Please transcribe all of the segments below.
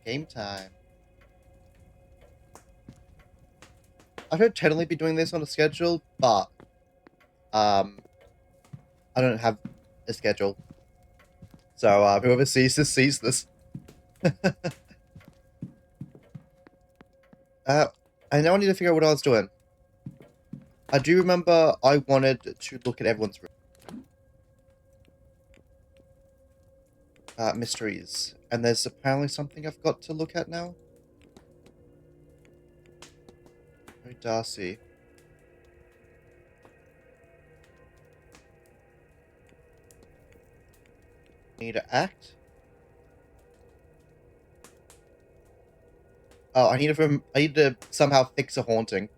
Game time. I should totally be doing this on a schedule, but I don't have a schedule. So whoever sees this sees this. I now need to figure out what I was doing. I do remember I wanted to look at everyone's room. Mysteries. And there's apparently something I've got to look at now. Oh, Darcy. Need to act? Oh, I need to somehow fix a haunting.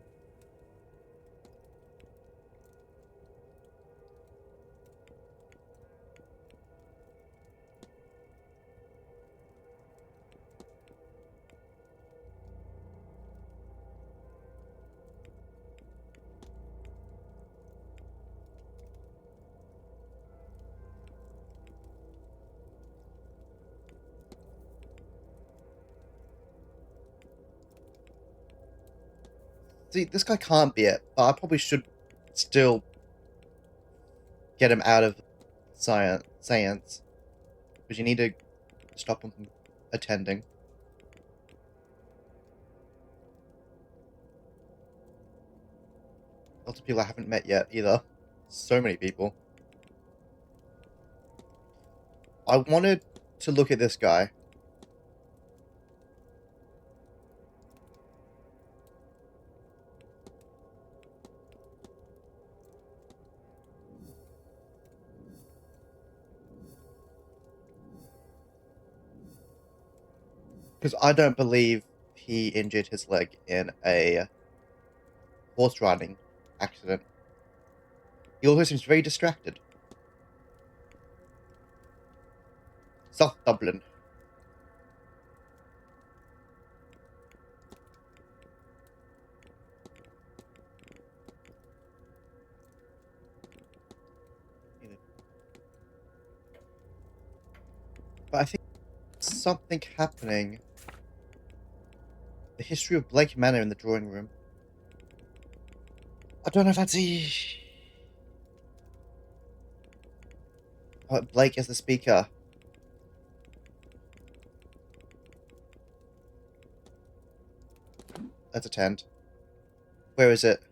See, this guy can't be it, but I probably should still get him out of Seance. Because you need to stop him from attending. Lots of people I haven't met yet, either. So many people. I wanted to look at this guy. Because I don't believe he injured his leg in a horse riding accident. He also seems very distracted. South Dublin. But I think something happening. The history of Blake Manor in the drawing room. I don't know if that's Blake as the speaker. Let's attend. Where is it?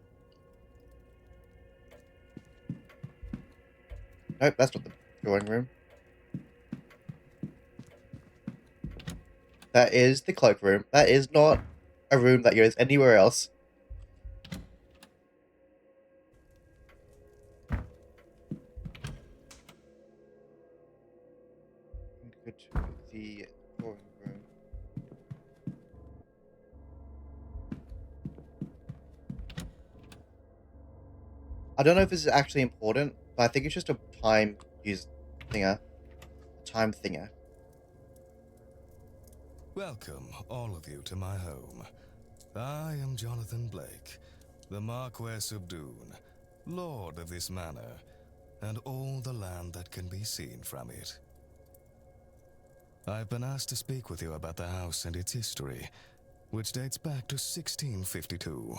Nope, that's not the drawing room. That is the cloakroom. That is not a room that goes anywhere else. Go to the drawing room. I don't know if this is actually important, but I think it's just a time thinger. Welcome, all of you, to my home. I am Jonathan Blake, the Marquess of Doon, Lord of this manor, and all the land that can be seen from it. I've been asked to speak with you about the house and its history, which dates back to 1652.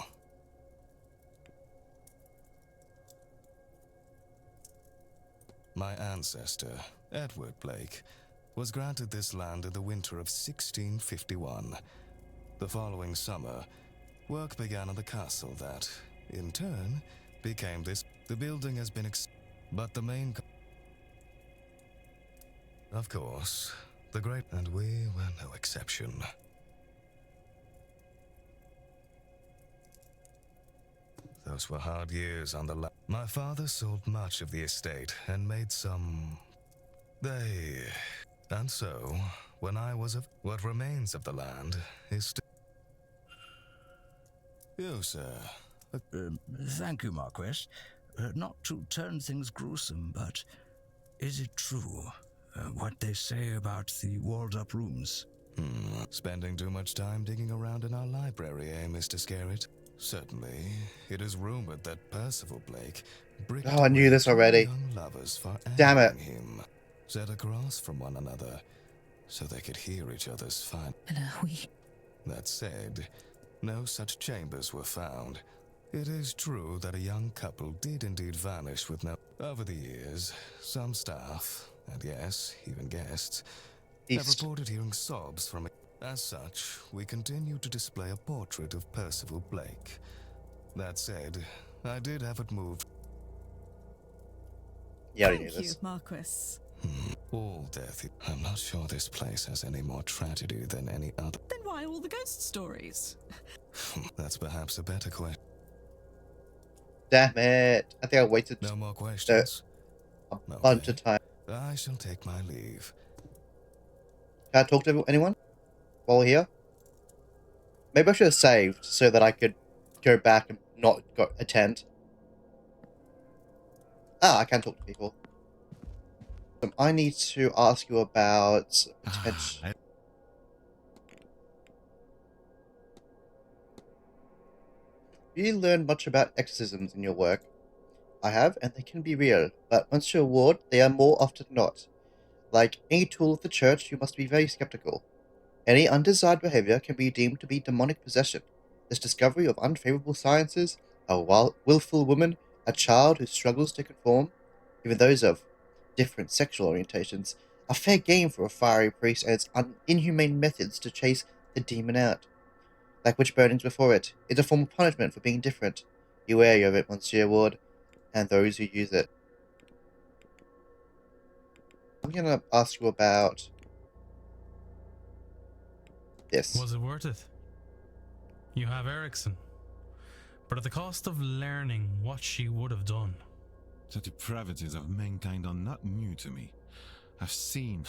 My ancestor, Edward Blake, was granted this land in the winter of 1651. The following summer, work began on the castle that, in turn, became this. The building has been but the main... Of course, the great... And we were no exception. Those were hard years on the land. My father sold much of the estate and made some... And so, when I was of... What remains of the land is still... You, sir. Thank you, Marquess. Not to turn things gruesome, but is it true, what they say about the walled-up rooms? Spending too much time digging around in our library, eh, Mr. Scarrett? Certainly, it is rumored that Percival Blake... Oh, I knew this already. Young lovers for Damn it. him, set across from one another, so they could hear each other's fine. we... That said, no such chambers were found. It is true that a young couple did indeed vanish with no... Over the years, some staff, and yes, even guests, have reported hearing sobs from it. As such, we continue to display a portrait of Percival Blake. That said, I did have it moved. Yeah, I knew Thank you, this. Marquis. All death. I'm not sure this place has any more tragedy than any other. Then why all the ghost stories? That's perhaps a better question. Damn it! I think I waited No more questions? a bunch of time. I shall take my leave. Can I talk to anyone while we're here? Maybe I should have saved so that I could go back and not attend. Ah, I can talk to people. I need to ask you about potential. Do you learn much about exorcisms in your work? I have, and they can be real, but once you're ward, they are more often not. Like any tool of the church, you must be very skeptical. Any undesired behavior can be deemed to be demonic possession. This discovery of unfavorable sciences, a willful woman, a child who struggles to conform, even those of different sexual orientations, are fair game for a fiery priest and its inhumane methods to chase the demon out. Like witch burnings before it, it's a form of punishment for being different. Be wary of it, Monsieur Ward, and those who use it. I'm gonna ask you about this. Was it worth it? You have Erickson, but at the cost of learning what she would have done. The depravities of mankind are not new to me. I've seen,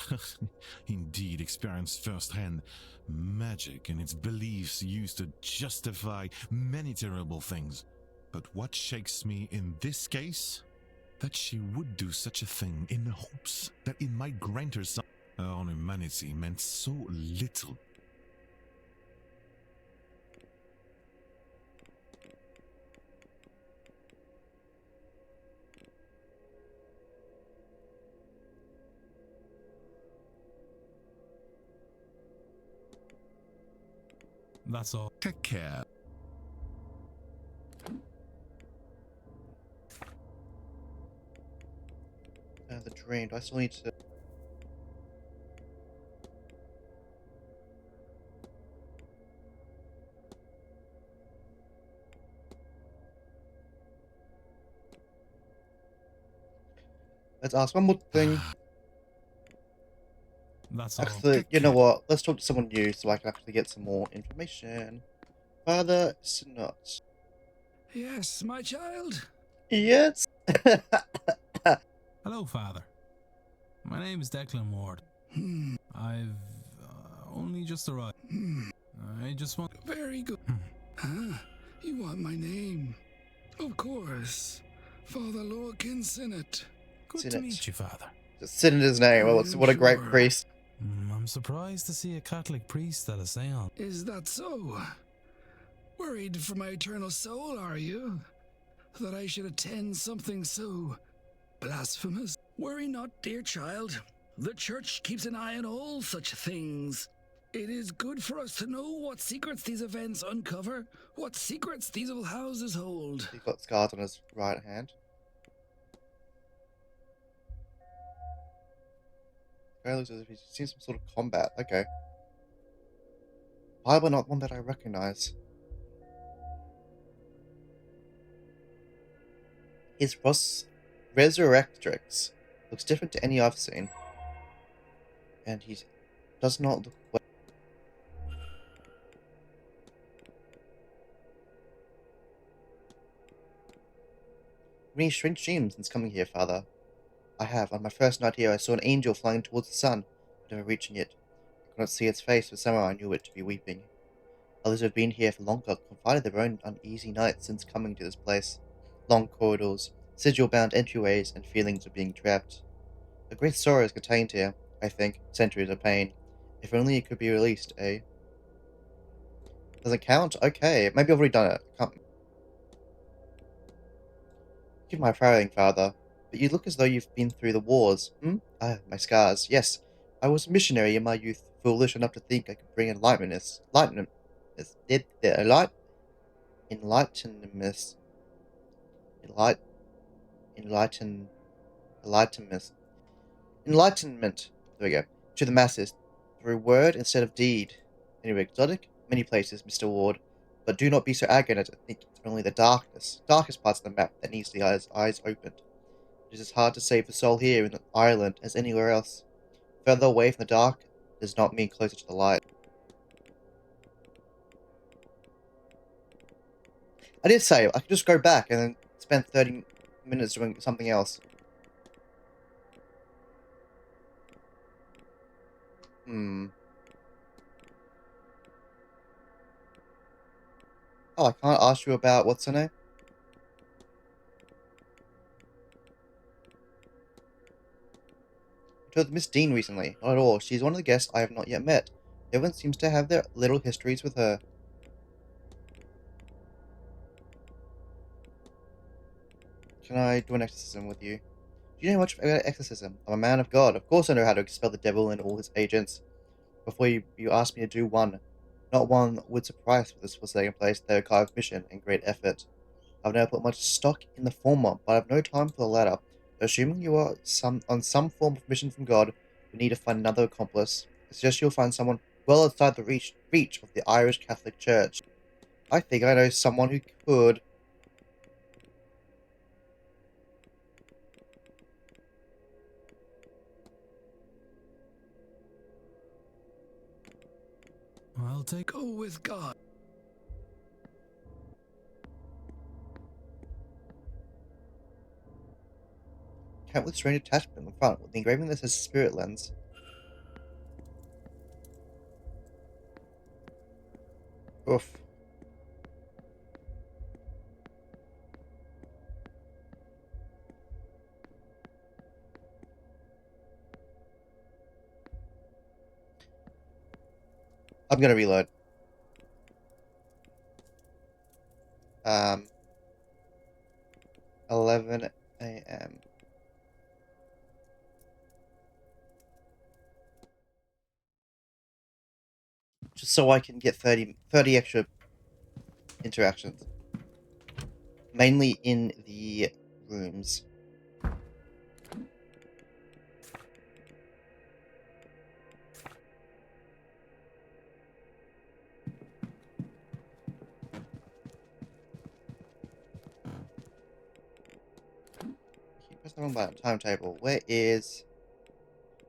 indeed experienced firsthand, magic and its beliefs used to justify many terrible things. But what shakes me in this case? That she would do such a thing in hopes that it might grant her some... Her own humanity meant so little. That's all. Take care. The drain. Do I still need to... Let's ask one more thing. That's all. Actually, you know what? Let's talk to someone new so I can actually get some more information. Father Synod. Yes, my child. Yes. Hello, Father. My name is Declan Ward. I've only just arrived. I just want... Very good. You want my name? Of course. Father Lorcan Sinnott. Good to meet you, Father. Just sit in his name. Oh, what a great priest. I'm surprised to see a Catholic priest at a seance. Is that so? Worried for my eternal soul, are you? That I should attend something so blasphemous? Worry not, dear child. The church keeps an eye on all such things. It is good for us to know what secrets these events uncover, what secrets these old houses hold. He's got scars on his right hand. Guy looks as if he's seen some sort of combat. Okay. Why not one that I recognize? His Resurrectrix looks different to any I've seen. And he does not look well. Many strange dreams since coming here, Father. I have. On my first night here, I saw an angel flying towards the sun, never reaching it. I could not see its face, but somehow I knew it to be weeping. Others who have been here for longer confided their own uneasy nights since coming to this place. Long corridors, sigil-bound entryways, and feelings of being trapped. A great sorrow is contained here, I think, centuries of pain. If only it could be released, eh? Does it count? Okay, maybe I've already done it. Can't... Give my praying, Father. But you look as though you've been through the wars. Ah, my scars. Yes, I was a missionary in my youth, foolish enough to think I could bring enlightenment, enlight, enlighten, enlightenment, enlightenment, there we go, to the masses, through word instead of deed. Anyway, exotic, many places, Mr. Ward, but do not be so arrogant to think it's only the darkest parts of the map that needs the eyes opened. It is as hard to save the soul here in Ireland as anywhere else. Further away from the dark does not mean closer to the light. I did say I could just go back and then spend 30 minutes doing something else. Oh, I can't ask you about what's her name? I told Miss Dean recently. Not at all. She's one of the guests I have not yet met. Everyone seems to have their little histories with her. Can I do an exorcism with you? Do you know much about exorcism? I'm a man of God. Of course I know how to expel the devil and all his agents. Before you asked me to do one. Not one that would surprise for this was taking place, their kind of mission and great effort. I've never put much stock in the former, but I've no time for the latter. Assuming you are on some form of mission from God, we need to find another accomplice. I suggest you'll find someone well outside the reach of the Irish Catholic Church. I think I know someone who could. I'll take. Go with God. Count with strange attachment in the front, with the engraving that says Spirit Lens. Oof. I'm gonna reload. 11 a.m. Just so I can get 30 extra interactions. Mainly in the rooms. Keep pressing the wrong button. Timetable. Where is...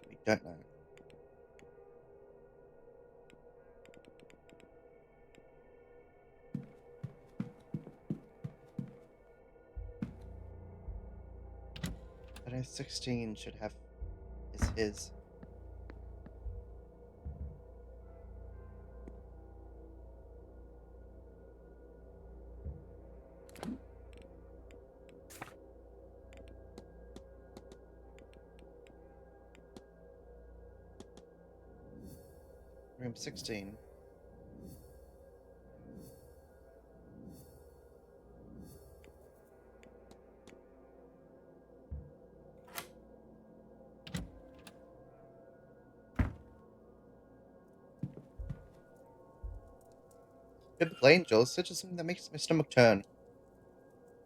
We don't know. I know 16 should have... is his. Room 16. Biblical angel, such as something that makes my stomach turn,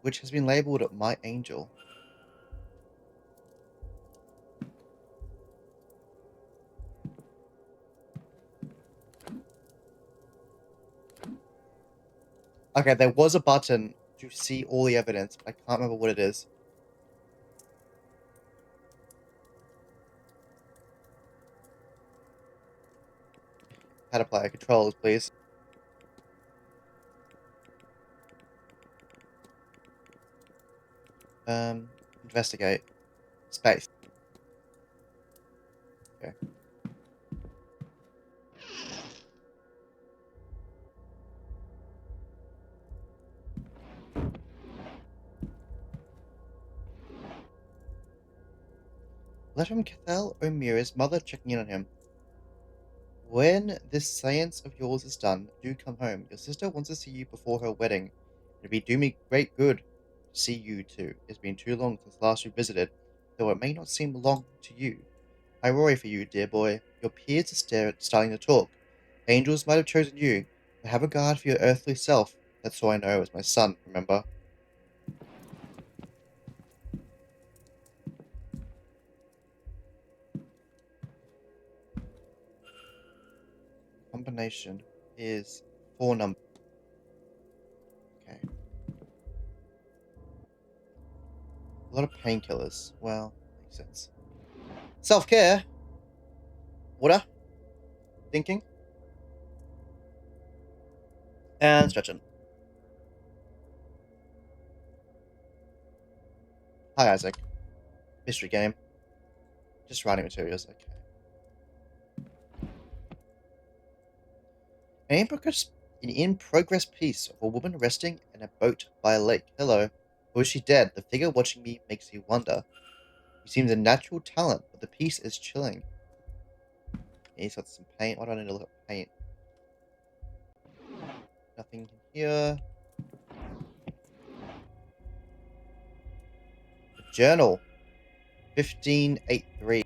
which has been labeled my angel. Okay, there was a button to see all the evidence, but I can't remember what it is. How to play controllers, please. Investigate. Space. Okay. Letter from Cathal O'Meara's mother checking in on him. When this seance of yours is done, do come home. Your sister wants to see you before her wedding. It'd be do me great good to see you two. It's been too long since last we visited, though it may not seem long to you. I worry for you, dear boy. Your peers are starting to talk. Angels might have chosen you, but have regard for your earthly self. That's all I know as my son, remember? Combination is 4 numbers. Okay. A lot of painkillers. Well, makes sense. Self-care? Water? Thinking? And stretching. Hi, Isaac. Mystery game. Just writing materials. Okay. An in-progress piece of a woman resting in a boat by a lake. Hello. Or is she dead? The figure watching me makes you wonder. He seems a natural talent, but the piece is chilling. He's got some paint. Why do I need to look at paint? Nothing here. A journal. 1583.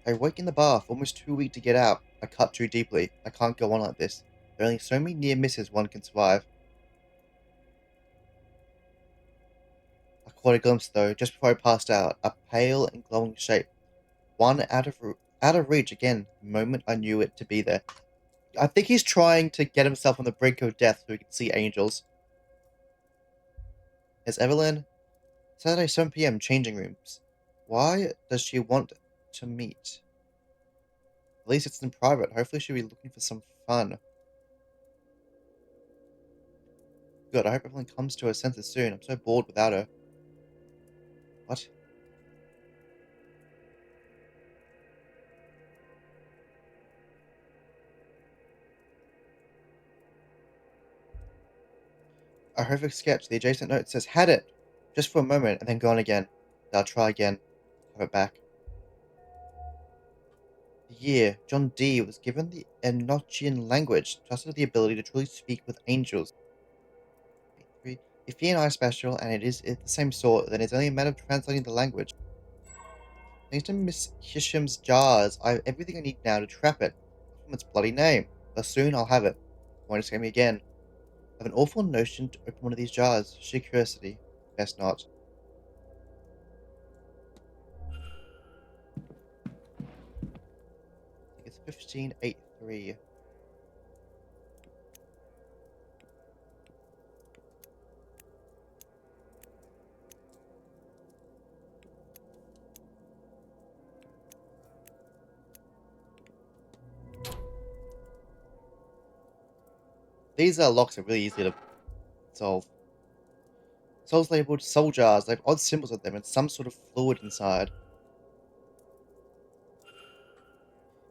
I wake in the bath, almost too weak to get out. I cut too deeply. I can't go on like this. There are only so many near misses one can survive. I caught a glimpse, though, just before I passed out. A pale and glowing shape. One out of reach again, the moment I knew it to be there. I think he's trying to get himself on the brink of death so he can see angels. Is Evelyn? Saturday, 7 p.m., changing rooms. Why does she want to meet? At least it's in private. Hopefully she'll be looking for some fun. Good, I hope Evelyn comes to her senses soon. I'm so bored without her. What? A horrific sketch. The adjacent note says, had it! Just for a moment, and then gone again. I'll try again. Have it back. The year, John Dee was given the Enochian language, trusted with the ability to truly speak with angels. If he and I are special, and it is the same sort, then it's only a matter of translating the language. Thanks to Miss Hisham's jars, I have everything I need now to trap it. From its bloody name. But soon I'll have it. Won't escape me again. I have an awful notion to open one of these jars. Sheer curiosity. Best not. I think it's 1583. These locks are really easy to solve. Souls labeled soul jars. They have odd symbols on them and some sort of fluid inside.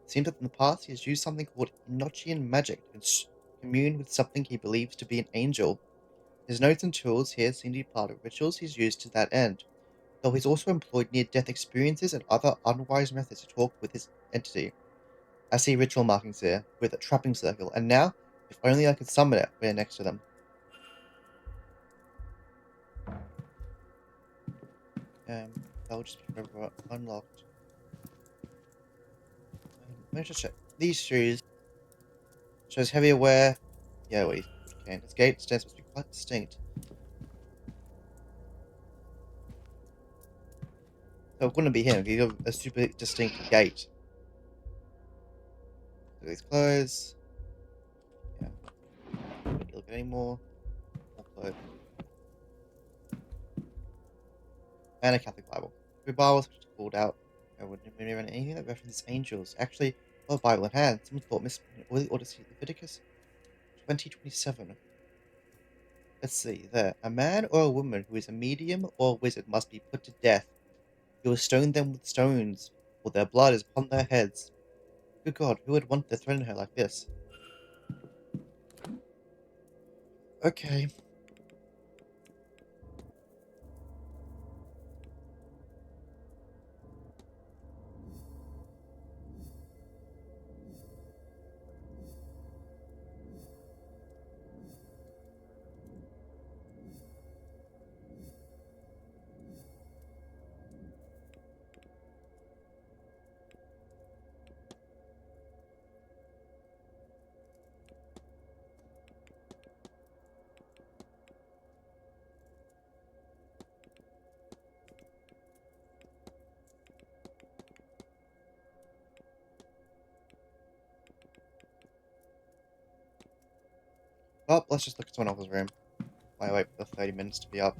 It seems that in the past he has used something called Enochian magic to commune with something he believes to be an angel. His notes and tools here seem to be part of rituals he's used to that end, though he's also employed near-death experiences and other unwise methods to talk with his entity. I see ritual markings here, with a trapping circle, and now, if only I could summon it, we're next to them. That'll just be forever unlocked. Let me just check. These shoes shows heavier wear. Yeah, wait, okay. His gait stance must be quite distinct. So it wouldn't be him. He's got a super distinct gait. Look at these clothes. Yeah. Don't look at any more. More clothes. And a Catholic Bible. The Bible was pulled out. I wouldn't have been anything that references angels. Actually, a Bible in hand. Someone thought Miss Oily Odyssey Leviticus 2027. Let's see, there. A man or a woman who is a medium or a wizard must be put to death. You will stone them with stones, or their blood is upon their heads. Good God, who would want to threaten her like this? Okay. Oh, let's just look at someone else's room. Why wait for 30 minutes to be up?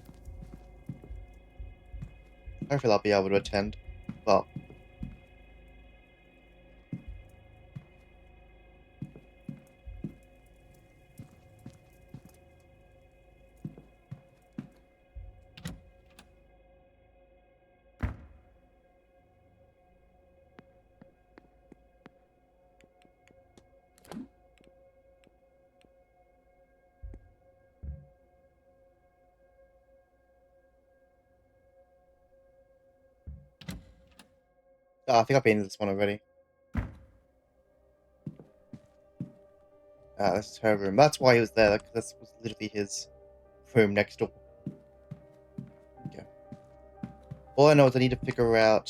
Hopefully I'll be able to attend. Well, I think I've been in this one already. This is her room. That's why he was there, because this was literally his room next door. Okay. All I know is I need to figure out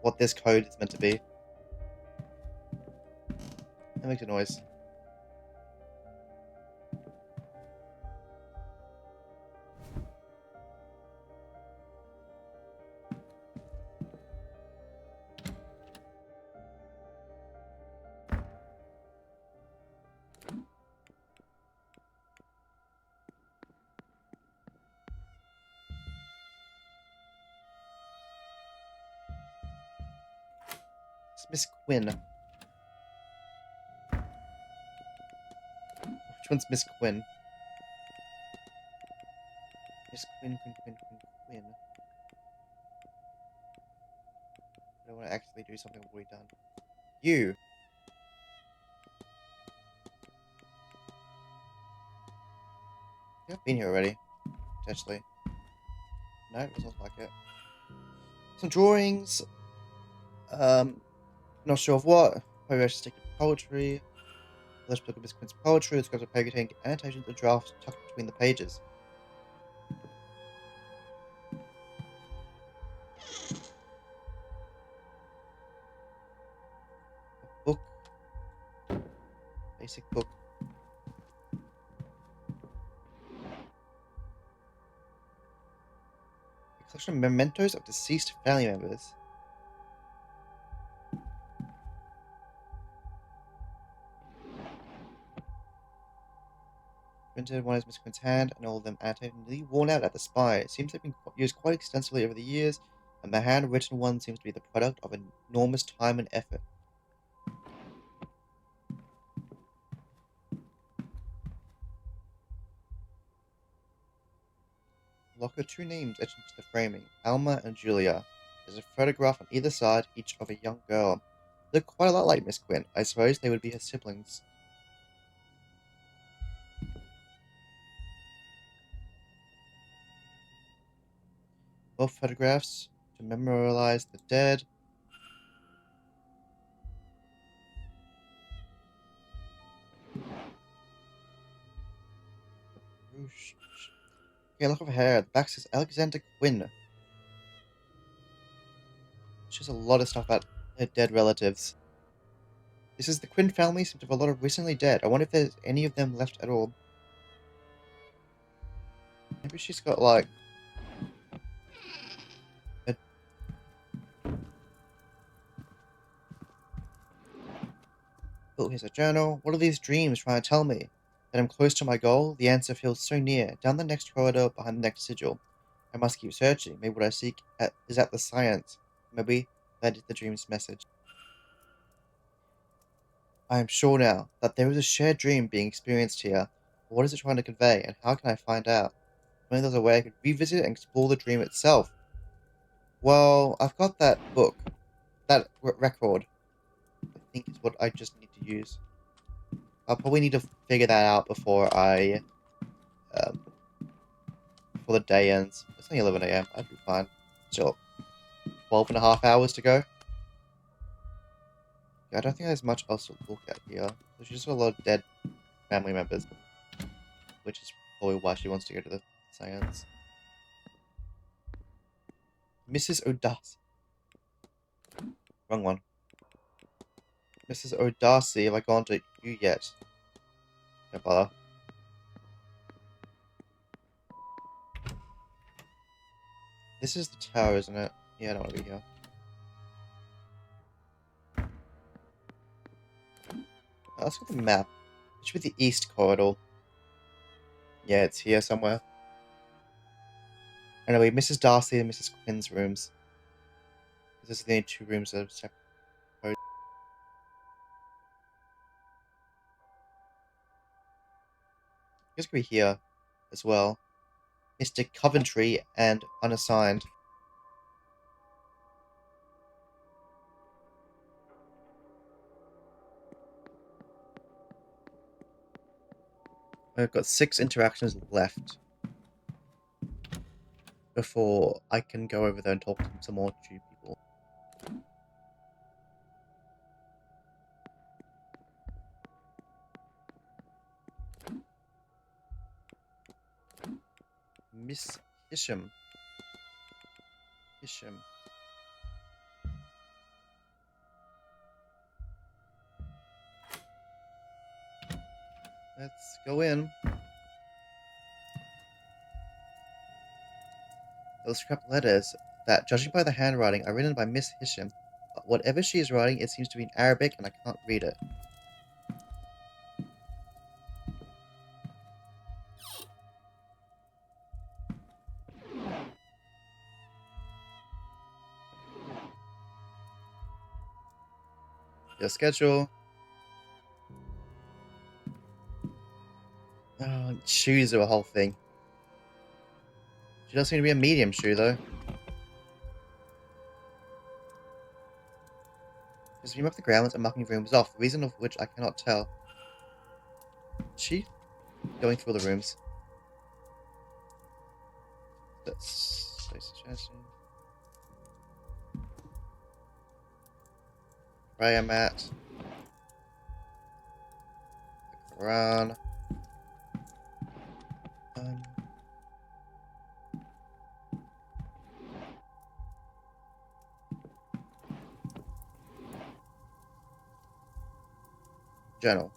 what this code is meant to be. That makes a noise. It's Miss Quinn. Which one's Miss Quinn? Miss Quinn. I don't want to actually do something we've already done. You! Yeah, I've been here already. Potentially. No, it doesn't look like it. Some drawings. Not sure of what. Maybe I should stick to poetry. Let's look at Miss Quinn's poetry. Let's go to paper containing annotations and drafts tucked between the pages. A book. Basic book. A collection of mementos of deceased family members. Printed one is Miss Quinn's hand, and all of them annotated and nearly worn out at the spine. It seems they've been used quite extensively over the years, and the handwritten one seems to be the product of enormous time and effort. Look at two names etched into the framing, Alma and Julia. There's a photograph on either side, each of a young girl. They look quite a lot like Miss Quinn. I suppose they would be her siblings. Both photographs to memorialize the dead. Whoosh. Okay, look over here. The back says Alexander Quinn. It's just a lot of stuff about her dead relatives. This is the Quinn family seem to have a lot of recently dead. I wonder if there's any of them left at all. Maybe she's got like a... Oh, here's a journal. What are these dreams trying to tell me? That I'm close to my goal? The answer feels so near. Down the next corridor, behind the next sigil. I must keep searching. Maybe what I seek is at the Seance. Maybe that is the dream's message. I am sure now that there is a shared dream being experienced here. What is it trying to convey, and how can I find out? Maybe there's a way I could revisit and explore the dream itself. Well, I've got that book. That record, I think, is what I just need to use. I'll probably need to figure that out before before the day ends. It's only 11 a.m. I'd be fine. Still, 12 and a half hours to go. Yeah, I don't think there's much else to look at here. There's just a lot of dead family members, which is probably why she wants to go to the Seance. Mrs. O'Darcy. Wrong one. Mrs. O'Darcy, have I gone to you yet? No bother. This is the tower, isn't it? Yeah, I don't want to be here. Let's get the map. It should be the east corridor. Yeah, it's here somewhere. Anyway, Mrs. Darcy and Mrs. Quinn's rooms. This is the only two rooms that are separate. It's gonna be here as well. Mr. Coventry and unassigned. I've got 6 interactions left before I can go over there and talk to some more people. Miss Hisham. Let's go in. Those scrap letters that, judging by the handwriting, are written by Miss Hisham. But whatever she is writing, it seems to be in Arabic, and I can't read it. Your schedule. Oh, shoes are a whole thing. She does seem to be a medium shoe, though. Just remove the grounds and marking rooms off, the reason of which I cannot tell. Is she going through the rooms? That's so suggestion. Prayer mat. The Quran. Journal.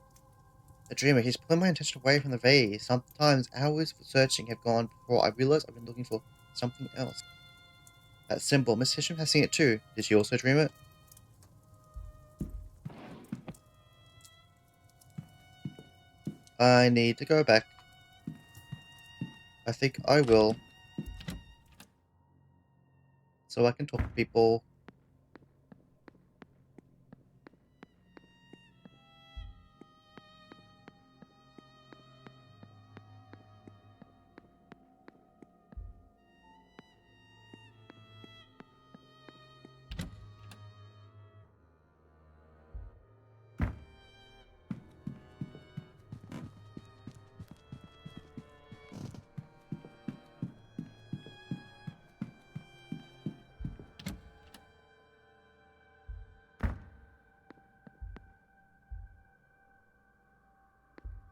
A dreamer. He's pulling my attention away from the vase. Sometimes hours for searching have gone before I realize I've been looking for something else. That symbol. Miss Hisham has seen it too. Did she also dream it? I need to go back. I think I will. So I can talk to people.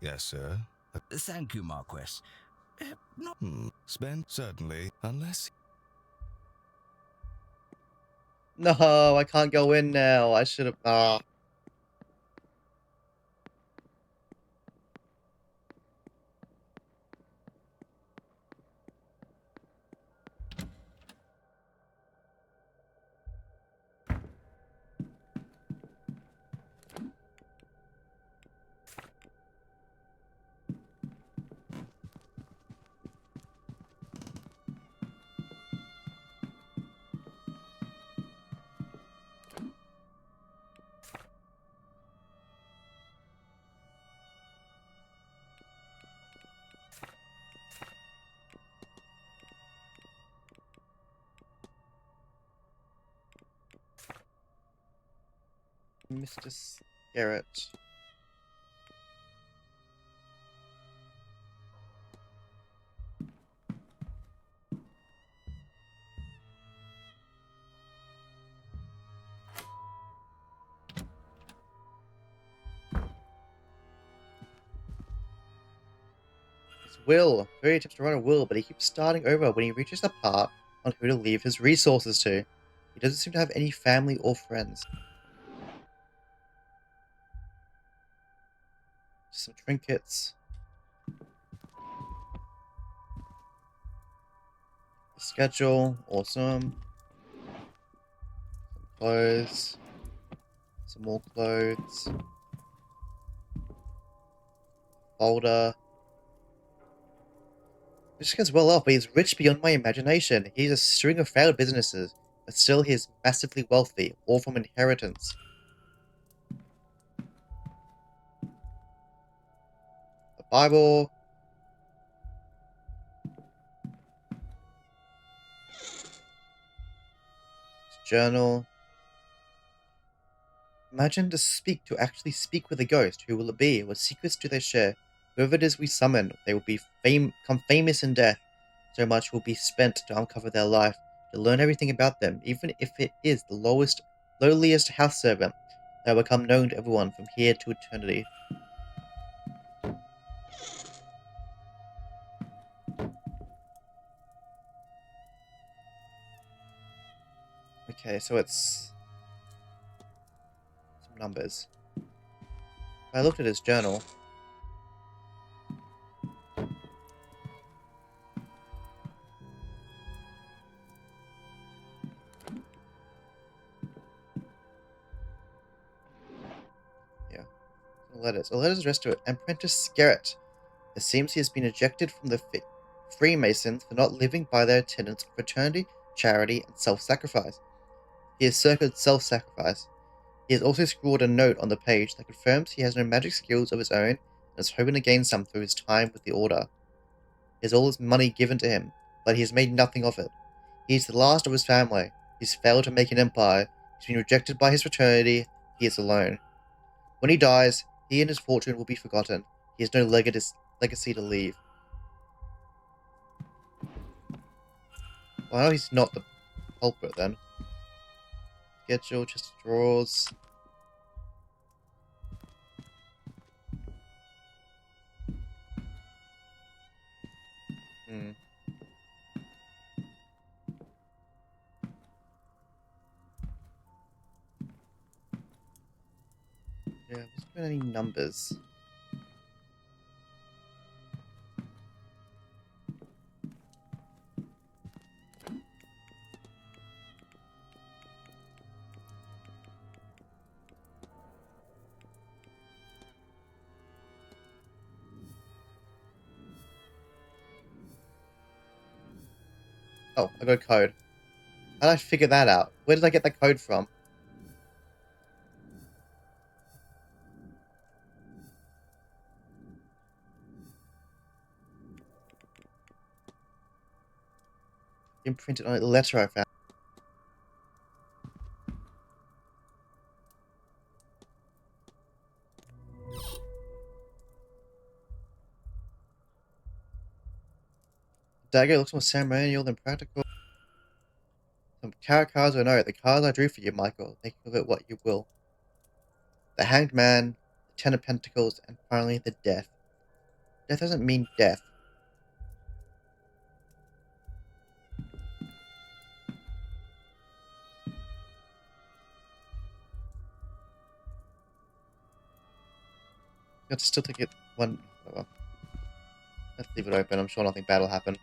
Yes, sir. Thank you, Marquess. Not Spend, certainly, unless... No, I can't go in now. I should have. Mr. Garrett. His will. Very attempts to write a will, but he keeps starting over when he reaches the part on who to leave his resources to. He doesn't seem to have any family or friends. Some trinkets. The schedule. Awesome. Some clothes. Some more clothes. folder. This guy's well off, but he's rich beyond my imagination. He's a string of failed businesses, but still he is massively wealthy, all from inheritance. A Bible. His journal. Imagine to actually speak with a ghost. Who will it be? What secrets do they share? Whoever it is we summon, they will become famous in death. So much will be spent to uncover their life, to learn everything about them, even if it is the lowliest house servant. They will become known to everyone from here to eternity. Okay, so it's some numbers. I looked at his journal. Yeah. Letters. A letter is addressed to Apprentice Scarrett. It seems he has been ejected from the Freemasons for not living by their tenets of fraternity, charity, and self-sacrifice. He has circled self-sacrifice. He has also scrawled a note on the page that confirms he has no magic skills of his own and is hoping to gain some through his time with the Order. He has all his money given to him, but he has made nothing of it. He is the last of his family. He's failed to make an empire. He's been rejected by his fraternity. He is alone. When he dies, he and his fortune will be forgotten. He has no legacy to leave. Well, I know he's not the culprit then. Schedule, chest of drawers. Hmm. Yeah, there's been any numbers. Oh, I got a code. How did I figure that out? Where did I get that code from? Imprinted on a letter I found. Dagger looks more ceremonial than practical. Some tarot cards or no, the cards I drew for you, Michael. Think of it what you will. The Hanged Man, the Ten of Pentacles, and finally the Death. Death doesn't mean death. You have to still take it one. Whatever. Let's leave it open. I'm sure nothing bad will happen.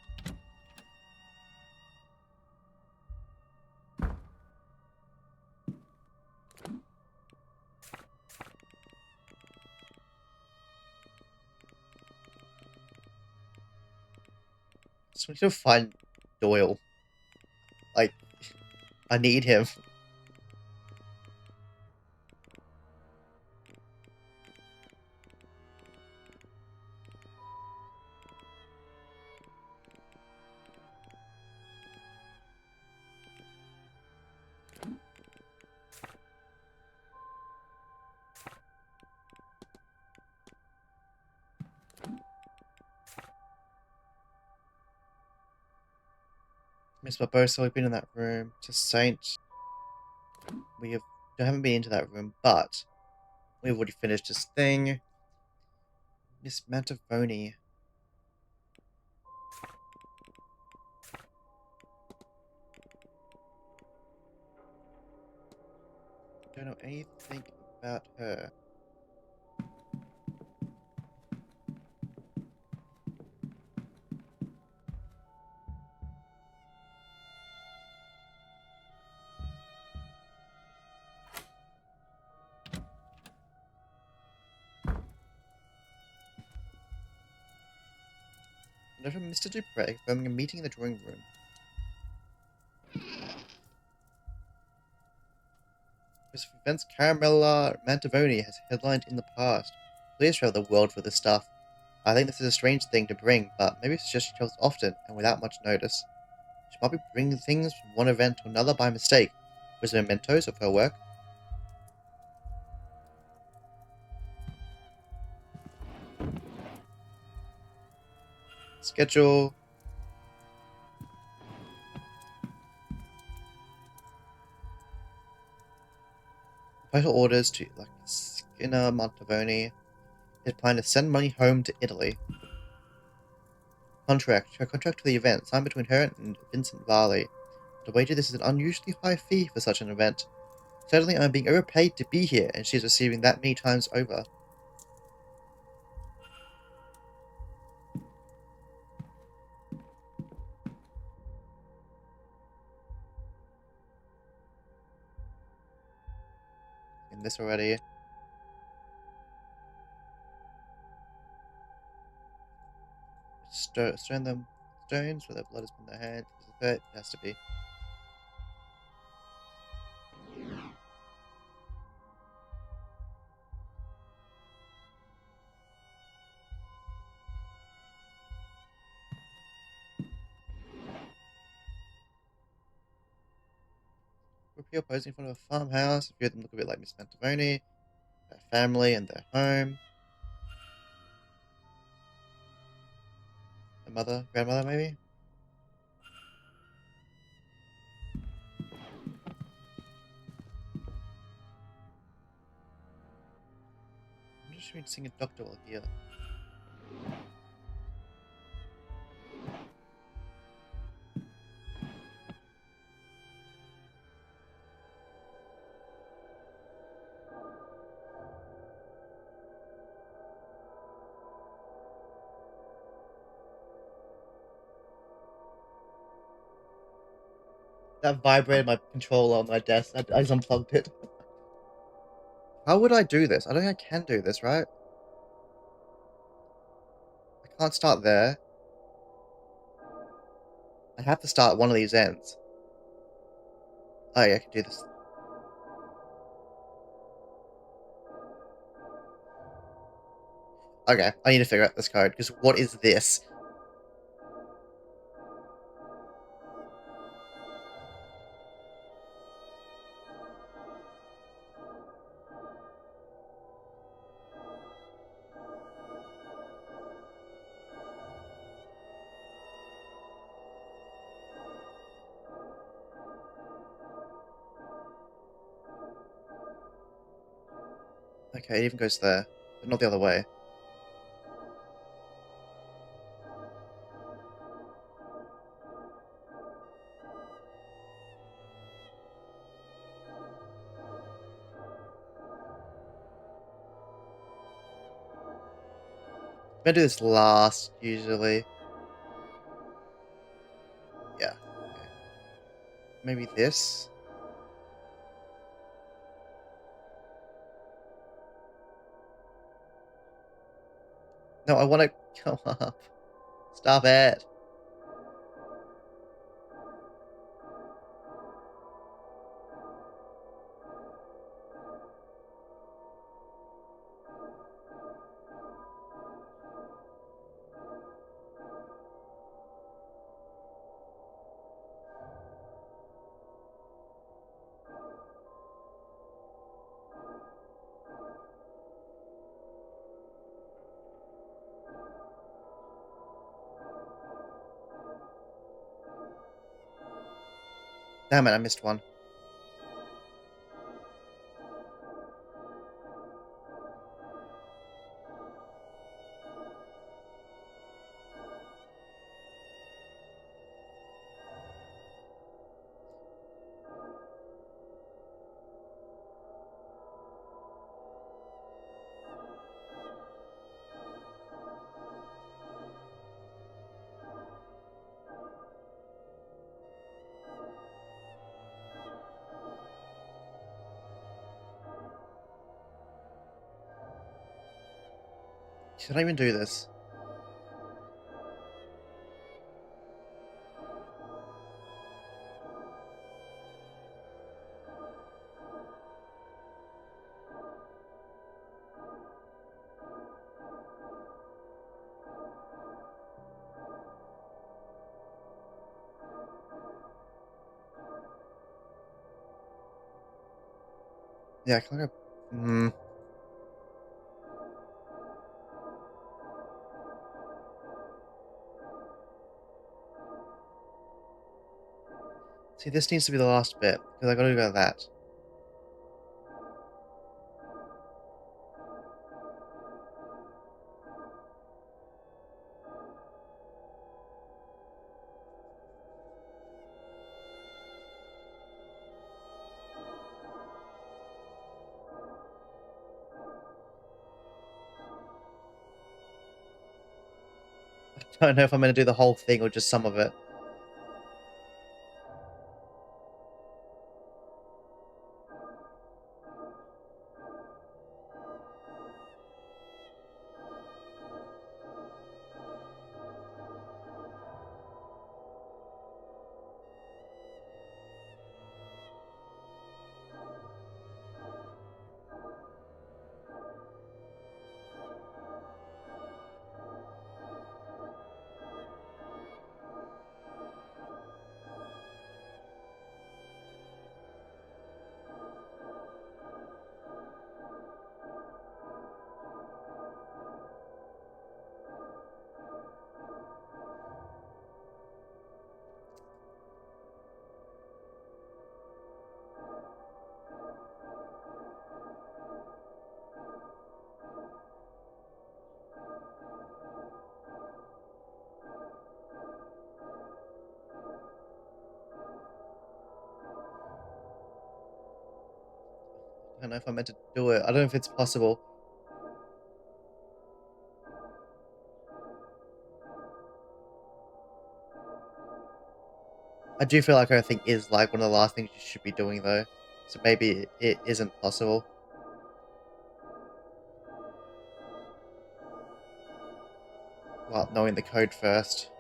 So we need to find Doyle. Like, I need him. Miss Barbosa, we've been in that room. To Saint, haven't been into that room, but we've already finished this thing. Miss Mantovoni. Don't know anything about her. note from Mr. Dupre confirming a meeting in the drawing room. Christopher Vince Caramella Mantivoni has headlined in the past. Please travel the world for this stuff. I think this is a strange thing to bring, but maybe it's just she travels often and without much notice. She might be bringing things from one event to another by mistake. Was there mementos of her work? Schedule. Vital orders to like Skinner Montavoni. His plan to send money home to Italy. Contract. Her contract for the event, signed between her and Vincent Varley. The wager this is an unusually high fee for such an event. Certainly I'm being overpaid to be here, and she's receiving that many times over. In this already. Stone them stones where their blood has been in their hands. It has to be. People posing in front of a farmhouse. A few of them look a bit like Miss Mantivoni, her family and their home. Her mother, grandmother maybe? I'm just trying to sing a doctor while here. That vibrated my controller on my desk. I just unplugged it. How would I do this? I don't think I can do this, right? I can't start there. I have to start one of these ends. Oh yeah, I can do this. Okay, I need to figure out this code, because what is this? Okay, it even goes there, but not the other way. I'm gonna do this last, usually. Yeah. Okay. Maybe this? No, I want to go up. Stop it. Damn it, I missed one. Should I even do this? Yeah, kind of. See, this needs to be the last bit, because I gotta go that. I don't know if I'm gonna do the whole thing or just some of it. I don't know if I'm meant to do it. I don't know if it's possible. I do feel like everything is like one of the last things you should be doing though. So maybe it isn't possible. Well, knowing the code first.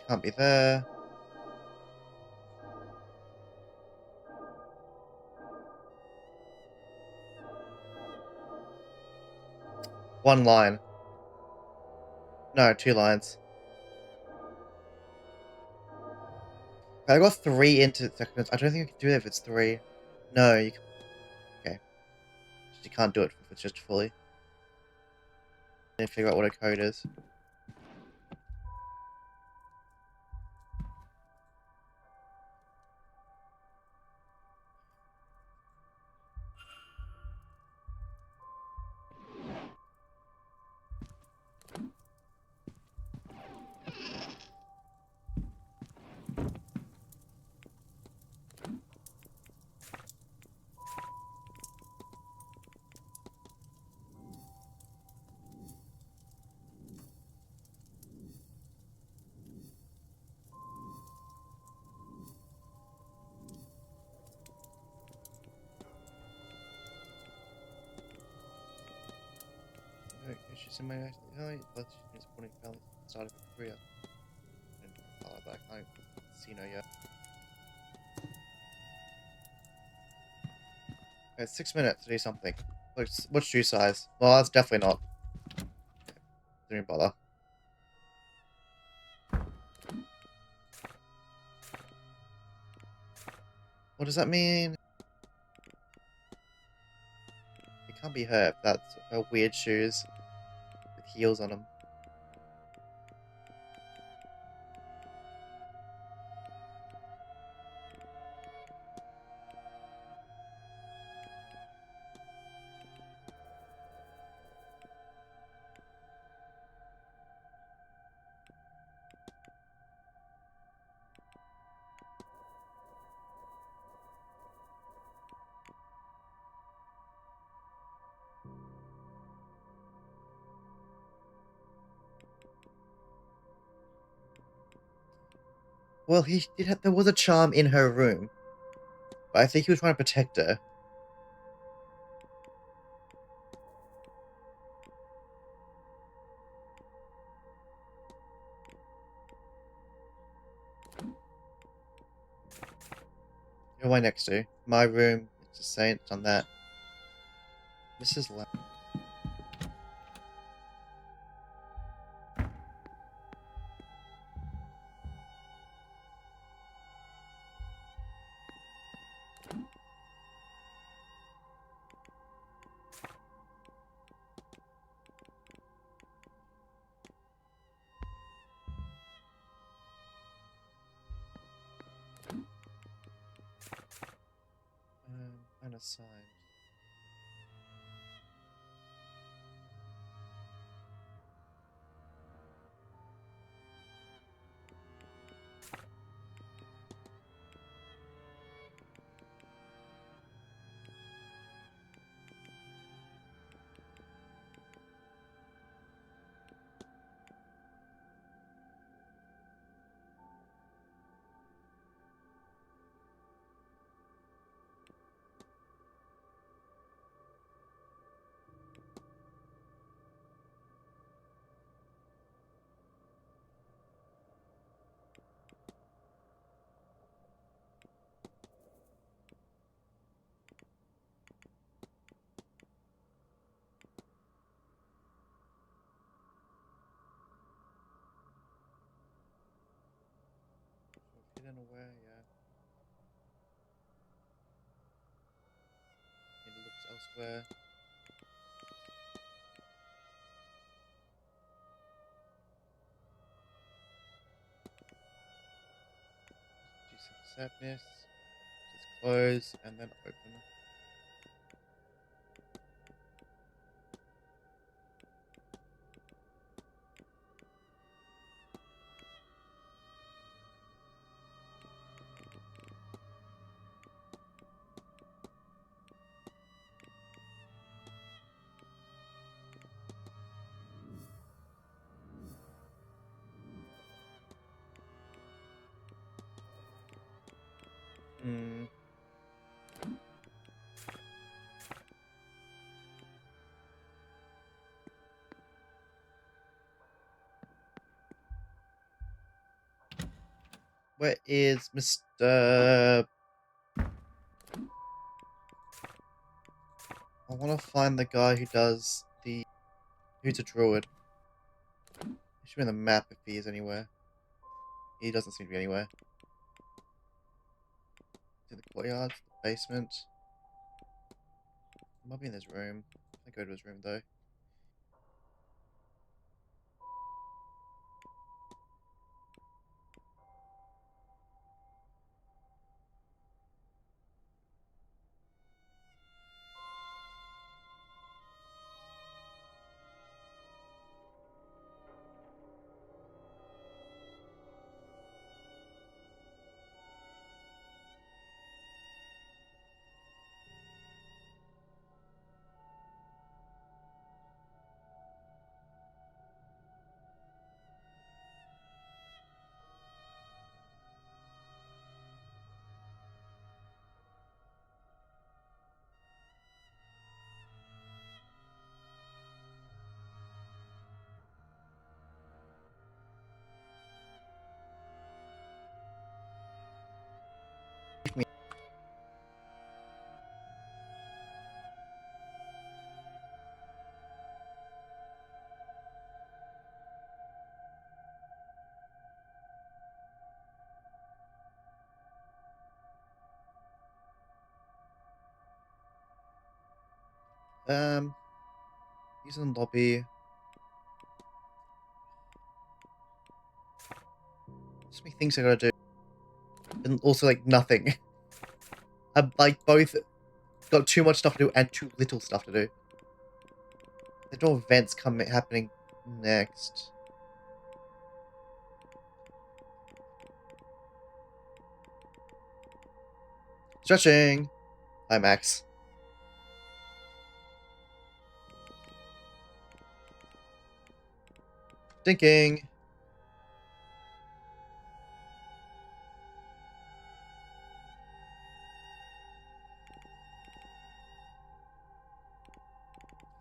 Can't be there. One line. No, 2 lines. I got 3 into seconds. I don't think I can do it if it's 3. No, you can. Okay. You can't do it if it's just fully. I need to figure out what a code is. Issues in my let's use putting balance start of a career. But I can't see no yet. Okay, 6 minutes to do something. What's shoe size? Well, that's definitely not. Don't even bother. What does that mean? It can't be her if that's weird shoes with heels on them. Well, he did have, there was a charm in her room, but I think he was trying to protect her. Who am I next to? My room. It's a saint on that. This is loud. Unassigned. Hidden away, yeah. It looks elsewhere. Decent sadness. Just close and then open. Hmm. Where is Mr. I want to find the guy who does the... Who's a druid. He should be on the map if he is anywhere. He doesn't seem to be anywhere. To the courtyard, the basement. He might be in his room. I go to his room though. He's in the lobby. So many things I gotta do. And also, like, nothing. I'm, like, both got too much stuff to do and too little stuff to do. There's no events happening next. Stretching! Hi, Max. Thinking.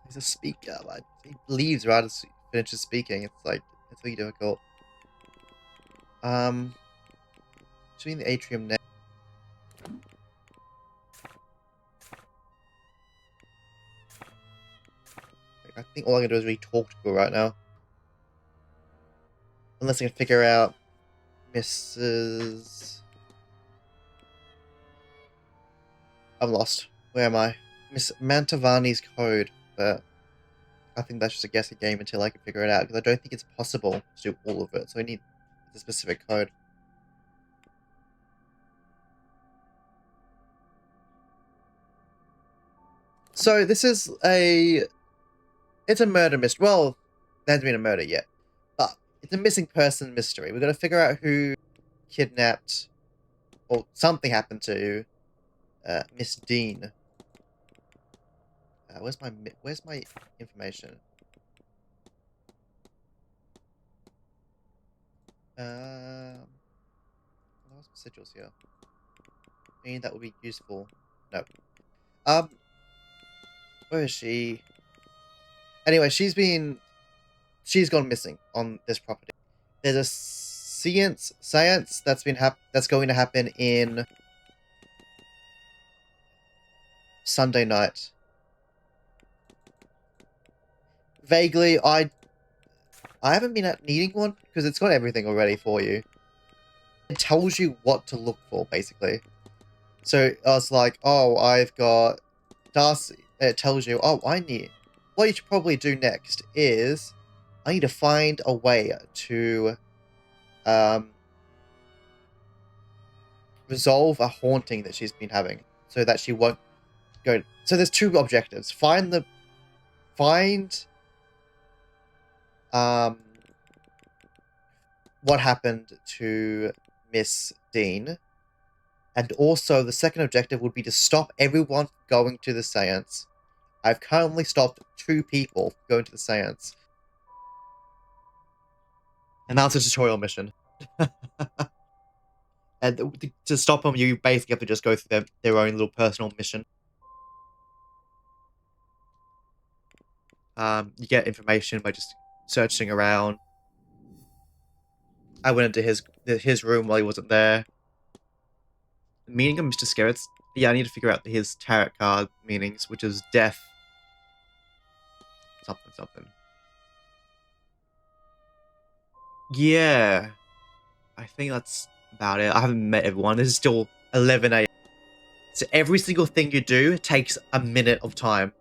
He's a speaker, but he leaves right as he finishes speaking. It's like, it's really difficult. Should be in the atrium next. Like, I think all I can do is really talk to her right now. Unless I can figure out Mrs. I'm lost. Where am I? Miss Mantavani's code, but I think that's just a guessing game until I can figure it out, because I don't think it's possible to do all of it, so I need the specific code. So this is it's a murder mystery. Well, there hasn't been a murder yet, but it's a missing person mystery. We've got to figure out who kidnapped or something happened to Miss Dean. Where's my information? What's residuals here? I mean, that would be useful. No. Where is she? Anyway, she's gone missing on this property. There's a seance that's going to happen in Sunday night. Vaguely, I haven't been needing one because it's got everything already for you. It tells you what to look for, basically. So I was like, oh, I've got Darcy. It tells you, oh, what you should probably do next is I need to find a way to resolve a haunting that she's been having so that she won't go. So there's two objectives. Find what happened to Miss Dean. And also the second objective would be to stop everyone going to the seance. I've currently stopped 2 people going to the seance. And that's a tutorial mission. And to stop them, you basically have to just go through their own little personal mission. You get information by just searching around. I went into his room while he wasn't there. The meaning of Mr. Scarrett's... Yeah, I need to figure out his tarot card meanings, which is death. Something, something. Yeah. I think that's about it. I haven't met everyone. This is still 11 a.m. So every single thing you do takes a minute of time.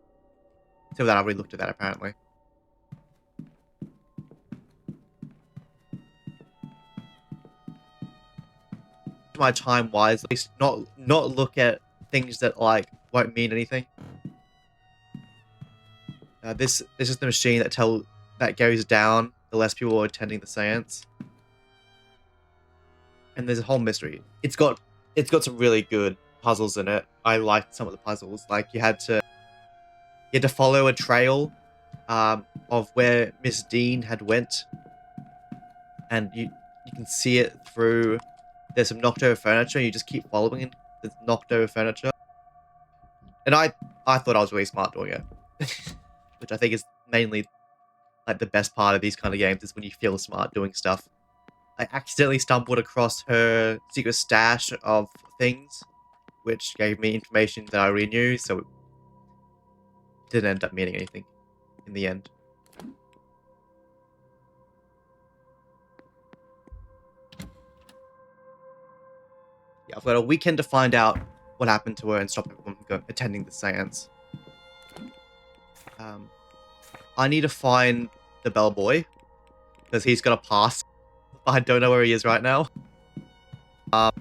So that I already looked at that, apparently. My time wise, at least not look at things that like won't mean anything. This is the machine that goes down the less people are attending the seance. And there's a whole mystery. It's got some really good puzzles in it. I liked some of the puzzles. Like you had to follow a trail of where Miss Dean had went, and you can see it through. There's some knocked over furniture. You just keep following the knocked over furniture, and I thought I was really smart doing it, which I think is mainly like the best part of these kind of games is when you feel smart doing stuff. I accidentally stumbled across her secret stash of things, which gave me information that I already knew, so it didn't end up meaning anything in the end. Yeah, I've got a weekend to find out what happened to her and stop everyone from attending the seance. I need to find the bellboy, because he's got a pass. I don't know where he is right now. I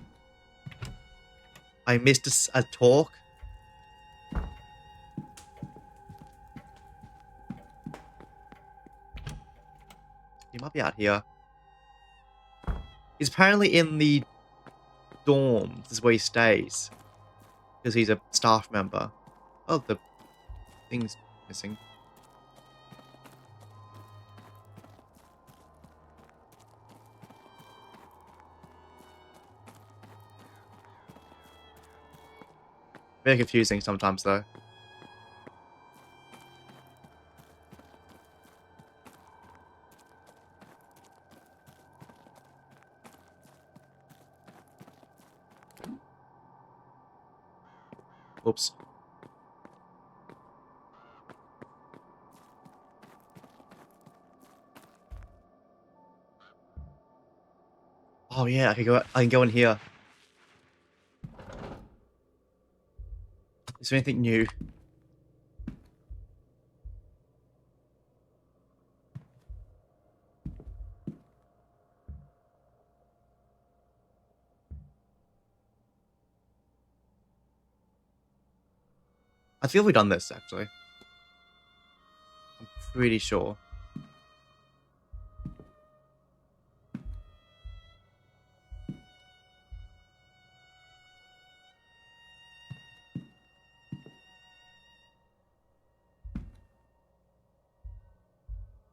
missed a talk. He might be out here. He's apparently in the dorm. This is where he stays. Because he's a staff member. Oh, the thing's missing. Very confusing sometimes, though. Oops. Oh yeah, I can go in here. Is there anything new? I feel we've done this, actually. I'm pretty sure.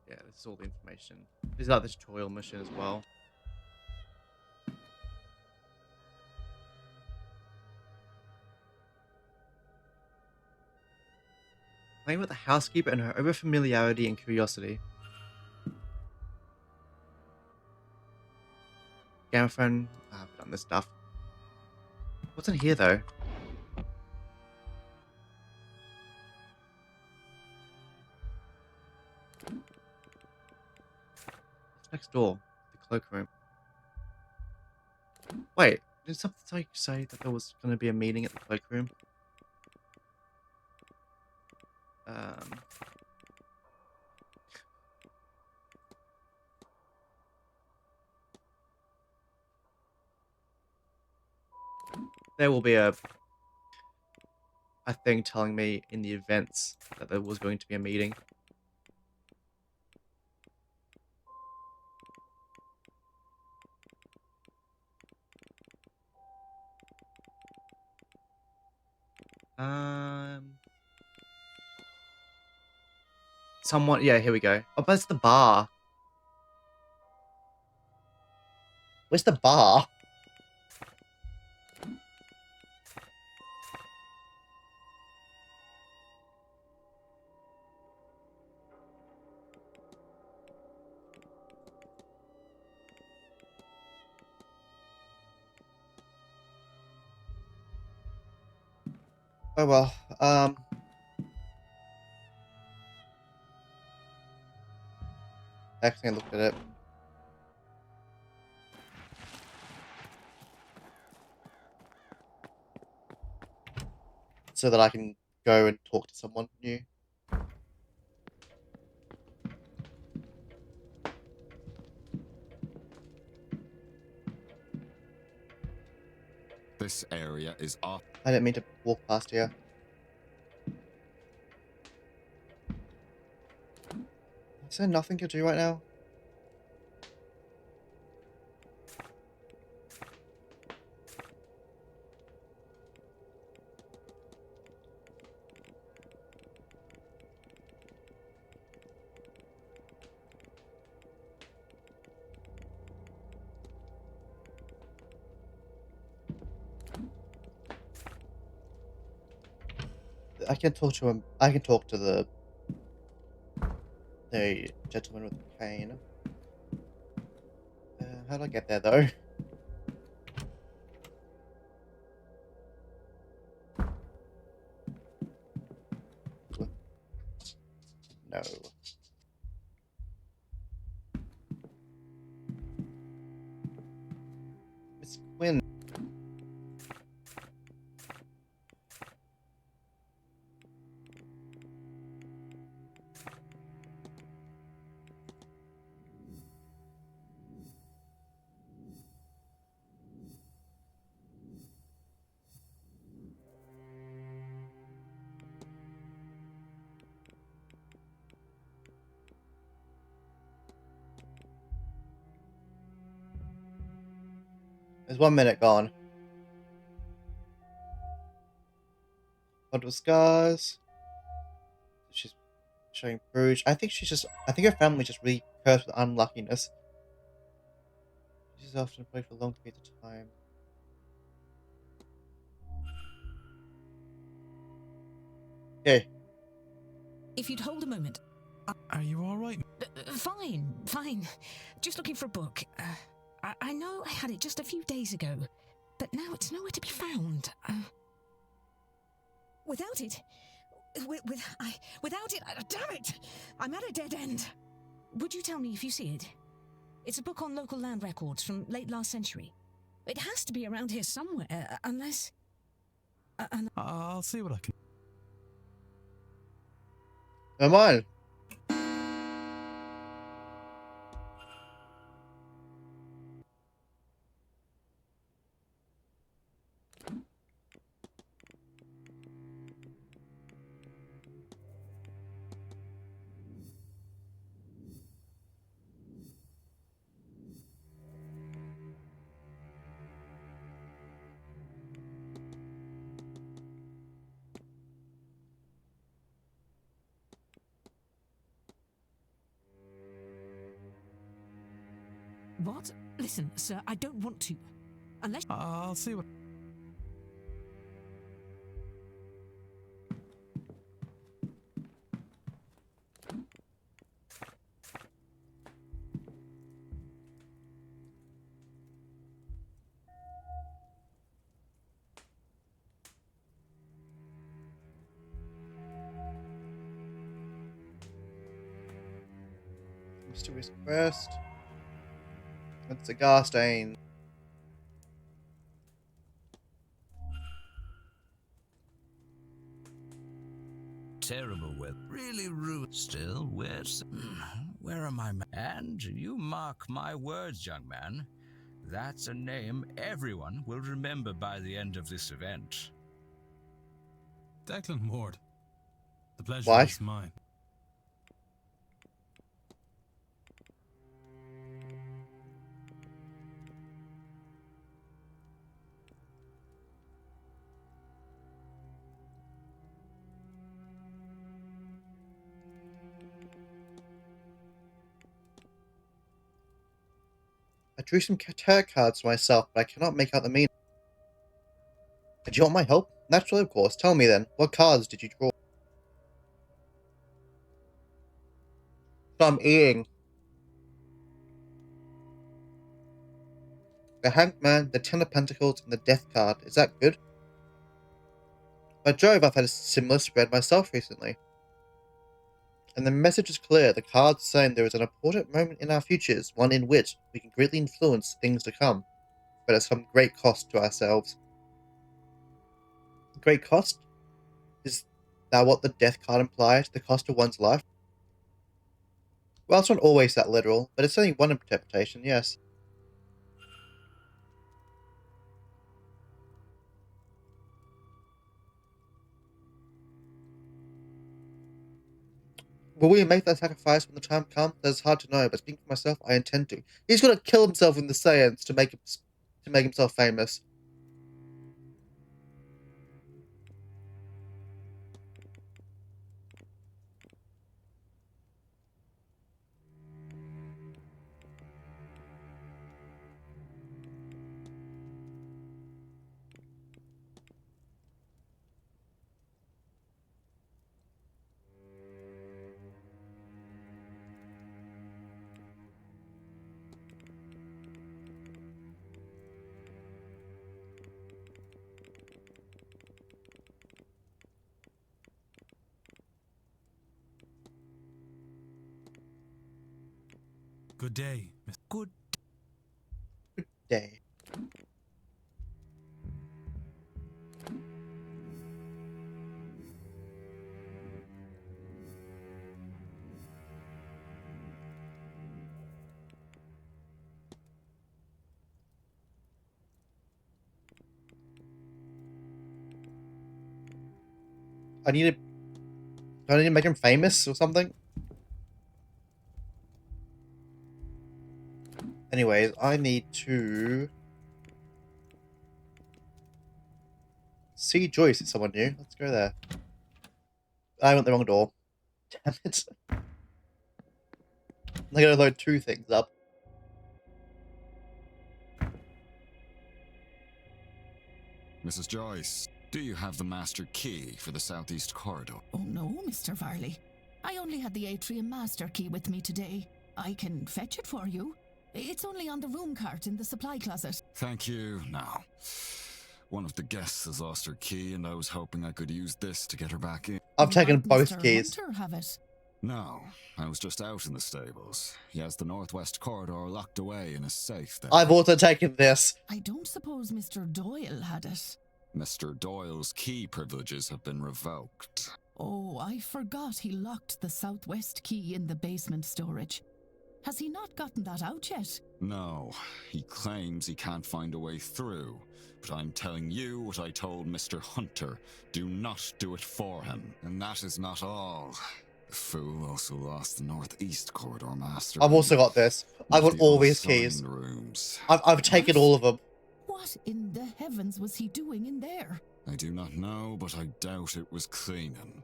Yeah, this is all the information. This is like the tutorial mission as well. Playing with the housekeeper and her over-familiarity and curiosity. Gamophone. I've done this stuff. What's in here, though? What's next door? The cloakroom. Wait, did something say that there was going to be a meeting at the cloakroom? There will be a thing telling me in the events that there was going to be a meeting. Someone, yeah, here we go. Oh, but it's the bar. Where's the bar? Oh well, actually I looked at it. So that I can go and talk to someone new. This area is off. I didn't mean to walk past here. Is there nothing to do right now? I can talk to him. I can talk to the gentleman with the cane. How do I get there though? No. Miss Quinn. There's 1 minute gone. Bundle of scars. She's showing Bruges. I think her family just really cursed with unluckiness. She's often played for long periods of time. Okay. If you'd hold a moment. Are you alright? Fine. Just looking for a book. I know I had it just a few days ago, but now it's nowhere to be found. Without it, damn it! I'm at a dead end. Would you tell me if you see it? It's a book on local land records from late last century. It has to be around here somewhere, unless... I'll see what I can... Come on. What? Listen, sir, I don't want to. Unless... I'll see what. Mysterious quest. And cigar stain. Terrible weather. Really rude. Still, where are my and you mark my words, young man. That's a name everyone will remember by the end of this event. Declan Ward. The pleasure Why? is mine. I drew some tarot cards myself, but I cannot make out the meaning. Do you want my help? Naturally, of course. Tell me then, what cards did you draw? I'm eating. The Hanged Man, the Ten of Pentacles, and the Death card. Is that good? By Jove, I've had a similar spread myself recently. And the message is clear. The cards saying there is an important moment in our futures, one in which we can greatly influence things to come, but at some great cost to ourselves. Great cost? Is that what the Death card implies? The cost of one's life? Well, it's not always that literal, but it's only one interpretation, yes. Will we make that sacrifice when the time comes? That's hard to know, but speaking for myself, I intend to. He's gonna kill himself in the Seance to make himself famous. Good day, Miss. Good. Day. I need to. Do I need to make him famous or something? Anyways, I need to see Joyce. It's someone new. Let's go there. I went the wrong door. Damn it. I'm gonna load two things up. Mrs. Joyce, do you have the master key for the southeast corridor? Oh no, Mr. Varley. I only had the atrium master key with me today. I can fetch it for you. It's only on the room cart in the supply closet. Thank you. Now, one of the guests has lost her key, and I was hoping I could use this to get her back in. I've taken Might both Mr. keys. Hunter have it? No, I was just out in the stables. He has the northwest corridor locked away in his safe there. I've also taken this. I don't suppose Mr. Doyle had it. Mr. Doyle's key privileges have been revoked. Oh, I forgot he locked the southwest key in the basement storage. Has he not gotten that out yet? No, he claims he can't find a way through. But I'm telling you what I told Mr. Hunter. Do not do it for him. And that is not all. The fool also lost the northeast corridor master. I've also got this. I've got all these keys. Rooms. I've taken all of them. What in the heavens was he doing in there? I do not know, but I doubt it was cleaning.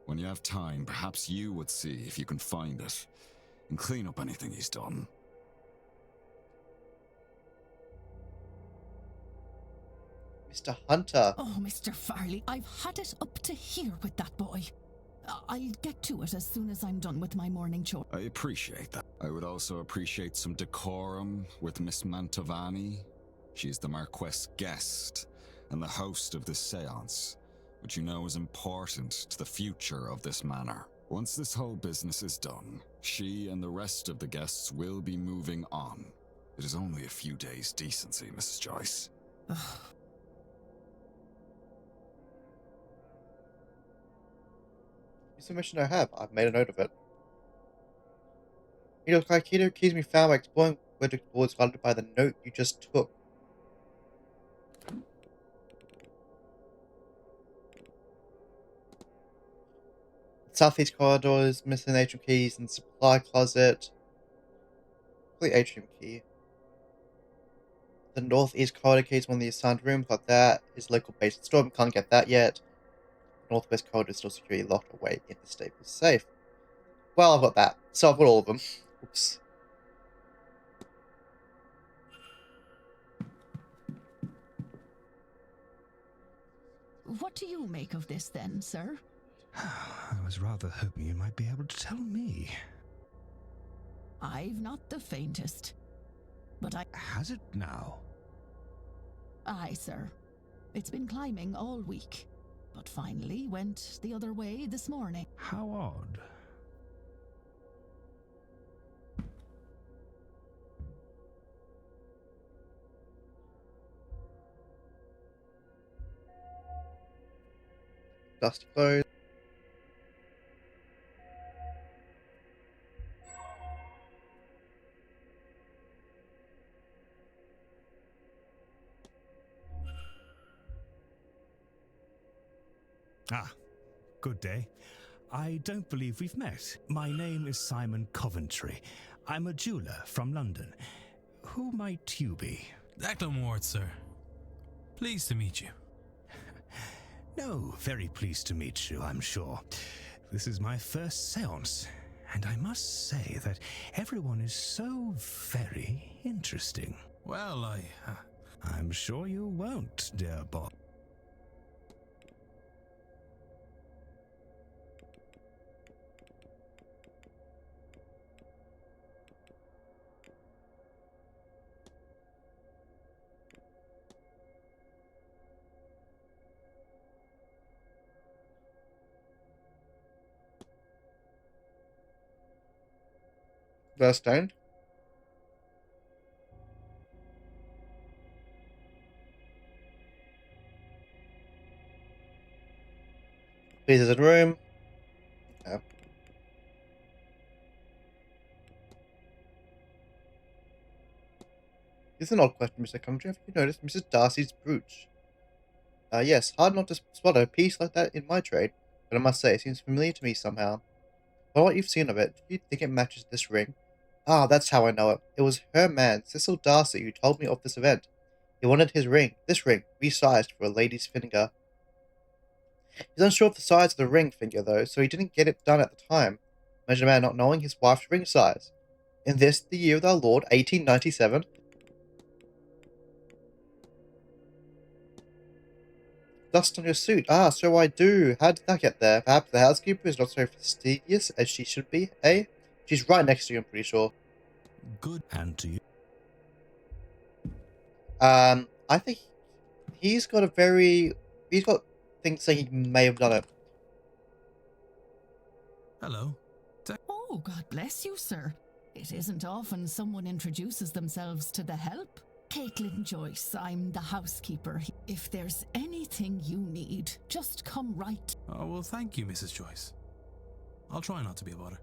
When you have time, perhaps you would see if you can find it. And clean up anything he's done. Mr. Hunter. Oh, Mr. Farley, I've had it up to here with that boy. I'll get to it as soon as I'm done with my morning chore. I appreciate that. I would also appreciate some decorum with Miss Mantovani. She's the Marquess guest and the host of this seance, which you know is important to the future of this manor. Once this whole business is done, she and the rest of the guests will be moving on. It is only a few days' decency, Mrs. Joyce. Information I have. I've made a note of it. You know, Kaikito accused me found by exploring where the door is guarded by the note you just took. Southeast corridors, missing atrium keys and supply closet. Complete atrium key. The northeast corridor key is one of the assigned rooms. Got that. Is local base storm. Can't get that yet. Northwest corridor is still securely locked away in the stable safe. Well, I've got that. So I've got all of them. Oops. What do you make of this then, sir? I was rather hoping you might be able to tell me. I've not the faintest. But Has it now? Aye, sir. It's been climbing all week, but finally went the other way this morning. How odd. Dusty clothes. Ah, good day. I don't believe we've met. My name is Simon Coventry. I'm a jeweller from London. Who might you be? Declan Ward, sir. Pleased to meet you. No, very pleased to meet you, I'm sure. This is my first seance, and I must say that everyone is so very interesting. Well, I'm sure you won't, dear Bob. First down. This is a room. Yeah. This is an odd question, Mr. Coventry. Have you noticed Mrs. Darcy's brooch? Yes, hard not to spot a piece like that in my trade, but I must say, it seems familiar to me somehow. From what you've seen of it, do you think it matches this ring? Ah, that's how I know it. It was her man, Cecil Darcy, who told me of this event. He wanted his ring, this ring, resized for a lady's finger. He's unsure of the size of the ring finger, though, so he didn't get it done at the time. Imagine a man not knowing his wife's ring size. In this, the year of our Lord, 1897. Dust on your suit. Ah, so I do. How did that get there? Perhaps the housekeeper is not so fastidious as she should be, eh? She's right next to you, I'm pretty sure. Good, and to you. I think he's got things saying he may have done it. hello. Oh, God bless you, sir. It isn't often someone introduces themselves to the help. Caitlin Joyce, I'm the housekeeper. If there's anything you need, just come right. Oh, well, thank you, Mrs. Joyce. I'll try not to be a bother.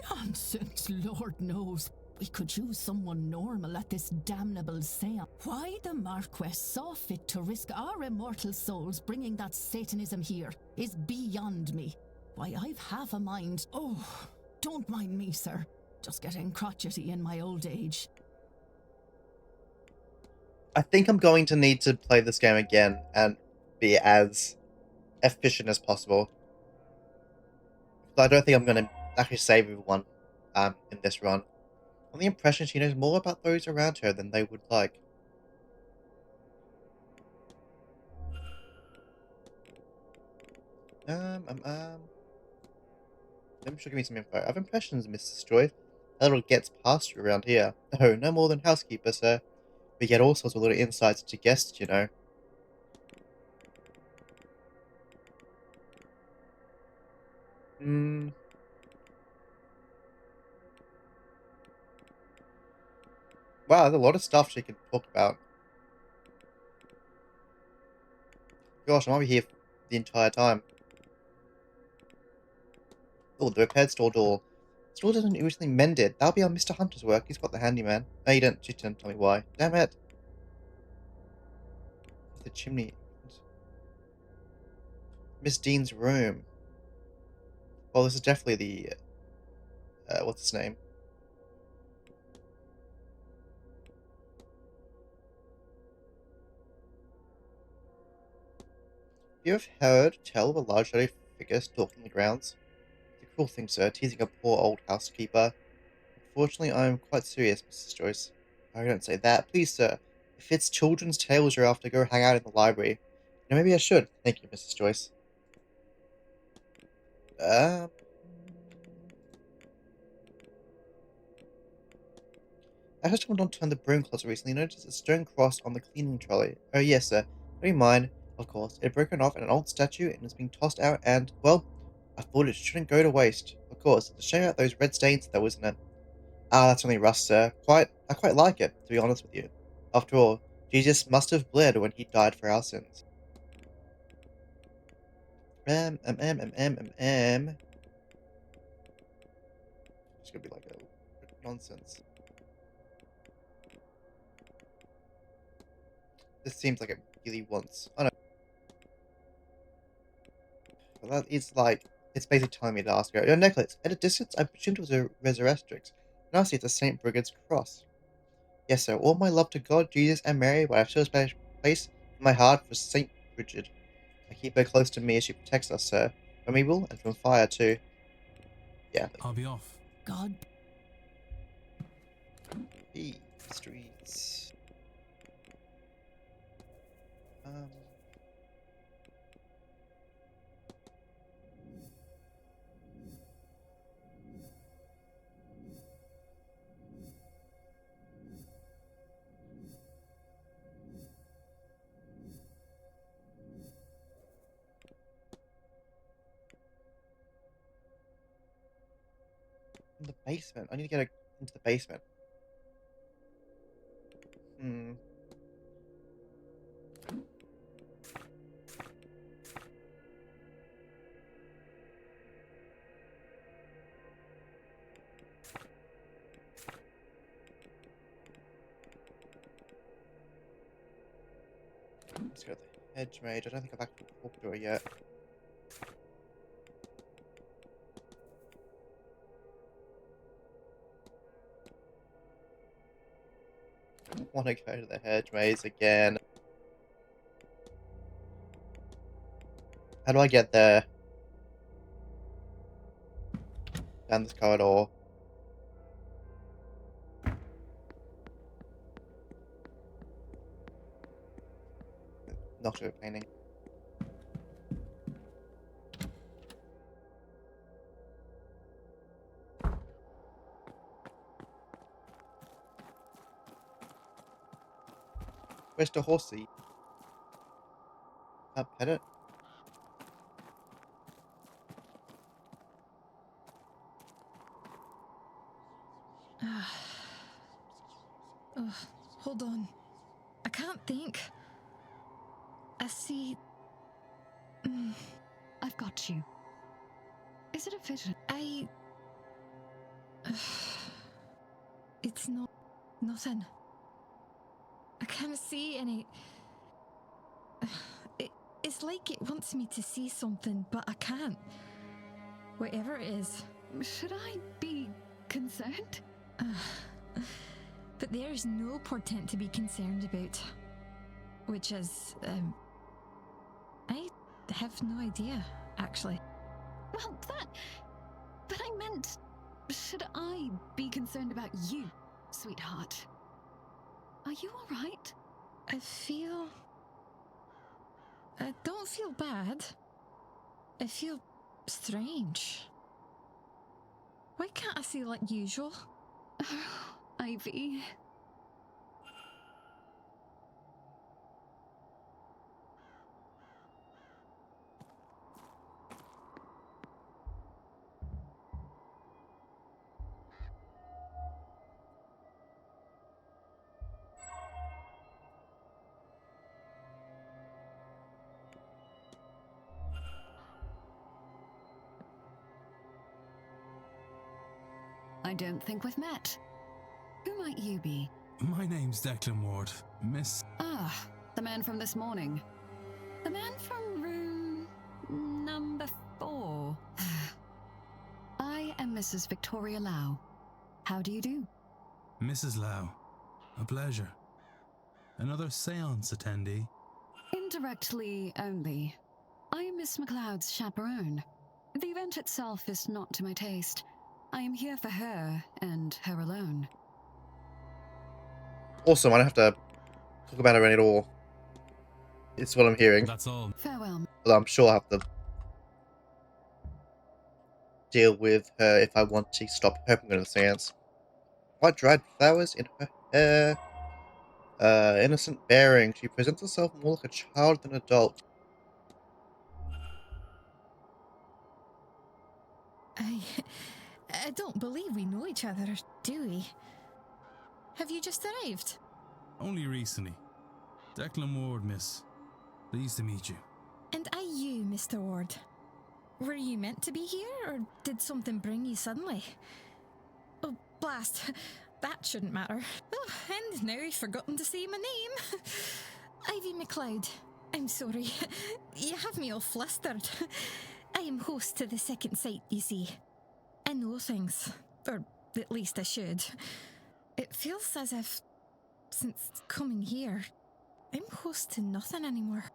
Nonsense, Lord knows. We could use someone normal at this damnable seance. Why the Marquess saw fit to risk our immortal souls bringing that Satanism here is beyond me. Why, I've half a mind. Oh, don't mind me, sir. Just getting crotchety in my old age. I think I'm going to need to play this game again and be as efficient as possible. I don't think I'm going to actually save everyone in this run. On the impression she knows more about those around her than they would like. Maybe she'll give me some info. I have impressions, Mrs. Joy. A little gets past you around here. Oh, no more than housekeeper, sir. We get all sorts of little insights into guests, you know. Wow, there's a lot of stuff she can talk about. Gosh, I might be here the entire time. Oh, the repaired store door. Store doesn't usually mend it. That'll be on Mr. Hunter's work. He's got the handyman. No, you don't. She didn't tell me why. Damn it. The chimney. Miss Dean's room. Well, this is definitely the... what's his name? You have heard tell of a large shadowy figure stalking the grounds? It's a cruel thing, sir, teasing a poor old housekeeper. Unfortunately, I am quite serious, Mrs. Joyce. Oh, don't say that. Please, sir. If it's children's tales you're after, go hang out in the library. You know, maybe I should. Thank you, Mrs. Joyce. I heard someone don't turn the broom closet recently. Noticed a stone cross on the cleaning trolley. Oh, yes, sir. Don't you mind. Of course. It had broken off in an old statue and was being tossed out and, well, I thought it shouldn't go to waste. Of course, to shame out those red stains, though, isn't it? Ah, that's only rust, sir. I quite like it, to be honest with you. After all, Jesus must have bled when he died for our sins. It's gonna be like a nonsense. This seems like it really wants. I don't know. Well, that is like, it's basically telling me to ask her. Your necklace. At a distance, I presumed it was a resurrectrix. Now I see it's a St. Brigid's cross. Yes, sir. All my love to God, Jesus, and Mary, but I've still a special place in my heart for St. Brigid. I keep her close to me as she protects us, sir. From evil and from fire, too. Yeah. I'll be off. God. Hey, streets. In the basement. I need to get into the basement. Let's go to the hedge mage. I don't think I've actually talked to her yet. I want to go to the hedge maze again. How do I get there? Down this corridor. Not sure painting. Where's the horsey? Can't pet it. Hold on. I can't think. I see. I've got you. Is it a vision? It's not. Nothing. I can't see any. It's like it wants me to see something, but I can't. Whatever it is. Should I be concerned? But there is no portent to be concerned about. Which is, I have no idea, actually. Well, but I meant, should I be concerned about you, sweetheart? Are you alright? I don't feel bad. I feel strange. Why can't I feel like usual? Ivy. I don't think we've met. Who might you be? My name's Declan Ward. Miss... Ah, the man from this morning. The man from room... number 4. I am Mrs. Victoria Lau. How do you do? Mrs. Lau. A pleasure. Another seance attendee? Indirectly only. I am Miss MacLeod's chaperone. The event itself is not to my taste. I am here for her, and her alone. Awesome, I don't have to talk about her at all. It's what I'm hearing. That's all. Farewell. Although I'm sure I'll have to deal with her if I want to stop her from going to the seance. White dried flowers in her hair. Innocent bearing. She presents herself more like a child than an adult. I don't believe we know each other, do we? Have you just arrived? Only recently. Declan Ward, miss. Pleased to meet you. And are you, Mr. Ward? Were you meant to be here, or did something bring you suddenly? Oh, blast. That shouldn't matter. Oh, and now you've forgotten to say my name. Ivy MacLeod. I'm sorry. You have me all flustered. I am host to the second sight, you see. I know things. Or at least I should. It feels as if, since coming here, I'm host to nothing anymore.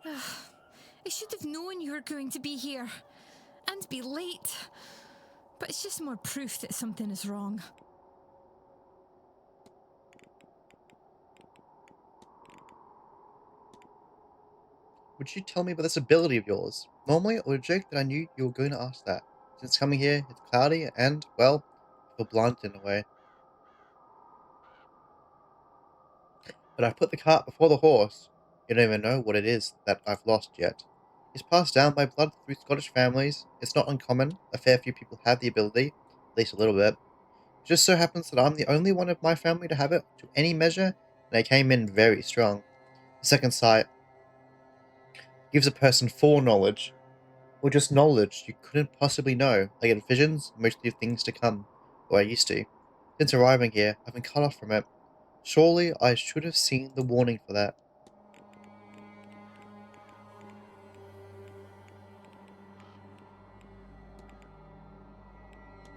I should have known you were going to be here. And be late. But it's just more proof that something is wrong. Would you tell me about this ability of yours? Normally, I would joke that I knew you were going to ask that. Since coming here, it's cloudy and, well, I feel blinded in a way. But I've put the cart before the horse. You don't even know what it is that I've lost yet. It's passed down by blood through Scottish families. It's not uncommon. A fair few people have the ability, at least a little bit. It just so happens that I'm the only one of my family to have it to any measure, and I came in very strong. The second sight gives a person foreknowledge, or just knowledge you couldn't possibly know. I get visions, mostly of things to come, or I used to. Since arriving here, I've been cut off from it. Surely I should have seen the warning for that.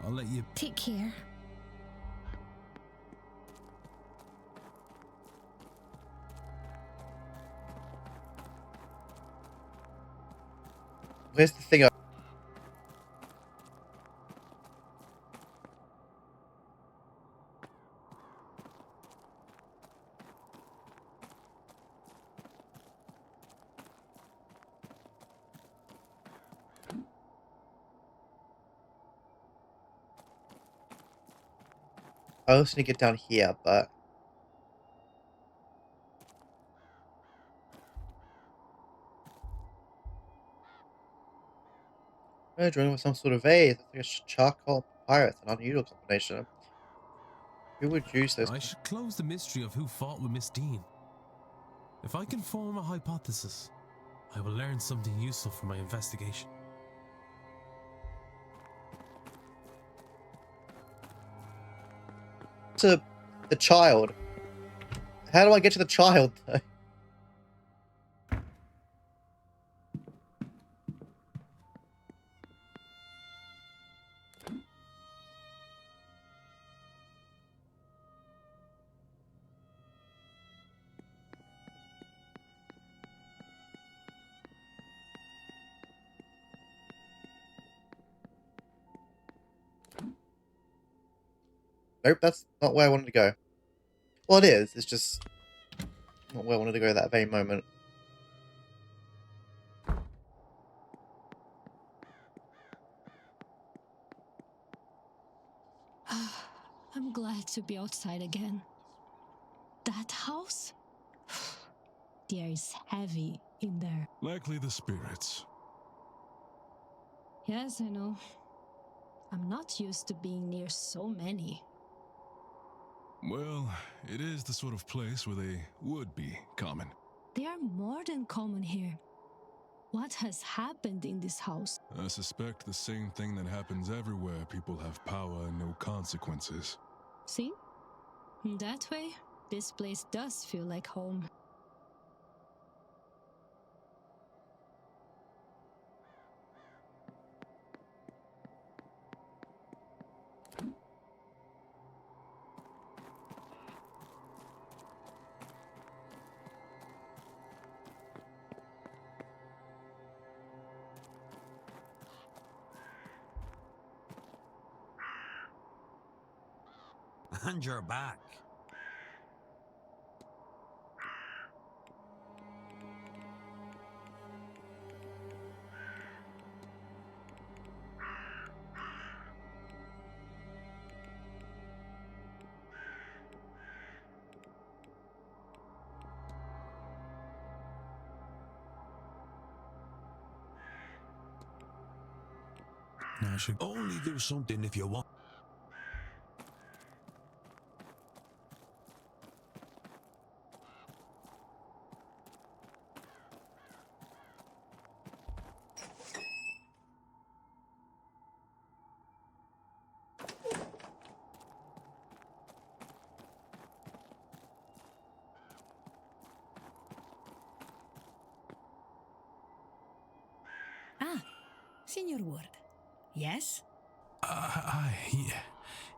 I'll let you... Take care. Where's the thing I also need to get down here, but... I'm drawing with some sort of vase. It's like a charcoal papyrus, an unusual combination. Who would use those? I should close the mystery of who fought with Miss Dean. If I can form a hypothesis, I will learn something useful for my investigation. To the child. How do I get to the child, though? Nope, that's not where I wanted to go. Well, it is. It's just not where I wanted to go at that very moment. I'm glad to be outside again. That house? The air is heavy in there. Likely the spirits. Yes, I know. I'm not used to being near so many. Well, it is the sort of place where they would be common. They are more than common here. What has happened in this house? I suspect the same thing that happens everywhere people have power and no consequences. See? In that way, this place does feel like home. And you're back. I should only do something if you want. Ah, Senior Ward. Yes?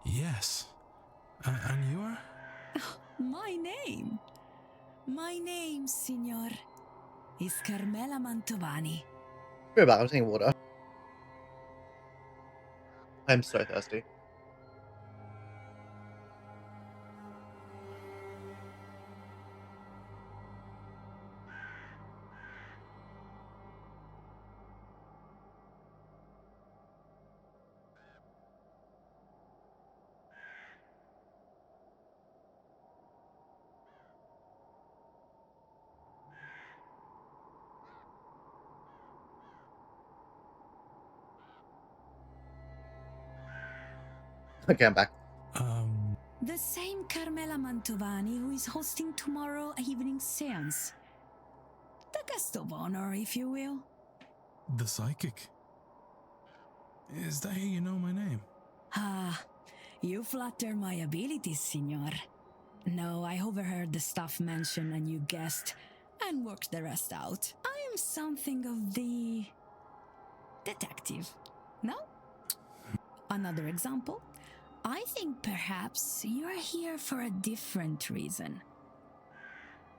Yes. And you are? My name? My name, Signor, is Carmela Mantovani. Sorry about it, I'm taking water. I'm so thirsty. Okay, I'm back. The same Carmela Mantovani who is hosting tomorrow evening's seance. The guest of honor, if you will. The psychic. Is that how you know my name? Ah, you flatter my abilities, Signor. No, I overheard the staff mention a new guest and worked the rest out. I am something of the detective. No? Another example? I think perhaps you are here for a different reason.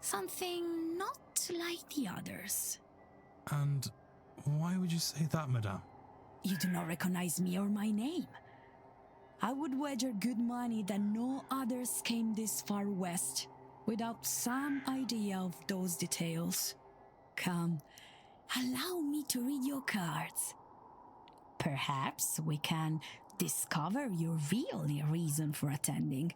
Something not like the others. And why would you say that, madame? You do not recognize me or my name. I would wager good money that no others came this far west without some idea of those details. Come, allow me to read your cards. Perhaps we can discover your real reason for attending.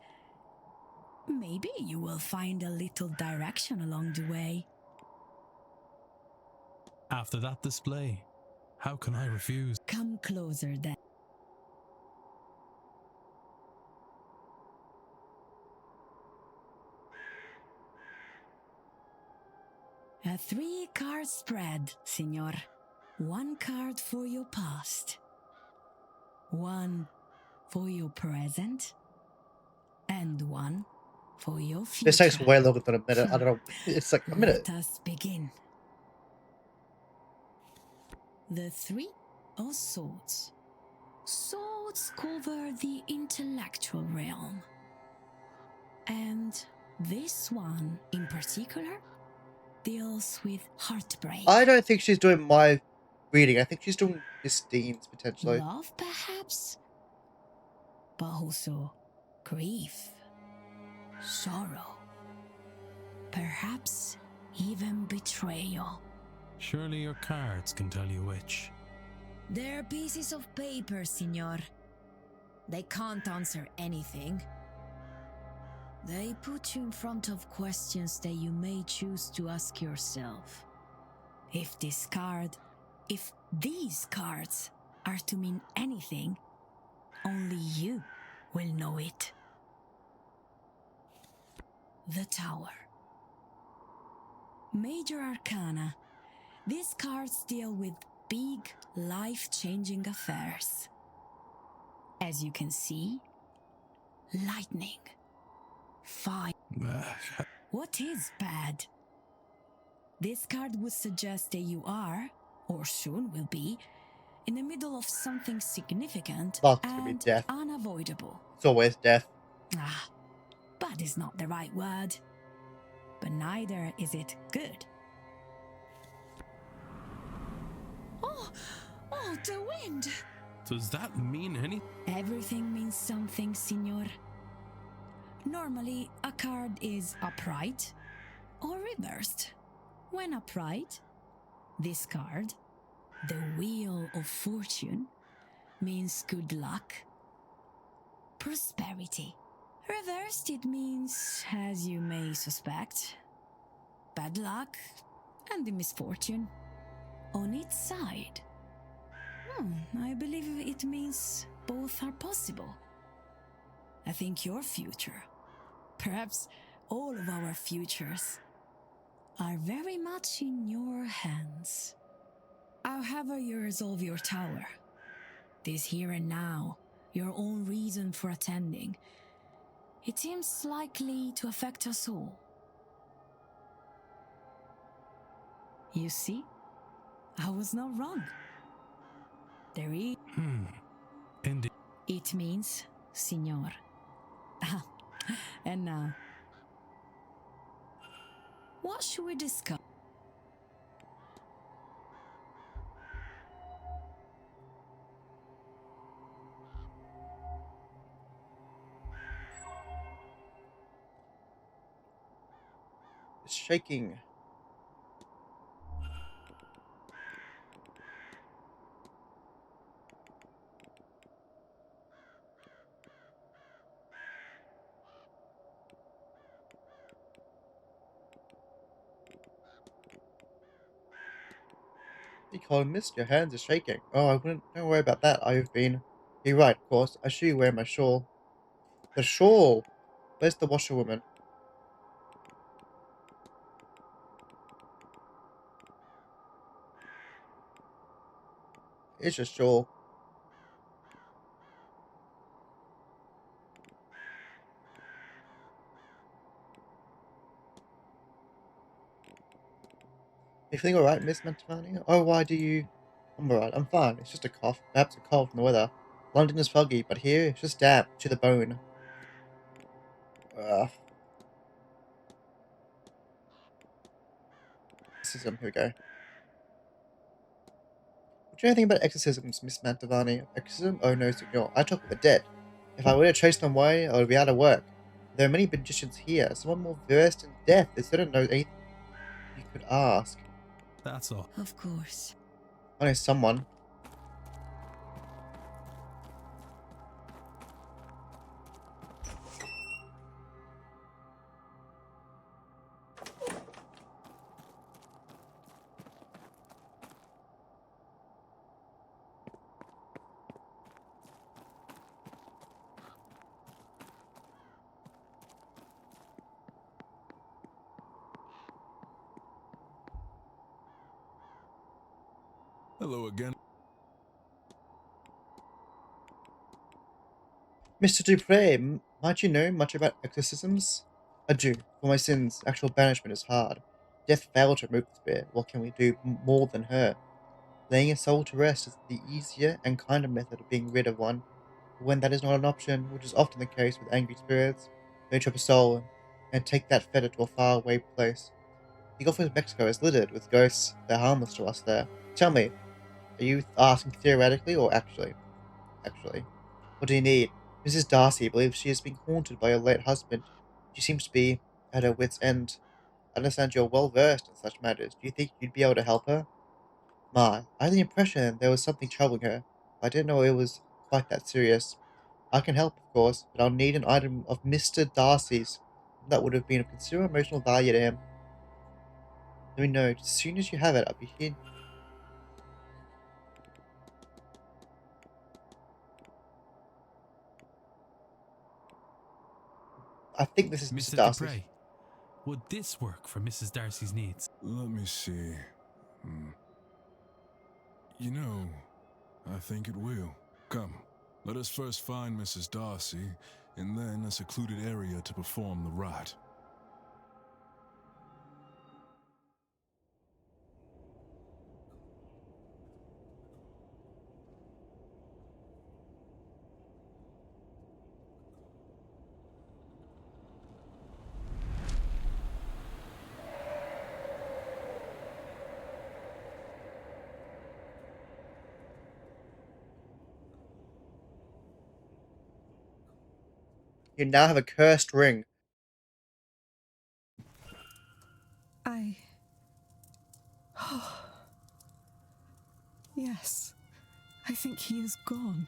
Maybe you will find a little direction along the way. After that display, how can I refuse? Come closer then. A 3-card spread, Signor. 1 card for your past, 1 for your present, and 1 for your future. This takes way longer than a minute. I don't know. It's like a minute. Let us begin. The 3 of Swords. Swords cover the intellectual realm. And this one in particular deals with heartbreak. I don't think she's doing my reading. I think she's doing Miss Dean's, potentially. Love, perhaps, but also grief, sorrow, perhaps even betrayal. Surely your cards can tell you which. They're pieces of paper, Signor. They can't answer anything. They put you in front of questions that you may choose to ask yourself. If these cards are to mean anything, only you will know it. The Tower. Major Arcana. These cards deal with big, life-changing affairs. As you can see, lightning, fire. What is bad? This card would suggest that you are, or soon will be, in the middle of something significant and death. unavoidable. It's always death. Bad is not the right word, but neither is it good. Oh, the wind! Does that mean anything? Everything means something, Signor. Normally, a card is upright or reversed. When upright, this card, the Wheel of Fortune, means good luck, prosperity. Reversed, it means, as you may suspect, bad luck and the misfortune. On its side, I believe it means both are possible. I think your future, perhaps all of our futures, are very much in your hands. However you resolve your tower, this here and now, your own reason for attending, it seems likely to affect us all. You see, I was not wrong. There is... Indeed. It means, Signor. And now, what should we discuss? It's shaking. You called mist, your hands are shaking. Oh, don't worry about that. You're right, of course. I should wear my shawl. The shawl! Where's the washerwoman? It's a shawl. You feeling alright, Miss Mantovani? Oh, why do you... I'm alright, I'm fine. It's just a cough. Perhaps a cold from the weather. London is foggy, but here it's just damp to the bone. Ugh. Exorcism, here we go. What do you know anything about exorcisms, Miss Mantovani? Exorcism? Oh no, Signor. I talk with the dead. If I were to chase them away, I would be out of work. There are many magicians here. Someone more versed in death. They don't know anything you could ask. That's all. Of course. I know someone. Hello again. Mr. Dupre, might you know much about exorcisms? I do. For my sins, actual banishment is hard. Death failed to remove the spirit. What can we do more than her? Laying a soul to rest is the easier and kinder method of being rid of one. But when that is not an option, which is often the case with angry spirits, they trap a soul and take that fetter to a faraway place. The Gulf of Mexico is littered with ghosts. They're harmless to us there. Tell me, are you asking theoretically or actually? Actually. What do you need? Mrs. Darcy believes she is being haunted by her late husband. She seems to be at her wit's end. I understand you're well versed in such matters. Do you think you'd be able to help her? I had the impression there was something troubling her. I didn't know it was quite that serious. I can help, of course, but I'll need an item of Mr. Darcy's. that would have been of considerable emotional value to him. Let me know. As soon as you have it, I'll be here. I think this is Mr. Mr. Darcy. Dupre, would this work for Mrs. Darcy's needs? Let me see. You know, I think it will. Come, let us first find Mrs. Darcy, and then a secluded area to perform the rite. You now have a cursed ring. Yes, I think he is gone.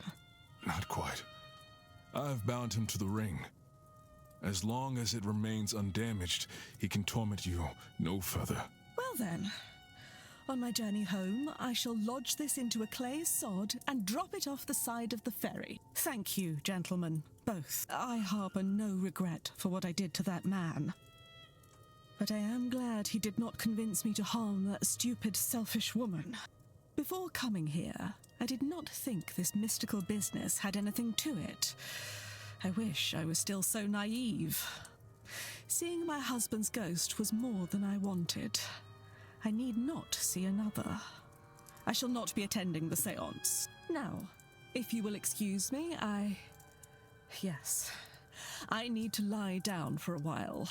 Not quite. I've bound him to the ring. As long as it remains undamaged, he can torment you no further. Well then, on my journey home, I shall lodge this into a clay sod and drop it off the side of the ferry. Thank you, gentlemen, both. I harbour no regret for what I did to that man. But I am glad he did not convince me to harm that stupid, selfish woman. Before coming here, I did not think this mystical business had anything to it. I wish I was still so naive. Seeing my husband's ghost was more than I wanted. I need not see another. I shall not be attending the séance. Now, if you will excuse me, Yes. I need to lie down for a while.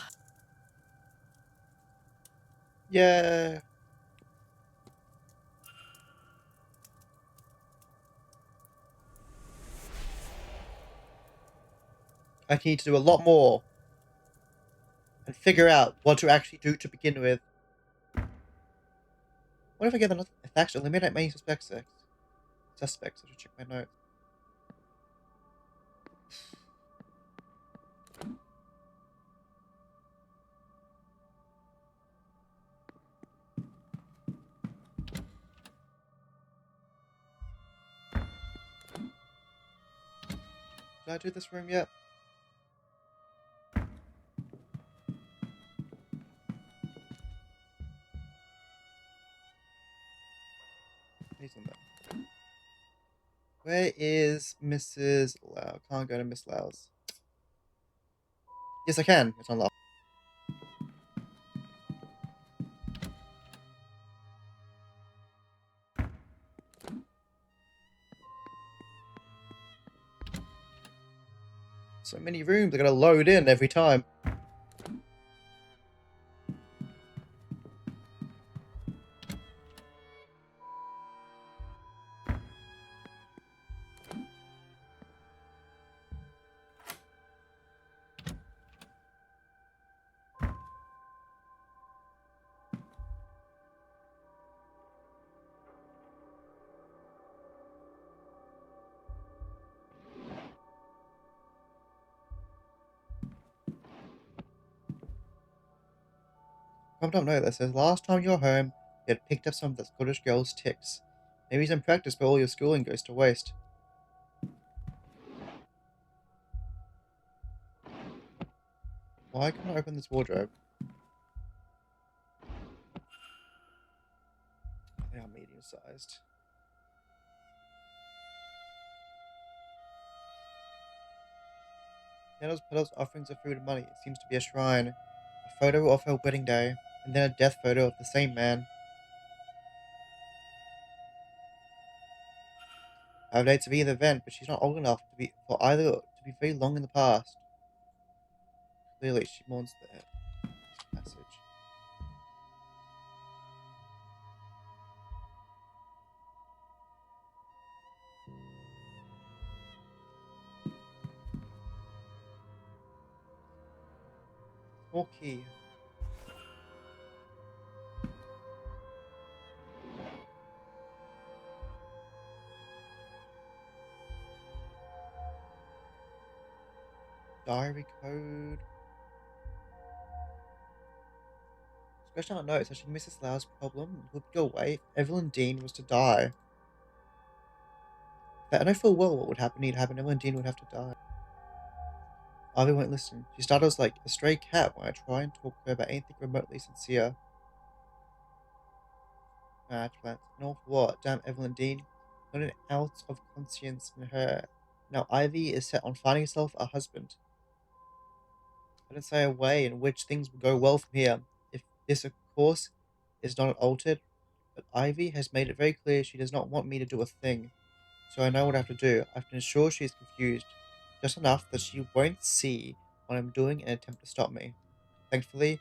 Yeah. I need to do a lot more and figure out what to actually do to begin with. What if I get another effect? Eliminate many suspects. I should check my notes. Did I do this room yet? He's in there. Where is Mrs. Lau? Can't go to Miss Lau's. Yes, I can. It's unlocked. So many rooms are gonna load in every time. I don't know. That says last time you were home, you had picked up some of the Scottish girl's ticks. Maybe some practice, but all your schooling goes to waste. Why can't I open this wardrobe? They are medium sized. Nettle's petals, offerings of food and money. It seems to be a shrine. A photo of her wedding day, and then a death photo of the same man. I have dates of either event, but she's not old enough to be for either to be very long in the past. Clearly, she mourns the passage. More key. Diary code. Gosh, I don't know. It's actually Mrs. Lau's problem. Would go away if Evelyn Dean was to die. But I know full well what would happen. Evelyn Dean would have to die. Ivy won't listen. She startles like a stray cat when I try and talk to her about anything remotely sincere. Plants. No, for what? Damn Evelyn Dean. Not an ounce of conscience in her. Now Ivy is set on finding herself a husband. I don't say a way in which things will go well from here, if this, of course, is not altered, but Ivy has made it very clear she does not want me to do a thing, so I know what I have to do. I have to ensure she is confused, just enough that she won't see what I'm doing and attempt to stop me. Thankfully,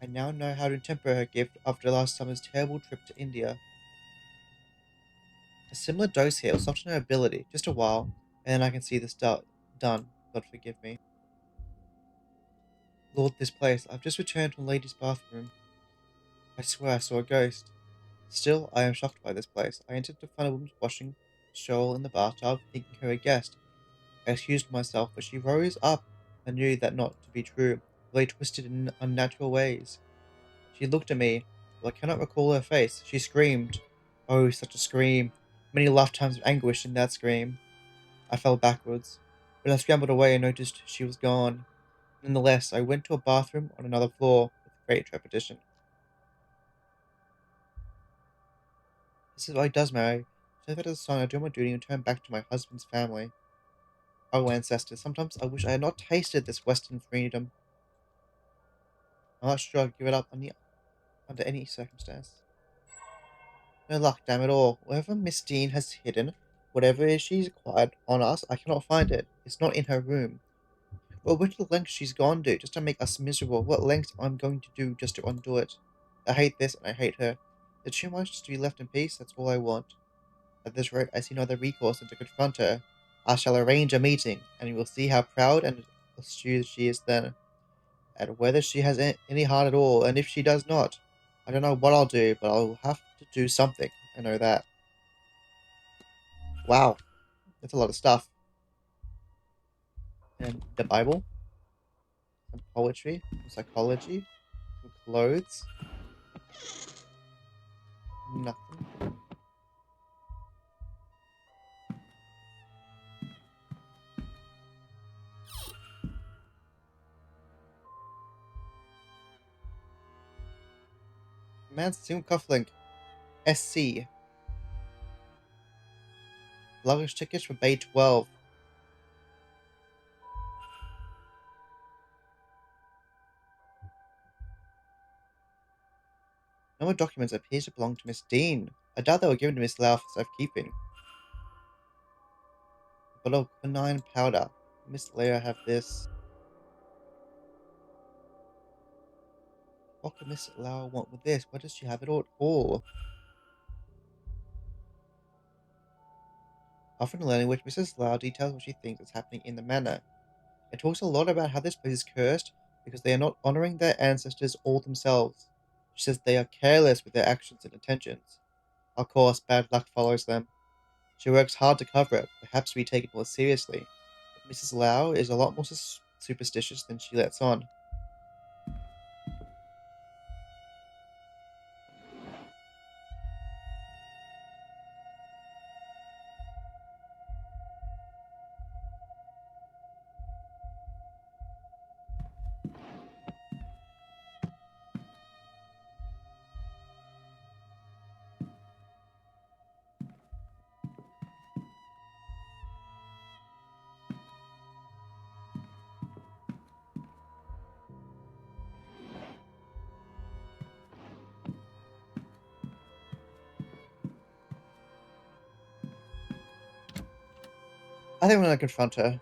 I now know how to temper her gift after last summer's terrible trip to India. A similar dose here will soften her ability, just a while, and then I can see this done. God forgive me. Lord, this place. I've just returned from the ladies' bathroom. I swear I saw a ghost. Still, I am shocked by this place. I entered to find a woman washing shawl in the bathtub, thinking her a guest. I excused myself, but she rose up and knew that not to be true, really twisted in unnatural ways. She looked at me, but I cannot recall her face. She screamed. Oh, such a scream. Many lifetimes of anguish in that scream. I fell backwards, but I scrambled away and noticed she was gone. Nonetheless, I went to a bathroom on another floor with great trepidation. This is what he does, Mary. So that as a son, I do my duty and turn back to my husband's family. Oh, ancestors, sometimes I wish I had not tasted this Western freedom. I'm not sure I'd give it up under any circumstance. No luck, damn it all. Whatever Miss Dean has hidden, whatever it is she's acquired on us, I cannot find it. It's not in her room. Well, what lengths she's gone to just to make us miserable. What lengths I'm going to do just to undo it. I hate this and I hate her. Is it too much just to be left in peace? That's all I want. At this rate, I see no other recourse than to confront her. I shall arrange a meeting, and we will see how proud and astute she is then, and whether she has any heart at all, and if she does not. I don't know what I'll do, but I'll have to do something. I know that. Wow, that's a lot of stuff. And the Bible, some poetry, some psychology, some clothes. Nothing. Man's single cufflink. SC. Luggage tickets for Bay 12. No more documents appear to belong to Miss Dean. I doubt they were given to Miss Lau for safekeeping. A bottle of quinine powder. Miss Leia have this. What could Miss Lau want with this? Why does she have it all? Often learning which Mrs. Lau details what she thinks is happening in the manor. It talks a lot about how this place is cursed because they are not honoring their ancestors or themselves. She says they are careless with their actions and intentions. Of course, bad luck follows them. She works hard to cover it, perhaps to be taken more seriously. But Mrs. Lau is a lot more superstitious than she lets on. I think I'm gonna confront her.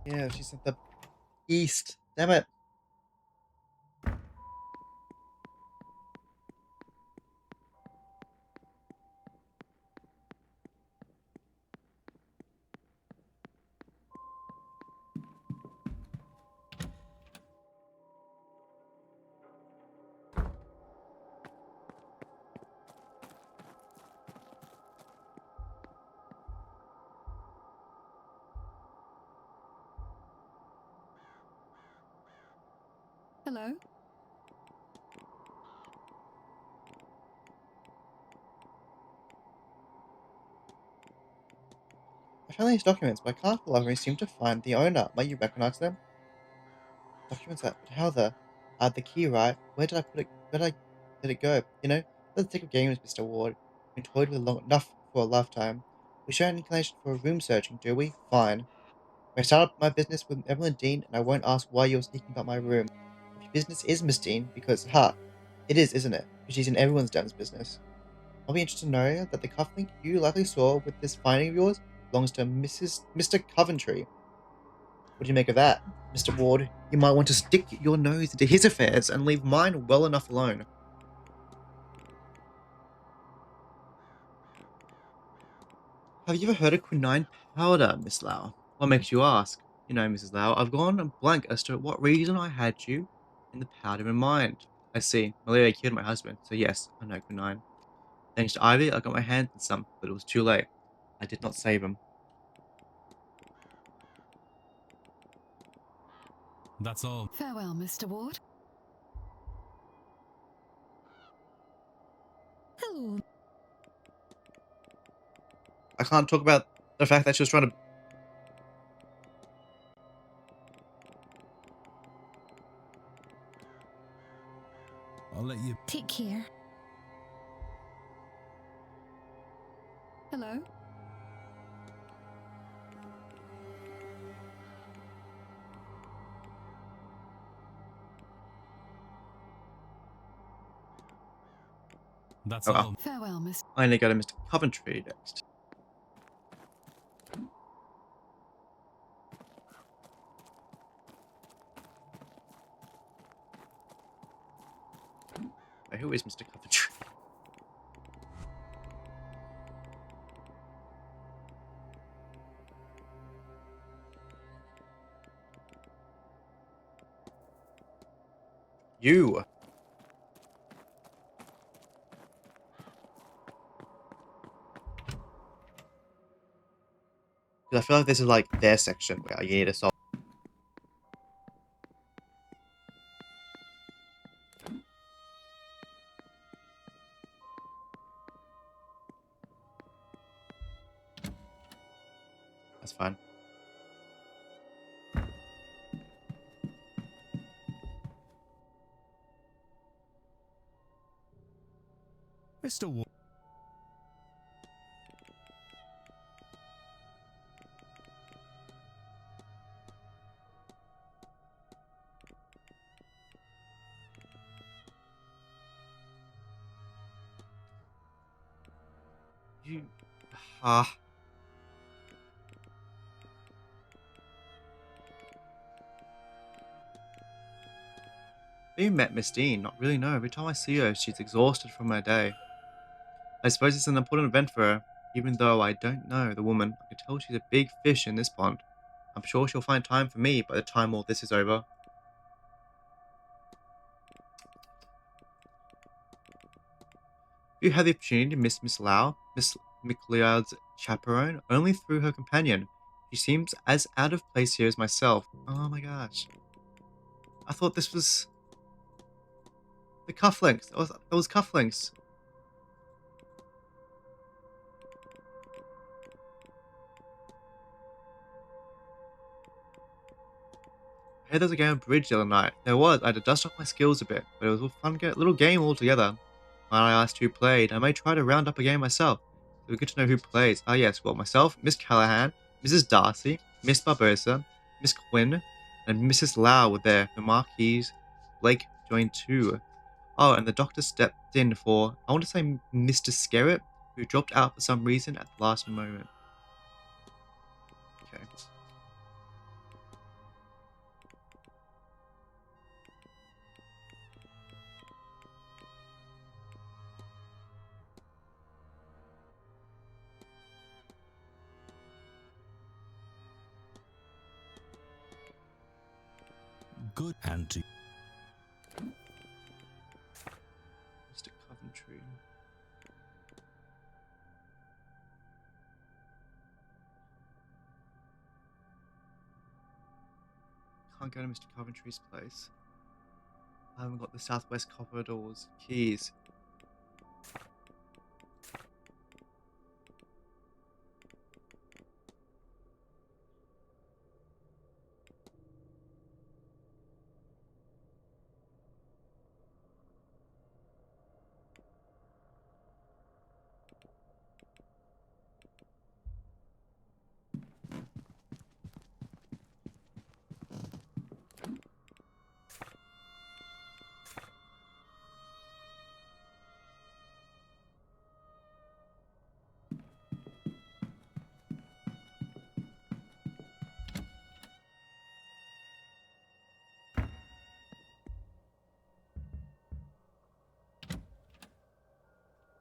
Yeah, she's at the east. Damn it. Hello? I found these documents, but I can't for the life of me seem to find the owner. Might you recognize them? Documents that, but how the, I had the key, right? Where did I put it? Did it go? You know, let's take a games, Mr. Ward. Been toyed with long enough for a lifetime. We show an inclination for room searching, do we? Fine. I start up my business with Evelyn Dean, and I won't ask why you're sneaking about my room. If your business is Miss Dean, because, it is, isn't it? Because she's in everyone's damn business. I'll be interested to know that the cufflink you likely saw with this finding of yours belongs to Mr. Coventry. What do you make of that, Mr. Ward? You might want to stick your nose into his affairs and leave mine well enough alone. Have you ever heard of quinine powder, Miss Lau? What makes you ask? You know, Mrs. Lau, I've gone blank as to what reason I had you in the powder in mind. I see. Malaria killed my husband, so yes, I know quinine. Thanks to Ivy, I got my hands on some, but it was too late. I did not save him. That's all. Farewell, Mr. Ward. Hello. I can't talk about the fact that she was trying to. I'll let you. Take care. Hello? That's Oh, well. all. Farewell, Miss. I only got a Mr. Coventry next. Wait, who is Mr. Coventry? You. Because I feel like this is like their section where you need to solve. That's fine. Mr. Ward. You. Ah. You met Miss Dean? Not really, no. Every time I see her, she's exhausted from her day. I suppose it's an important event for her. Even though I don't know the woman, I can tell she's a big fish in this pond. I'm sure she'll find time for me by the time all this is over. You had the opportunity to miss Miss Lau, Miss McLeod's chaperone, only through her companion. She seems as out of place here as myself. Oh my gosh. I thought this was the cufflinks. That was cufflinks. I heard there was a game of bridge the other night. There was. I had to dust off my skills a bit, but it was a fun little game altogether. When I asked who played, I may try to round up a game myself. It would be good to know who plays. Ah yes, well, myself, Miss Callahan, Mrs. Darcy, Miss Barbosa, Miss Quinn, and Mrs. Lau were there. The Marquise Blake joined too. Oh, and the doctor stepped in for, I want to say Mr. Skerritt, who dropped out for some reason at the last moment. Okay. good and to Mr. Coventry. Can't go to Mr. Coventry's place. I haven't got the Southwest Corridor's keys.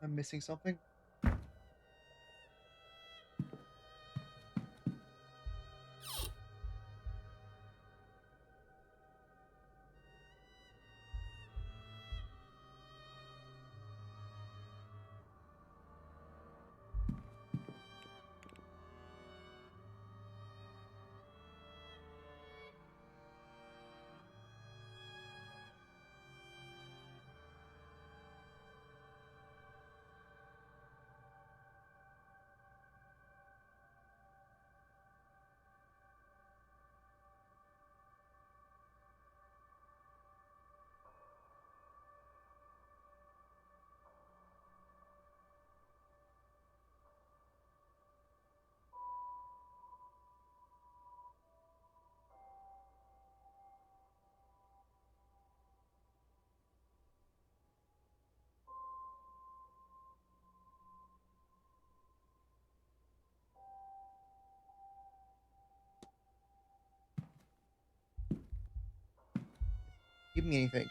I'm missing something. Give me anything.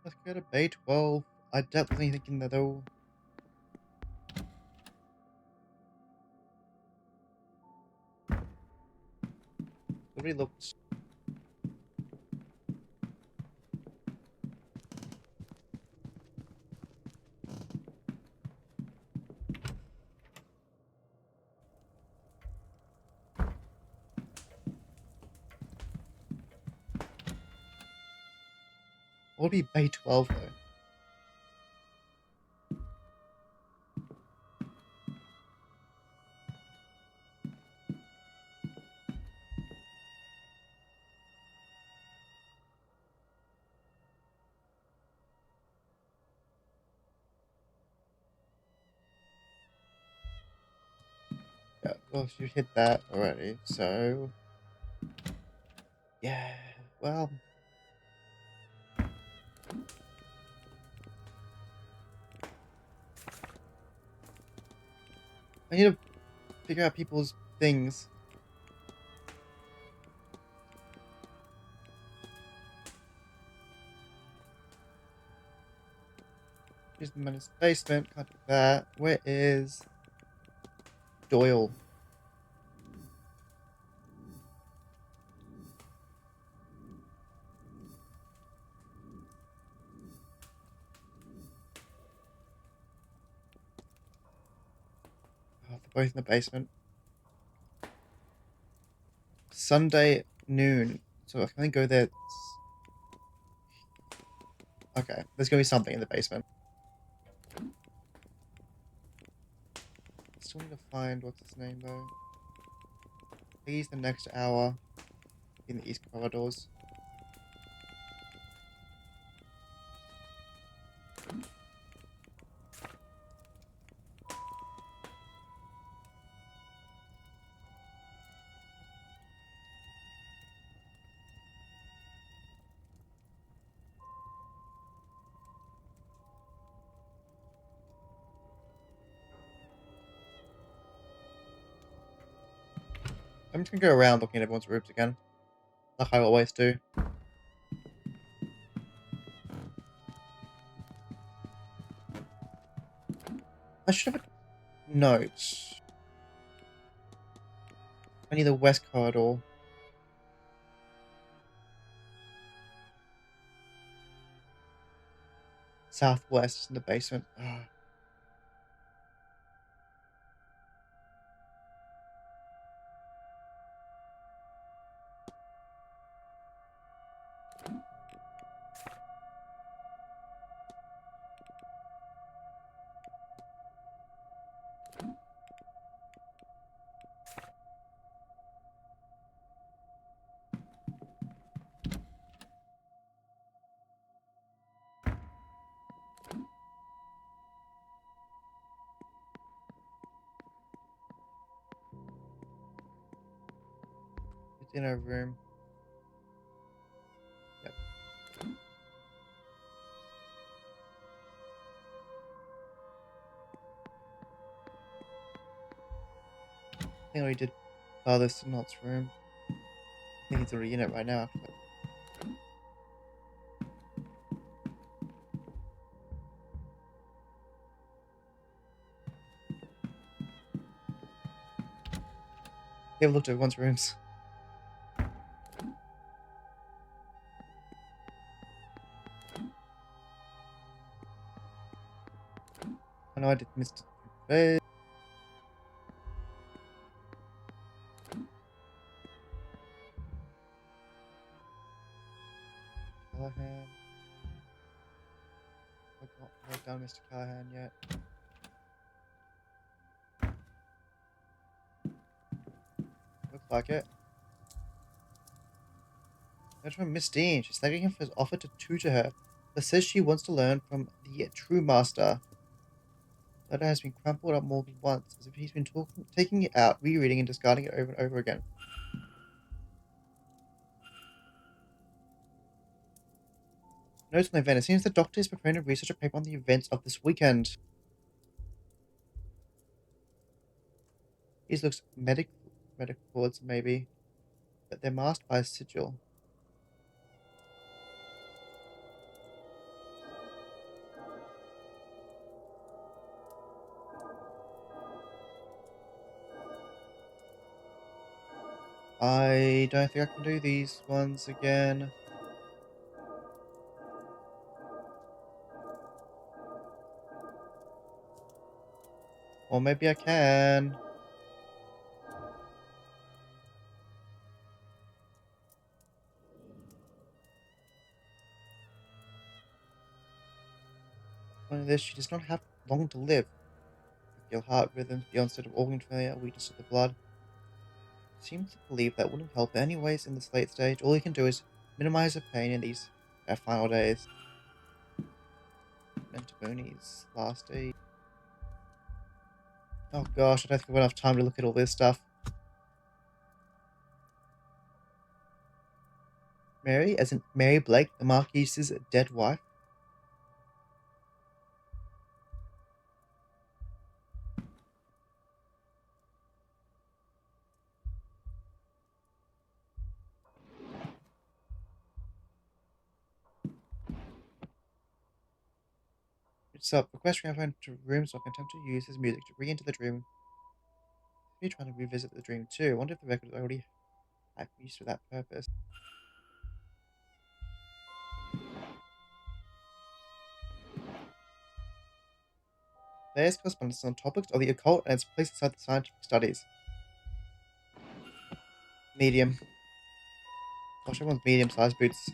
Let's go to Bay 12. I definitely thinking that though. Nobody looks What would be Bay 12 though? Yeah, well, you hit that already, so yeah, well, I need to figure out people's things. Here's the money's basement, can't do that. Where is Doyle? Oh, they're both in the basement. Sunday noon. So I can only go there. Okay, there's gonna be something in the basement. Still need to find what's his name though. He's the next hour in the east corridors. I'm just gonna go around looking at everyone's rooms again, like I always do. I should have a note. I need the west corridor. Southwest in the basement. Ah. It's in our room. Yep. I think I already did Father Sinot's room. I think he's already in it right now. Actually. You haven't looked at everyone's rooms. I know I did Mr. Bed. Callahan. I've not done Mr. Callahan yet. Looks like it. Note from Miss Dean. She's thanking him for his offer to tutor her, but says she wants to learn from the true master. The letter has been crumpled up more than once, as if he's been taking it out, rereading and discarding it over and over again. Notes on the event. It seems the doctor is preparing to research a paper on the events of this weekend. These looks medical records, maybe, but they're masked by a sigil. I don't think I can do these ones again. Or maybe I can. this, she does not have long to live. Your heart rhythms, the onset of organ failure, weakness of the blood. Seems to believe that wouldn't help anyways in this late stage. All you can do is minimize the pain in these final days. Mentaboni's last day. Oh gosh, I don't think we've got enough time to look at all this stuff. Mary, as in Mary Blake, the Marquise's dead wife. It's up. Request Rambo to room so I can attempt to use his music to re-enter the dream. Maybe trying to revisit the dream too. I wonder if the record already had used for that purpose. There's correspondence on topics of the occult and its place inside the scientific studies. Medium. Gosh, everyone's medium-sized boots.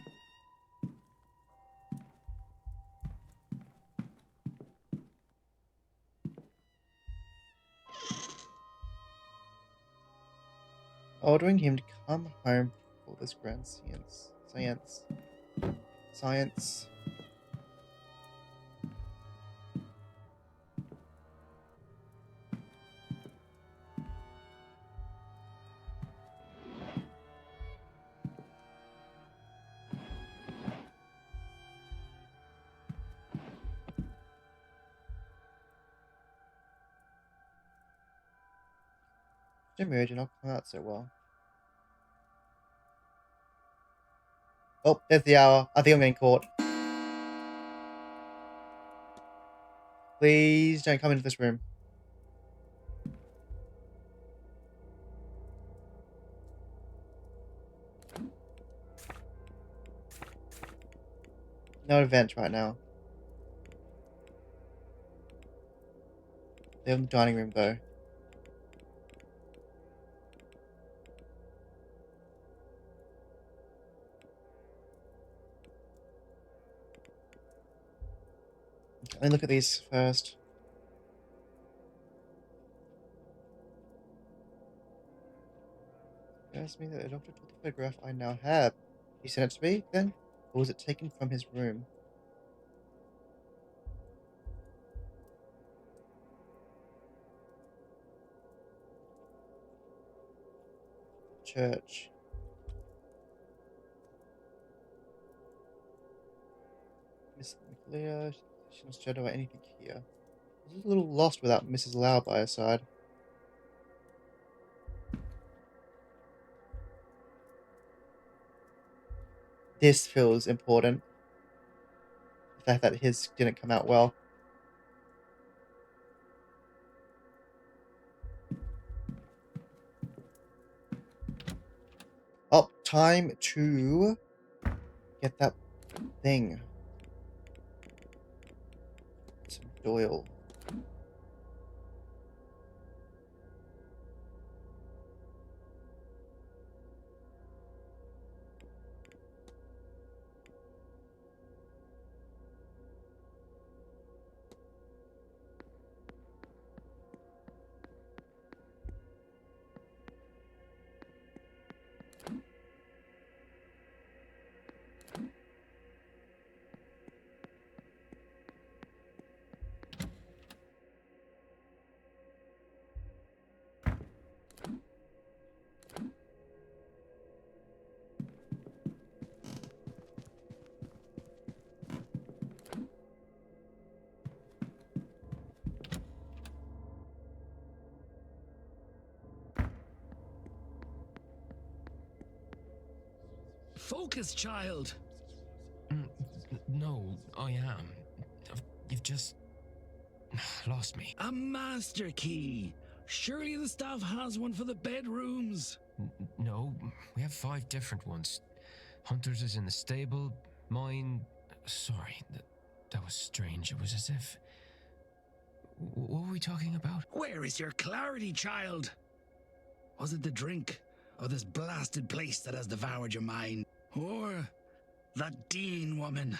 Ordering him to come home for this grand seance. Science. Jimmy did not come out so well. Oh, there's the hour. I think I'm getting caught. Please don't come into this room. No event right now. They're in the dining room though. Let me look at these first. Tells me that the doctor took the photograph I now have. He sent it to me then? Or was it taken from his room? Church. Miss McLeod. She must shadow anything here. I was a little lost without Mrs. Lau by her side. This feels important. The fact that his didn't come out well. Oh, time to get that thing. Some Doyle. Focus, child. No, I am. You've just lost me. A master key. Surely the staff has one for the bedrooms. No, we have 5 different ones. Hunter's is in the stable. Mine. Sorry, that was strange. It was as if. What were we talking about? Where is your clarity, child? Was it the drink, or this blasted place that has devoured your mind? Or that Dean woman?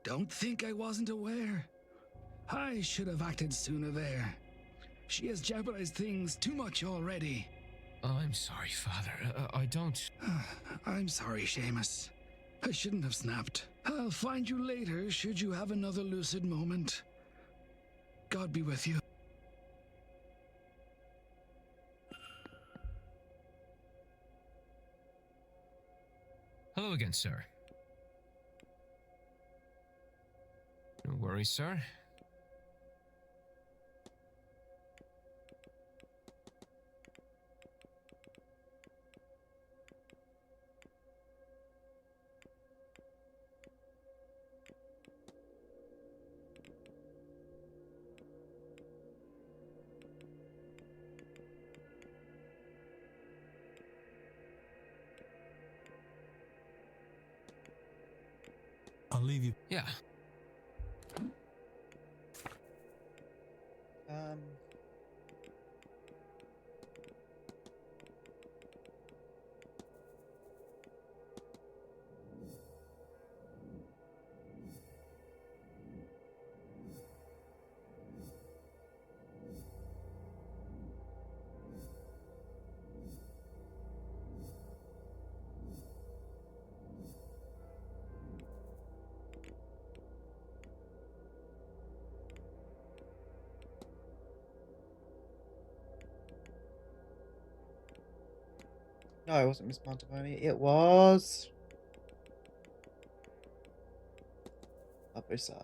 Don't think I wasn't aware. I should have acted sooner there. She has jeopardized things too much already. I'm sorry, Father. I don't... I'm sorry, Seamus. I shouldn't have snapped. I'll find you later should you have another lucid moment. God be with you. Hello again, sir. No worries, sir. I'll leave you. Yeah. No, it wasn't Miss Montemoni. It was... Abusa.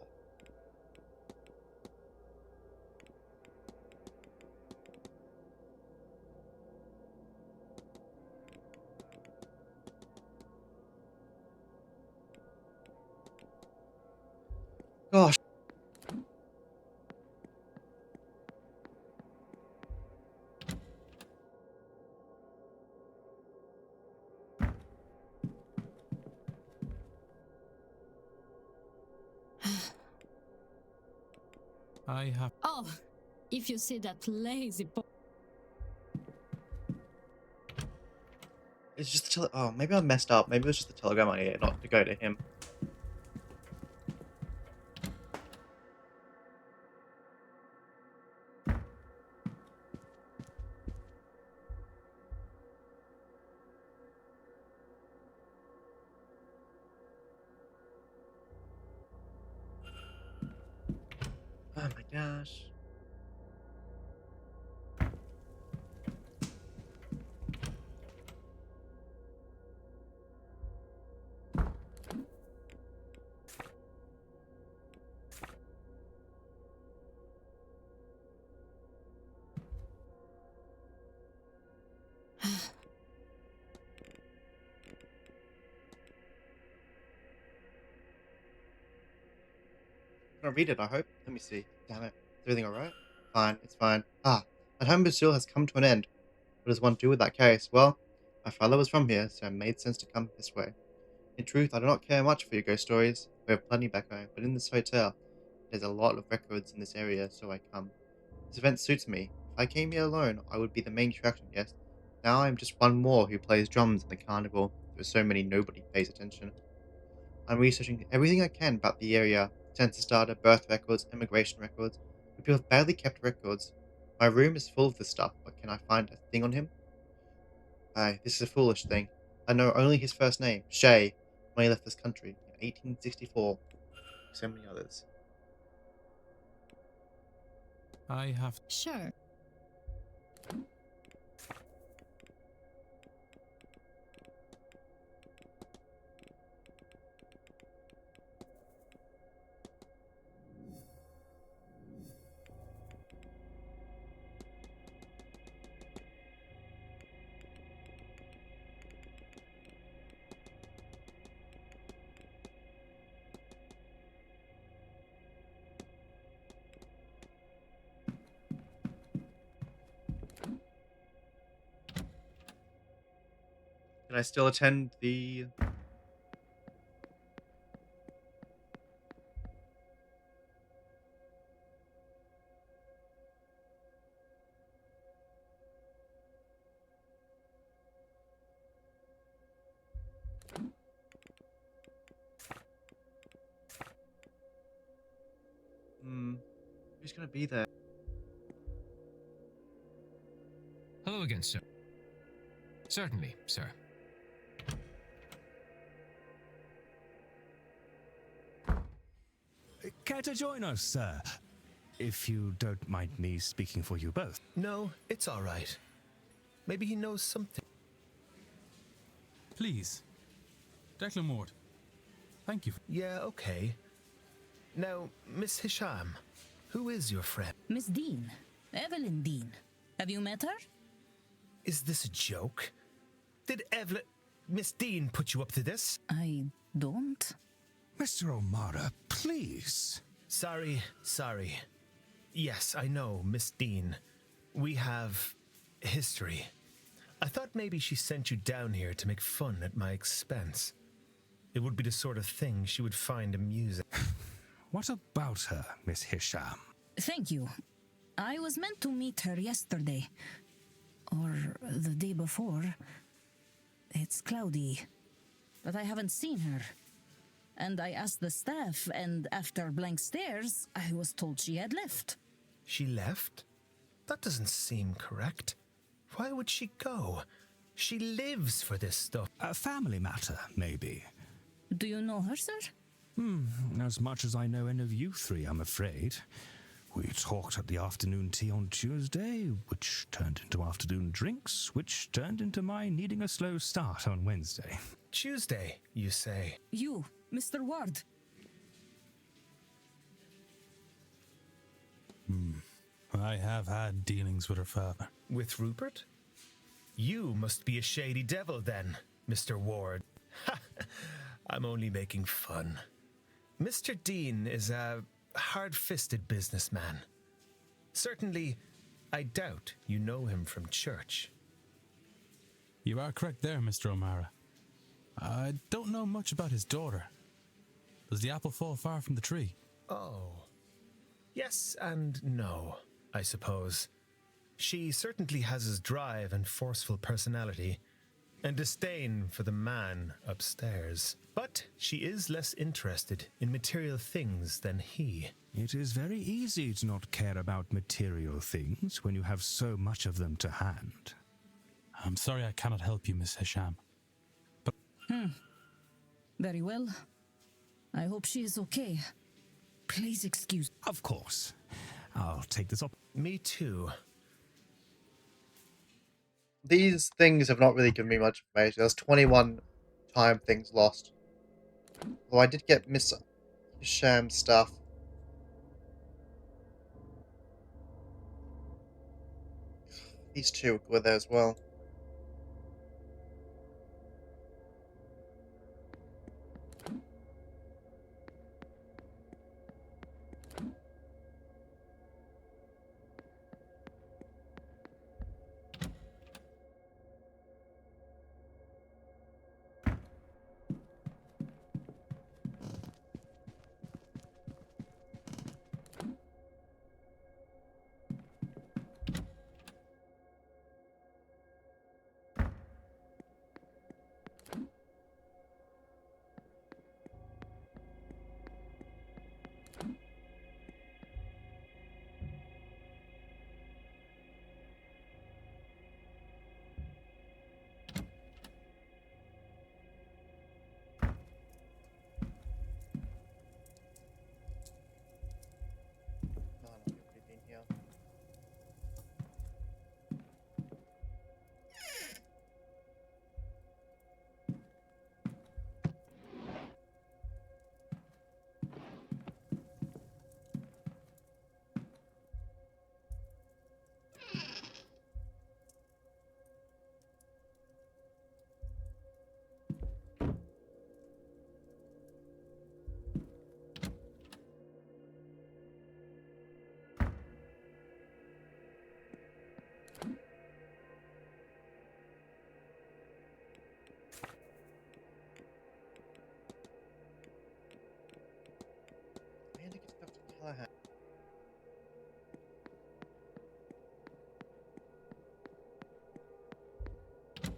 Gosh. I have... Oh, if you see that lazy boy. It's just the oh, maybe I messed up. Maybe it was just the telegram I needed, not to go to him. Oh my gosh. I'm gonna read it, I hope. Let me see. Damn it. Is everything alright? Fine, it's fine. Ah, that home Bastille has come to an end. What does one do with that case? Well, my father was from here, so it made sense to come this way. In truth, I do not care much for your ghost stories. We have plenty back home, but in this hotel, there's a lot of records in this area, so I come. This event suits me. If I came here alone, I would be the main attraction, yes? Now I'm just one more who plays drums in the carnival. There are so many nobody pays attention. I'm researching everything I can about the area: census data, birth records, immigration records. People have badly kept records. My room is full of this stuff, but can I find a thing on him? Aye, this is a foolish thing. I know only his first name, Shay, when he left this country in 1864. So many others. I have... Sure. Can I still attend the... gonna be there. Hello again, sir. Certainly, sir. Care to join us, sir? If you don't mind me speaking for you both. No, it's all right. Maybe he knows something. Please. Declan Ward. Thank you. Yeah, okay. Now, Miss Hisham, who is your friend? Miss Dean. Evelyn Dean. Have you met her? Is this a joke? Did Miss Dean put you up to this? I don't. Mr. O'Mara, please. Sorry. Yes, I know, Miss Dean. We have history. I thought maybe she sent you down here to make fun at my expense. It would be the sort of thing she would find amusing. What about her, Miss Hisham? Thank you. I was meant to meet her yesterday. Or the day before. It's cloudy. But I haven't seen her. And I asked the staff, and after blank stares, I was told she had left. She left? That doesn't seem correct. Why would she go? She lives for this stuff. A family matter, maybe. Do you know her, sir? As much as I know any of you three, I'm afraid. We talked at the afternoon tea on Tuesday, which turned into afternoon drinks, which turned into my needing a slow start on Wednesday. Tuesday, you say? You, Mr. Ward. I have had dealings with her father. With Rupert? You must be a shady devil then, Mr. Ward. Ha! I'm only making fun. Mr. Dean is a hard-fisted businessman. Certainly, I doubt you know him from church. You are correct there, Mr. O'Mara. I don't know much about his daughter. Does the apple fall far from the tree? Oh. Yes and no, I suppose. She certainly has his drive and forceful personality, and disdain for the man upstairs. But she is less interested in material things than he. It is very easy to not care about material things when you have so much of them to hand. I'm sorry I cannot help you, Miss Hisham. But Very well. I hope she is okay. Please excuse. Of course. I'll take this up. Me too. These things have not really given me much information. There's 21 time things lost. Although I did get Miss Hisham stuff. These two were there as well.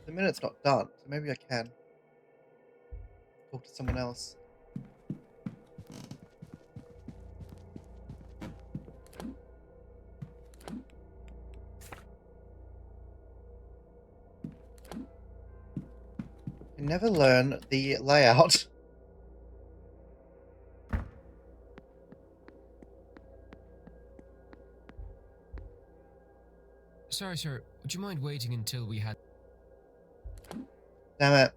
The minute's not done, so maybe I can talk to someone else. You never learn the layout. Sorry, sir. Would you mind waiting until we had... Damn it.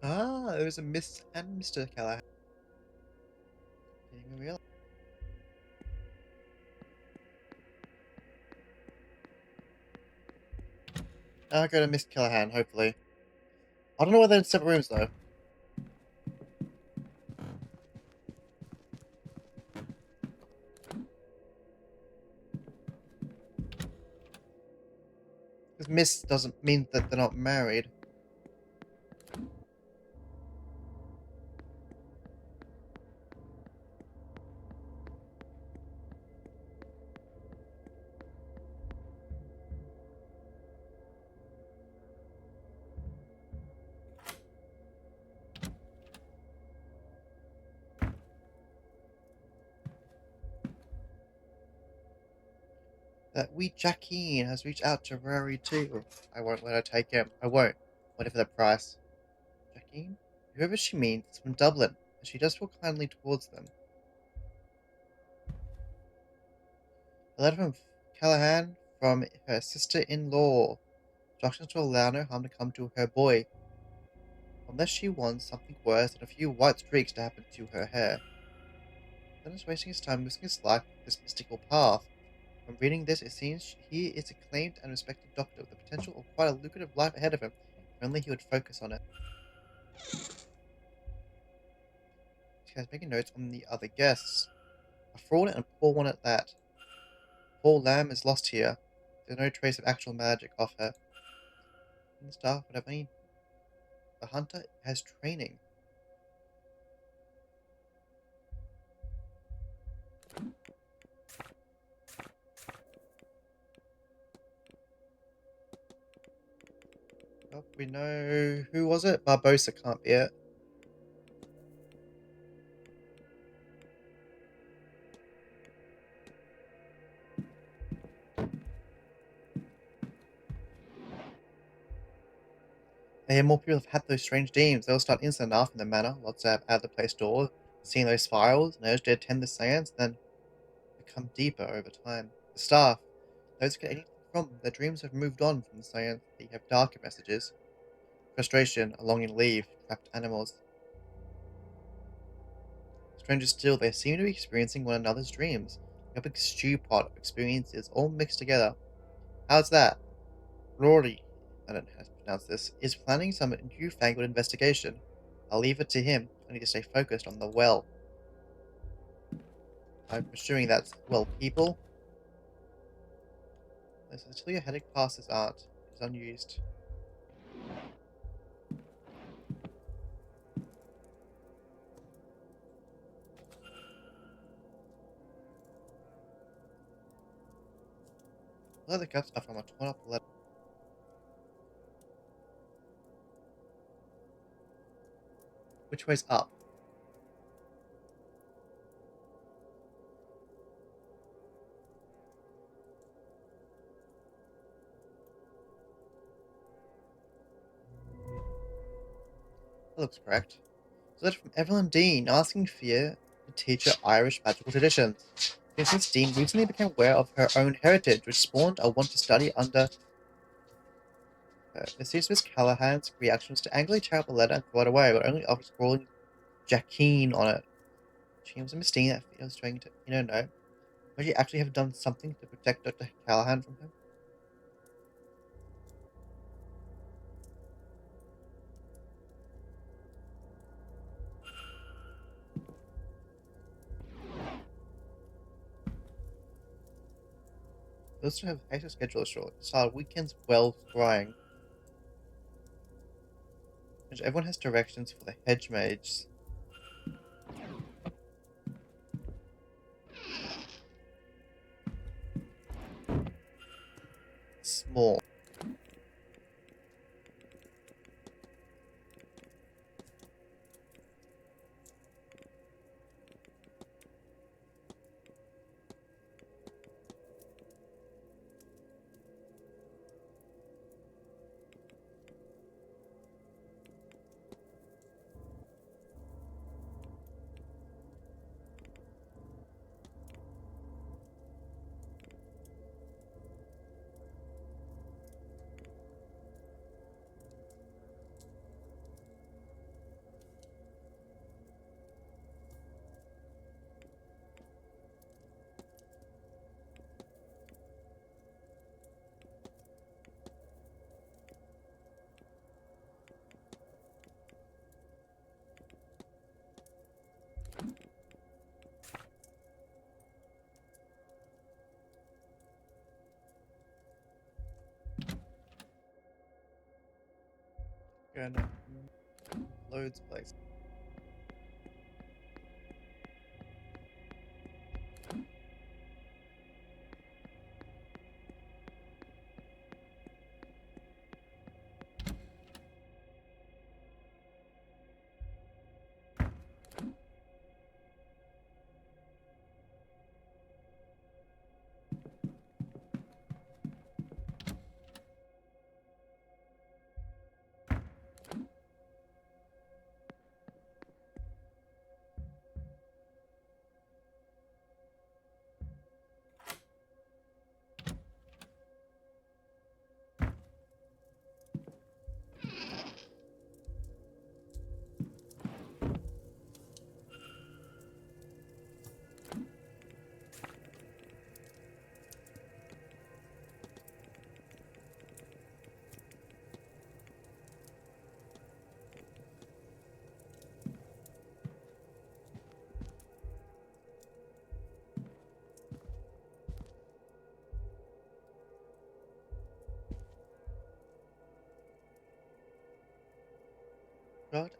Ah, there was a Miss and Mr. Callahan. Didn't even realize. I'll go to Miss Callahan, hopefully. I don't know whether they're in separate rooms, though. Because Miss doesn't mean that they're not married. That wee Jacqueline has reached out to Rory too. I won't let her take him. I won't. Whatever the price. Jacqueline? Whoever she means is from Dublin, and she does feel kindly towards them. A letter from Callahan from her sister-in-law. Instructions to allow no harm to come to her boy. Unless she wants something worse than a few white streaks to happen to her hair. Then is wasting his time risking his life with this mystical path. From reading this, it seems he is a acclaimed and respected doctor with the potential of quite a lucrative life ahead of him, if only he would focus on it. This guy's making notes on the other guests. A fraud and a poor one at that. Poor Lamb is lost here. There's no trace of actual magic off her. And the staff would have any... The hunter has training. Well, we know... Who was it? Barbosa can't be it. I hear more people have had those strange dreams. They'll start instant enough in the manor. Lots have out of the place door, seeing those files, and urge to attend the seance, then become deeper over time. The staff, those who get anything from them, their dreams have moved on from the seance. They have darker messages. Frustration, a longing to leave, trapped animals. Stranger still, they seem to be experiencing one another's dreams. A big stew pot of experiences all mixed together. How's that? Rory, I don't know how to pronounce this, is planning some newfangled investigation. I'll leave it to him. I need to stay focused on the well. I'm assuming that's, well, people. Until your headache passes, art is unused. Leather cups are from a torn up letter. Which way's up? looks correct. So letter from Evelyn Dean asking Fia to teach her Irish magical traditions. Since Miss Dean recently became aware of her own heritage, which spawned a want to study under her. Miss Callahan's reactions to angrily tear up the letter and throw it away, but only after scrawling Jackeen on it. She was a Miss Dean that Fia was trying to, know. Would she actually have done something to protect Dr. Callahan from him? We also have extra schedule short. Start weekends well scrying. Which everyone has directions for the hedge mages. Small. Gonna loads of places.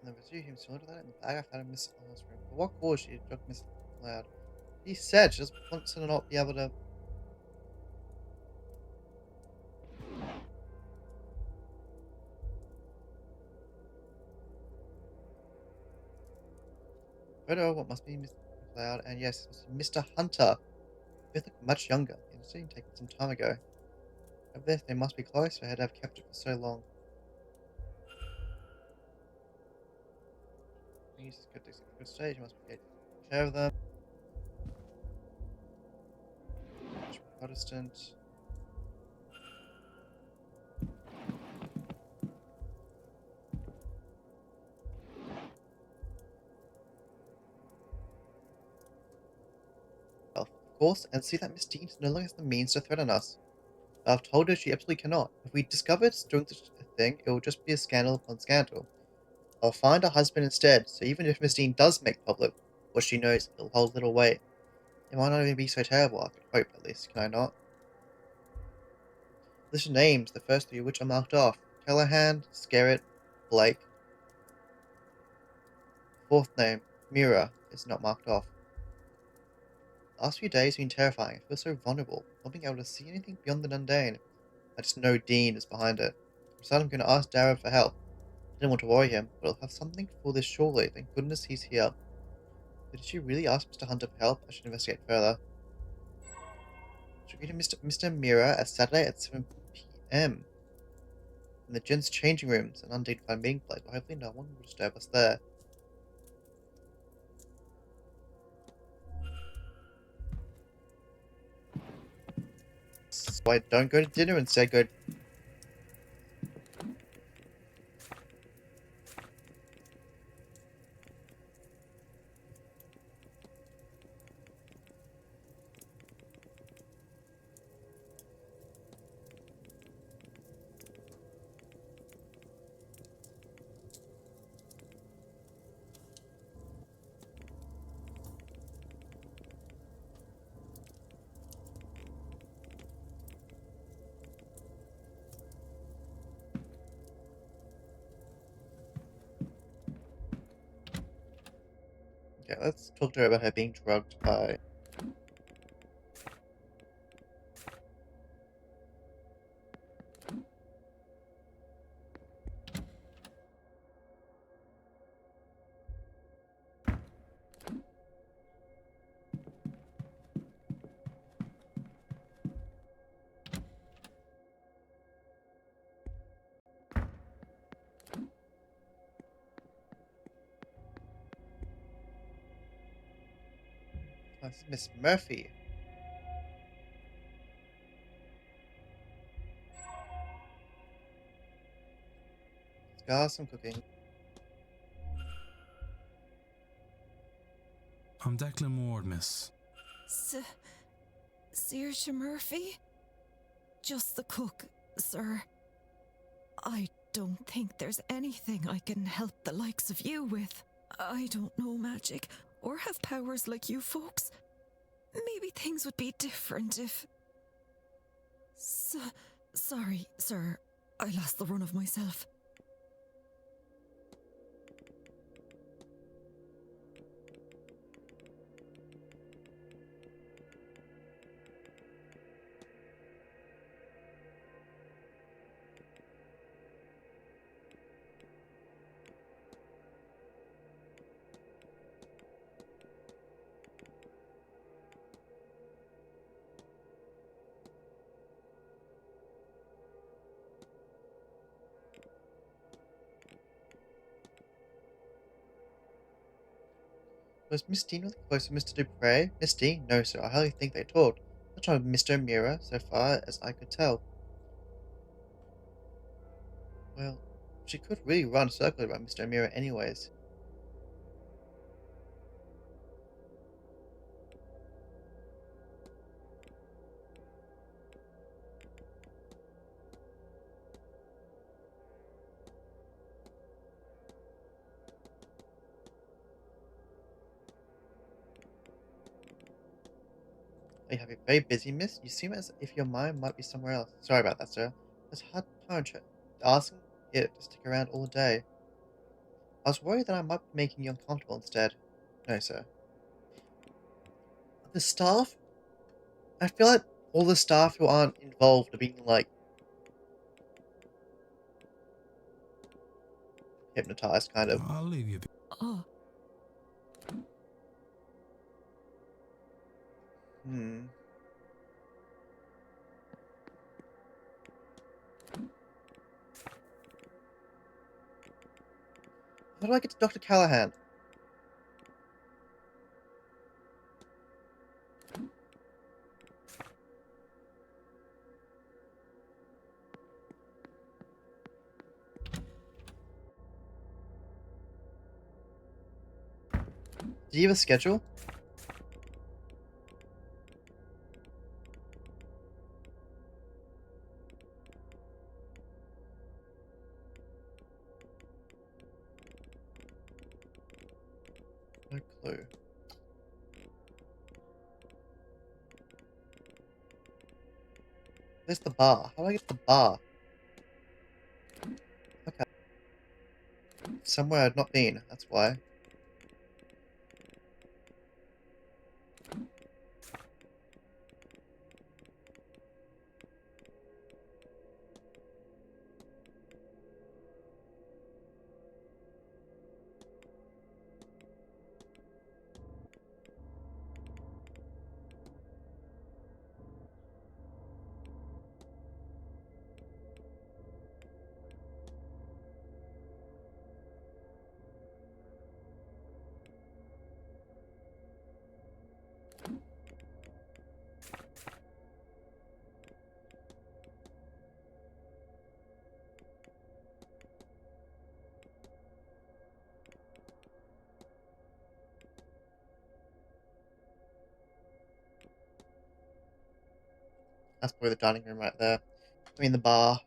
And the resume similar to that in the bag I found in Miss Lala's room. For what cause she had drugged Miss Loud? He said she just wants to not be able to. Photo what must be Miss Loud, and yes, Mr. Hunter. They look much younger. It was taken some time ago. Of this, they must be close for her to have kept it for so long. These good to a good stage, must be taking care of them. Protestant. Of course, and see that Miss Dean no longer has the means to threaten us. I've told her she absolutely cannot. If we discover it's doing such a thing, it will just be a scandal upon scandal. I'll find a husband instead, so even if Miss Dean does make public what she knows, it'll hold little weight. It might not even be so terrible, I could hope, at least, can I not? List of names, the first three of which are marked off. Callahan, Scarrett, Blake. Fourth name, Mira, is not marked off. The last few days have been terrifying. I feel so vulnerable, not being able to see anything beyond the mundane. I just know Dean is behind it. I decided I'm going to ask Darren for help. I didn't want to worry him, but I'll have something for this surely. Thank goodness he's here. But did she really ask Mr. Hunter for help? I should investigate further. Should we meet Mr. Mira at Saturday at 7 p.m. In the gins' changing rooms, an undignified meeting place, but hopefully no one will disturb us there. Why don't go to dinner instead, go. Okay, let's talk to her about her being drugged by. Oh, this is Miss Murphy. Got some cooking. I'm Declan Ward, miss. Saoirse Murphy? Just the cook, sir. I don't think there's anything I can help the likes of you with. I don't know magic or have powers like you folks. Maybe things would be different if... Sorry, sir. I lost the run of myself. Was Miss Dean really close to Mr. Dupre? Miss Dean? No, sir. I hardly think they talked. Not on Mr. O'Meara, so far as I could tell. Well, she could really run circles around Mr. O'Meara anyways. You have been very busy, miss. You seem as if your mind might be somewhere else. Sorry about that, sir. It's hard to asking it to stick around all day. I was worried that I might be making you uncomfortable instead. No, sir. The staff? I feel like all the staff who aren't involved are being, like, hypnotized, kind of. I'll leave you. Oh. Hmm. How do I get to Dr. Callahan? Do you have a schedule? No clue. Where's the bar? How do I get to the bar? Okay. Somewhere I've not been, that's why. That's probably the dining room right there. I mean, the bar.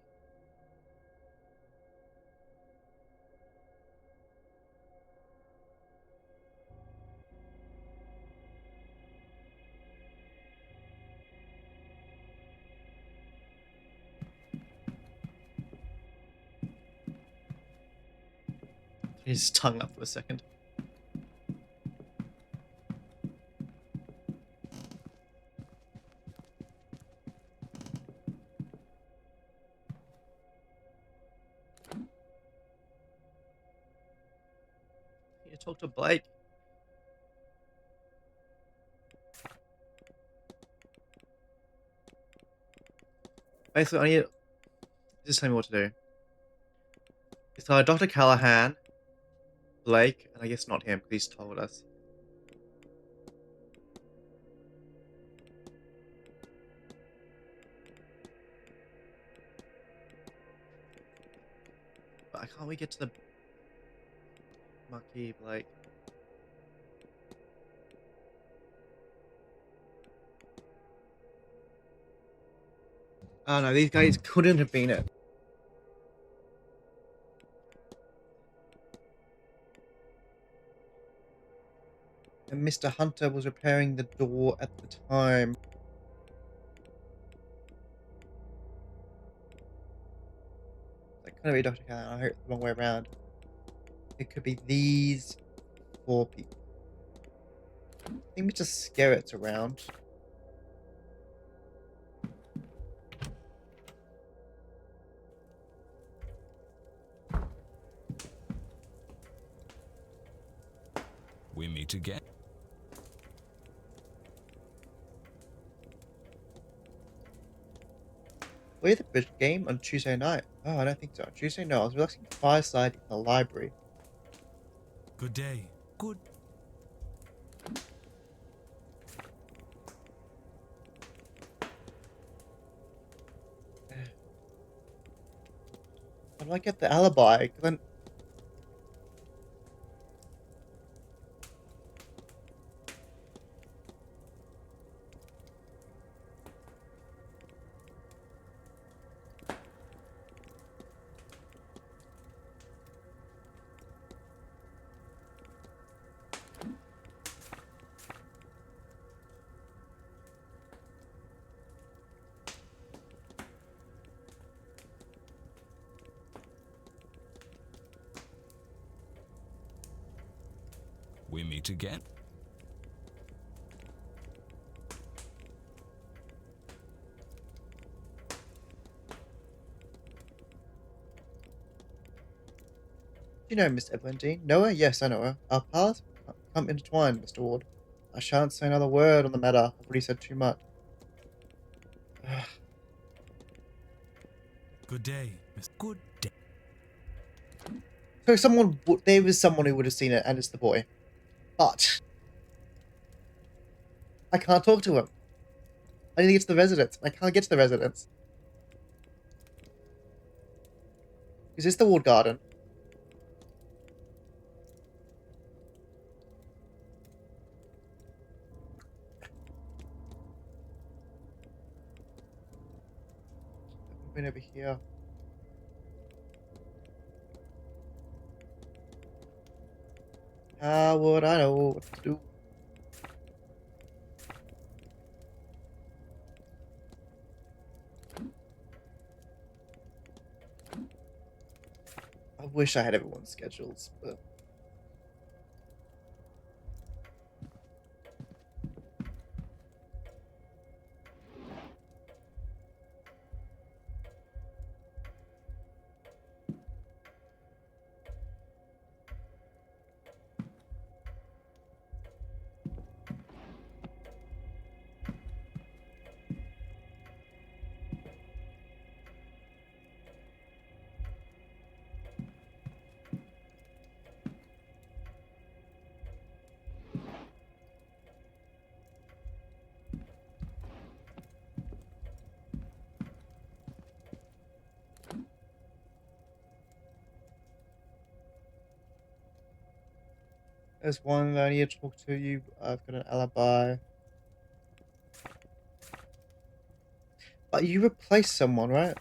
His tongue up for a second. You talk to Blake. Basically, I need. Just tell me what to do. It's either Dr. Callahan, Blake, and I guess not him, because he's told us. But can't we get to the Marquis, Blake? Oh no, these guys couldn't have been it. And Mr. Hunter was repairing the door at the time. That couldn't be Dr. Callahan. I heard it the wrong way around. It could be these 4 people. I think Mr. Skerritt's around. We meet again. Play the bridge game on Tuesday night. Oh, I don't think so. Tuesday, no. I was relaxing fireside in the library. Good day. Good. How do I get the alibi? 'Cause then We meet again. you know Miss Evelyn Dean? Know her? Yes, I know her. Our paths come intertwined, Mr. Ward. I shan't say another word on the matter. I've already said too much. Good day, Miss. Good day. So there was someone who would have seen it, and it's the boy. But I can't talk to him. I need to get to the residence. I can't get to the residence. Is this the Ward Garden? I've been over here. How would I know what to do? I wish I had everyone's schedules, but there's one that I need to talk to you. I've got an alibi. But you replaced someone, right?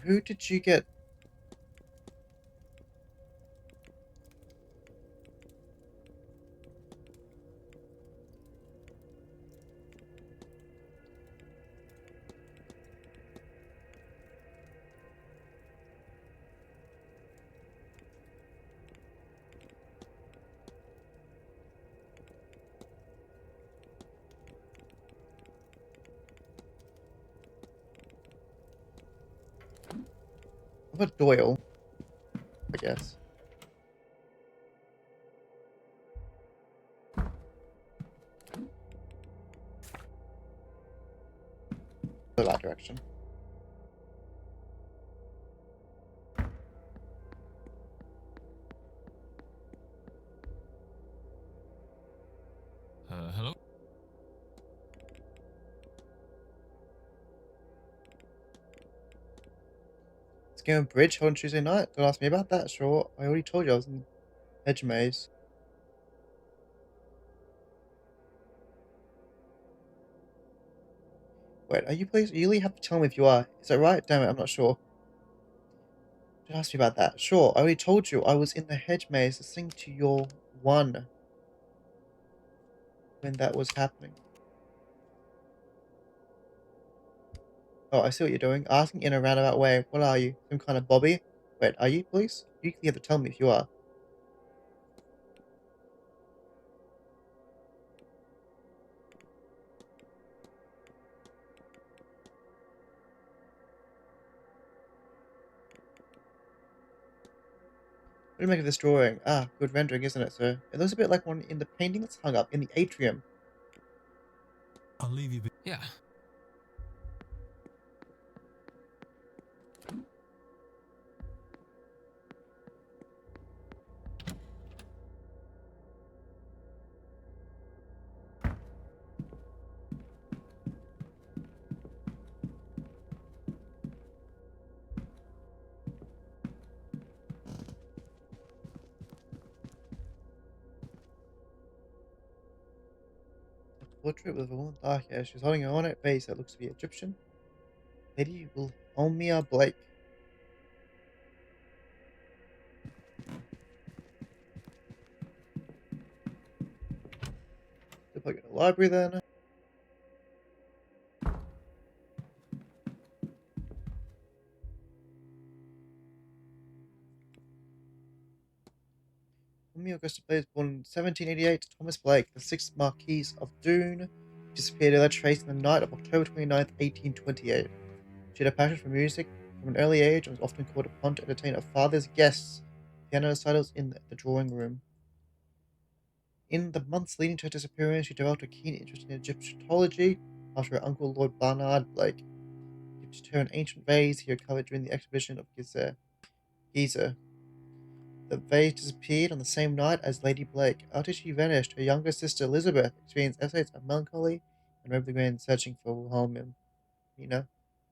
Who did you get? How about Doyle? I guess. The that direction. Hello? Let's go on bridge on Tuesday night. Don't ask me about that. Sure, I already told you I was in Hedge Maze. Wait, are you please? You really have to tell me if you are. Is that right? Damn it, I'm not sure. Don't ask me about that. Sure, I already told you I was in the Hedge Maze listening to your one when that was happening. Oh, I see what you're doing. Asking in a roundabout way. What are you? Some kind of Bobby? Wait, are you, please? You have to tell me if you are. What do you make of this drawing? Ah, good rendering, isn't it, sir? It looks a bit like one in the painting that's hung up in the atrium. I'll leave you. Yeah. Portrait with a woman with dark hair. She's holding an ornate vase that looks to be Egyptian. Lady Wilhelmina Blake. Look like a library then. Wilhelmina Augusta Blake was born in 1788 to Thomas Blake, the 6th Marquis of Doon. Disappeared without trace on the night of October 29th, 1828. She had a passion for music from an early age and was often called upon to entertain her father's guests. Piano recitals in the drawing room. In the months leading to her disappearance, she developed a keen interest in Egyptology after her uncle Lord Barnard Blake gifted her an ancient vase he recovered during the exhibition of Giza. The vase disappeared on the same night as Lady Blake. After she vanished, her younger sister Elizabeth experienced episodes of melancholy and roamed the grounds searching for Wilhelmina,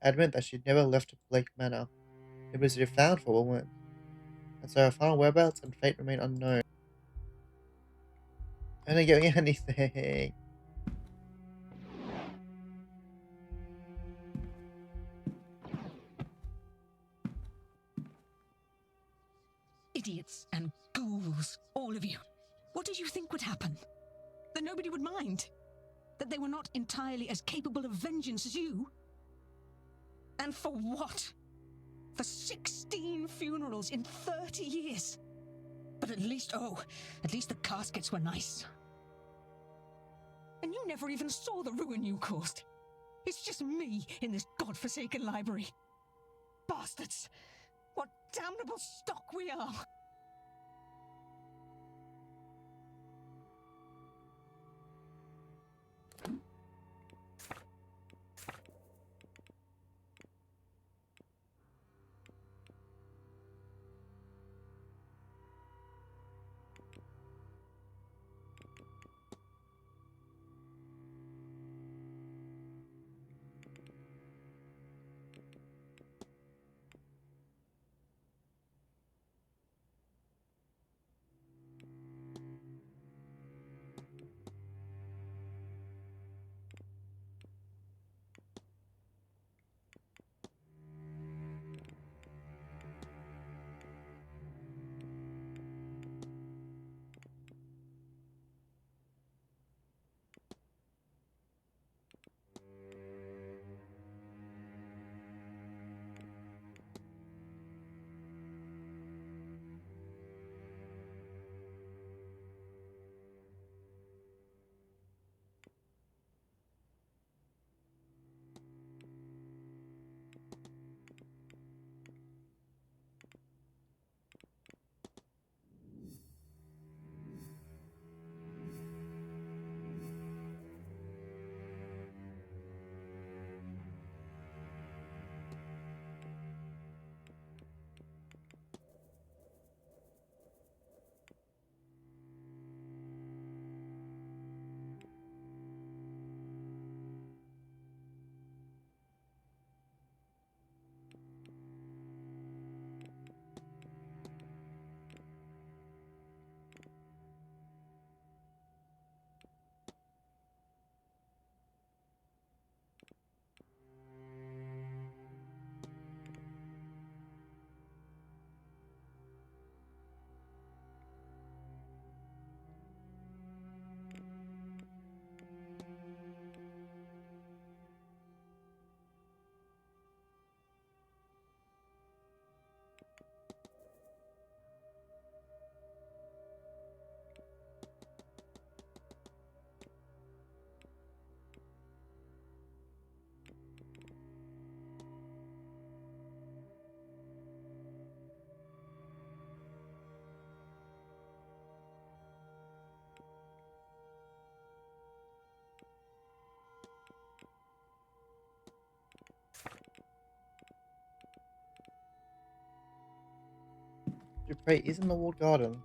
adamant that she'd never left Blake Manor. It was found for a woman, and so her final whereabouts and fate remain unknown. I'm not getting anything. Idiots and ghouls, all of you. What did you think would happen? That nobody would mind? That they were not entirely as capable of vengeance as you? And for what? For 16 funerals in 30 years? But at least the caskets were nice. And you never even saw the ruin you caused. It's just me in this godforsaken library. Bastards! What damnable stock we are! Dupre is in the walled garden.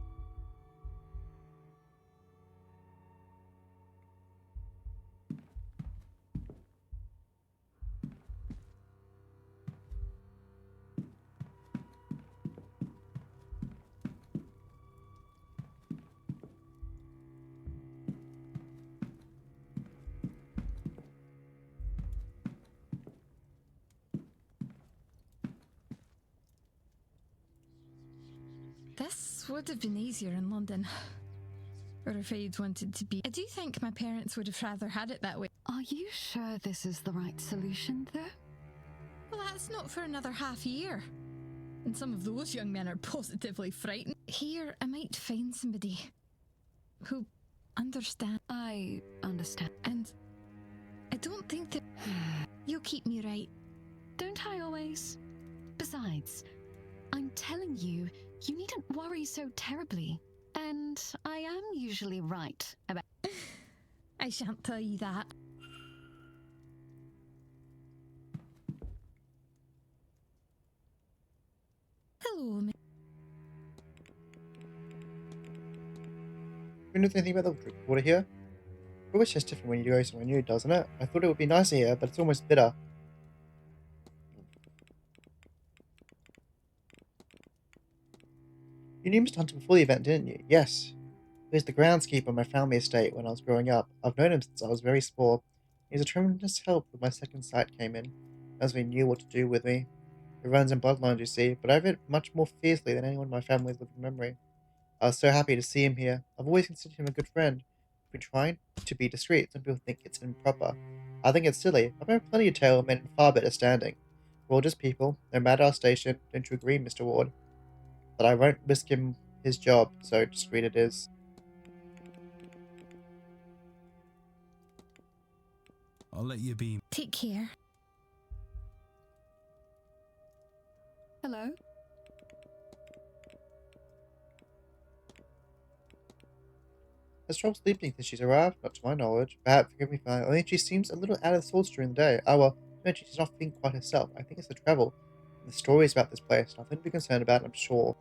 This would have been easier in London. Or if I'd wanted to be. I do think my parents would have rather had it that way. Are you sure this is the right solution, though? Well, that's not for another half year. And some of those young men are positively frightened. Here, I might find somebody who understands. I understand. And I don't think that you'll keep me right. Don't I always? Besides, I'm telling you, you needn't worry so terribly. And I am usually right about. I shan't tell you that. Hello, Do you know anything about the water here? It always tastes different when you go somewhere new, doesn't it? I thought it would be nicer here, but it's almost bitter. You knew Mr. Hunter before the event, didn't you? Yes. He was the groundskeeper on my family estate when I was growing up. I've known him since I was very small. He was a tremendous help when my second sight came in, as he knew what to do with me. It runs in bloodlines, you see, but I have it much more fiercely than anyone in my family's living memory. I was so happy to see him here. I've always considered him a good friend. I've been trying to be discreet. Some people think it's improper. I think it's silly. I've known plenty of tale men in far better standing. We're all just people, no matter our station. Don't you agree, Mr. Ward? But I won't risk him his job, so discreet it is. I'll let you be. Take care. Hello? Has trouble sleeping since she's arrived? Not to my knowledge. Perhaps forgive me for that. I think she seems a little out of sorts during the day. Oh well, no, she's not feeling quite herself. I think it's the travel and the stories about this place. Nothing to be concerned about, I'm sure.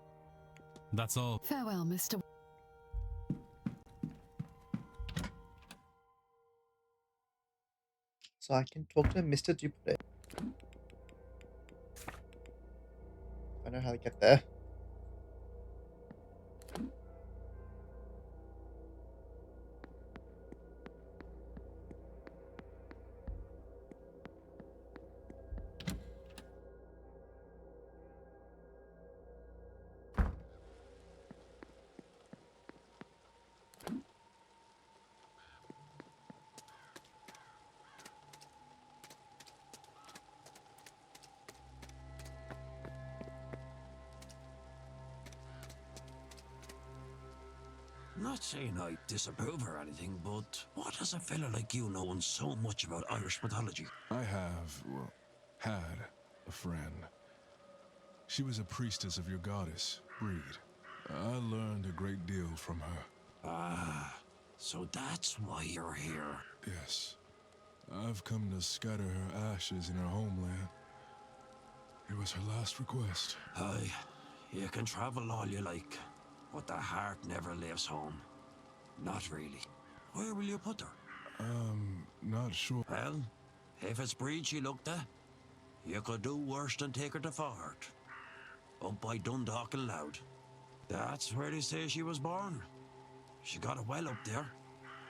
That's all. Farewell, Mr. So I can talk to Mr. Dupre. I know how to get there. Not saying I disapprove or anything, but what does a fella like you knowing so much about Irish mythology? I have, well, had a friend. She was a priestess of your goddess, Breed. I learned a great deal from her. Ah, so that's why you're here. Yes. I've come to scatter her ashes in her homeland. It was her last request. Aye, you can travel all you like, but the heart never leaves home. Not really. Where will you put her? Not sure. Well, if it's Breed she looked at, you could do worse than take her to Fort. Up by Dundalk and Loud. That's where they say she was born. She got a well up there.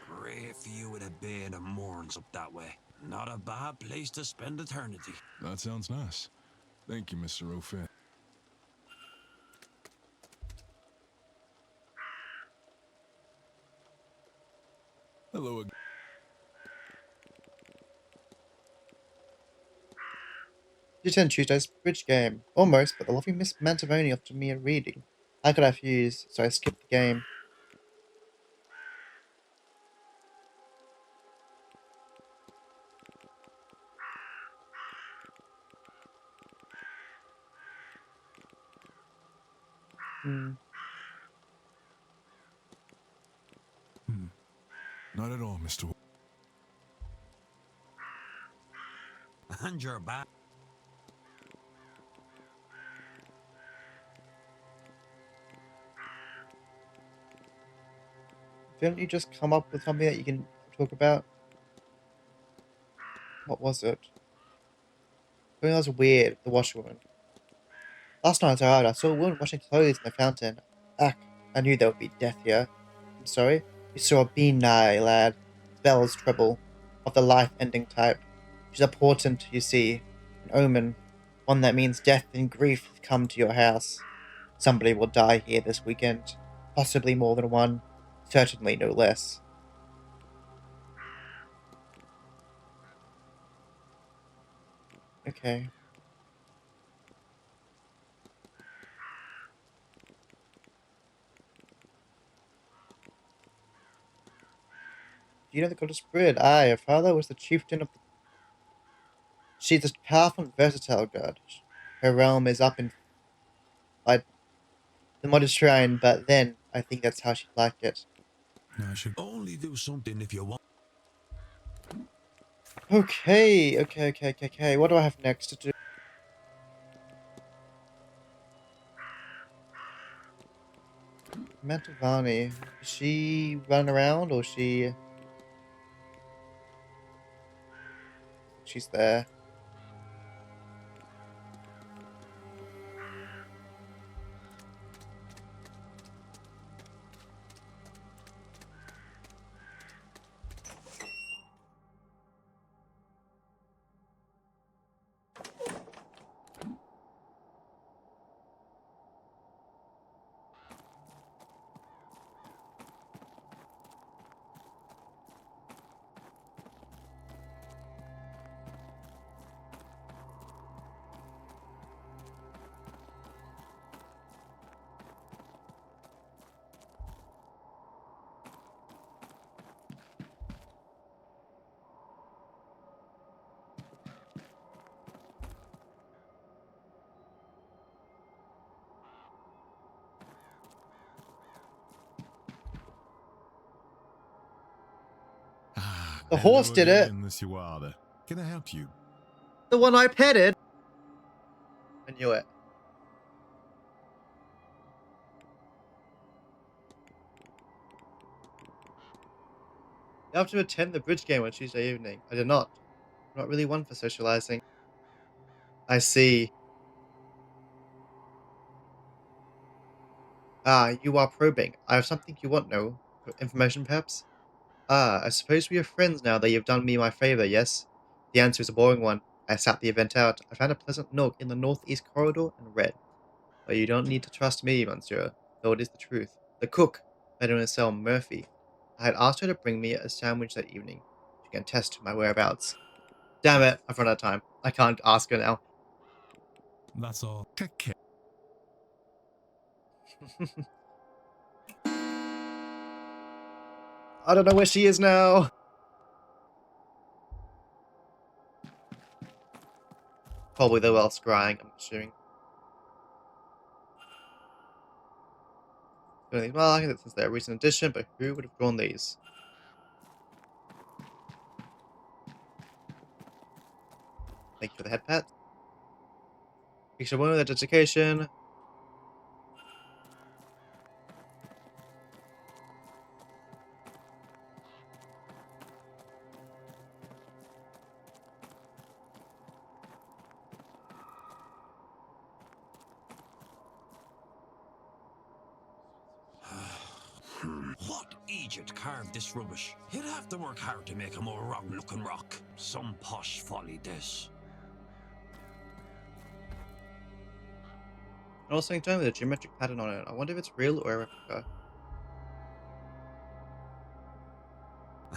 Great view of the bay and the moorings up that way. Not a bad place to spend eternity. That sounds nice. Thank you, Mr. O'Finn. Hello again. Did you attend Tuesday's bridge game? Almost, but the lovely Miss Mantivoni offered me a reading. I could have used, so I skipped the game. Not at all, Mr. And you're back. Didn't you just come up with something that you can talk about? What was it? Something that was weird, the washerwoman. Last night I saw a woman washing clothes in the fountain. Ugh, I knew there would be death here. I'm sorry? You saw a Benai, lad. Spells trouble. Of the life-ending type. She's a portent, you see. An omen. One that means death and grief have come to your house. Somebody will die here this weekend. Possibly more than one. Certainly no less. Okay. Do you know the goddess Brid? Aye, her father was the chieftain of the... She's a powerful and versatile god. Her realm is up in by the modest shrine, but then I think that's how she'd like it. I should only do something if you want. Okay. What do I have next to do? Mantovani. Is she running around or she's there? The horse did it. Monsieur Ward. Can I help you? The one I petted. I knew it. You have to attend the bridge game on Tuesday evening. I did not. I'm not really one for socializing. I see. Ah, you are probing. I have something you want, no? Information, perhaps? Ah, I suppose we are friends now that you've done me my favor, yes? The answer is a boring one. I sat the event out. I found a pleasant nook in the northeast corridor and read. But you don't need to trust me, monsieur, though it is the truth. The cook, Mademoiselle Murphy. I had asked her to bring me a sandwich that evening. She can test my whereabouts. Damn it, I've run out of time. I can't ask her now. That's all. I don't know where she is now. Probably the well scrying, I'm assuming. Well, I think since they're a recent addition, but who would have drawn these? Thank you for the head pat. Picture one with education. What Egypt carved this rubbish? He'd have to work hard to make a more wrong-looking rock. Some posh folly, this. And also in time with a geometric pattern on it. I wonder if it's real or a replica.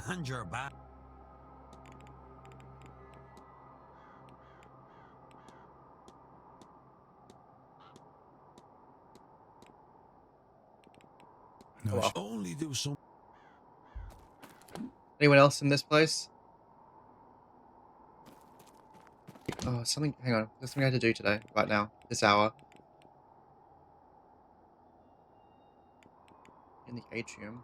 And you're back. Oh, well. Only do some. Anyone else in this place? Oh, something. Hang on. There's something I have to do today, right now, this hour. In the atrium.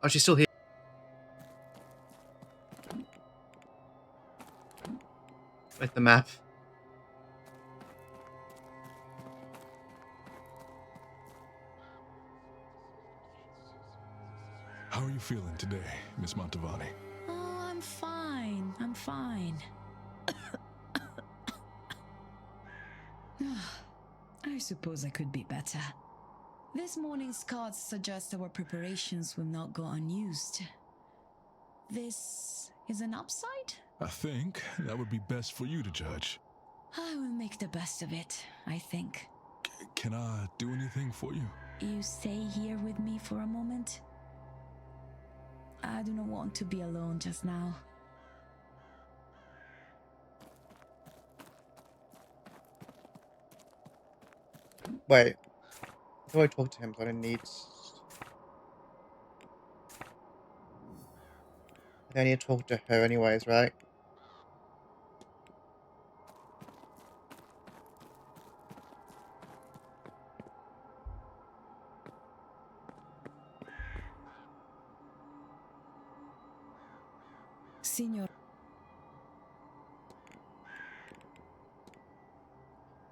Oh, she's still here. the map. How are you feeling today, Miss Montavani? Oh, I'm fine. I'm fine. I suppose I could be better. This morning's cards suggest our preparations will not go unused. This is an upside? I think that would be best for you to judge. I will make the best of it, I think. Can I do anything for you? You stay here with me for a moment? I do not want to be alone just now. Wait. How do I talk to him? But I need... I need to talk to her anyways, right? Signor.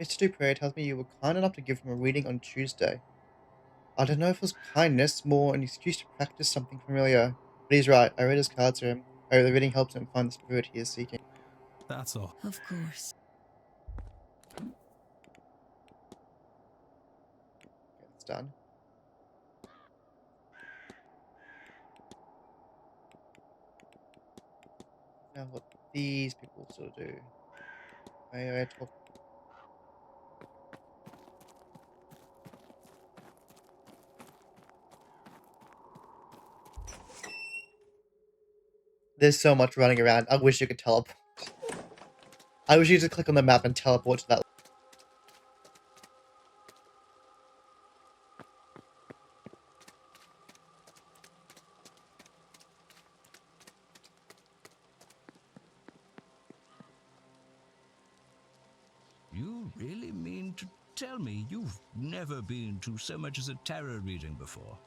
Mr. Dupre tells me you were kind enough to give him a reading on Tuesday. I don't know if it was kindness, more an excuse to practice something familiar. But he's right, I read his cards to him. The reading helps him find the spirit he is seeking. That's all. Of course. It's done. Now what these people sort of do. I talk. There's so much running around. I wish you could teleport. I wish you could click on the map and teleport to that. You really mean to tell me you've never been to so much as a tarot reading before?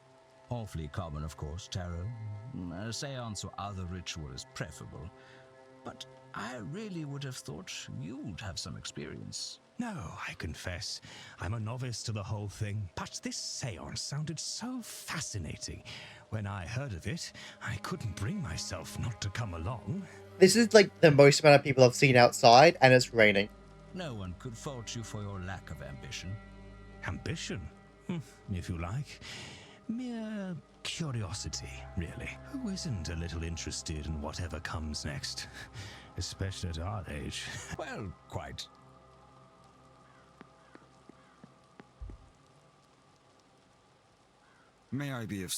Awfully common, of course, tarot. A seance or other ritual is preferable. But I really would have thought you'd have some experience. No, I confess, I'm a novice to the whole thing, but this seance sounded so fascinating. When I heard of it, I couldn't bring myself not to come along. This is like the most amount of people I've seen outside, and it's raining. No one could fault you for your lack of ambition. Ambition? If you like. Mere curiosity, really. Who isn't a little interested in whatever comes next? Especially at our age. Well, quite. May I be of...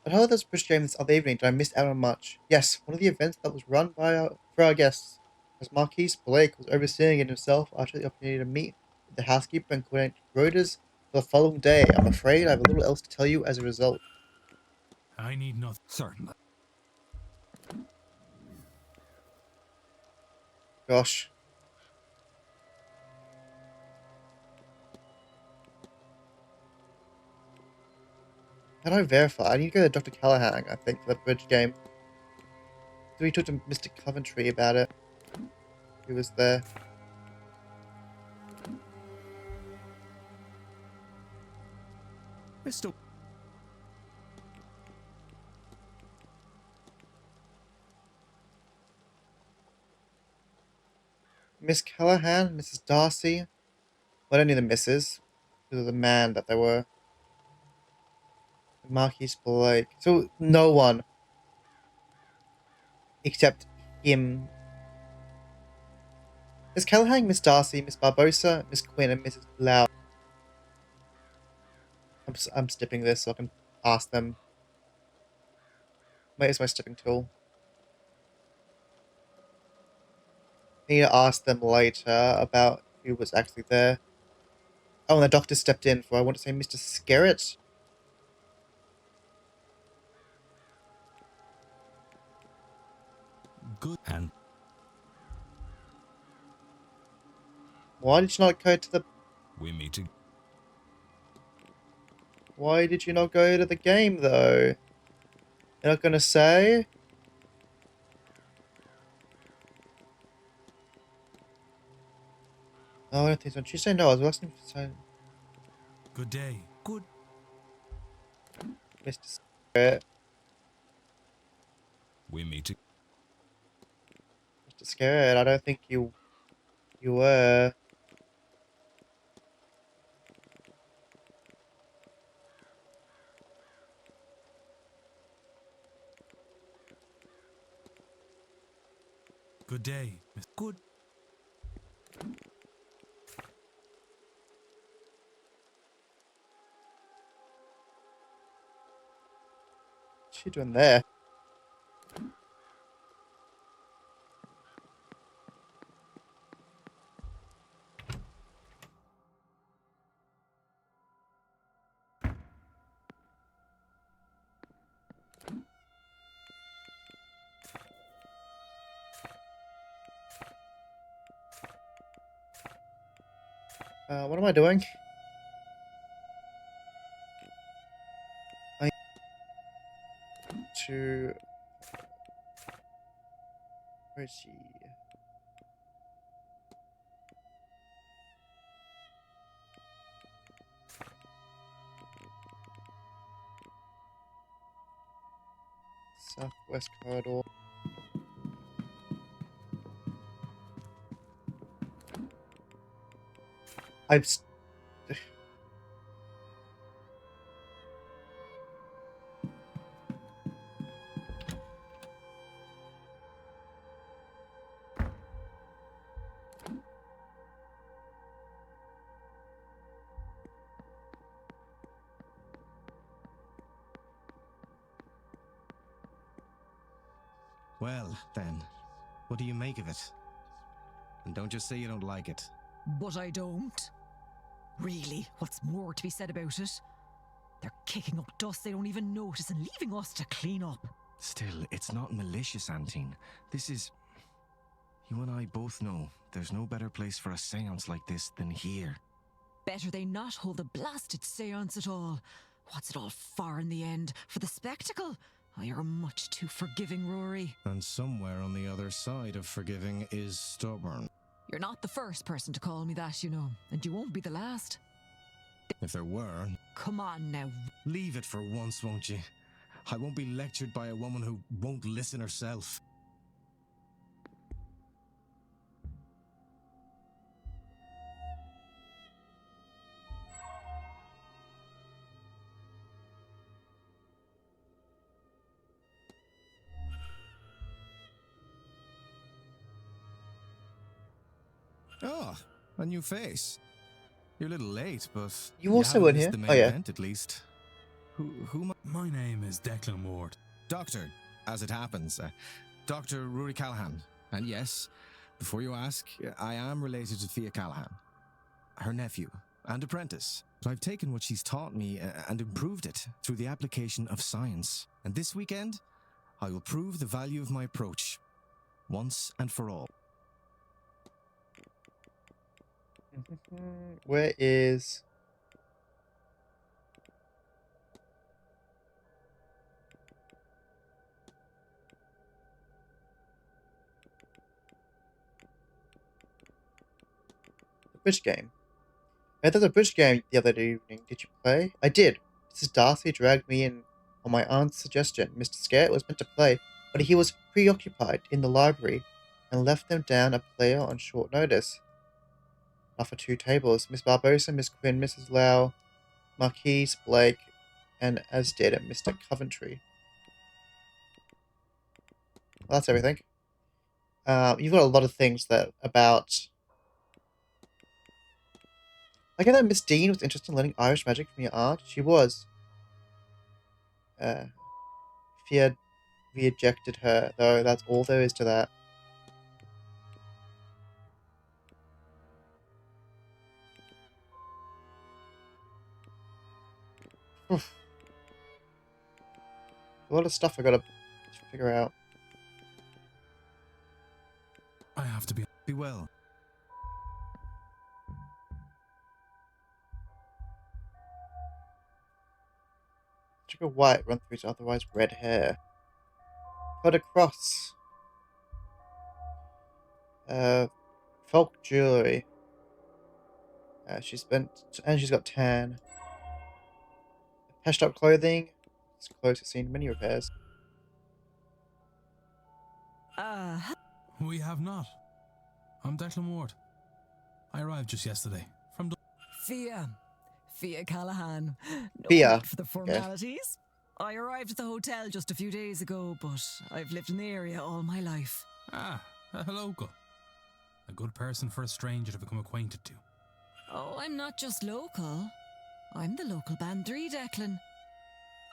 At how those British games this other evening did I miss out on much? Yes, one of the events that was run by for our guests. As Marquis Blake was overseeing it himself, I took the opportunity to meet with the housekeeper and coordinate rotas for the following day. I'm afraid I have a little else to tell you as a result. I need nothing. Certainly. Gosh. How do I verify? I need to go to Dr. Callahan, I think, for the bridge game. So we talked to Mr. Coventry about it. He was there. Mr. Miss Callahan, Mrs. Darcy. Well, I don't need the misses. Because of the man that they were. Marquis Blake. So, no one. Except him. Miss Callahan, Miss Darcy, Miss Barbosa, Miss Quinn, and Mrs. Lau. I'm skipping this so I can ask them. Where's my skipping tool? I need to ask them later about who was actually there. Oh, and the doctor stepped in for, I want to say, Mr. Skerritt. Good. And why did you not go to the... We meet again. Why did you not go to the game, though? You're not going to say? Oh, I don't think so. Did she say no? I was asking for so. Good day. Good. Mr. Scared. We meet. Mr. Scared. I don't think you were. Good day. Good. What's she doing there? What am I doing? I need to. Where is she? Southwest corridor. I'm. Well, then, what do you make of it? And don't just say you don't like it. But I don't. Really, what's more to be said about it? They're kicking up dust they don't even notice and leaving us to clean up. Still, it's not malicious, Antine. This is... You and I both know there's no better place for a seance like this than here. Better they not hold a blasted seance at all. What's it all for in the end? For the spectacle? Oh, you're much too forgiving, Rory. And somewhere on the other side of forgiving is stubborn. You're not the first person to call me that, you know, and you won't be the last. If there were... Come on now. Leave it for once, won't you? I won't be lectured by a woman who won't listen herself. Oh, a new face. You're a little late, but You also haven't in missed here? the main Oh, yeah. event, at least. Who? My name is Declan Ward. Doctor, as it happens. Dr. Rory Callahan. And yes, before you ask, I am related to Thea Callahan. Her nephew and apprentice. But I've taken what she's taught me and improved it through the application of science. And this weekend, I will prove the value of my approach. Once and for all. Where is... the bridge game? I there's a bridge game the other evening. Did you play? I did. Mrs. Darcy dragged me in on my aunt's suggestion. Mr. Scare was meant to play, but he was preoccupied in the library and left them down a player on short notice. Not for two tables. Miss Barbosa, Miss Quinn, Mrs. Lau, Marquise, Blake, and as did Mr. Coventry. Well, that's everything. You've got a lot of things that about... I get that Miss Dean was interested in learning Irish magic from your aunt. She was. If he had rejected her, though, that's all there is to that. Oof. A lot of stuff I gotta figure out. I have to be well. Sugar white run through his otherwise red hair. Cut across. Folk jewelry. She's got tan. Patched up clothing. This clothes has seen many repairs. We have not. I'm Declan Ward. I arrived just yesterday from Fia Callahan. No Fia. need for the formalities. I arrived at the hotel just a few days ago, but I've lived in the area all my life. Ah, a local. A good person for a stranger to become acquainted to. Oh, I'm not just local. I'm the local Bandri, Declan.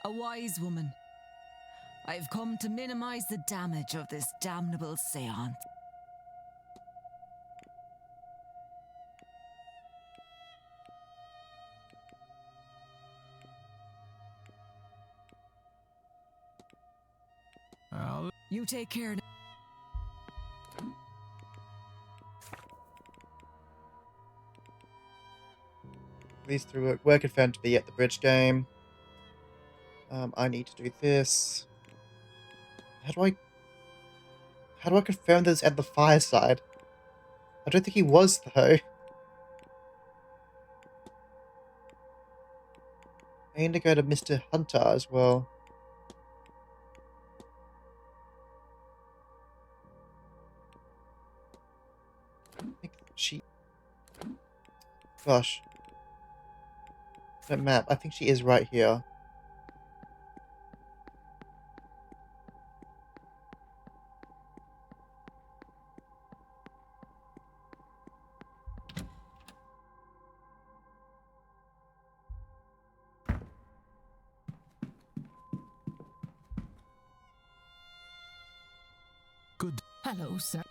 A wise woman. I've come to minimize the damage of this damnable seance. You take care now. These three were confirmed to be at the bridge game. I need to do this. How do I confirm this at the fireside? I don't think he was, though. I need to go to Mr. Hunter as well. I think she... Gosh. That map, I think she is right here. Good. Hello, sir.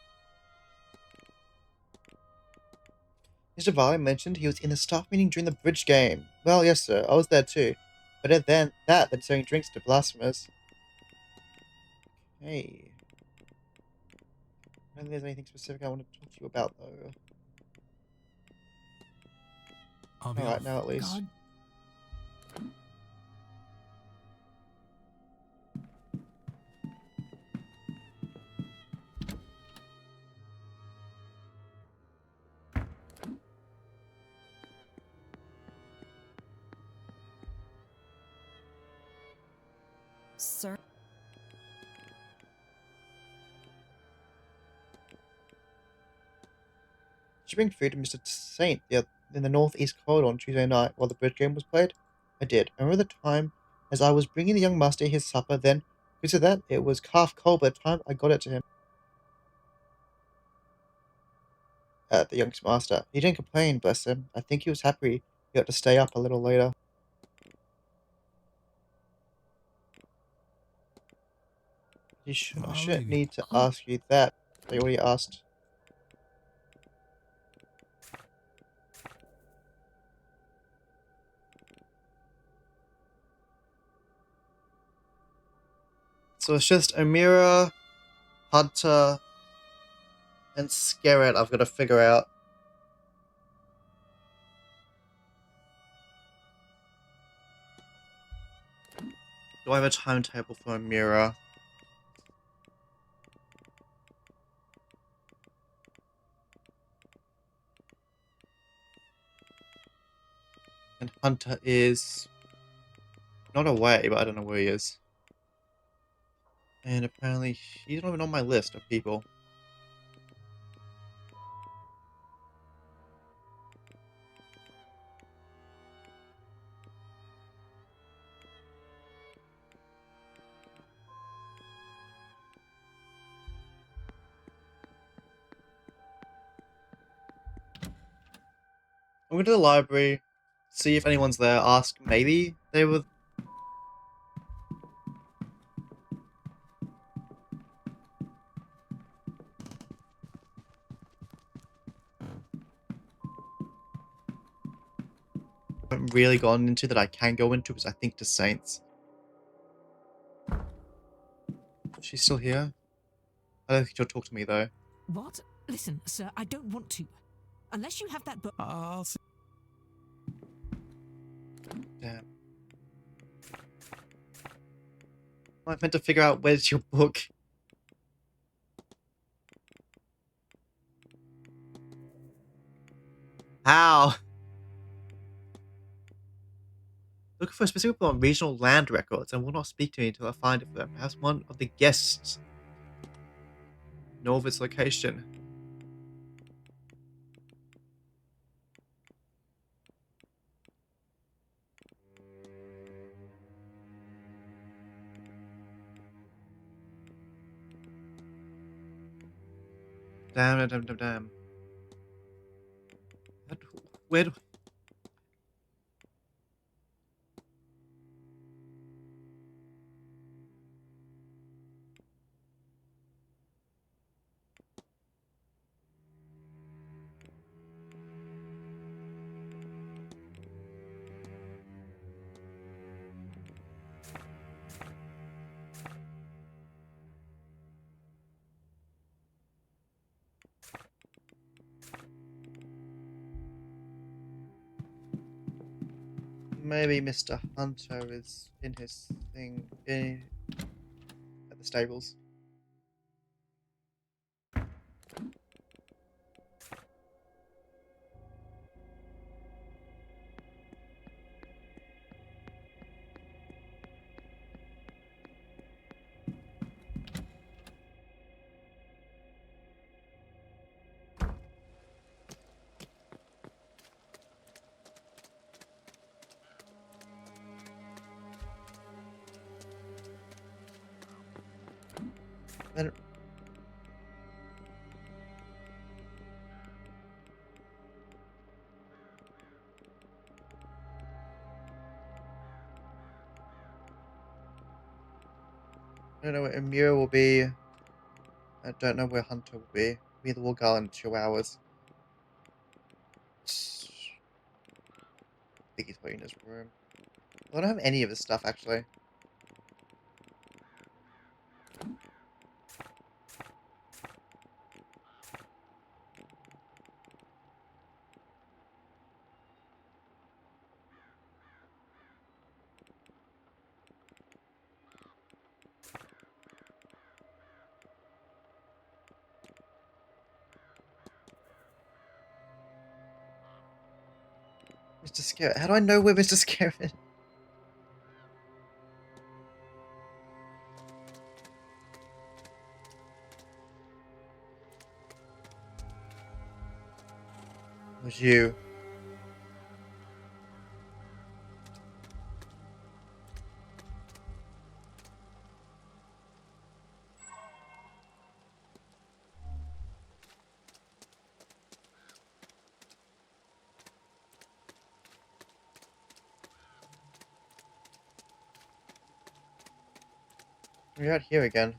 Mr. Varley mentioned he was in the staff meeting during the bridge game. Well, yes, sir. I was there too. But then they're selling drinks to blasphemers. Hey. I don't think there's anything specific I want to talk to you about, though. Alright, now at least. God. Sir. Did you bring food to Mr. Saint in the northeast corridor on Tuesday night while the bridge game was played? I did. I remember the time as I was bringing the young master his supper, then, because of that, it was calf cold by the time I got it to him. The young master. He didn't complain, bless him. I think he was happy he got to stay up a little later. I shouldn't need to ask you that. I already asked. So it's just Amira, Hunter, and Scarrett I've got to figure out. Do I have a timetable for Amira? And Hunter is not away, but I don't know where he is. And apparently he's not even on my list of people. I'm going to the library, see if anyone's there, ask maybe they were... I haven't really gone into that I can go into is I think to Saints. She's still here? I don't think she'll talk to me though. What? Listen, sir, I don't want to. Unless you have that book. I'll see. Damn. I meant to figure out where's your book. How? Look for specifically on regional land records and will not speak to me until I find it for them. Perhaps one of the guests know of its location. Damn. Where do... Maybe Mr. Hunter is in his thing at the stables. Then I don't know where Emir will be. I don't know where Hunter will be. Either will go in 2 hours. I think he's probably in his room. I don't have any of his stuff actually. Mr. Scare. How do I know where Mr. Scare is? It was you. You're out here again.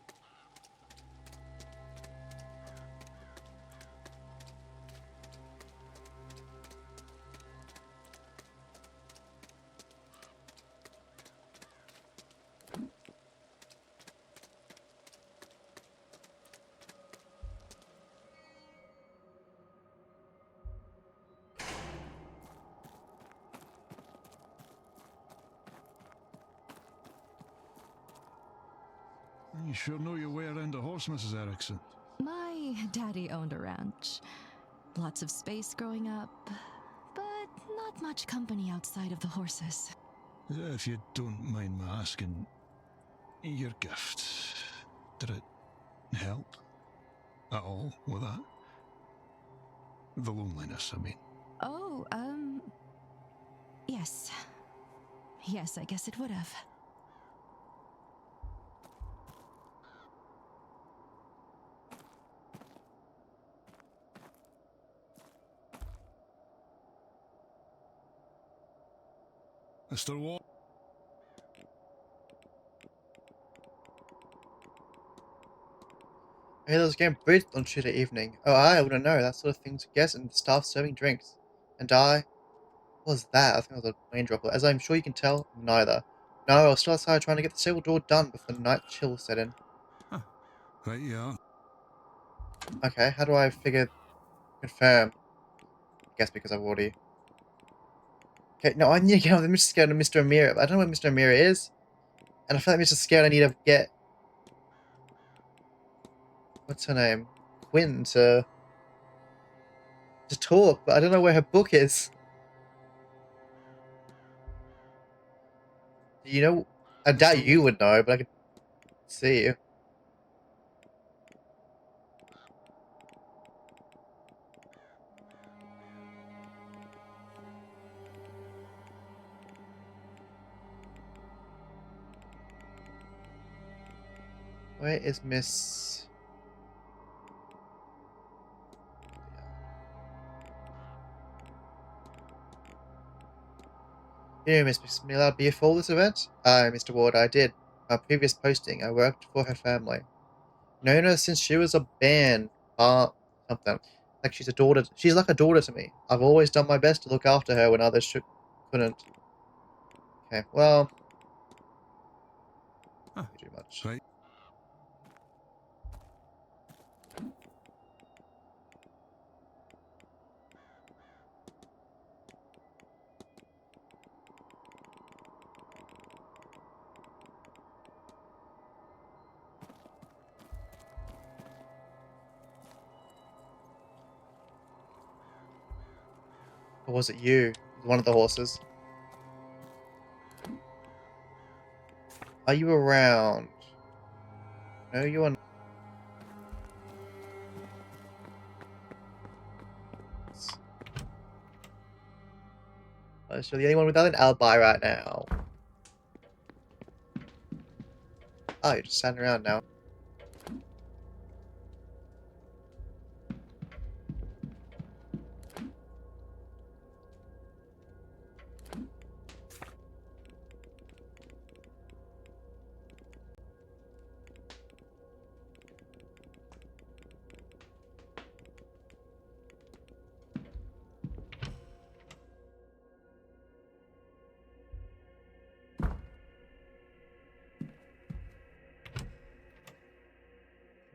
You sure know your way around a horse, Mrs. Erickson. My daddy owned a ranch. Lots of space growing up, but not much company outside of the horses. If you don't mind my asking, your gift, did it help at all with that? The loneliness, I mean. Oh, yes. Yes, I guess it would have. Mr. Ward. Hey, there was a game booth on Tuesday evening. Oh, I wouldn't know. That sort of thing to guess, and staff serving drinks. And what was that? I think it was a rain droplet. As I'm sure you can tell, neither. No, I was still outside trying to get the stable door done before the night chill set in. Right, yeah. Okay, how do I confirm? I guess because I've already... Okay, no, I need to get on the Mr. Scared of Mr. Amira. I don't know where Mr. Amira is. And I feel like Mr. Scared I need to get... What's her name? Quinn to talk, but I don't know where her book is. You know, I doubt you would know, but I could see. Where is Miss? You know, Miss Miller, before this event? Mr. Ward, I did. My previous posting, I worked for her family. Known her since she was a band, something. Like she's a daughter. She's like a daughter to me. I've always done my best to look after her when others couldn't. Okay, well, too much. Right. Or was it you? One of the horses. Are you around? No, you are not. So the only one without an alibi right now. Oh, you're just standing around now.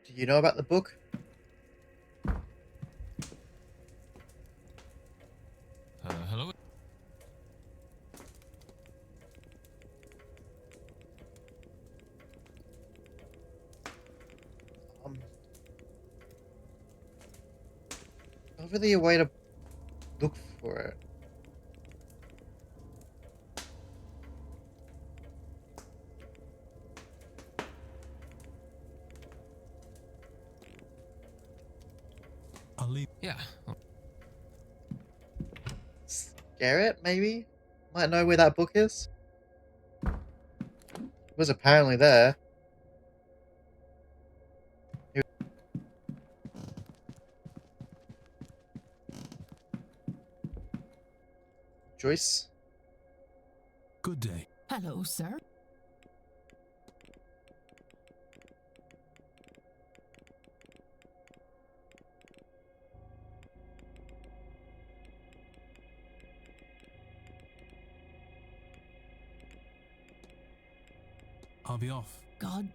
Do you know about the book? Hello? Not really a way to look for it. I'll leave. Yeah. Garrett, maybe? Might know where that book is? It was apparently there. Joyce? Good day. Hello, sir. I'll be off. God.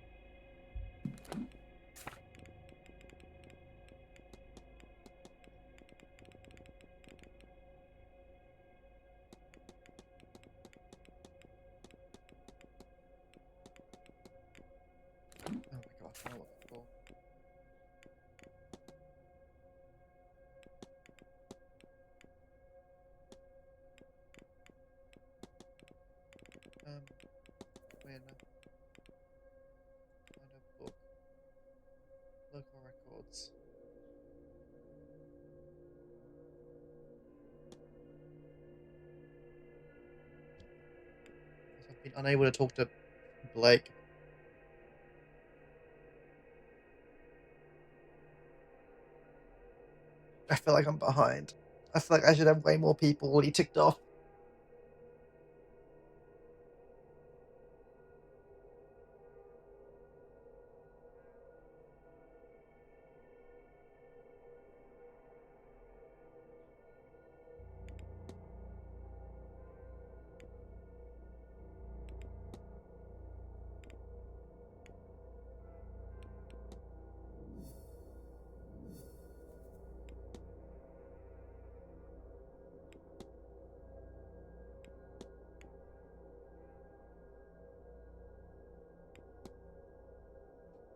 Oh my gosh, I know what it's for. When find a book. Local records. I've been unable to talk to Blake. I feel like I'm behind. I feel like I should have way more people already ticked off.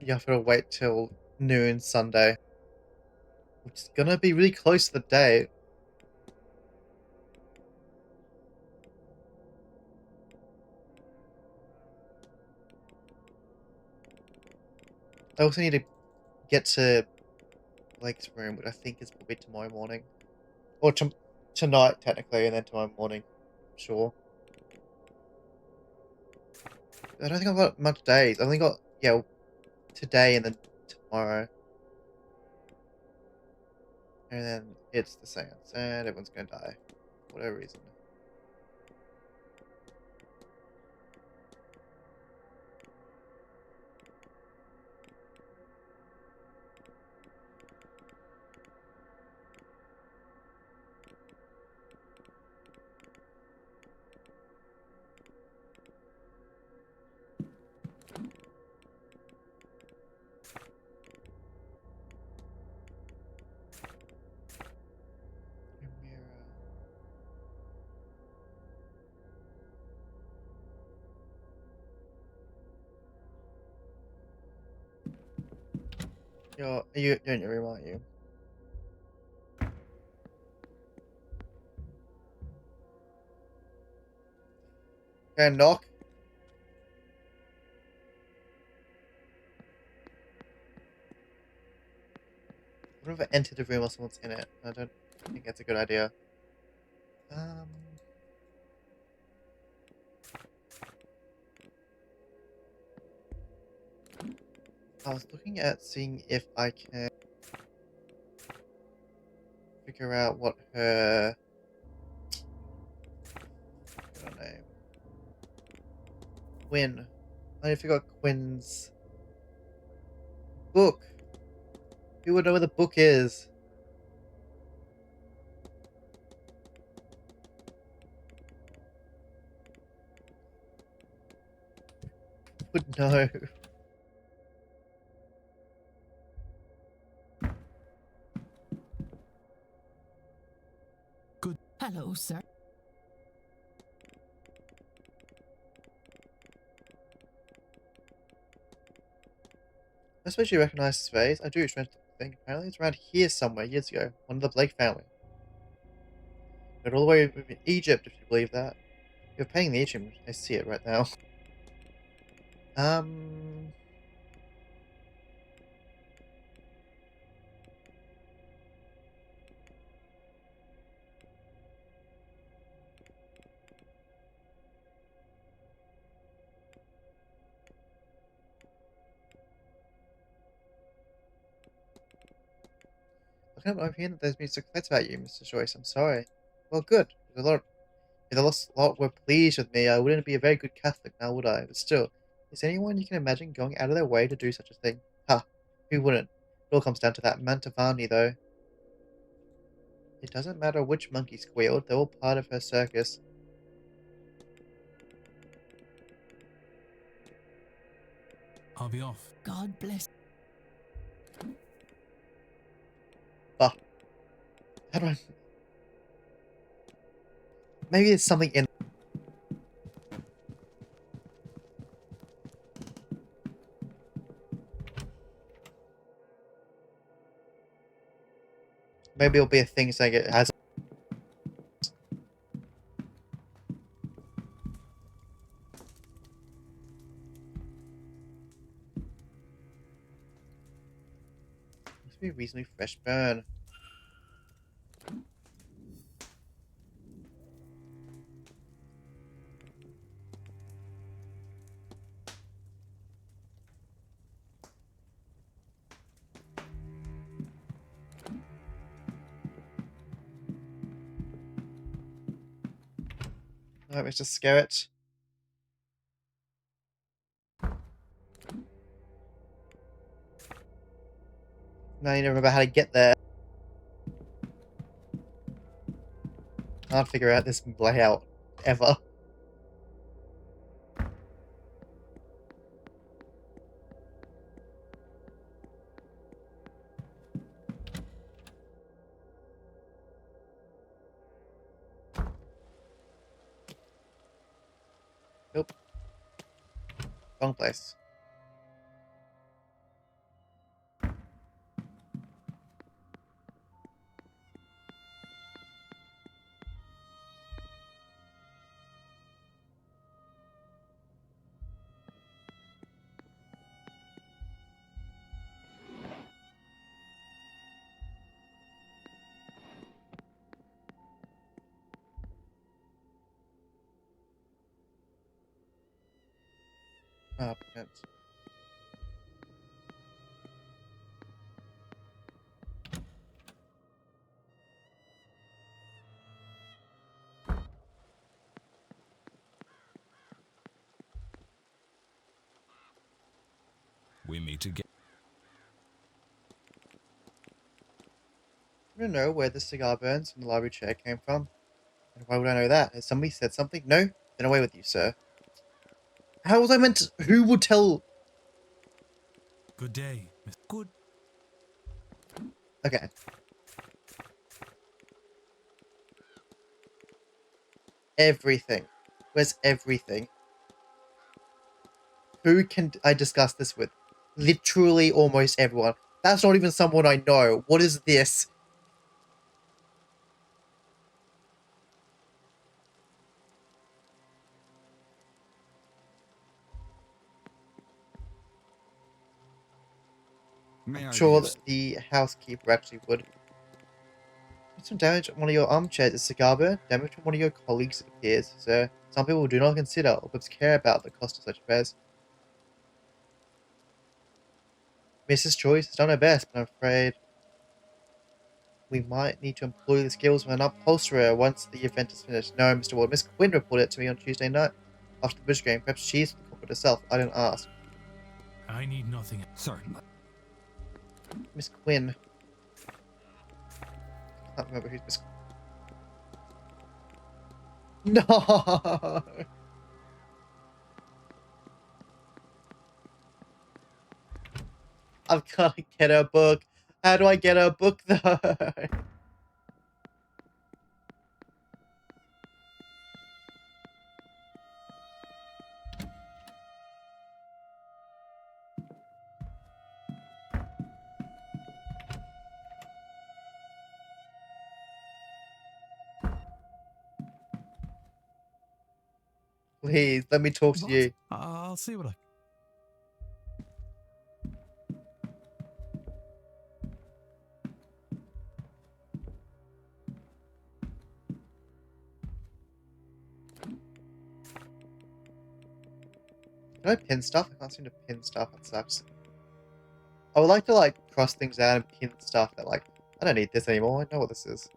You have to wait till noon Sunday. Which is gonna be really close to the date. I also need to get to Blake's room, which I think is probably tomorrow morning. Or tonight, technically, and then tomorrow morning. Sure. I don't think I've got much days. I've only got, yeah, today and then tomorrow. And then it's the seance, and everyone's gonna die. For whatever reason. You're in your room, aren't you? Can I knock? What if I enter the room while someone's in it? I don't think that's a good idea. I was looking at seeing if I can figure out what her name. Quinn. I need to figure out Quinn's book. Who would know where the book is? Would know. Good. Hello, sir. I suppose you recognize his face. I do try to think. Apparently it's around here somewhere years ago. One of the Blake family. Got all the way in Egypt, if you believe that. You're paying the Egypt. I see it right now. I'm hearing that there's been some complaints about you, Mr. Joyce. I'm sorry. Well, good. If a lot were pleased with me, I wouldn't be a very good Catholic now, would I? But still, is anyone you can imagine going out of their way to do such a thing? Ha! Who wouldn't? It all comes down to that Mantovani, though. It doesn't matter which monkey squealed, they're all part of her circus. I'll be off. God bless. Bah. How do I... Maybe there's something in... Maybe it'll be a thing saying it has... Must be a reasonably fresh burn. Alright, Mr. Scarrett. Now you never remember how to get there. Can't figure out this layout ever. Nope. Wrong place. Ah, prince. We meet again. I don't know where the cigar burns in the library chair came from. And why would I know that? Has somebody said something? No? Then away with you, sir. How was I meant to... Who would tell... Good day. Good. Okay. Everything. Where's everything? Who can I discuss this with? Literally almost everyone. That's not even someone I know. What is this? May I'm I sure be that the housekeeper actually would. Some damage on one of your armchairs is cigar burn. Damage from one of your colleagues, it appears, sir. Some people do not consider or perhaps care about the cost of such affairs. Mrs. Joyce has done her best, but I'm afraid we might need to employ the skills of an upholsterer once the event is finished. No, Mr. Ward. Miss Quinn reported it to me on Tuesday night after the bridge game. Perhaps she's the culprit herself. I didn't ask. I need nothing. Certainly. Miss Quinn. I can't remember who's Miss Quinn. No! I've got to get a book. How do I get a book, though? Please, let me talk to you. I'll see what I... Can I pin stuff? I can't seem to pin stuff. That sucks. I would like to, like, cross things out and pin stuff that, like, I don't need this anymore. I know what this is.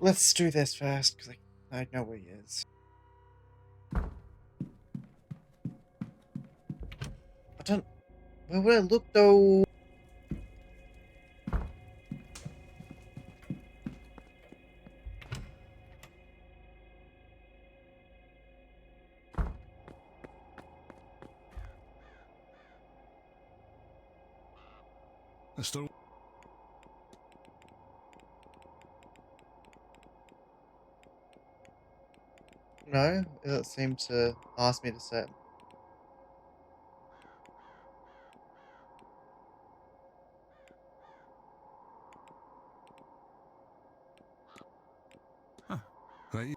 Let's do this first, because I know where he is. I don't... Where would I look, though? Mr. No? It doesn't seem to ask me to set. Right.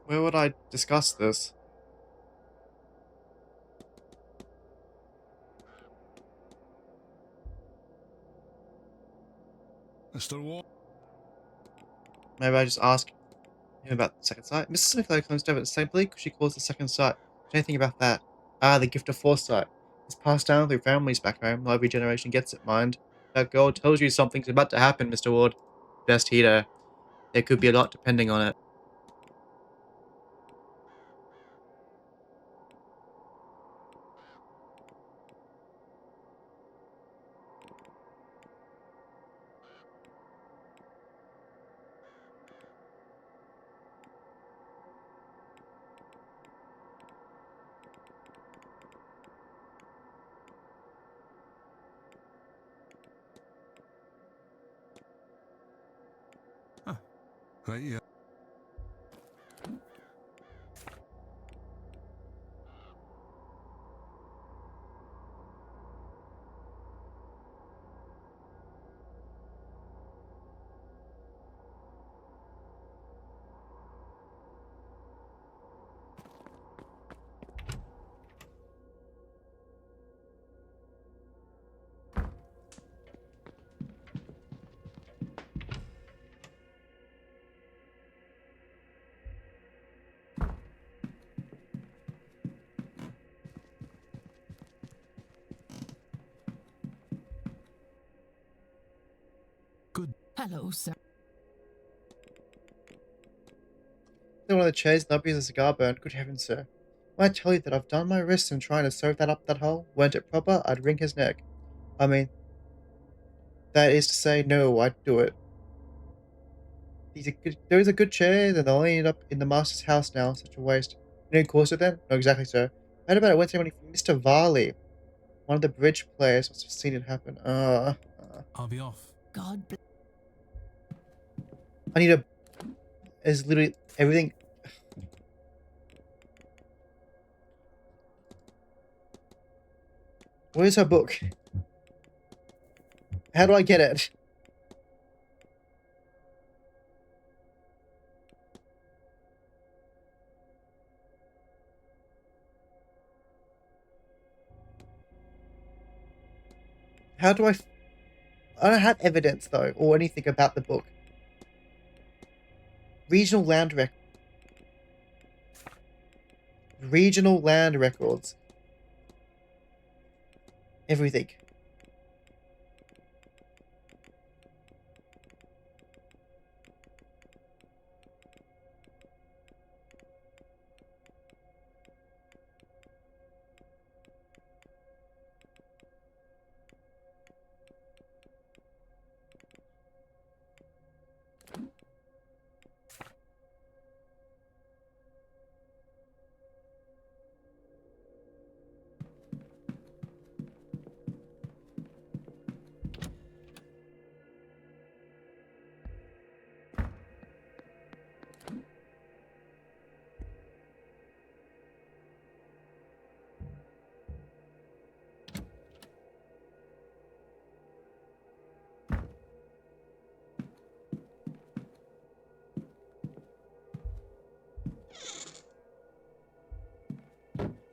Where would I discuss this? Mr. Ward. Maybe I just ask Him about the second sight. Mrs. Sinclair claims to have it simply because she calls the second sight. Anything about that? Ah, the gift of foresight. It's passed down through families back home. Not every generation gets it, mind. That girl tells you something's about to happen, Mr. Ward. Best heed her. There could be a lot depending on it. Right, yeah. Hello, sir. Then one of the chairs and a cigar burned. Good heavens, sir. When I tell you that I've done my wrist in trying to sew that up that hole, weren't it proper, I'd wring his neck. I mean, that is to say, no, I'd do it. Those are good chairs, and they'll only end up in the master's house now. Such a waste. You didn't course it then? No, exactly, sir. I heard about it Wednesday morning from Mr. Varley. One of the bridge players must have seen it happen. I'll be off. God bless. I need a... Is literally everything... Where's her book? How do I get it? How do I don't have evidence, though, or anything about the book. Regional land records. Regional land records. Everything.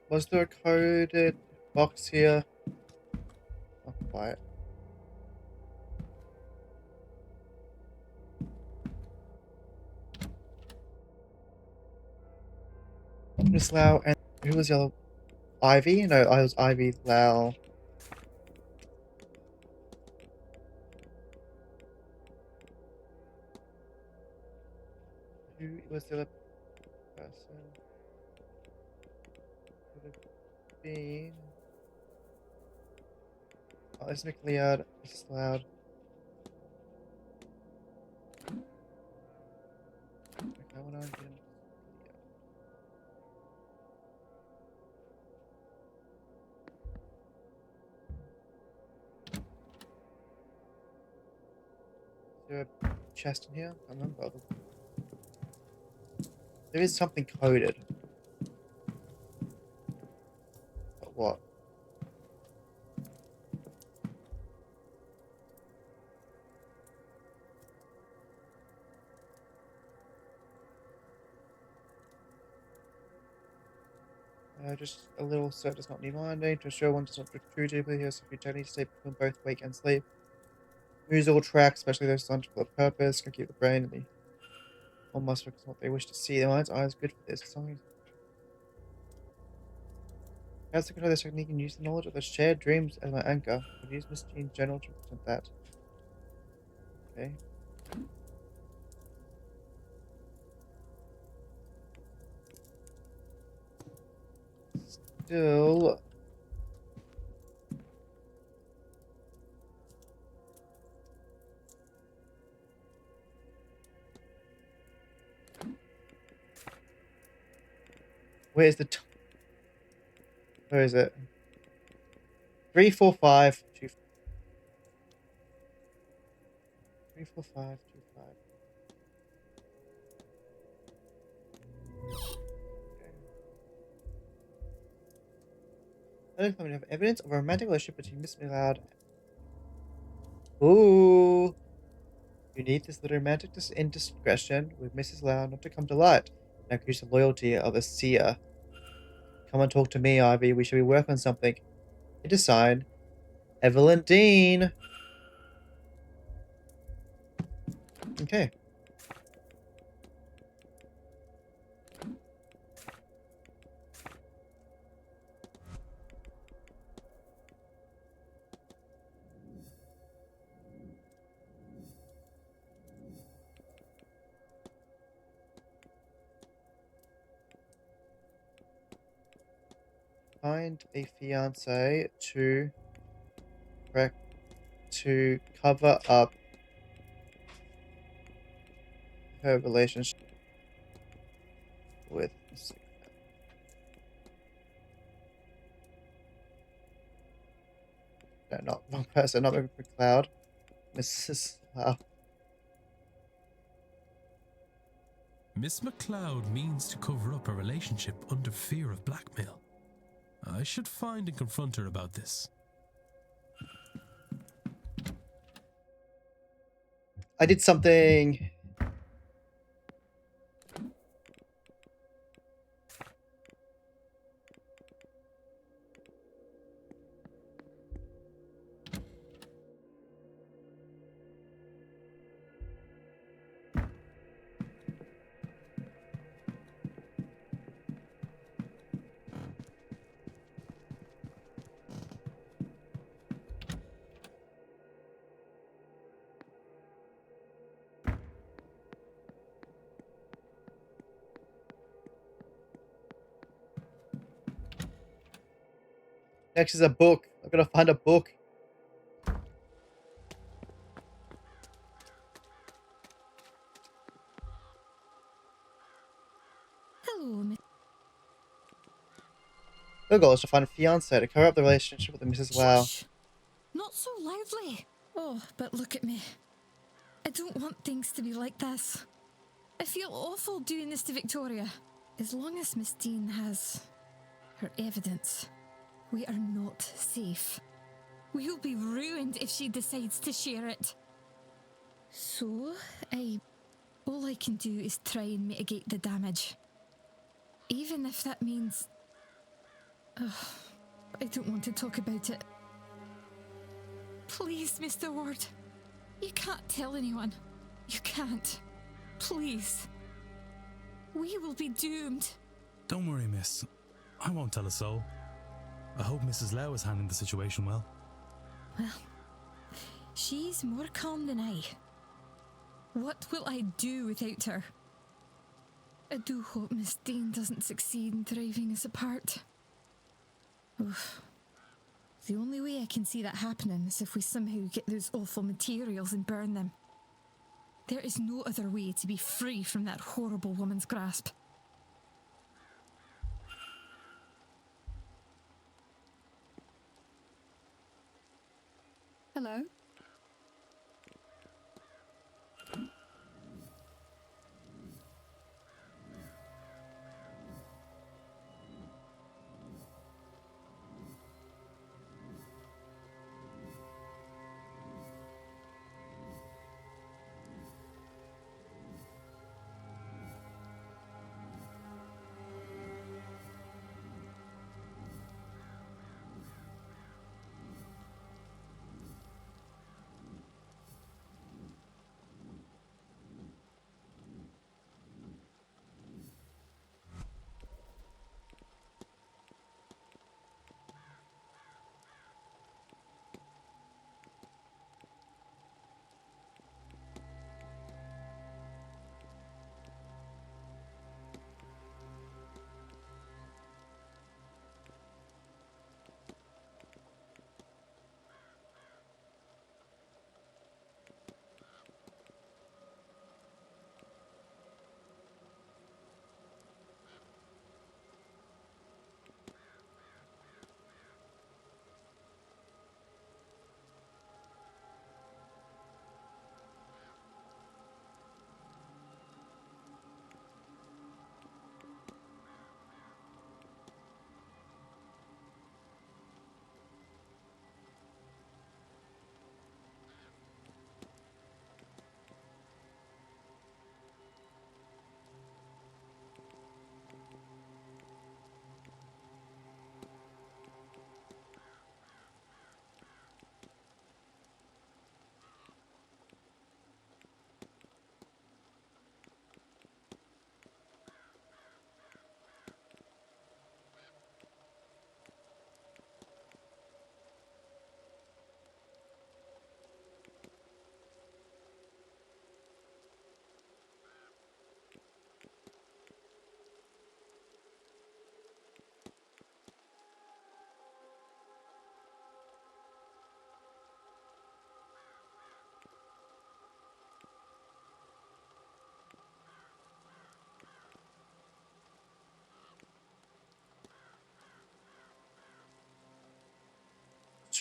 Was there a coded box here? Not quite. Miss Lau and who was the other? Ivy? No, I was Ivy, Lau. Who was the other person? Could have been. Oh, it's Nick Leod. It's Loud. Okay, what on Is there a chest in here? I can't remember. There is something coded. But what? Just a little so does not need minding. To show one does not drift too deeply, here so if you don't need to stay between both wake and sleep. Use all tracks, especially those designed for the purpose, can keep the brain in the One must focus on what they wish to see. Their mind's eye is good for this. As to control this technique and use the knowledge of the shared dreams as my anchor. I can use Miss Jean's general to represent that. Okay. Still. Where's the where is it? 3, 4, 5, 2. 3, 4, 5, 2, 5. I don't have evidence of a romantic relationship between Miss McLeod. Ooh. You need this little romantic indiscretion with Mrs. Loud not to come to light. And accuse the loyalty of a seer. Come and talk to me, Ivy. We should be working on something. It is signed, Evelyn Dean. Okay. Find a fiance to cover up her relationship with no, not wrong person, not McLeod. Mrs. Loud. Miss McLeod means to cover up a relationship under fear of blackmail. I should find and confront her about this. I did something. Next is a book. I'm gonna find a book. Hello, Miss. The goal is to find a fiance to cover up the relationship with Mrs. Lau. Shush! Not so lively. Oh, but look at me. I don't want things to be like this. I feel awful doing this to Victoria. As long as Miss Dean has her evidence, we are not safe. We'll be ruined if she decides to share it. So, all I can do is try and mitigate the damage. Even if that means... I don't want to talk about it. Please, Mr. Ward. You can't tell anyone. You can't. Please. We will be doomed. Don't worry, miss. I won't tell a soul. I hope Mrs. Lau is handling the situation well. Well, she's more calm than I. What will I do without her? I do hope Miss Dean doesn't succeed in driving us apart. Oof. The only way I can see that happening is if we somehow get those awful materials and burn them. There is no other way to be free from that horrible woman's grasp. Hello?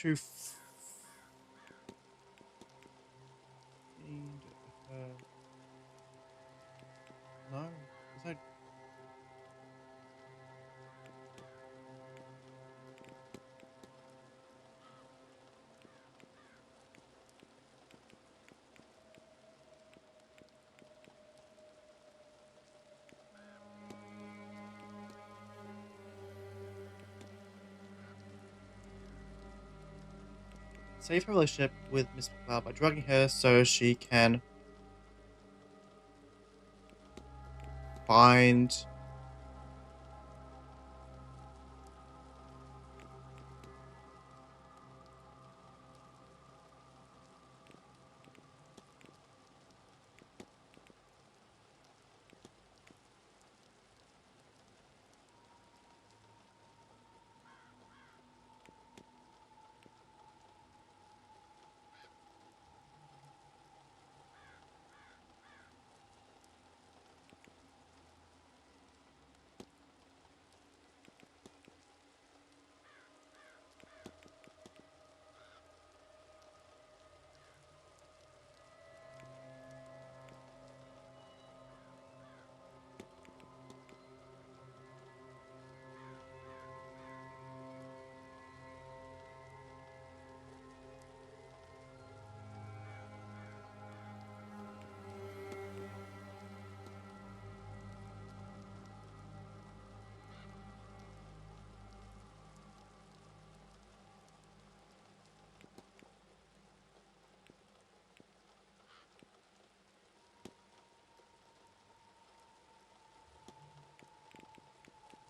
to feed her. No, is that save her relationship with Miss McLeod by drugging her so she can find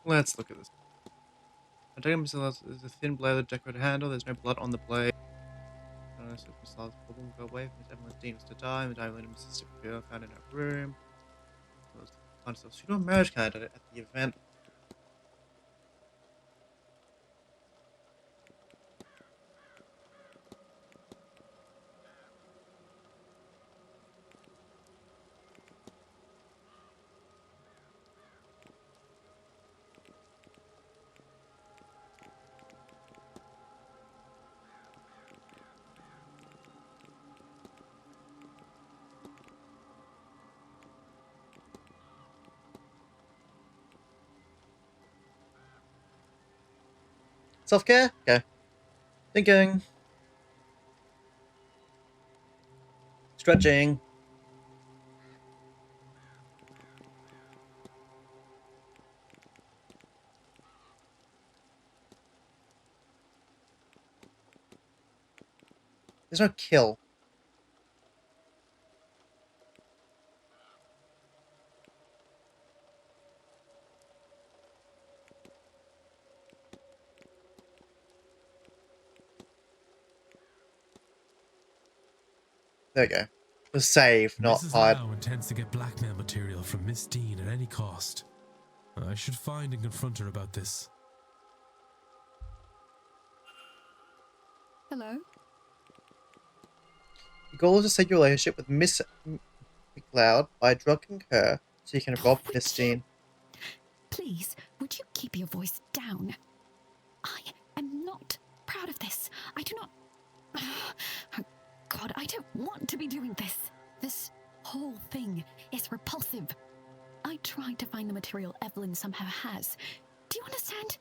Let's look at this. I take there's a thin blade with a decorated handle. There's no blood on the blade. So if Miss Lars problem will go away. Miss Evelyn Dean was to die. Miss Evelyn and Mrs. Girl found in her room. Was find herself pseudo marriage candidate at the event. Self-care? Okay. Thinking. Stretching. There's no kill. There we go. The save, not Mrs. hide. Lau intends to get blackmail material from Miss Dean at any cost. I should find and confront her about this. Hello? The goal is to save your relationship with Miss McLeod by drugging her so you can rob Miss Dean. Please, would you keep your voice down? I am not proud of this. I do not... Oh, God, I don't want to be doing this. This whole thing is repulsive. I tried to find the material Evelyn somehow has. Do you understand?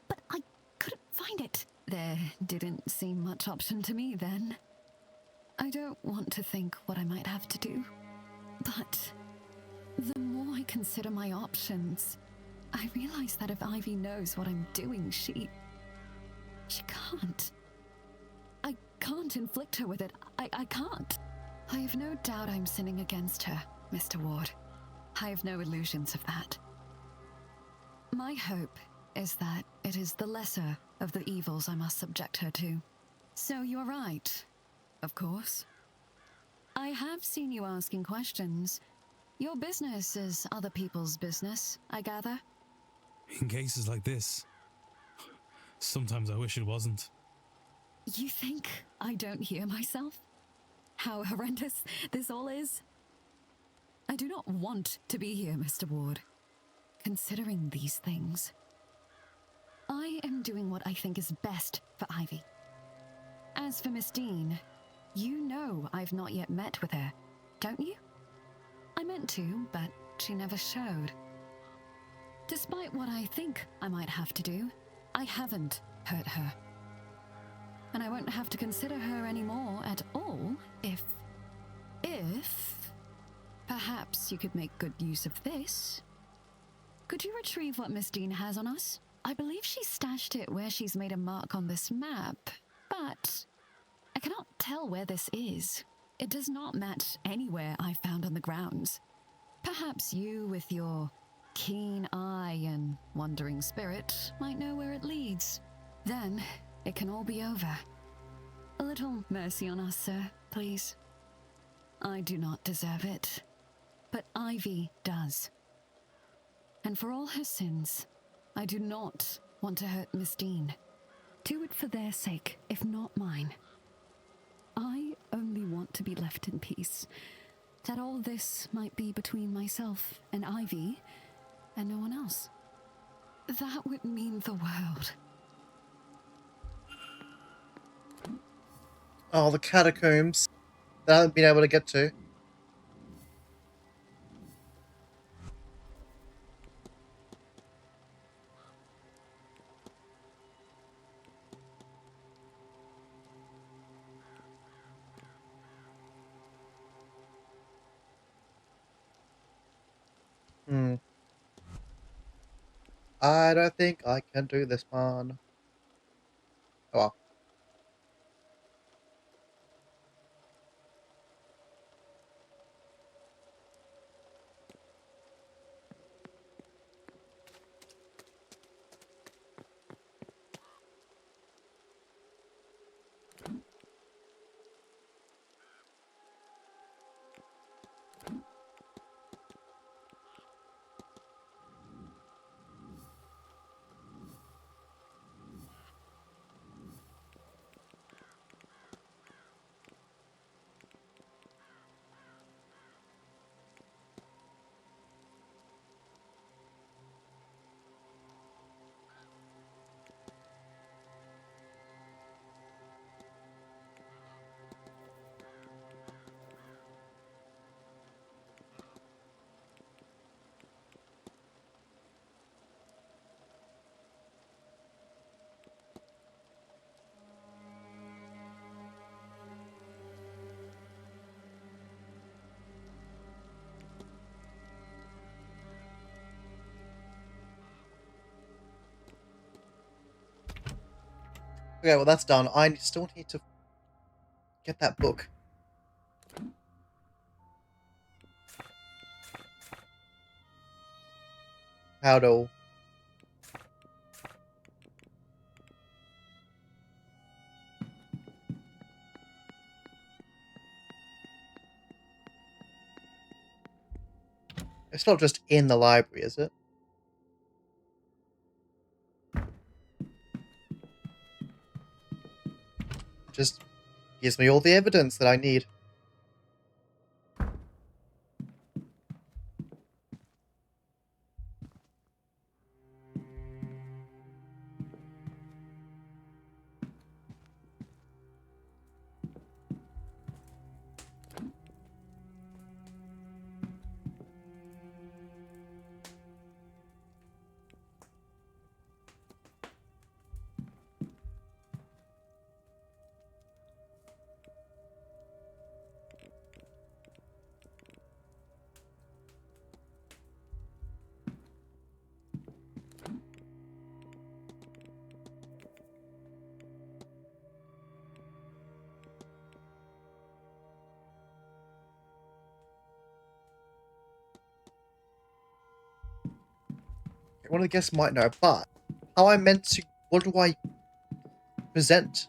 But I couldn't find it. There didn't seem much option to me then. I don't want to think what I might have to do. But the more I consider my options, I realize that if Ivy knows what I'm doing, she can't. I can't inflict her with it. I can't. I have no doubt I'm sinning against her, Mr. Ward. I have no illusions of that. My hope is that it is the lesser of the evils I must subject her to. So you're right, of course. I have seen you asking questions. Your business is other people's business, I gather. In cases like this, sometimes I wish it wasn't. You think I don't hear myself? How horrendous this all is? I do not want to be here, Mr. Ward. Considering these things, I am doing what I think is best for Ivy. As for Miss Dean, you know I've not yet met with her, don't you? I meant to, but she never showed. Despite what I think I might have to do, I haven't hurt her. And I won't have to consider her anymore at all if perhaps you could make good use of this. Could you retrieve what Miss Dean has on us? I believe she stashed it where she's made a mark on this map, but I cannot tell where this is. It does not match anywhere I found on the grounds. Perhaps you, with your keen eye and wandering spirit, might know where it leads. Then it can all be over. A little mercy on us, sir, please. I do not deserve it, but Ivy does. And for all her sins, I do not want to hurt Miss Dean. Do it for their sake, if not mine. I only want to be left in peace. That all this might be between myself and Ivy, and no one else. That would mean the world. Oh, the catacombs that I haven't been able to get to. I don't think I can do this one. Oh well. Okay, well that's done. I still need to get that book. How to... It's not just in the library, is it? Just gives me all the evidence that I need. One of the guests might know, but how I meant to... What do I present?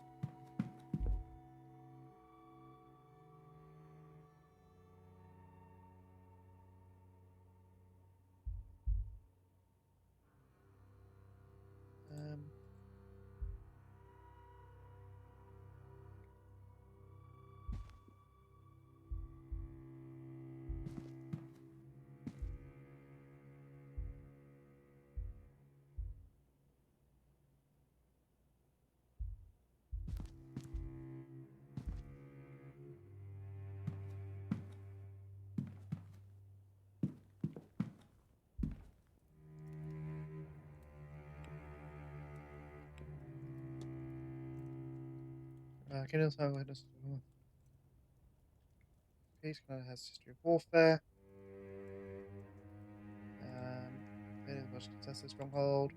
Kingdom's Home Witness. Peace kind of has history of warfare. Much contested stronghold.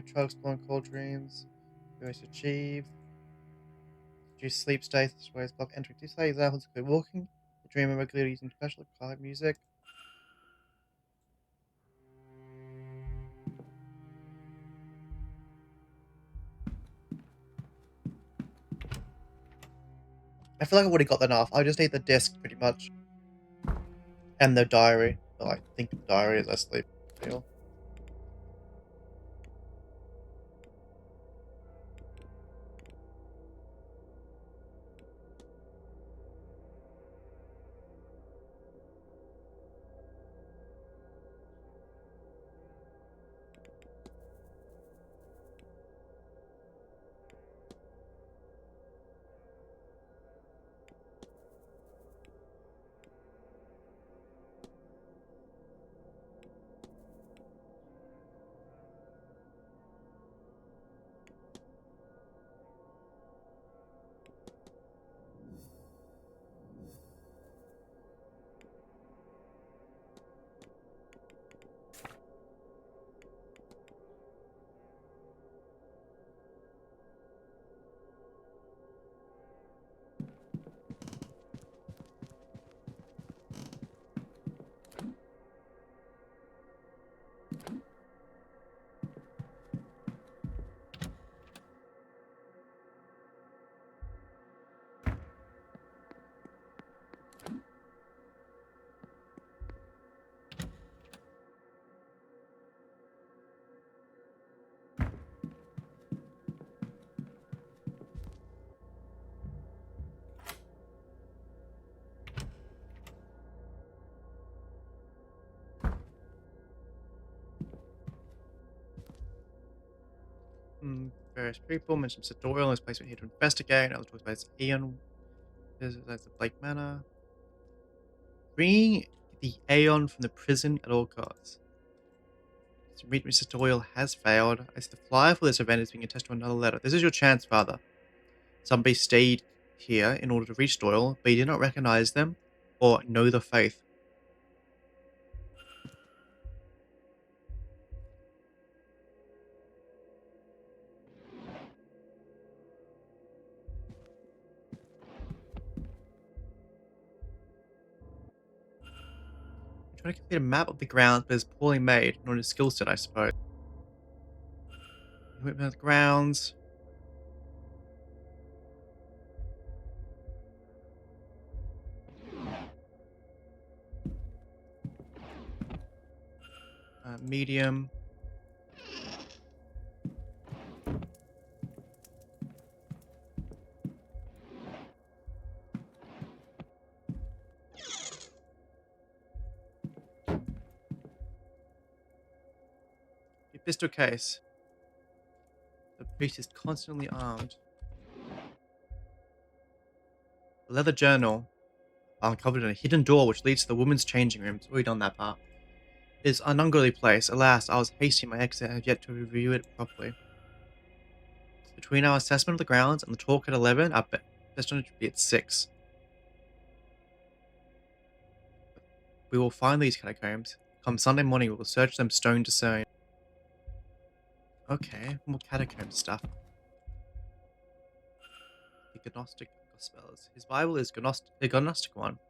Try exploring cold dreams. Various achieve. Reduce sleep states, ways block entering deep sleep. Examples include walking, dreaming regularly using special quiet music. I feel like I would have got enough. I just need the disc pretty much. And the diary. Well, I think the diary is a sleep deal. Various people mention Mr. Doyle and his place we're here to investigate. Another talks about his Aeon. That's the Blake Manor. Freeing the Aeon from the prison at all costs. To meet Mr. Doyle has failed. As the flyer for this event is being attached to another letter. This is your chance, Father. Somebody stayed here in order to reach Doyle, but he did not recognize them or know the faith. I'm trying to complete a map of the grounds, but it's poorly made, not his skill set, I suppose. Equipment of the grounds. Medium. A pistol case. The priest is constantly armed. A leather journal. Uncovered in a hidden door which leads to the women's changing rooms. Already done that part. It is an ungodly place. Alas, I was hasty in my exit and have yet to review it properly. Between our assessment of the grounds and the talk at 11, our best should be at 6. We will find these catacombs. Come Sunday morning, we will search them stone to stone. Okay, more catacomb stuff. The Gnostic Gospels. His Bible is a Gnostic one.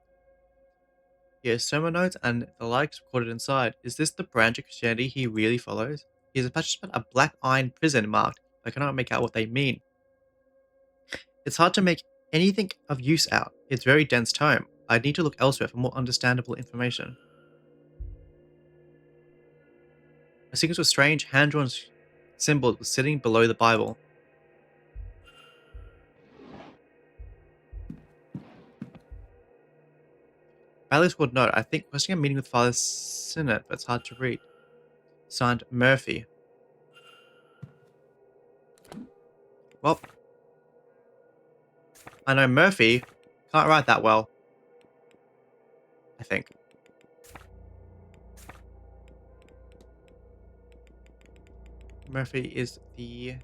He has sermon notes and the likes recorded inside. Is this the branch of Christianity he really follows? He has attached a black iron prison marked. I cannot make out what they mean. It's hard to make anything of use out. It's very dense tome. I'd need to look elsewhere for more understandable information. A sequence of strange hand-drawn symbols was sitting below the Bible. Bailiffs would note, I think, requesting a meeting with Father Sinnott, but it's hard to read. Signed, Murphy. Well, I know Murphy can't write that well. I think. Murphy is the...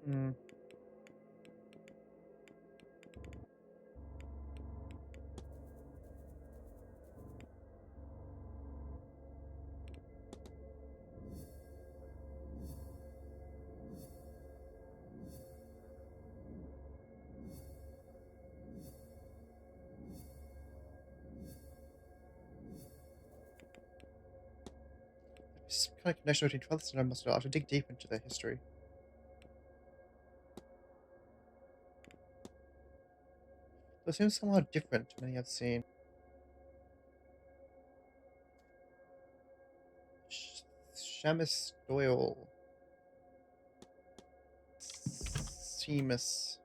Hmm. Some kind of connection between Trellis and I must have to dig deep into their history. They seem somehow different to many I've seen. Shamus Doyle. Seamus.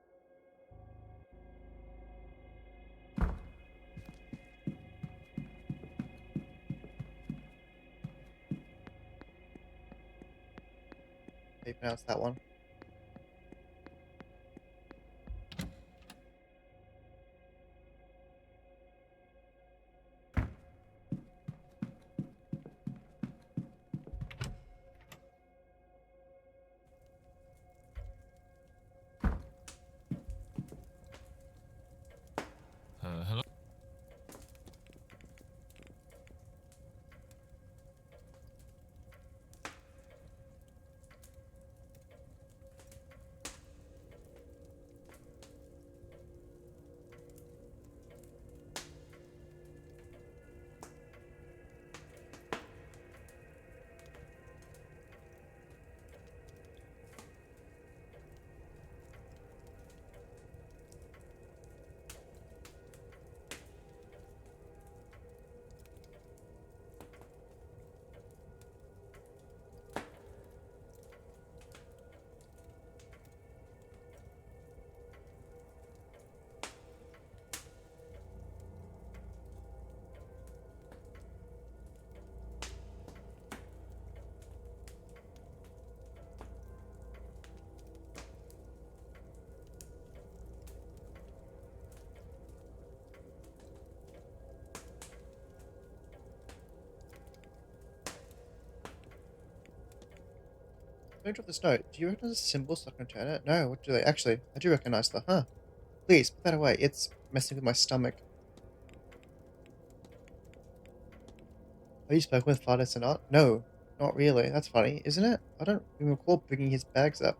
How you pronounce that one? Hello? Don't drop this note. Do you recognize the symbol so I can return it? No, what do they? Actually, I do recognize the huh. Please, put that away. It's messing with my stomach. Have you spoken with Father Senat? No, not really. That's funny, isn't it? I don't even recall bringing his bags up.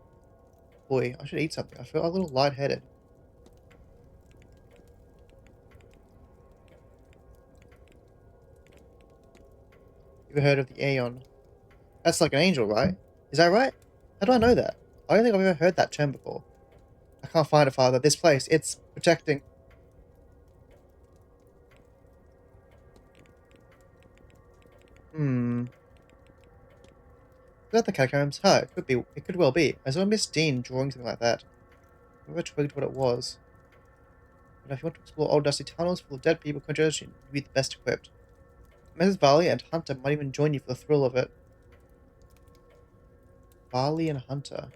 Boy, I should eat something. I feel a little lightheaded. You ever heard of the Aeon? That's like an angel, right? Is that right? How do I know that? I don't think I've ever heard that term before. I can't find it, Father. This place, it's protecting. Is that the catacombs? Huh, it could be. It could well be. I saw Miss Dean drawing something like that. I never twigged what it was. But if you want to explore old dusty tunnels full of dead people, conjuration, you'd be the best equipped. Mrs. Varley and Hunter might even join you for the thrill of it. Varley and Hunter.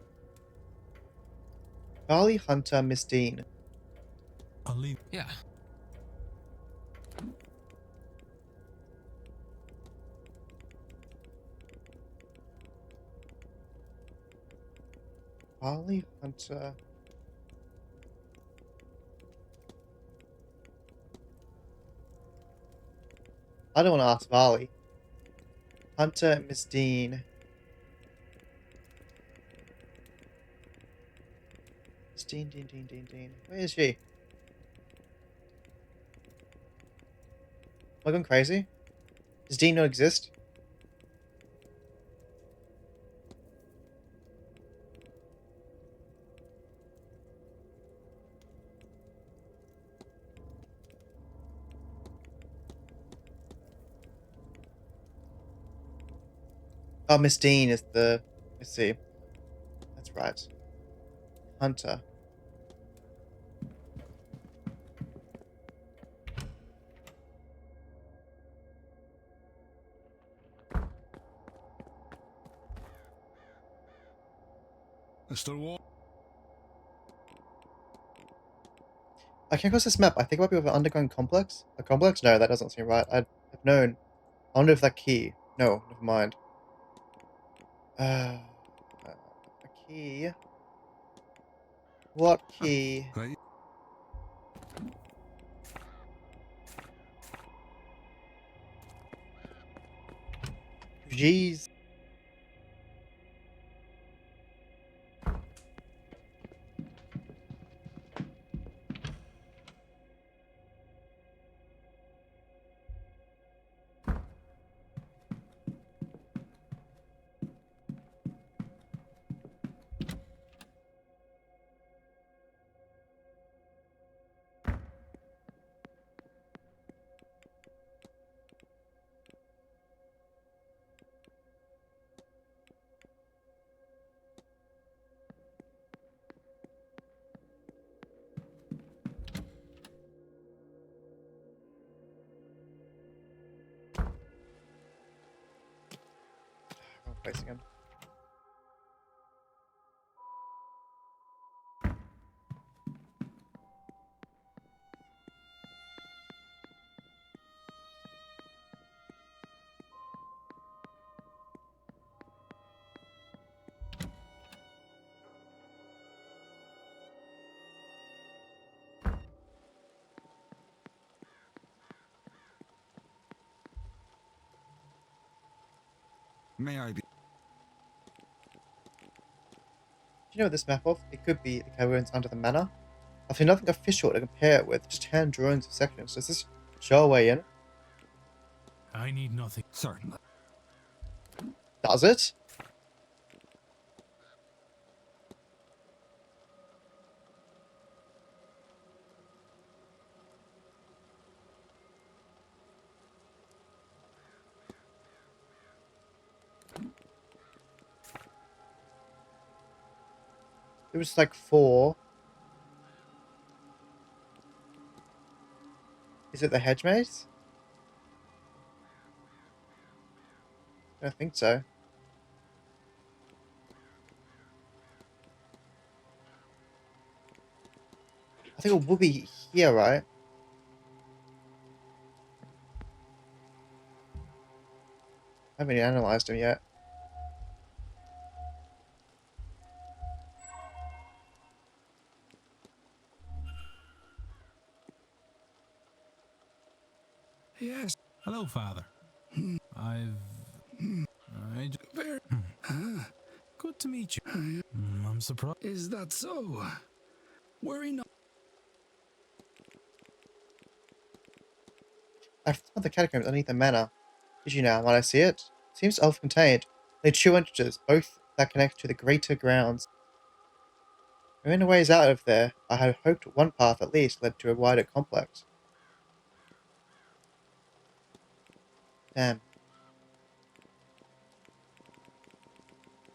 Varley, Hunter, Miss Dean. I'll leave. Yeah. Varley, Hunter. I don't want to ask Varley. Hunter, Miss Dean. Miss Dean, Dean. Where is she? Am I going crazy? Does Dean not exist? Oh, Miss Dean is the... Let's see. That's right. Hunter. Mr. Ward. I came across this map. I think it might be of an underground complex. A complex? No, that doesn't seem right. I'd have known. I wonder if that key. No, never mind. A key. What key? Right. Jeez. Wrong place again. May I be? Do you know this map of? It could be the caverns under the manor. I've seen nothing official to compare it with, just hand drawings of sections. Does this show a way in? I need nothing. Certainly. Does it? It was like 4. Is it the hedge maze? I don't think so. I think it will be here, right? I haven't even analysed them yet. Yes. Hello, Father. I Good to meet you. I'm surprised. Is that so? Worry not. I found the catacombs underneath the manor. Did you now, when I see it? Seems self-contained. Only two entrances, both that connect to the greater grounds. There are many ways out of there. I had hoped one path at least led to a wider complex. Damn.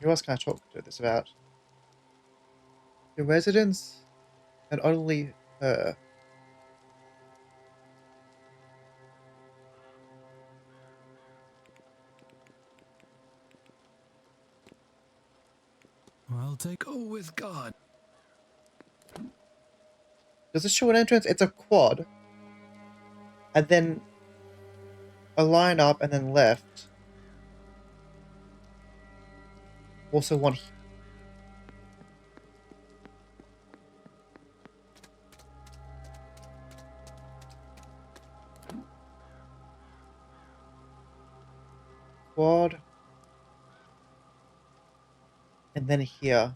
Who else can I talk to this about? The residents? And only her. I'll take. Go with God. Does this show an entrance? It's a quad. And then a line up and then left. Also one. Quad. And then here.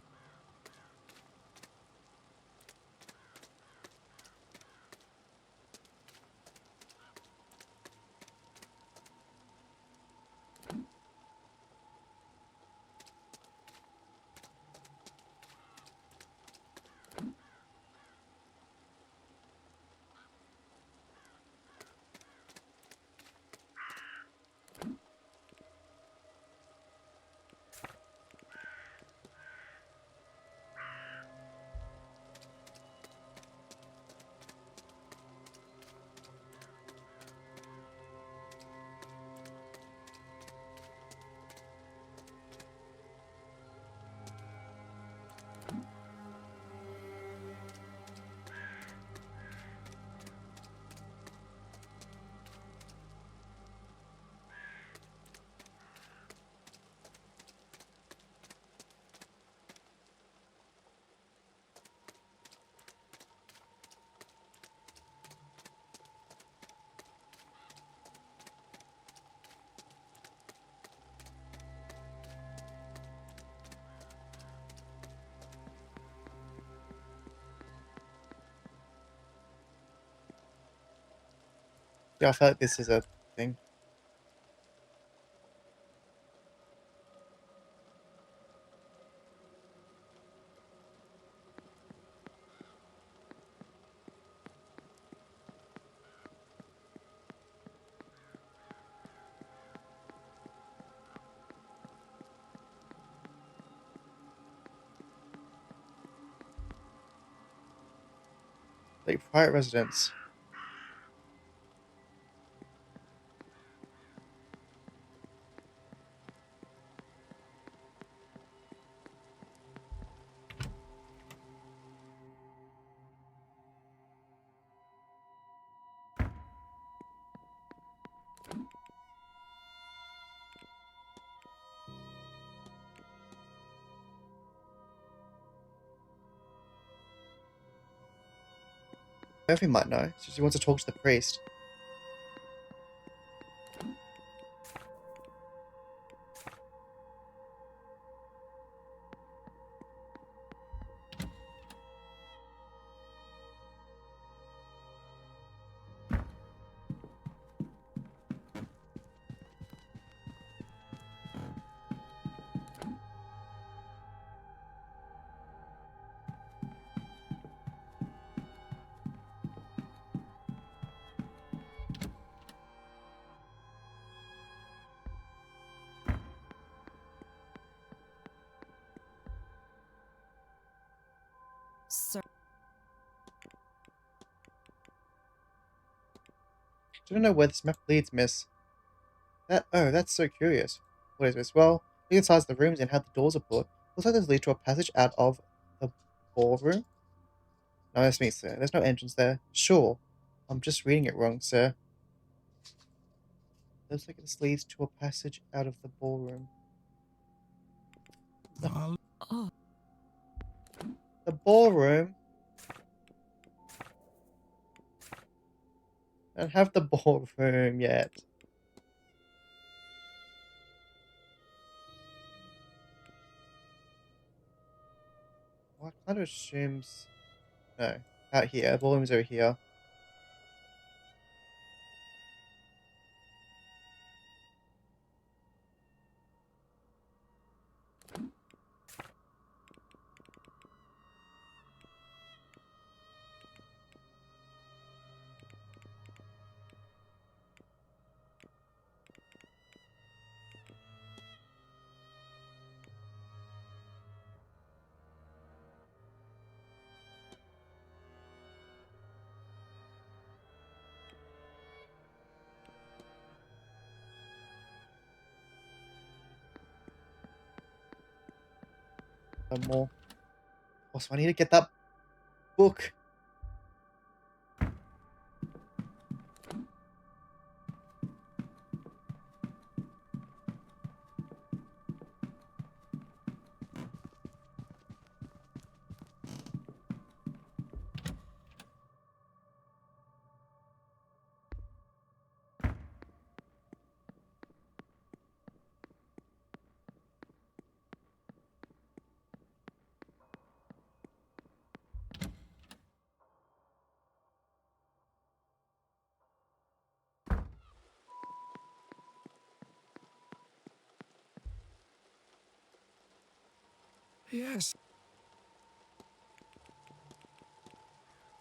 Yeah, I feel like this is a thing. Like private residence. Murphy might know. She wants to talk to the priest. Sir. I don't know where this map leads, miss. That's so curious. What is this? Well, look inside the rooms and how the doors are put. Looks like there's lead to a passage out of the ballroom. No, that's me, sir. There's no entrance there. Sure. I'm just reading it wrong, sir. Looks like this leads to a passage out of the ballroom. Oh. The ballroom? I don't have the ballroom yet. Well, I kind of assumes... No, out here. Ballroom's over here. No more. Also, I need to get that book. Yes.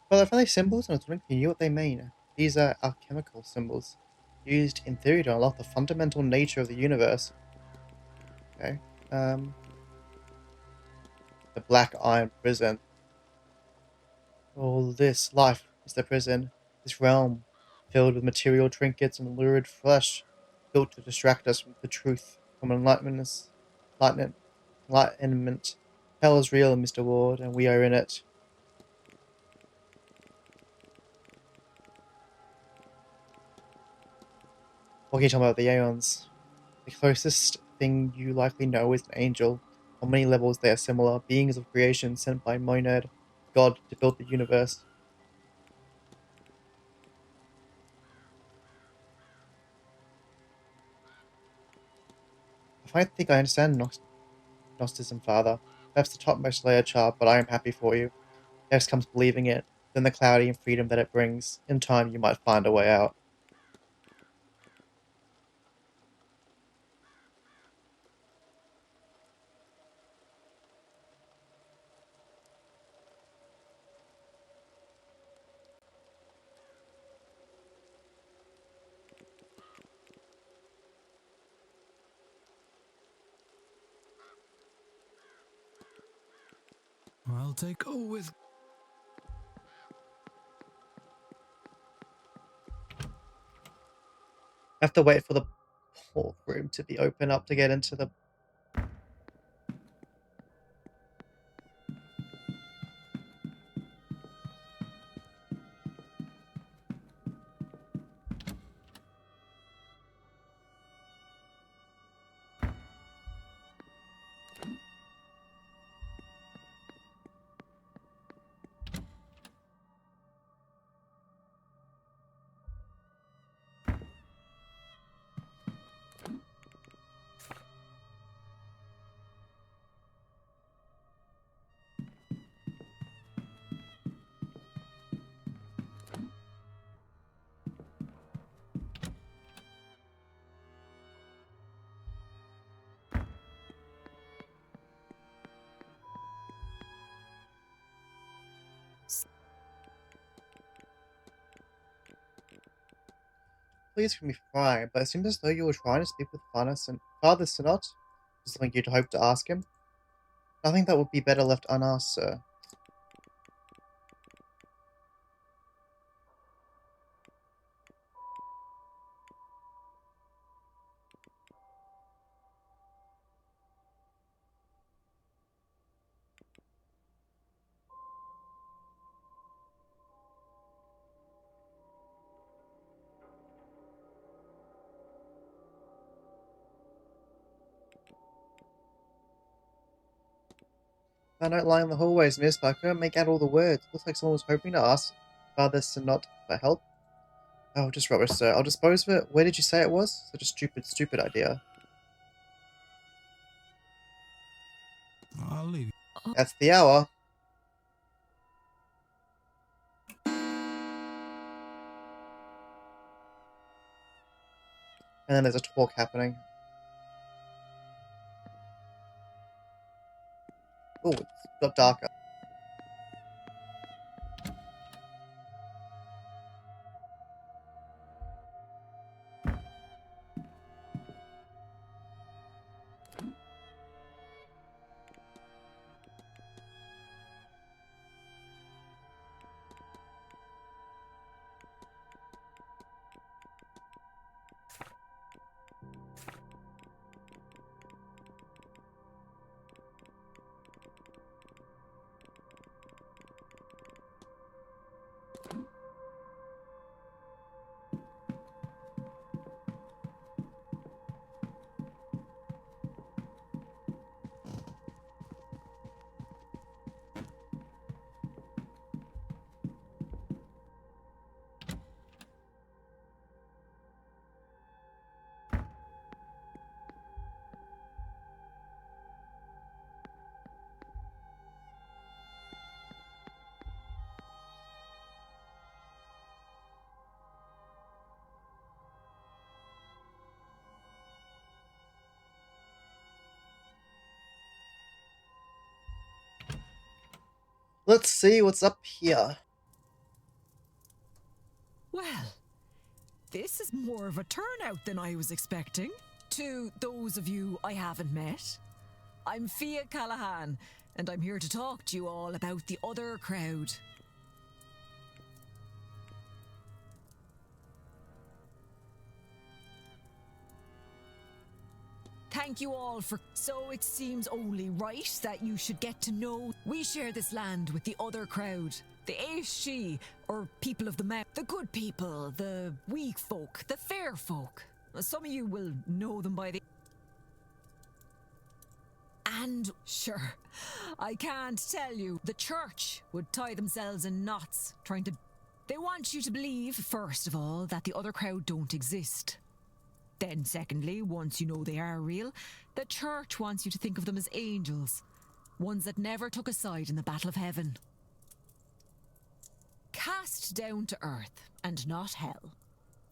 Well, I found these symbols, and I was wondering if you knew what they mean. These are alchemical symbols, used in theory to unlock the fundamental nature of the universe. Okay. The Black Iron Prison. All this life is the prison. This realm, filled with material trinkets and lurid flesh, built to distract us from the truth, from enlightenment. Hell is real, Mr. Ward, and we are in it. What can you tell me about the Aeons? The closest thing you likely know is an angel. On many levels they are similar, beings of creation sent by Monad, God, to build the universe. I think I understand Gnosticism, Father. Perhaps the topmost layer chart, but I am happy for you. Next comes believing it, then the clarity and freedom that it brings. In time you might find a way out. I'll take go with. I have to wait for the port room to be open up to get into the... Please forgive me for prying, but it seems as though you were trying to speak with Father Synod. Is there something you'd hope to ask him? Nothing that would be better left unasked, sir. I don't lie in the hallways, miss, but I couldn't make out all the words. Looks like someone was hoping to ask Father Synod for help. Oh, just rubbish, sir. I'll dispose of it. Where did you say it was? Such a stupid idea. I'll leave you. That's the hour. And then there's a talk happening. Oh, it's got darker. Let's see what's up here. Well, this is more of a turnout than I was expecting. To those of you I haven't met, I'm Fia Callahan, and I'm here to talk to you all about the other crowd. Thank you all for... So it seems only right that you should get to know... We share this land with the other crowd. The Aishi, or people of the mount. The good people, the weak folk, the fair folk. Some of you will know them by the... And, sure, I can't tell you, the church would tie themselves in knots, trying to... They want you to believe, first of all, that the other crowd don't exist. Then, secondly, once you know they are real, the church wants you to think of them as angels, ones that never took a side in the battle of heaven. Cast down to earth, and not hell,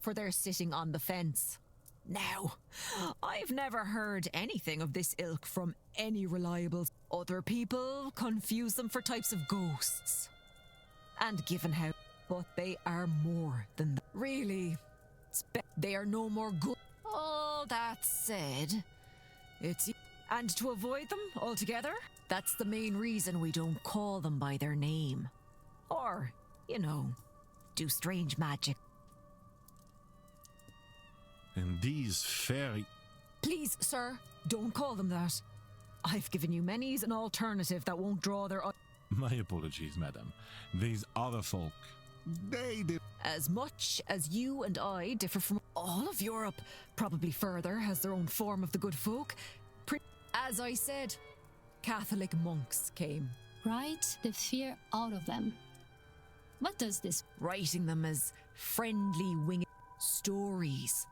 for they're sitting on the fence. Now, I've never heard anything of this ilk from any reliable... Other people confuse them for types of ghosts. And given how... But they are more than that. Really, they are no more good. All that said, it's... And to avoid them altogether, that's the main reason we don't call them by their name. Or, you know, do strange magic. And these fairy... Please, sir, don't call them that. I've given you many's an alternative that won't draw their... My apologies, madam. These other folk... They do... As much as you and I differ from all of Europe, probably further, has their own form of the good folk. As I said, Catholic monks came. Write the fear out of them. What does this... Writing them as friendly winged stories.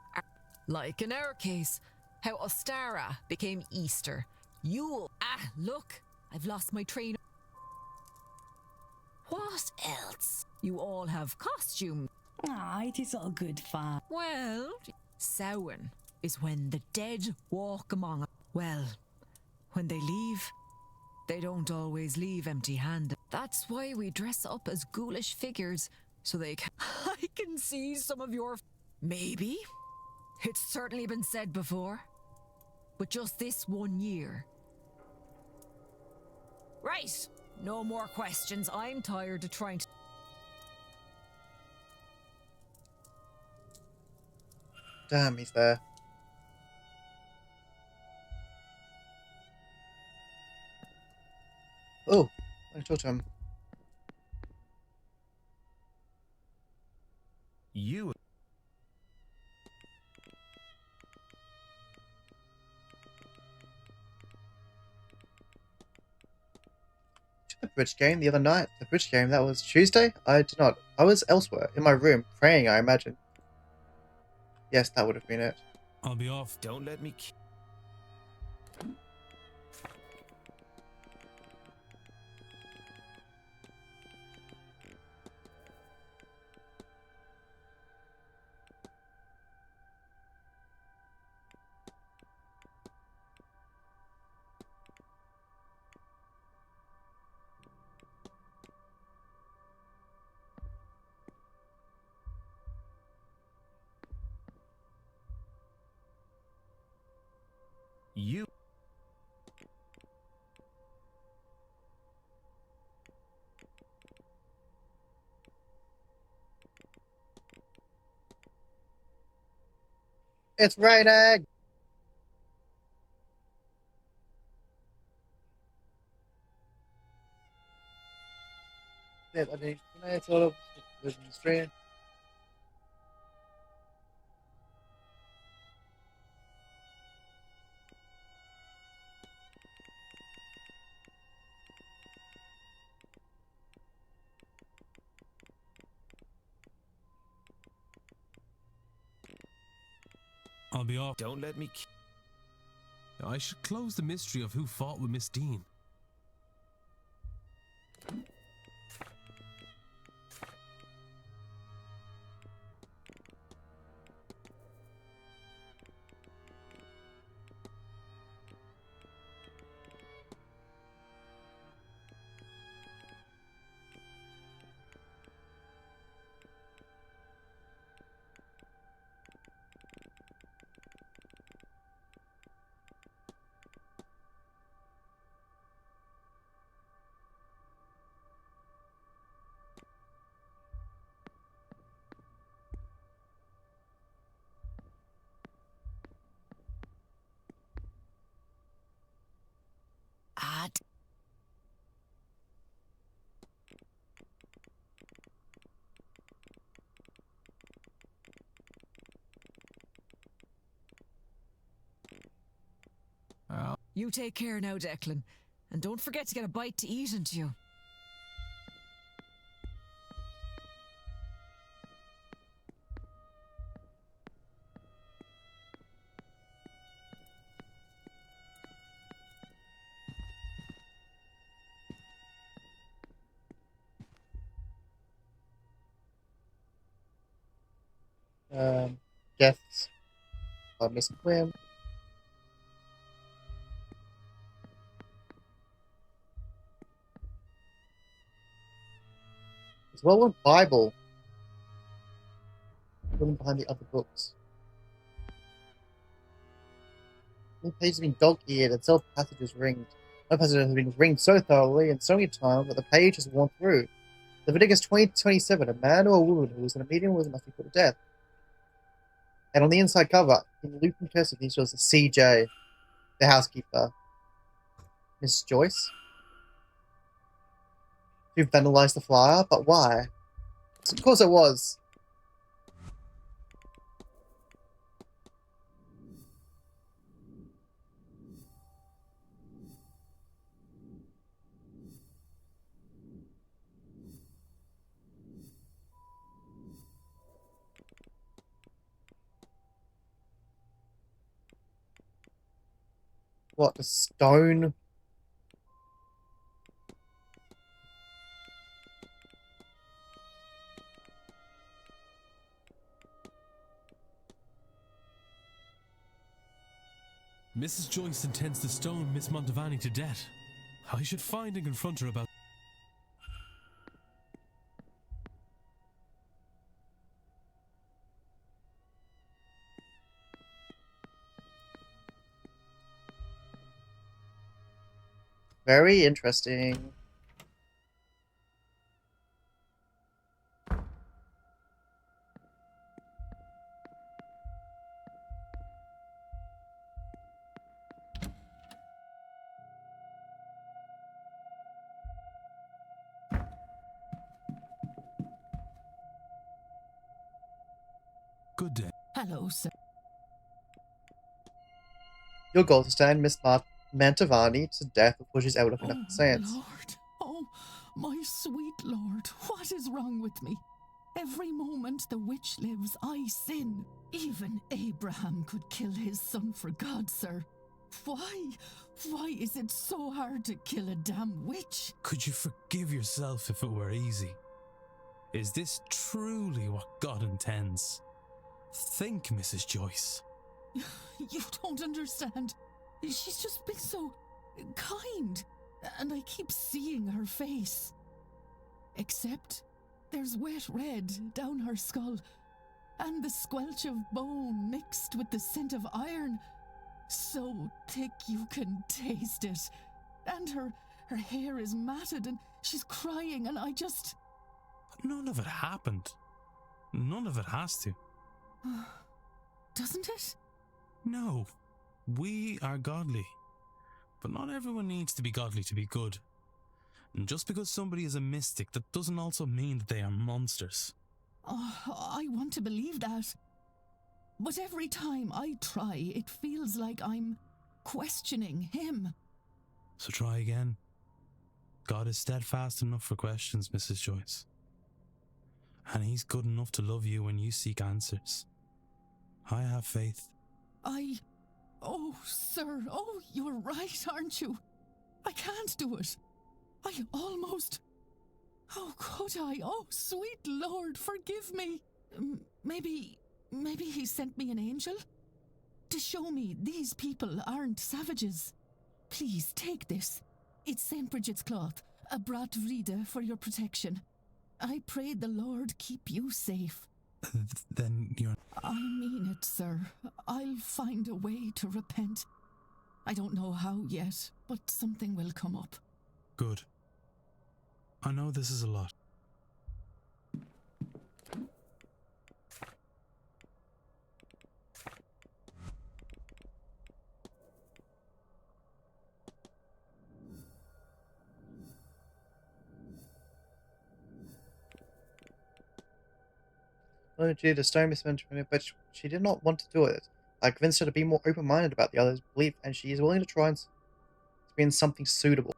Like in our case, how Ostara became Easter. Yule... look, I've lost my train. What else? You all have costumes. It is all good fun. Well, Samhain is when the dead walk among us. Well, when they leave, they don't always leave empty-handed. That's why we dress up as ghoulish figures, so they can... I can see some of your... Maybe. It's certainly been said before. But just this 1 year. Right. No more questions. I'm tired of trying to... Damn, he's there. Oh, I talked to him. You... The bridge game the other night. The bridge game, that was Tuesday? I did not. I was elsewhere, in my room, praying, I imagine. Yes, that would have been it. I'll be off. Don't let me. You. It's raining! Yeah, I mean, it's all of the stream. I'll be off. Don't let me. I should close the mystery of who fought with Miss Dean. Odd. You take care now, Declan. And don't forget to get a bite to eat into you. Deaths by Miss Quinn. As well as Bible. Hidden behind the other books. The page has been dog-eared and self-passages ringed. No passage has been ringed so thoroughly and so many times that the page has worn through. Leviticus 20:27, a man or a woman who was in a meeting with must be put to death. And on the inside cover, in loop and cursive, he shows the CJ, the housekeeper. Miss Joyce? You've vandalized the flyer, but why? Of course it was. What, the stone? Mrs. Joyce intends to stone Miss Montevani to death. I should find and confront her about... Very interesting. Good day. Hello, sir. Your goal is to stand Miss Mantovani to death before she's able to conduct the seance. Lord. Oh, my sweet Lord. What is wrong with me? Every moment the witch lives, I sin. Even Abraham could kill his son for God, sir. Why? Why is it so hard to kill a damn witch? Could you forgive yourself if it were easy? Is this truly what God intends? Think, Mrs. Joyce. You don't understand. She's just been so kind, and I keep seeing her face. Except there's wet red down her skull, and the squelch of bone mixed with the scent of iron, so thick you can taste it. And her hair is matted, and she's crying, and I just... None of it happened. None of it has to. Doesn't it? No. We are godly. But not everyone needs to be godly to be good. And just because somebody is a mystic, that doesn't also mean that they are monsters. Oh, I want to believe that. But every time I try, it feels like I'm questioning him. So try again. God is steadfast enough for questions, Mrs. Joyce. And he's good enough to love you when you seek answers. I have faith. Oh, sir, you're right, aren't you? I can't do it. I almost... How could I? Oh, sweet Lord, forgive me. Maybe he sent me an angel? To show me these people aren't savages. Please, take this. It's St. Bridget's cloth, a brat vride for your protection. I pray the Lord keep you safe. Then you're... I mean it, sir. I'll find a way to repent. I don't know how yet, but something will come up. Good. I know this is a lot. Well, due to stone mismanagement, but she did not want to do it. I convinced her to be more open-minded about the other's belief, and she is willing to try and experience something suitable.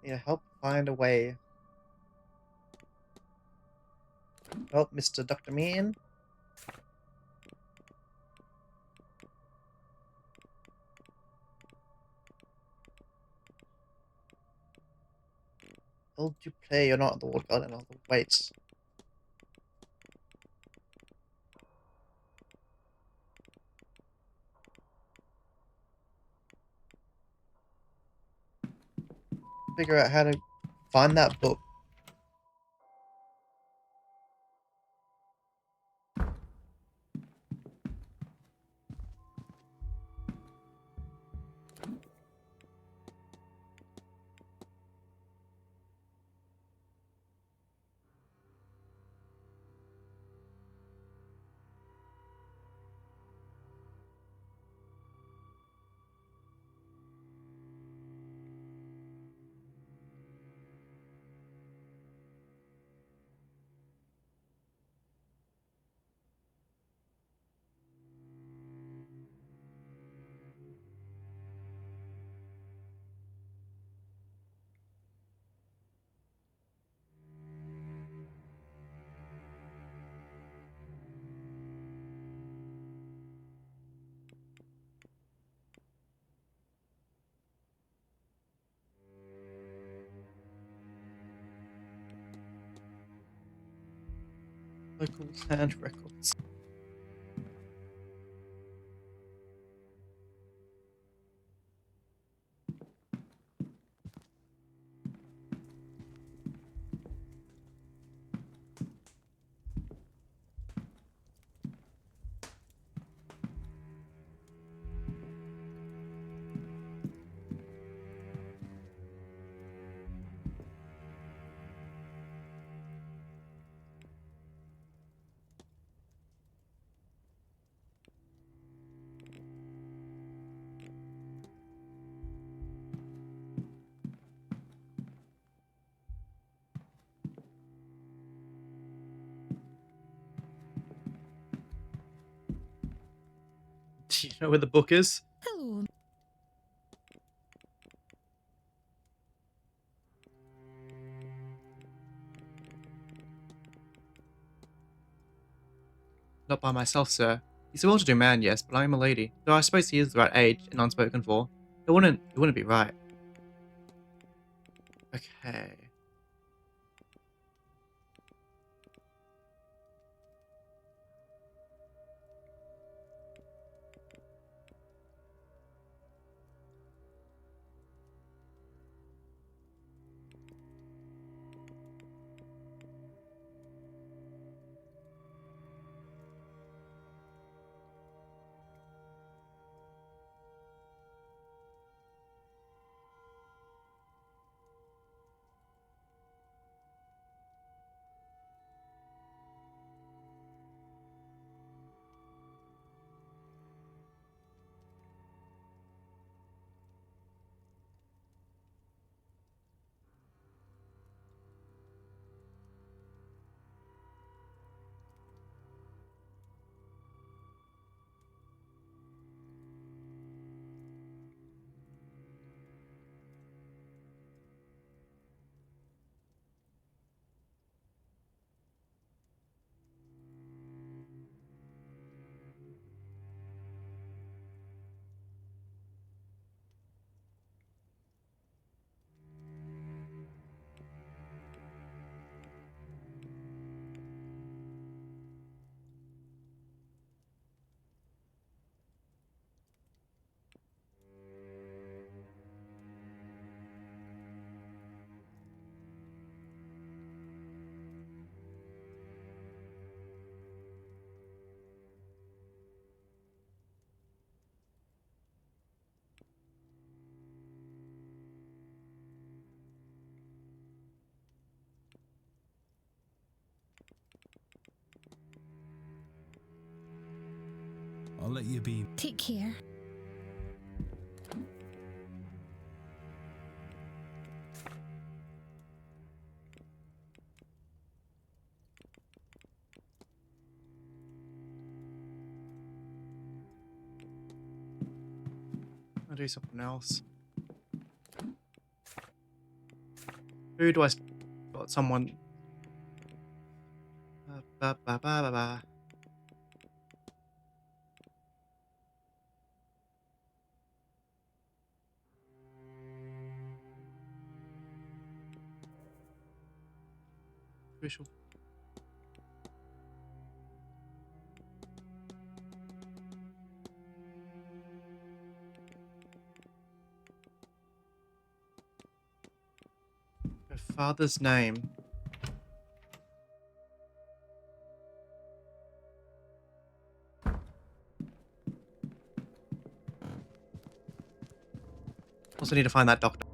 Need to help find a way. Oh, Mr. Dr. Mean. Will you play? You're not the Lord God and all the weights. Figure out how to find that book. Local land records. Do you know where the book is? Hello. Not by myself, sir. He's a well-to-do man, yes, but I am a lady. Though I suppose he is the right age and unspoken for. It wouldn't be right. Okay. I'll let you be. Take care. I'll do something else. Who do I got someone? Ba, ba, ba, ba, ba. Crucial. Her father's name. Also need to find that doctor.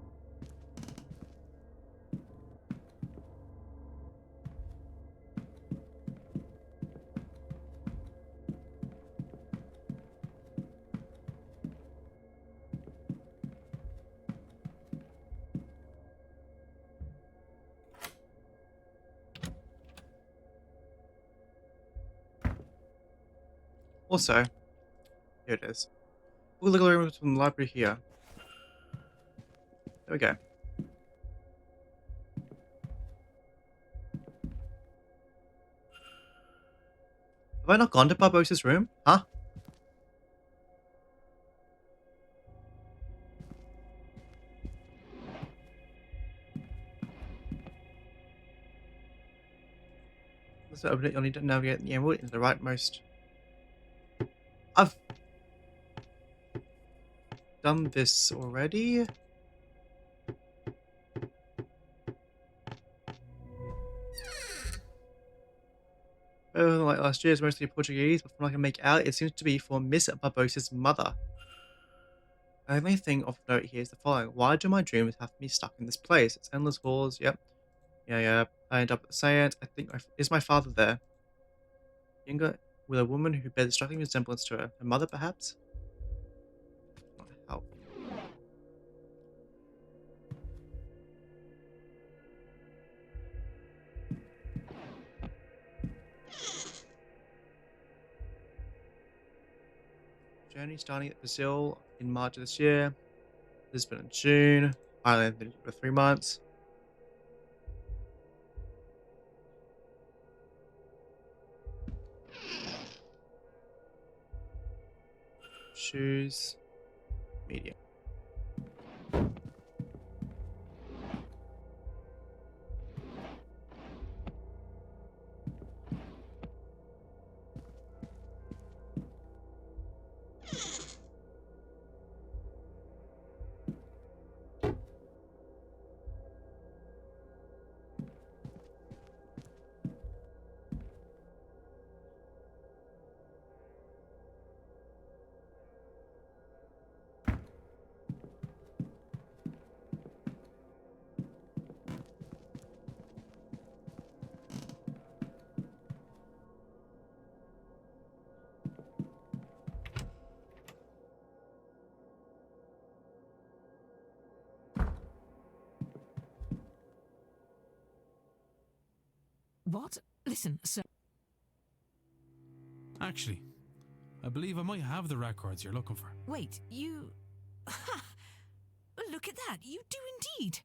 Also, here it is. We'll look around from the library here. There we go. Have I not gone to Barbossa's room? Huh? Let's open it. You'll need to navigate the emerald into the rightmost. I've done this already. Oh, like last year, it's mostly Portuguese, but from what I can make out, it seems to be for Miss Barbossa's mother. The only thing of note here is the following. Why do my dreams have me stuck in this place? It's endless halls, yep. Yeah. I end up at the Seance. I think is my father there? Younger, with a woman who bears a striking resemblance to her. Her mother, perhaps? Not help. Journey starting at Brazil in March of this year. Lisbon in June. Ireland for 3 months. Choose medium. What? Listen, sir. Actually, I believe I might have the records you're looking for. Wait, you. Ha! Look at that. You do indeed.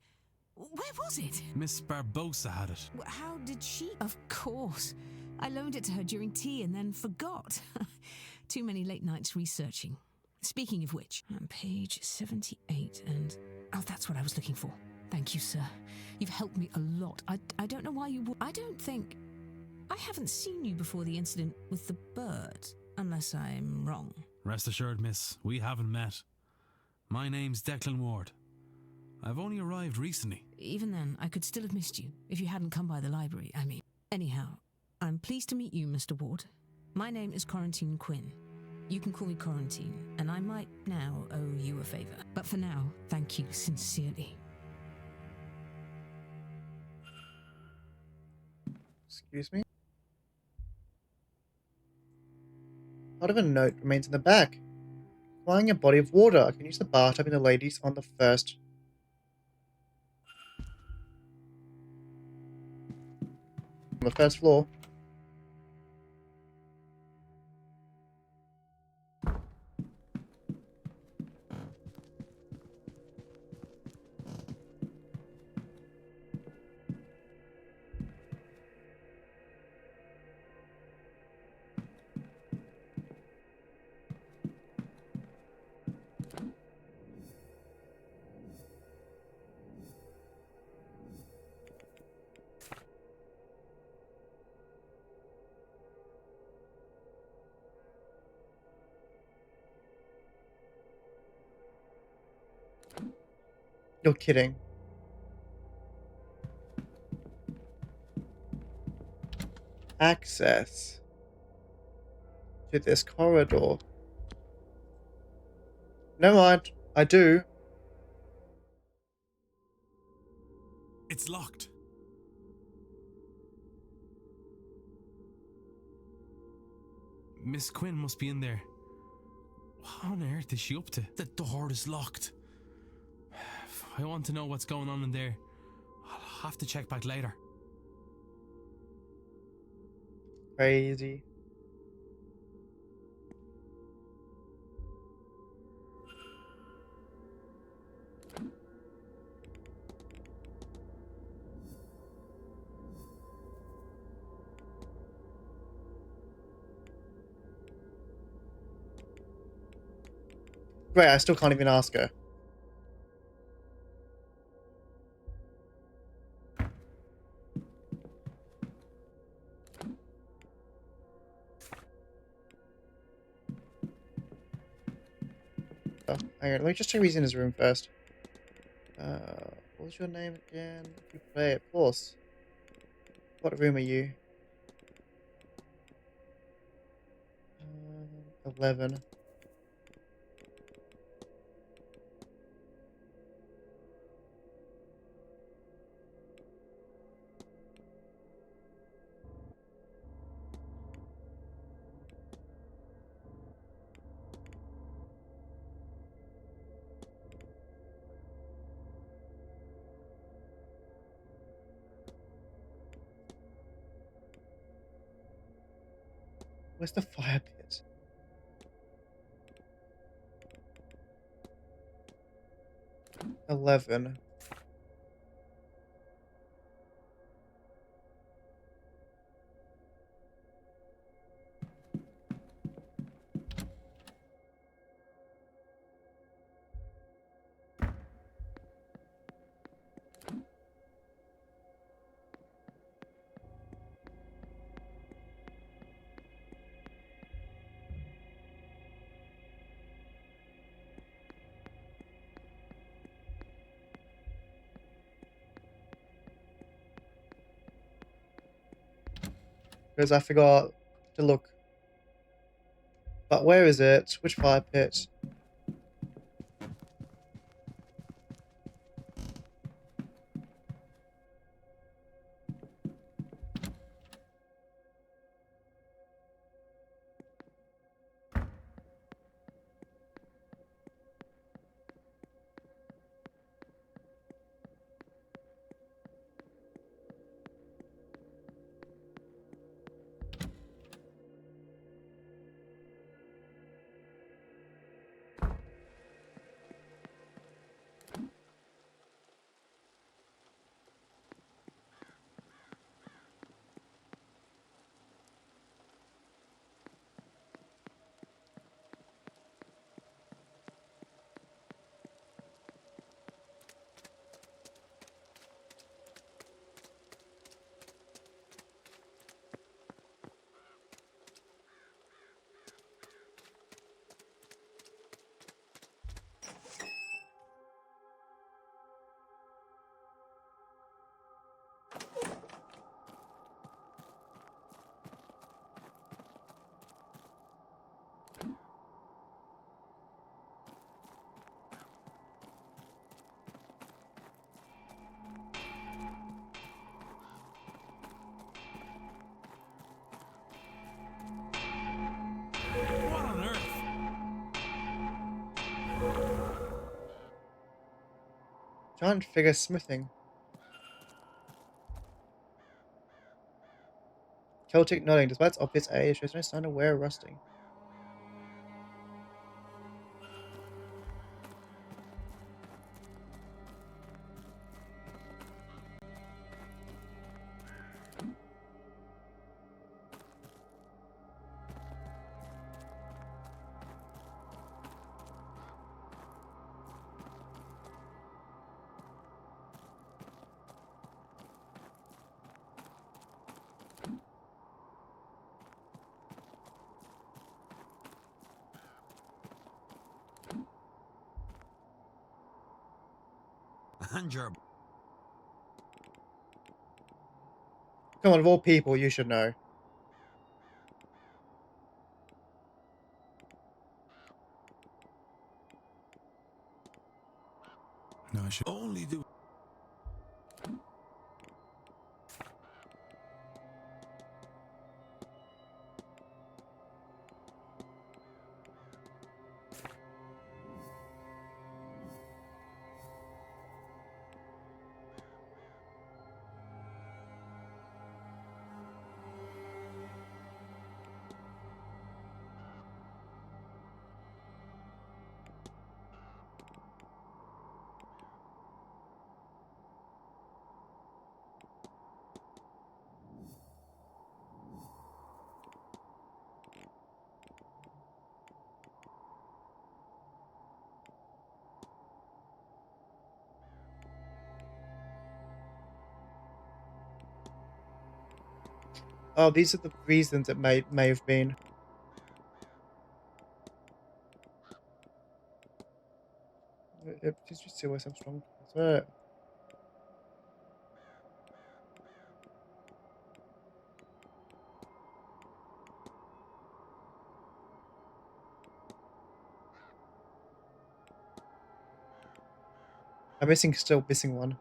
Where was it? Miss Barbosa had it. How did she? Of course. I loaned it to her during tea and then forgot. Too many late nights researching. Speaking of which, on page 78 and... Oh, that's what I was looking for. Thank you, sir. You've helped me a lot. I don't know why you would... I don't think... I haven't seen you before the incident with the bird, unless I'm wrong. Rest assured, miss, we haven't met. My name's Declan Ward. I've only arrived recently. Even then, I could still have missed you if you hadn't come by the library, I mean. Anyhow, I'm pleased to meet you, Mr. Ward. My name is Quarantine Quinn. You can call me Quarantine, and I might now owe you a favour. But for now, thank you sincerely. Excuse me? Part of a note remains in the back. Flying a body of water. I can use the bathtub in the ladies on the first. On the first floor. You're kidding. Access to this corridor. Never mind. I do. It's locked. Miss Quinn must be in there. What on earth is she up to? The door is locked. I want to know what's going on in there. I'll have to check back later. Crazy. Great, I still can't even ask her. Oh, hang on, let me just check he's in his room first. What was your name again? If you play it, of course. What room are you? 11. Where's the fire pit? $11. because I forgot to look. But where is it? Which fire pit? What on earth? Giant figure smithing. Celtic nodding. Despite its obvious age, there's no sign of wear or rusting. And your Come on, of all people, you should know. No, I should only do. Oh, these are the reasons it may have been. Just see why I'm strong. That's it. I'm still missing one.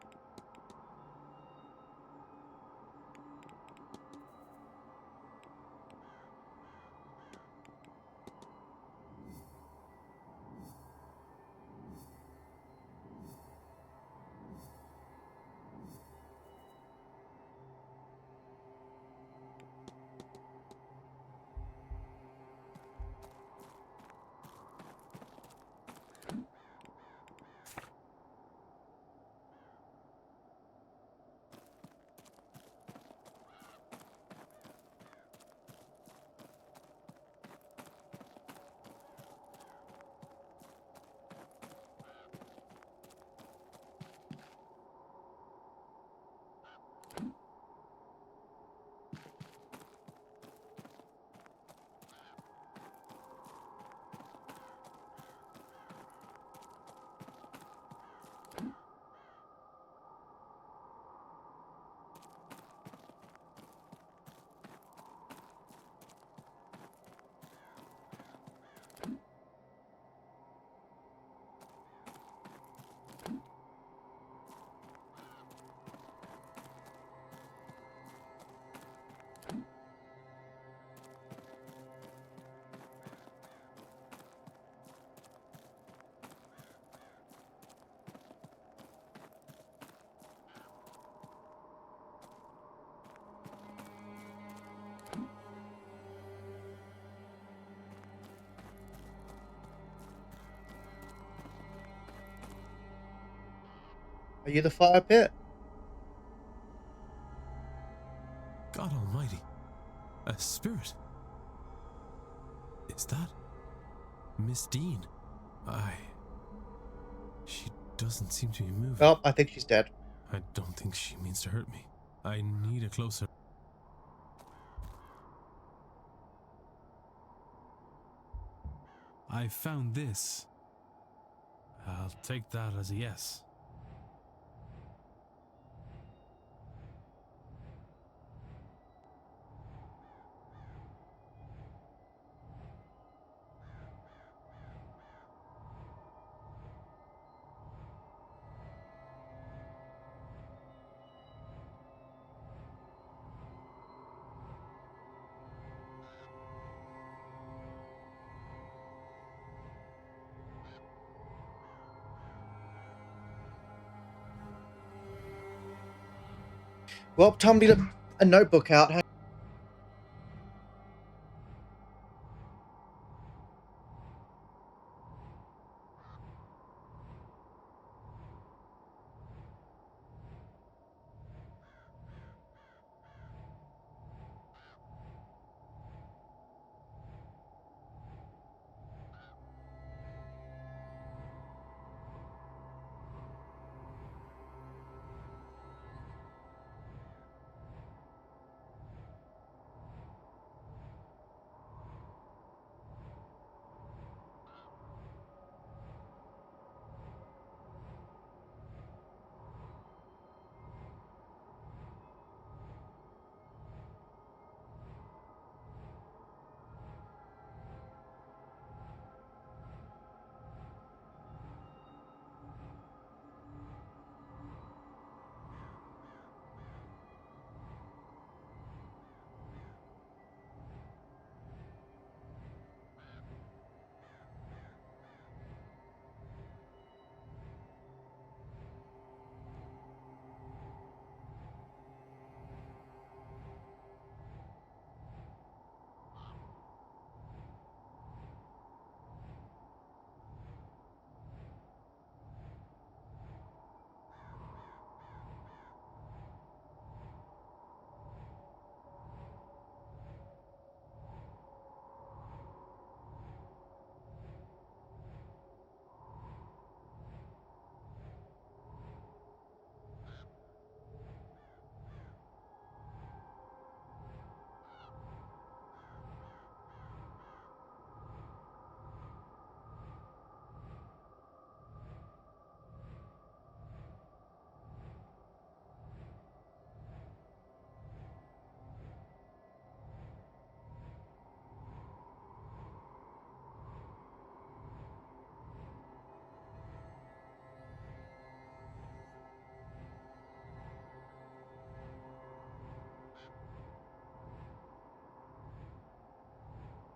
Are you the fire pit? God almighty. A spirit. Is that Miss Dean? She doesn't seem to be moving. Oh, I think she's dead. I don't think she means to hurt me. I need a closer. I found this. I'll take that as a yes. Well, time to get a notebook out.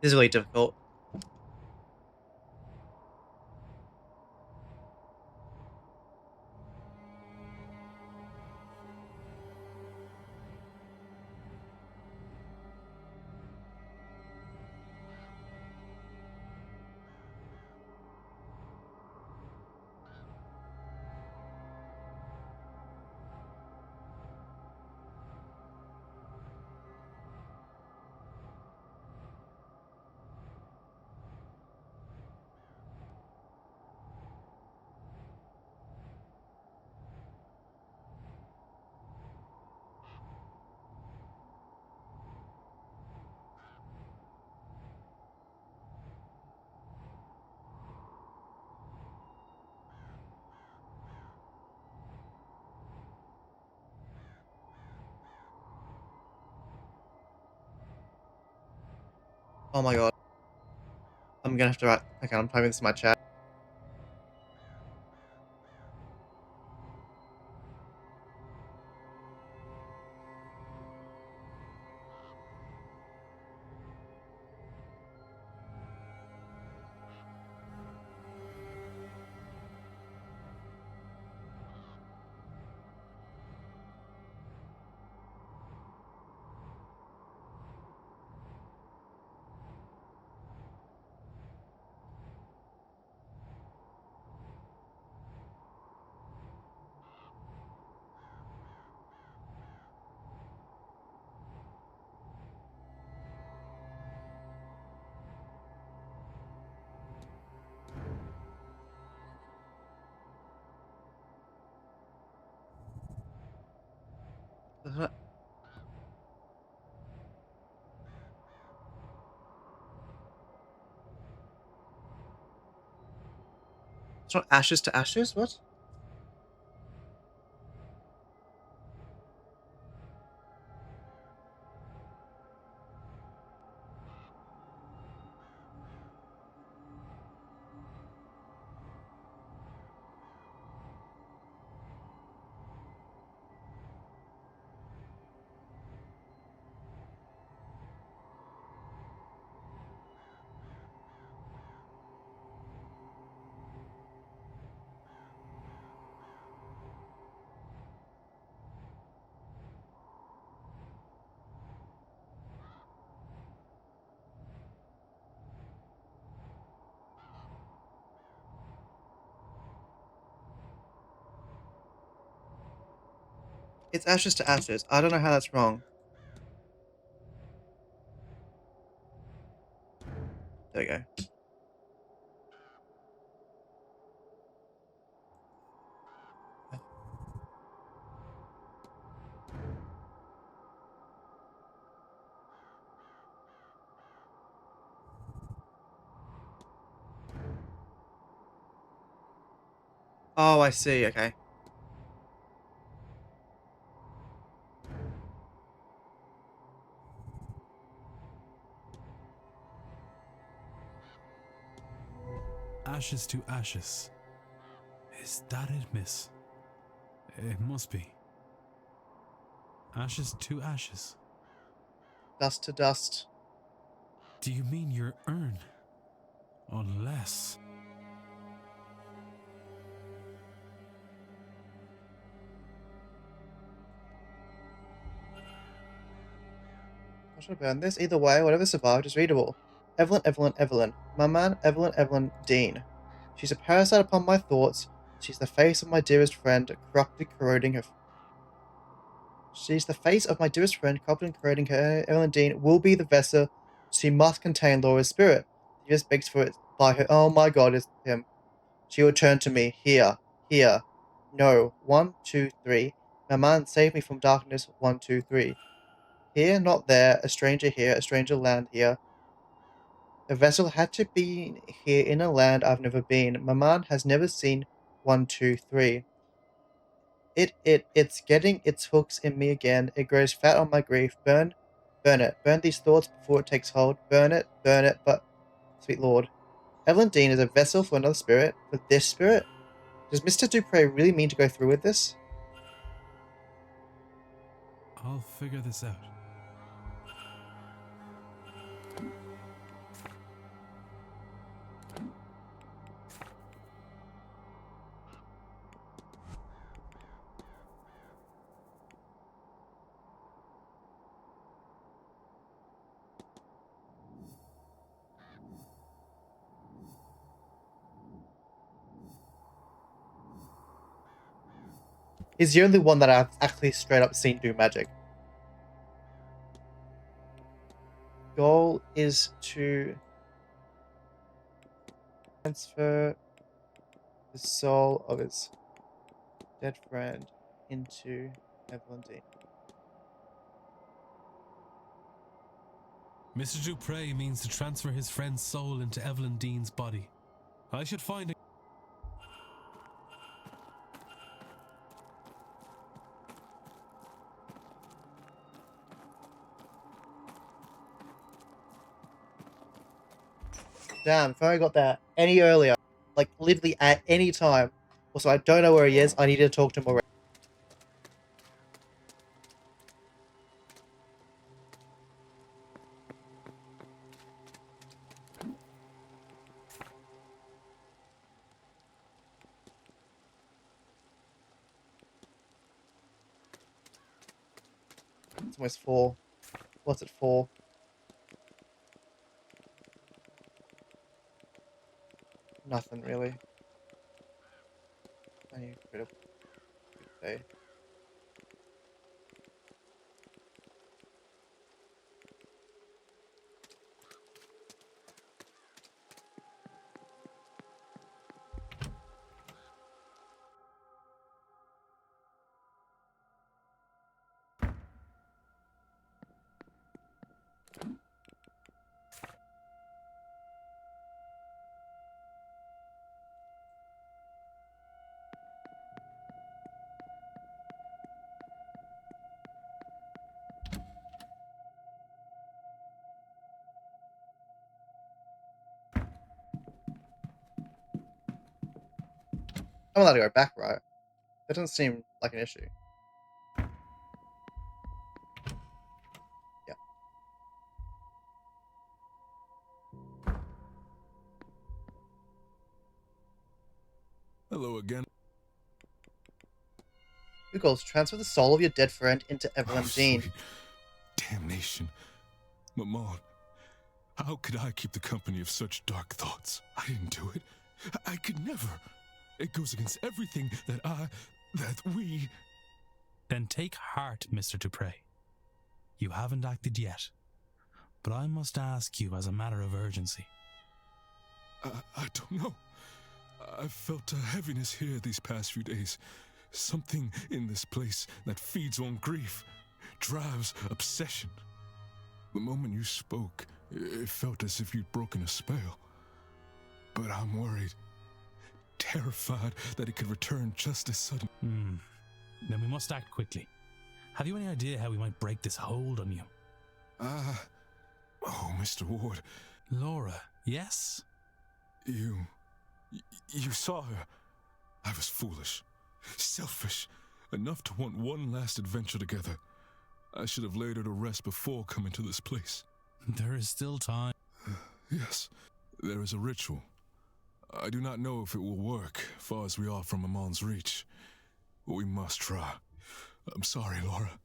This is really difficult. Oh my god. I'm gonna have to write. Okay, I'm typing this in my chat. It's not ashes to ashes? What? It's ashes to ashes. I don't know how that's wrong. There we go. Oh, I see. Okay. Ashes to ashes. Is that it, miss? It must be. Ashes to ashes. Dust to dust. Do you mean your urn? Unless... I should burn this. Either way, whatever survived is readable. Evelyn, Evelyn, Evelyn. My man, Evelyn, Evelyn, Dean. She's a parasite upon my thoughts. She's the face of my dearest friend, corruptly corroding her. She's the face of my dearest friend, corruptly and corroding her. Evelyn Dean will be the vessel. She must contain Laura's spirit. The universe begs for it by her. Oh my God, it's him. She will turn to me. Here, here. No. 1, 2, 3. My man, save me from darkness. 1, 2, 3. Here, not there. A stranger here. A stranger land here. The vessel had to be here in a land I've never been. My man has never seen 1, 2, 3. It's getting its hooks in me again. It grows fat on my grief. Burn, burn it. Burn these thoughts before it takes hold. Burn it, but, sweet Lord. Evelyn Dean is a vessel for another spirit. For this spirit? Does Mr. Dupre really mean to go through with this? I'll figure this out. He's the only one that I've actually straight up seen do magic. Goal is to transfer the soul of his dead friend into Evelyn Dean. Mr. Dupre means to transfer his friend's soul into Evelyn Dean's body. I should find a... Damn, if I got that any earlier, like literally at any time. Also, I don't know where he is. I need to talk to him already. It's almost 4. What's it for? Nothing really. I need a bit of day. I'm allowed to go back, right? That doesn't seem like an issue. Yeah. Hello again. Who goes transfer the soul of your dead friend into Oh, Evelyn Dean? sweet damnation. Maman, how could I keep the company of such dark thoughts? I didn't do it. I could never. It goes against everything that we... Then take heart, Mr. Dupre. You haven't acted yet, but I must ask you as a matter of urgency. I don't know. I've felt a heaviness here these past few days. Something in this place that feeds on grief, drives obsession. The moment you spoke, it felt as if you'd broken a spell. But I'm worried, terrified that it could return just as sudden. Then we must act quickly. Have you any idea how we might break this hold on you? Oh, Mr. Ward. Laura, yes? You saw her. I was foolish, selfish, enough to want one last adventure together. I should have laid her to rest before coming to this place. There is still time. Yes, there is a ritual. I do not know if it will work, far as we are from Maman's reach. But we must try. I'm sorry, Laura.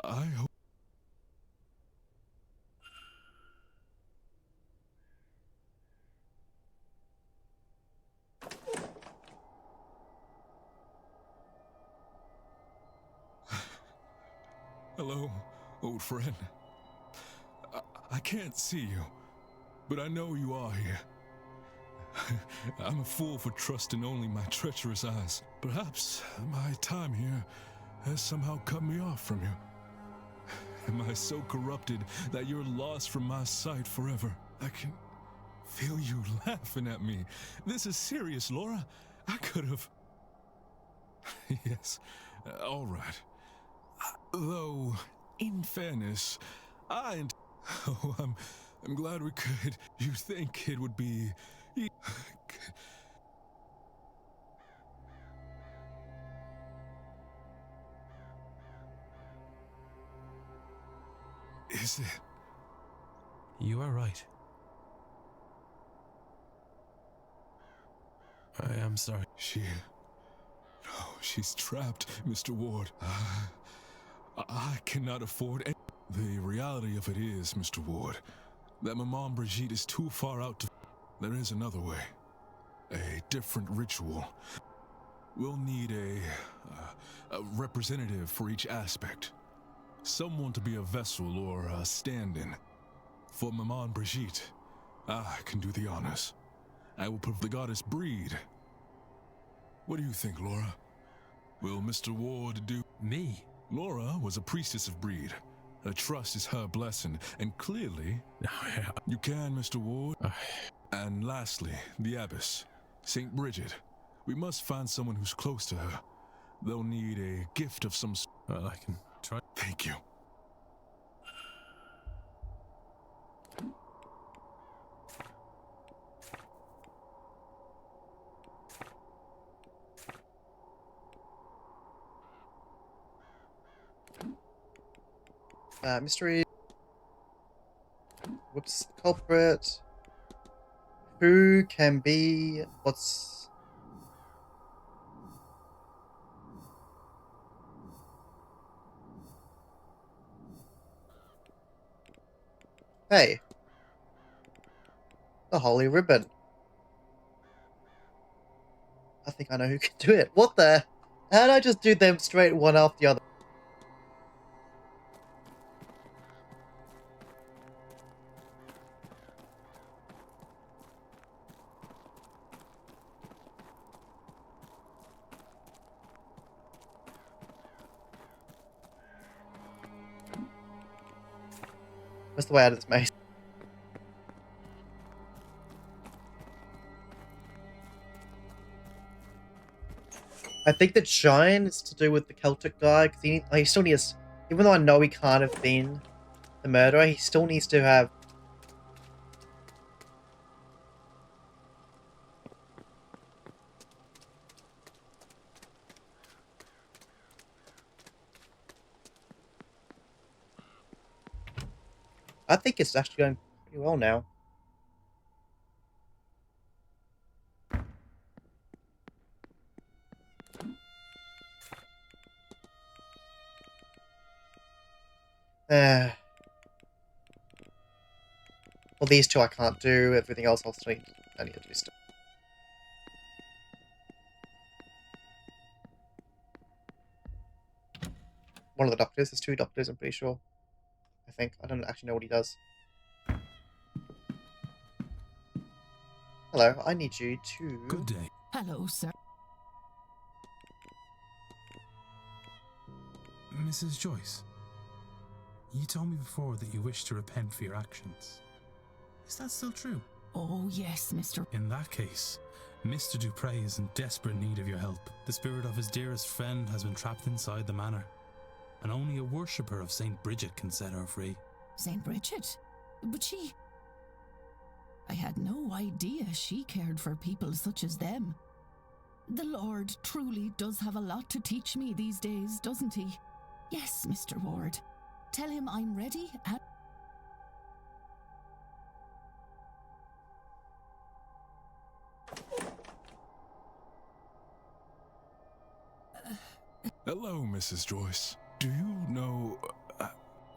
I hope... Hello, old friend. I can't see you, but I know you are here. I'm a fool for trusting only my treacherous eyes. Perhaps my time here has somehow cut me off from you. Am I so corrupted that you're lost from my sight forever? I can feel you laughing at me. This is serious, Laura. I could have... Yes, all right. Though, in fairness, Oh, I'm glad we could. You think it would be... Is it? You are right. I am sorry. She's trapped, Mr. Ward. I cannot afford any... The reality of it is, Mr. Ward, that Maman Brigitte is too far out to... There is another way. A different ritual. We'll need a representative for each aspect. Someone to be a vessel or a stand-in. For Maman Brigitte, I can do the honors. I will prove the goddess breed. What do you think, Laura? Will Mr. Ward do... Me? Laura was a priestess of breed. Her trust is her blessing, and clearly... You can, Mr. Ward. And lastly, the abbess, St. Bridget. We must find someone who's close to her. They'll need a gift of some sort. I can try. Thank you. Mystery. Whoops. Culprit. Who can be... What's... Hey. The Holy Ribbon. I think I know who can do it. What the... How'd I just do them straight one after the other? That's the way out of this maze. I think that Shine is to do with the Celtic guy, because he still needs... Even though I know he can't have been the murderer, he still needs to have... I think it's actually going pretty well now. Well, these two I can't do. Everything else I need to do stuff. One of the doctors. There's two doctors, I'm pretty sure. I think. I don't actually know what he does. Hello, I need you to... Good day. Hello, sir. Mrs. Joyce, you told me before that you wish to repent for your actions. Is that still true? Oh, yes, Mr. In that case, Mr. Dupre is in desperate need of your help. The spirit of his dearest friend has been trapped inside the manor, and only a worshipper of St. Bridget can set her free. St. Bridget? But she... I had no idea she cared for people such as them. The Lord truly does have a lot to teach me these days, doesn't he? Yes, Mr. Ward. Tell him I'm ready and... Hello, Mrs. Joyce. Do you know...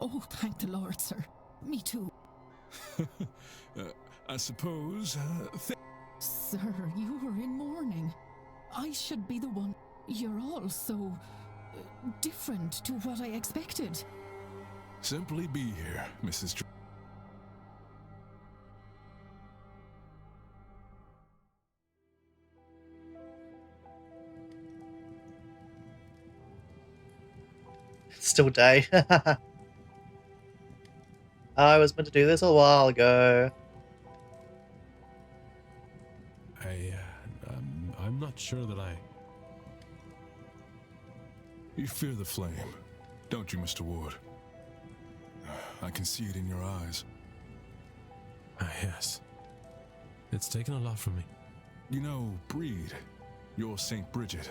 Oh, thank the Lord, sir. Me too. I suppose... Sir, you were in mourning. I should be the one. You're all so... different to what I expected. Simply be here, Mrs. Joyce. Still day. I was meant to do this a while ago. I'm not sure that I... You fear the flame, don't you, Mr. Ward? I can see it in your eyes. Yes. It's taken a lot from me. You know, Breed, your St. Bridget,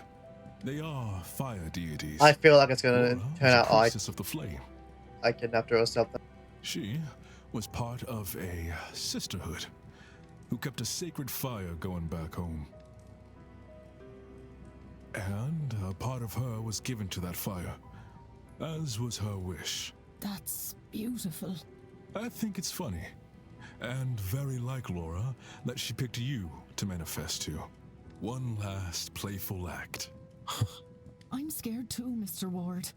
they are fire deities. I feel like it's gonna Laura turn was a out priestess of the flame. I kidnapped her or something. She was part of a sisterhood who kept a sacred fire going back home. And a part of her was given to that fire, as was her wish. That's beautiful. I think it's funny, and very like Laura, that she picked you to manifest to. One last playful act. I'm scared too, Mr. Ward.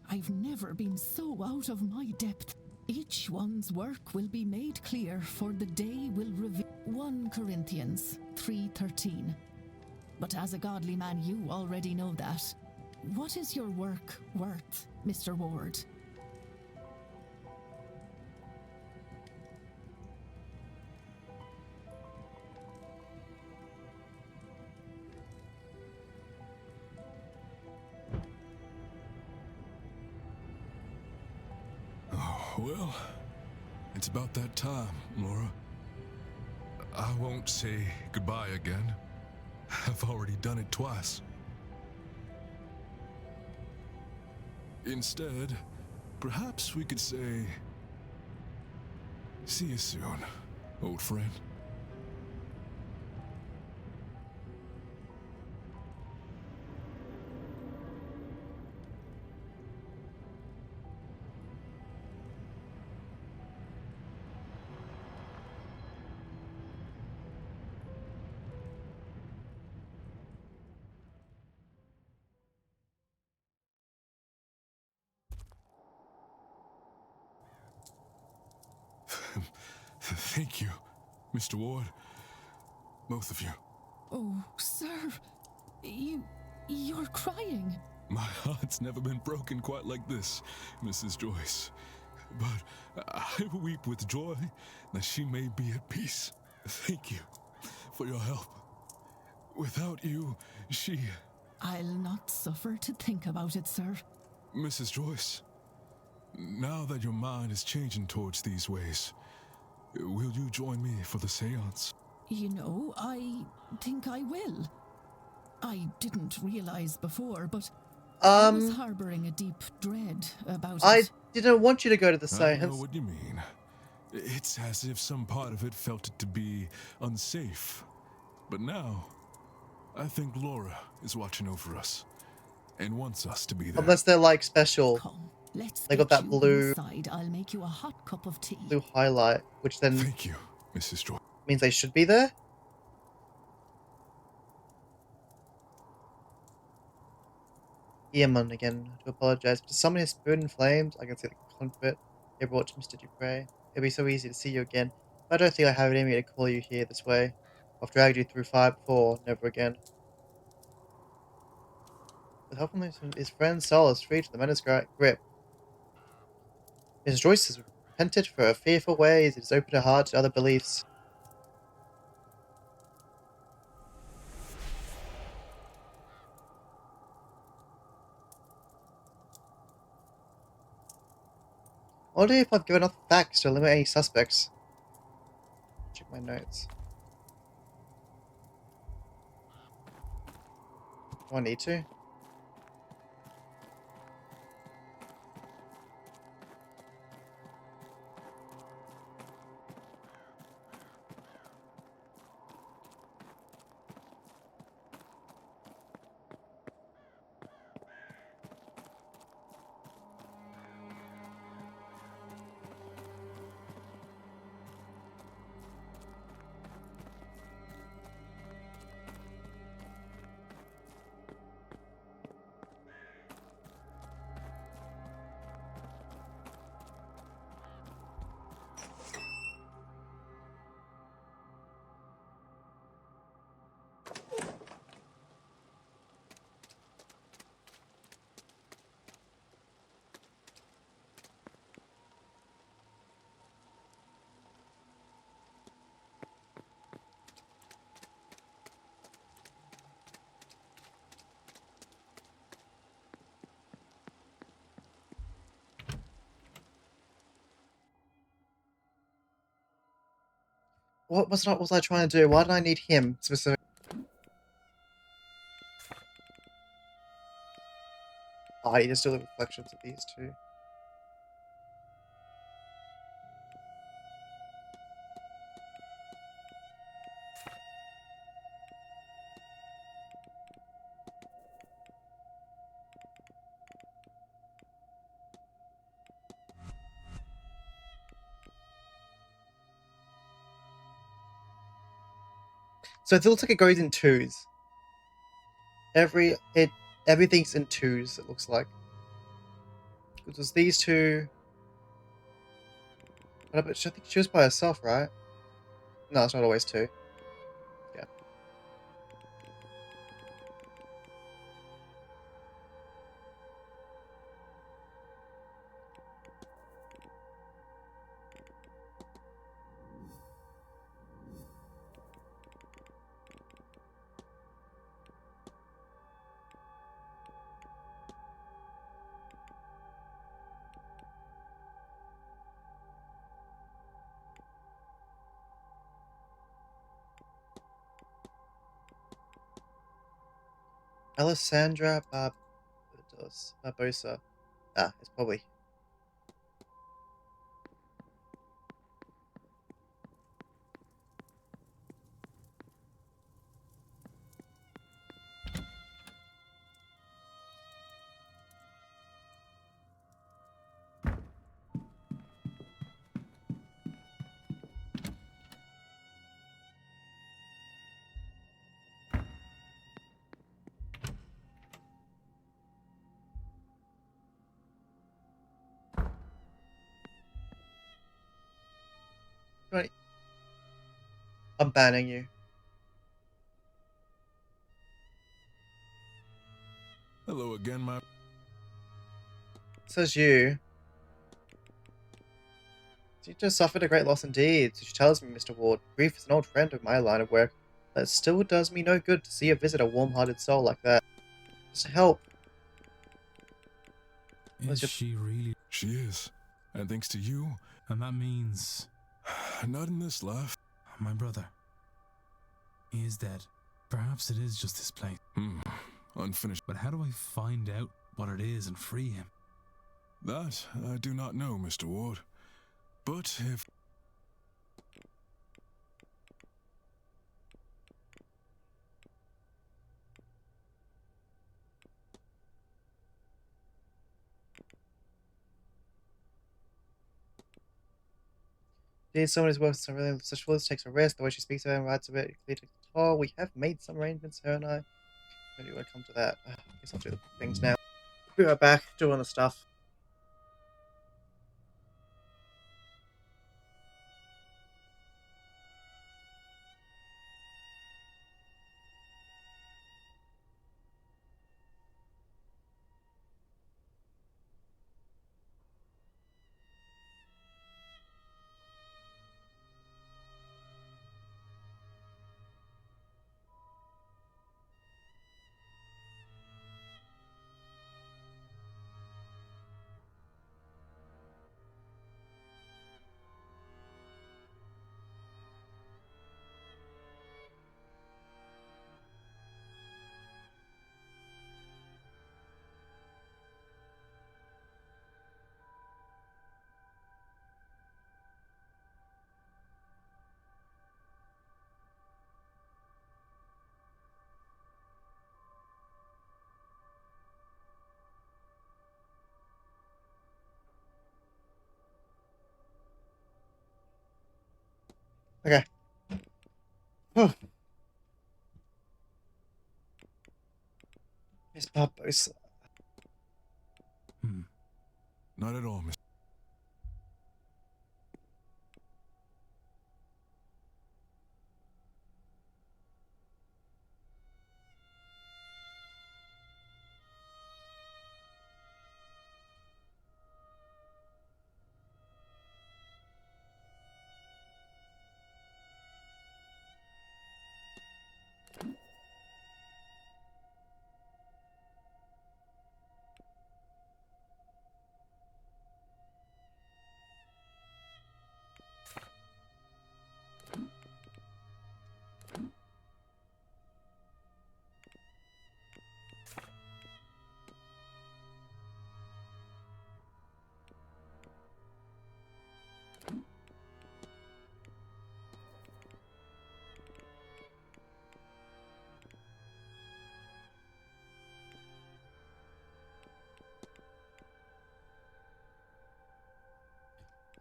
I've never been so out of my depth. Each one's work will be made clear, for the day will reveal. 1 Corinthians 3:13. But as a godly man, you already know that. What is your work worth, Mr. Ward? Oh, well, it's about that time, Laura. I won't say goodbye again. I've already done it twice. Instead, perhaps we could say, see you soon, old friend. Thank you, Mr. Ward. Both of you. Oh, sir. You're crying. My heart's never been broken quite like this, Mrs. Joyce. But I weep with joy that she may be at peace. Thank you for your help. Without you, she... I'll not suffer to think about it, sir. Mrs. Joyce, now that your mind is changing towards these ways, will you join me for the seance? You know, I think I will. I didn't realize before, but I was harboring a deep dread about it. I didn't want you to go to the I seance. know what you mean. It's as if some part of it felt it to be unsafe. But now, I think Laura is watching over us and wants us to be there. Unless they're like special. Let's They got get that you blue inside. I'll make you a hot cup of tea. blue highlight, which then Thank you, Mrs. Joy. means they should be there. Eamon again, to apologize. But someone is spirit in flames. I can see the comfort it brought to Mr. Dupre. It'd be so easy to see you again, but I don't think I have it in me to call you here this way. I've dragged you through fire before, never again. With help from his friend's soul is free to the Manor's grip. Mrs. Joyce has repented for her fearful ways. It has opened her heart to other beliefs. I wonder if I've given enough facts to eliminate any suspects. Check my notes. Do I need to? What was I trying to do? Why did I need him specifically? Oh, I need to still the reflections of these two. So it looks like it goes in twos. Everything's in twos, it looks like. It was these two. But I think she was by herself, right? No, it's not always two. Yeah. Alessandra Barbosa. Ah, it's probably. Right. I'm banning you. Hello again, my... Says you. You just suffered a great loss indeed. So she tells me, Mr. Ward, grief is an old friend of my line of work, but it still does me no good to see or visit a warm-hearted soul like that. Just help. Is she really? She is. And thanks to you... And that means... Not in this life. My brother. He is dead. Perhaps it is just his place. Unfinished. But how do I find out what it is and free him? That I do not know, Mr. Ward. But if... Indeed, someone who's worth some really such words takes a risk. The way she speaks of it and writes of it, clearly takes a toll. We have made some arrangements, her and I. Maybe we'll come to that. I guess I'll do the things now. Be right back, doing the stuff. Okay. Miss Barbosa. Not at all, Miss.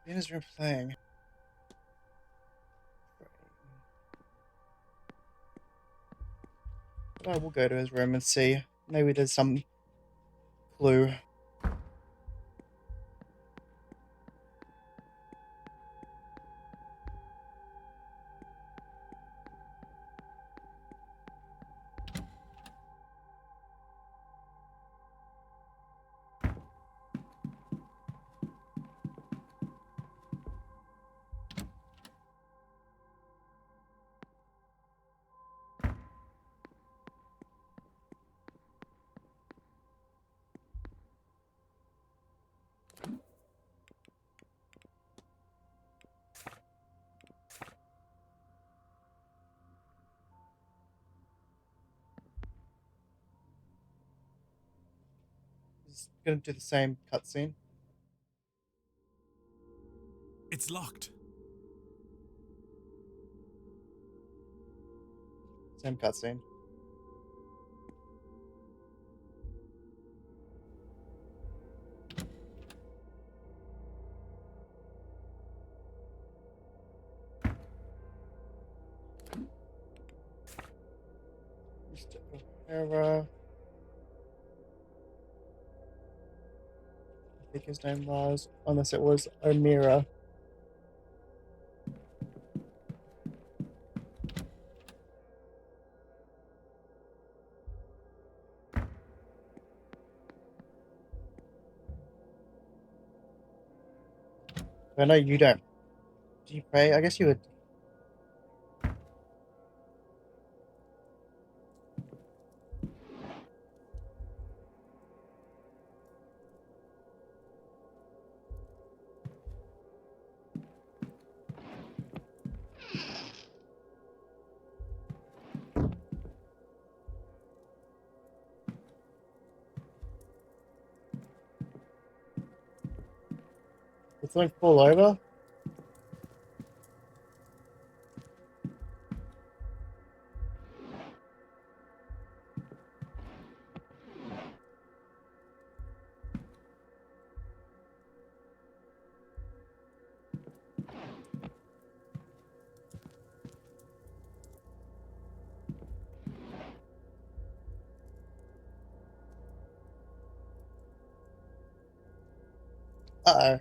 In his room playing. But I will go to his room and see. Maybe there's some clue. He's gonna do the same cutscene. It's locked. Same cutscene. Mr. O'Hara. I think his name was, unless it was O'Meara. I know you don't. Do you pray? I guess you would. Did something fall over? Uh-oh.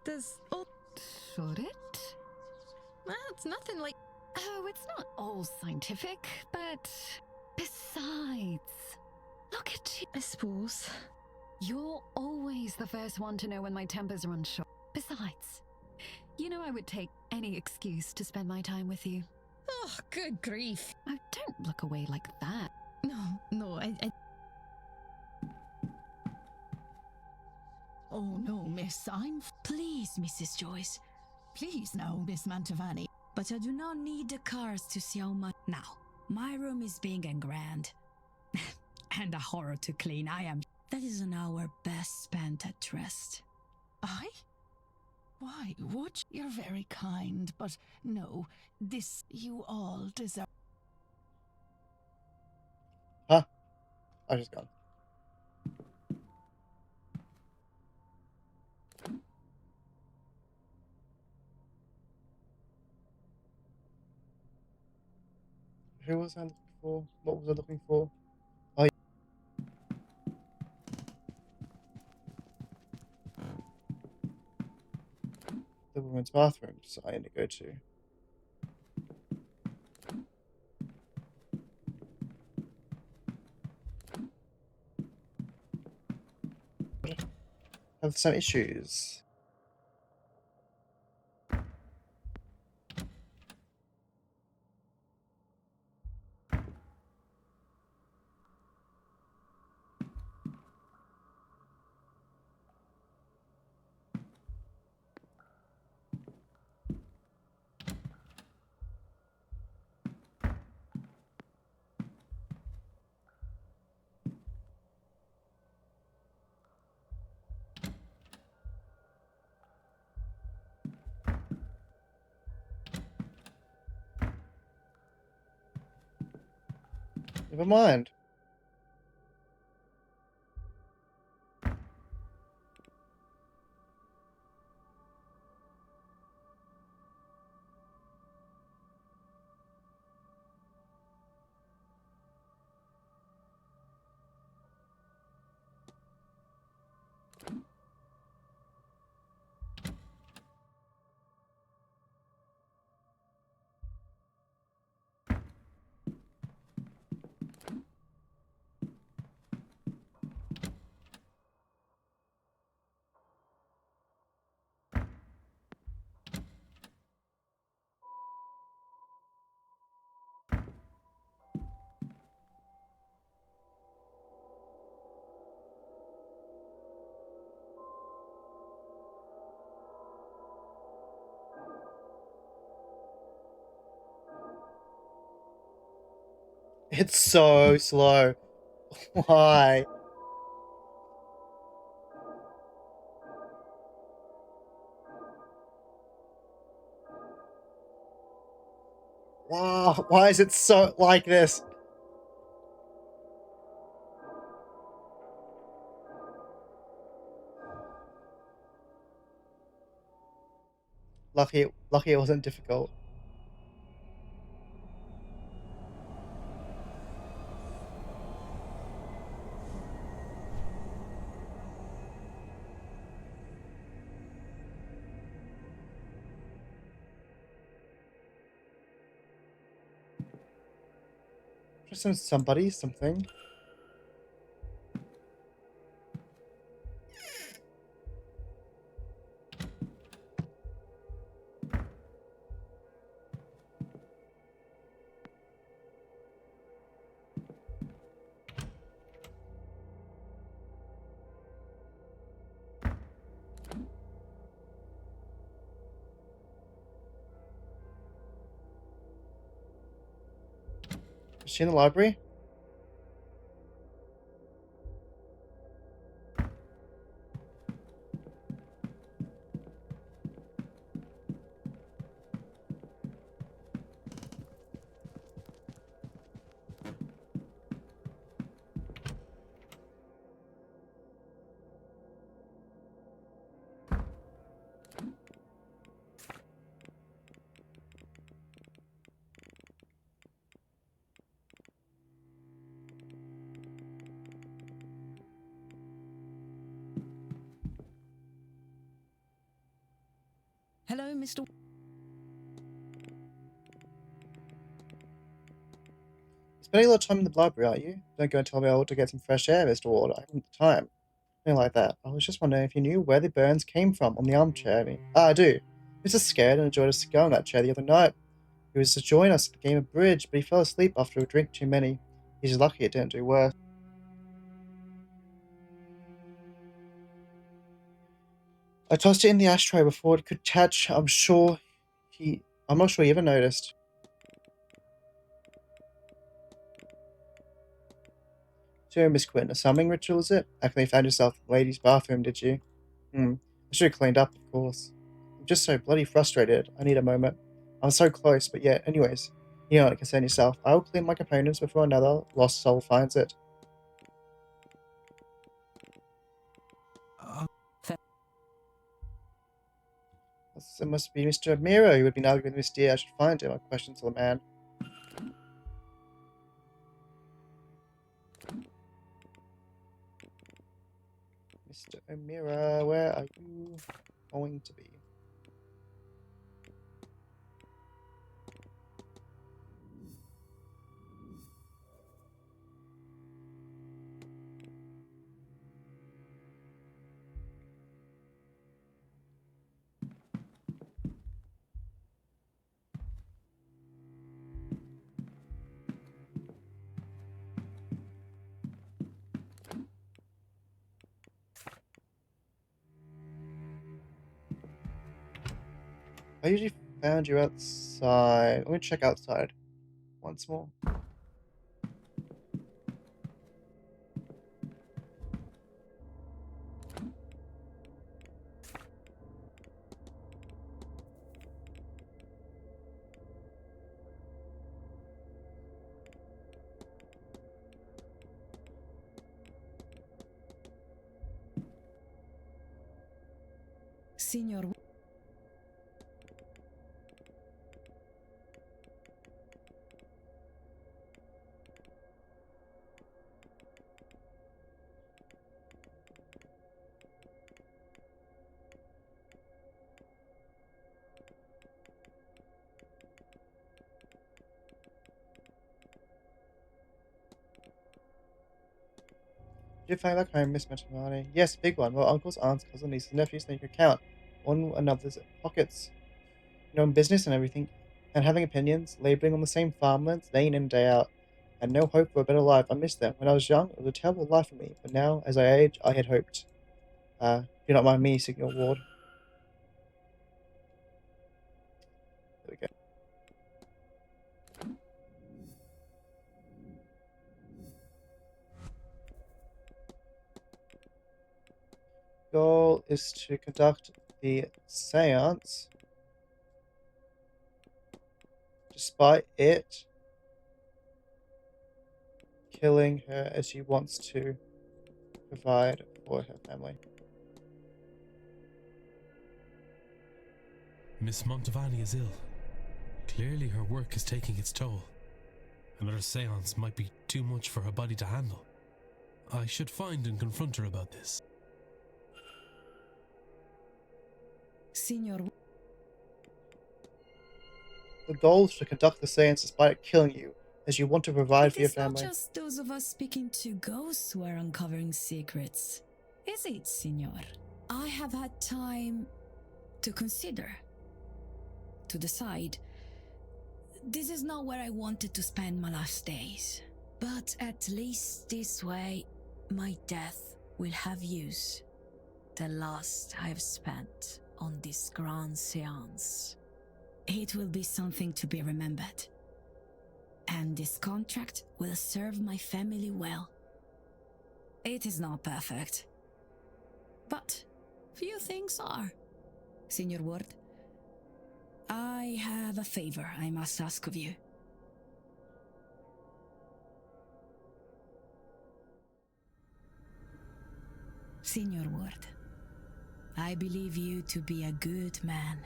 Does all. Should it? Well, it's nothing like. Oh, it's not all scientific, but besides, look at you. I suppose. You're always the first one to know when my tempers run short. Besides, you know I would take any excuse to spend my time with you. Oh, good grief. Oh, don't look away like that. No, I. Oh no, miss, I'm. Please, Mrs. Joyce. Please now, Miss Mantovani. But I do not need the cars to see how much. Now, my room is big and grand. and a horror to clean. That is an hour best spent at rest. I? Why, would you? You're very kind, but no, this you all deserve. Huh? I just gone. Who was I looking for? What was I looking for? Oh, yeah. The women's bathrooms I need to go to. Have some issues. Never mind. It's so slow. Why? Wow, why is it so like this? Lucky it wasn't difficult. Just somebody, something. Is she in the library? Hello, Mr. Spending a lot of time in the library, aren't you? Don't go and tell me I ought to get some fresh air, Mr. Ward. I haven't the time. Nothing like that. I was just wondering if you knew where the burns came from on the armchair. I do. He was just scared and enjoyed a cigar in that chair the other night. He was to join us at the game of bridge, but he fell asleep after a drink too many. He's lucky it didn't do worse. I tossed it in the ashtray before it could catch. I'm not sure he ever noticed. So, Miss Quinn, a summoning ritual, is it? Actually found yourself in the ladies' bathroom, did you? I should have cleaned up, of course. I'm just so bloody frustrated. I need a moment. I'm so close, but yeah, anyways. You don't concern yourself. I will clean my components before another lost soul finds it. It must be Mr. Miro who would be arguing with Miss Dear. I should find him. I questioned to the man. Mr. O'Meara, where are you going to be? I usually found you outside. Let me check outside once more. Signor. Did you find back home, Miss Montanari? Yes, a big one. Well, uncles, aunts, cousins, nieces, nephews, they could count one another's pockets. Business and everything, and having opinions, laboring on the same farmlands day in and day out, and no hope for a better life. I miss them. When I was young, it was a terrible life for me, but now, as I age, I had hoped. Do not mind me, Signor Ward. There we go. Goal is to conduct the seance, despite it killing her, as she wants to provide for her family. Miss Montavani is ill. Clearly her work is taking its toll. Another seance might be too much for her body to handle. I should find and confront her about this. Signor. The goal is to conduct the seance despite it killing you, as you want to provide for your family. It's not just those of us speaking to ghosts who are uncovering secrets, is it, Signor? I have had time to consider, to decide. This is not where I wanted to spend my last days, but at least this way, my death will have use. The last I've spent on this grand seance. It will be something to be remembered. And this contract will serve my family well. It is not perfect, but few things are. Senior Ward, I have a favor I must ask of you. Senior Ward, I believe you to be a good man.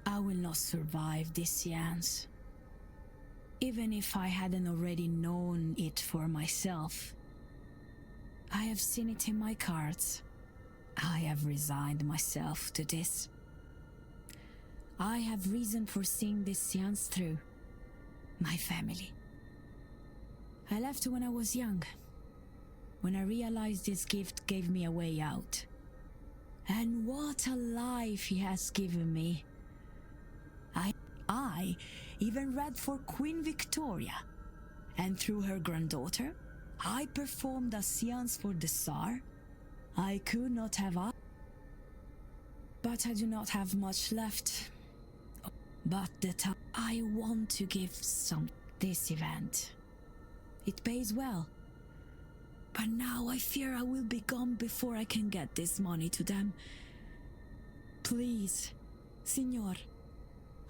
I will not survive this seance. Even if I hadn't already known it for myself. I have seen it in my cards. I have resigned myself to this. I have reason for seeing this seance through. My family. I left when I was young. When I realized this gift gave me a way out. And what a life he has given me. I even read for Queen Victoria. And through her granddaughter, I performed a seance for the Tsar. I could not have asked. But I do not have much left. But the time I want to give this event. It pays well. But now I fear I will be gone before I can get this money to them. Please, Signor,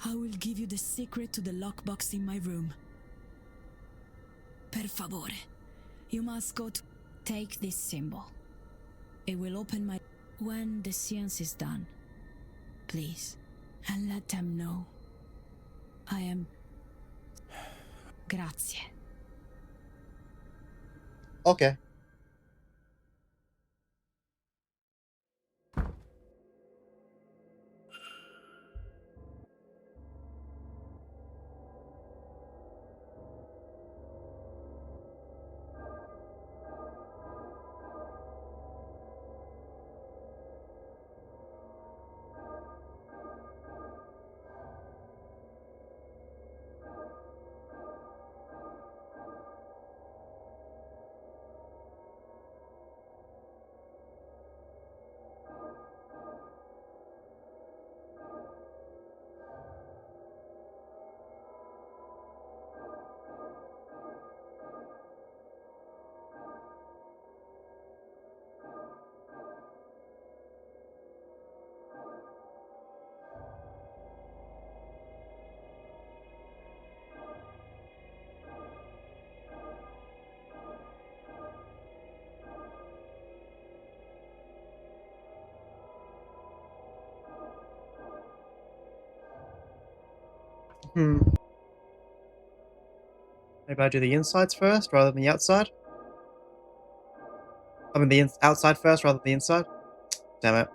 I will give you the secret to the lockbox in my room. Per favore, you must go to... Take this symbol. It will open my... When the seance is done, please, and let them know I am... Grazie. Okay. Maybe I do the insides first rather than the outside? I mean the outside first rather than the inside? Damn it.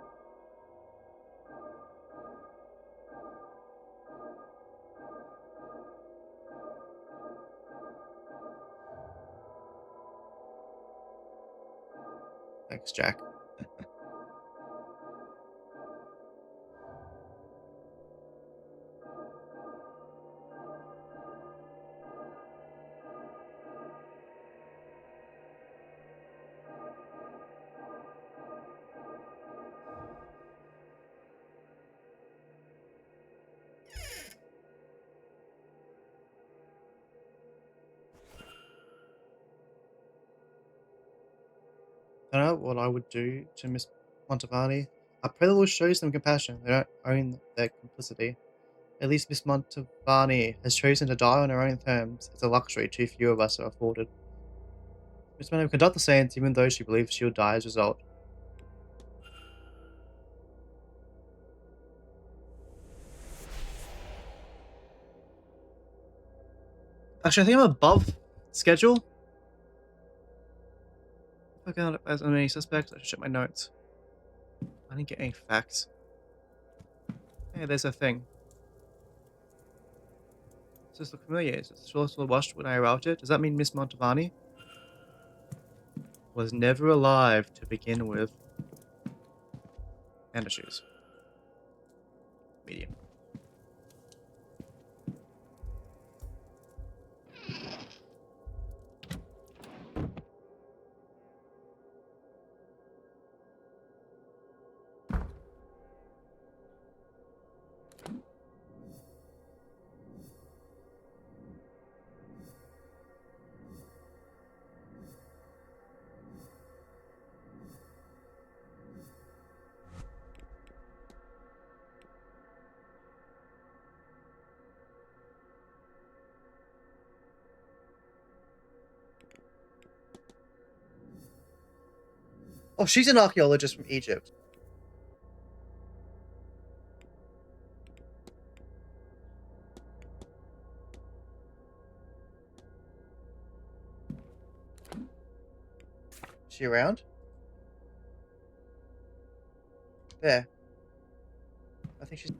Thanks, Jack. I don't know what I would do to Miss Montavani. I pray the Lord shows them compassion. They don't own their complicity. At least Miss Montavani has chosen to die on her own terms. It's a luxury too few of us are afforded. Miss Manor will conduct the seance even though she believes she'll die as a result. Actually, I think I'm above schedule. If I got as many suspects, I should check my notes. I didn't get any facts. Hey, there's a thing. Does this look familiar? Is it also washed when I arrived it? Does that mean Miss Montavani was never alive to begin with? And issues. Medium. Oh, she's an archaeologist from Egypt. Is she around? There. I think she's...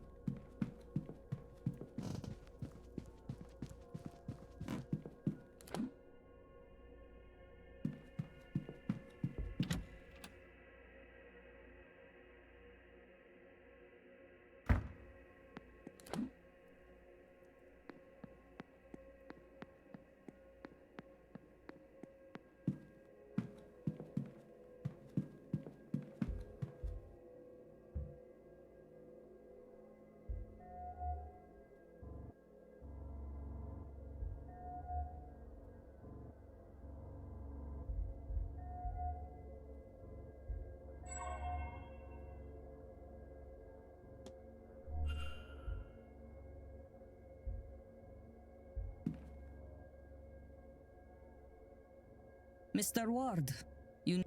Mr. Ward, you...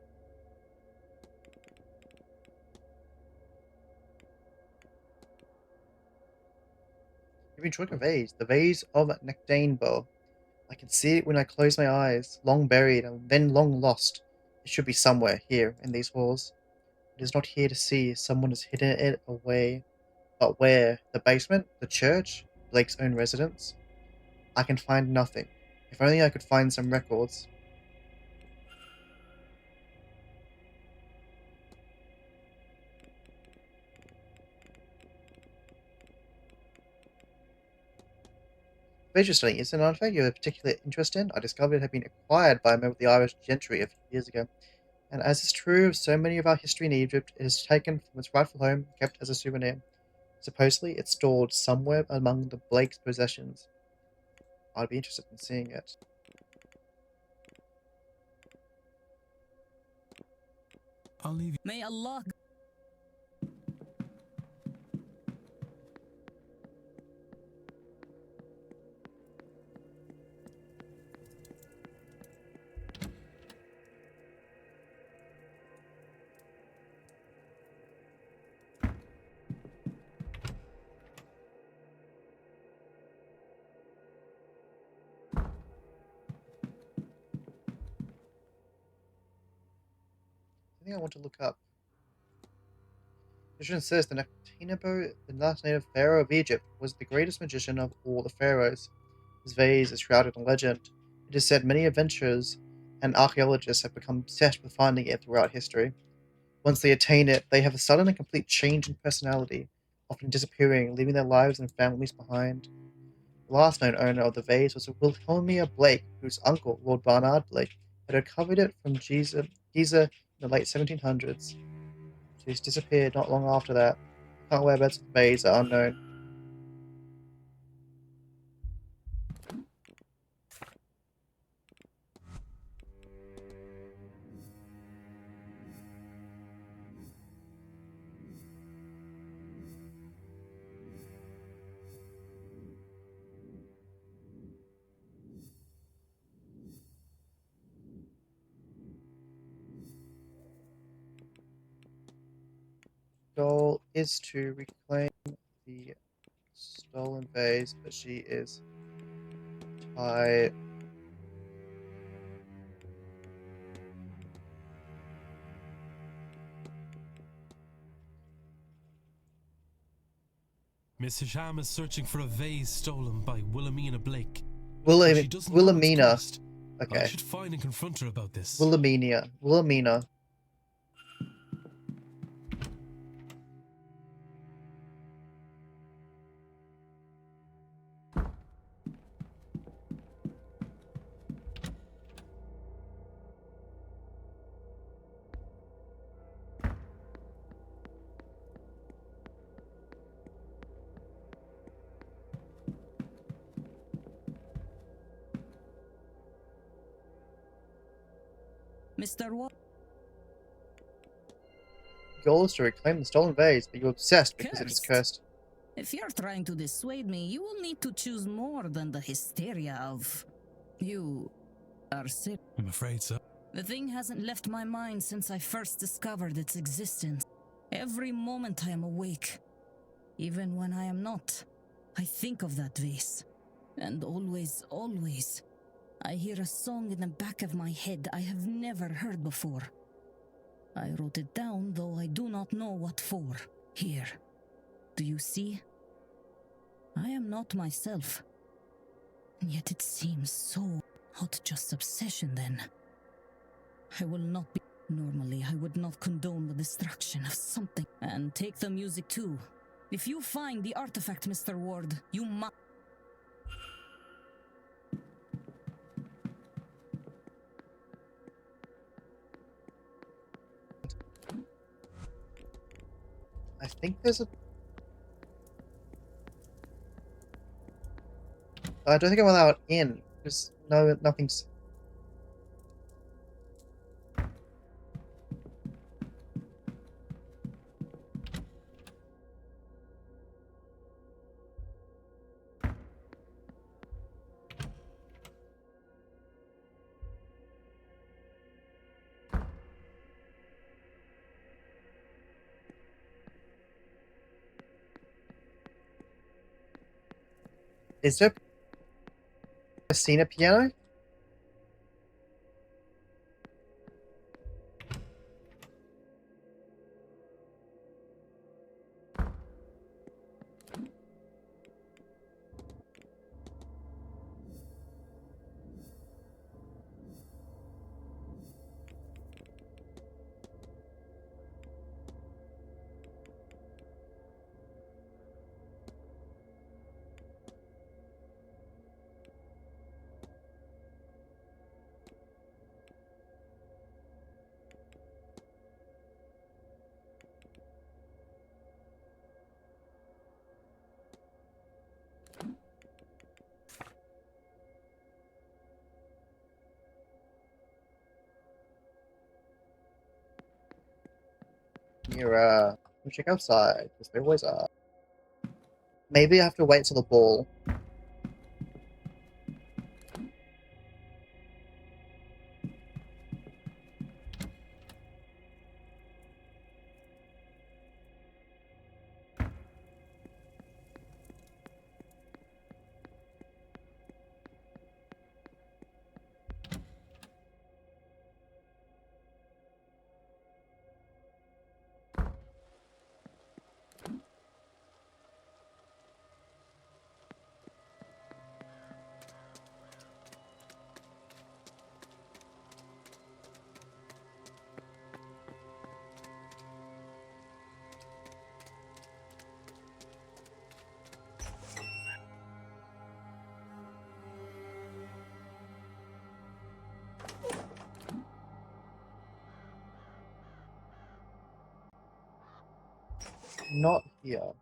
You've been drawing a vase. The vase of Nectanebo. I can see it when I close my eyes. Long buried and then long lost. It should be somewhere here in these halls. It is not here to see. Someone has hidden it away. But where? The basement? The church? Blake's own residence? I can find nothing. If only I could find some records. Interesting, it's an artifact you have a particular interest in. I discovered it had been acquired by a member of the Irish gentry a few years ago. And as is true of so many of our history in Egypt, it is taken from its rightful home and kept as a souvenir. Supposedly, it's stored somewhere among the Blake's possessions. I'd be interested in seeing it. I'll leave you. May Allah... I think I want to look up. Tradition says that Nectanebo, the last native pharaoh of Egypt, was the greatest magician of all the pharaohs. His vase is shrouded in legend. It is said many adventurers and archaeologists have become obsessed with finding it throughout history. Once they attain it, they have a sudden and complete change in personality, often disappearing, leaving their lives and families behind. The last known owner of the vase was Wilhelmina Blake, whose uncle, Lord Barnard Blake, had recovered it from Giza in the late 1700s. She's disappeared not long after that. Current whereabouts of the vase are unknown. Goal is to reclaim the stolen vase, but she is tied. Mr. Sham is searching for a vase stolen by Wilhelmina Blake. Wilhelmina. Okay. I should find and confront her about this. Wilhelmina. Mr. Ward. Goal is to reclaim the stolen vase, but you're obsessed because it is cursed. If you're trying to dissuade me, you will need to choose more than the hysteria of... You are sick. I'm afraid so. The thing hasn't left my mind since I first discovered its existence. Every moment I am awake, even when I am not, I think of that vase. And always, always, I hear a song in the back of my head I have never heard before. I wrote it down, though I do not know what for. Here. Do you see? I am not myself. And yet it seems so. Not just obsession, then. I will not be... Normally, I would not condone the destruction of something. And take the music, too. If you find the artifact, Mr. Ward, you must... I think there's a... I don't think I'm allowed in, because nothing's... Is there a scene a piano? Mira, check outside, because they always are. Maybe I have to wait till the ball. Not here.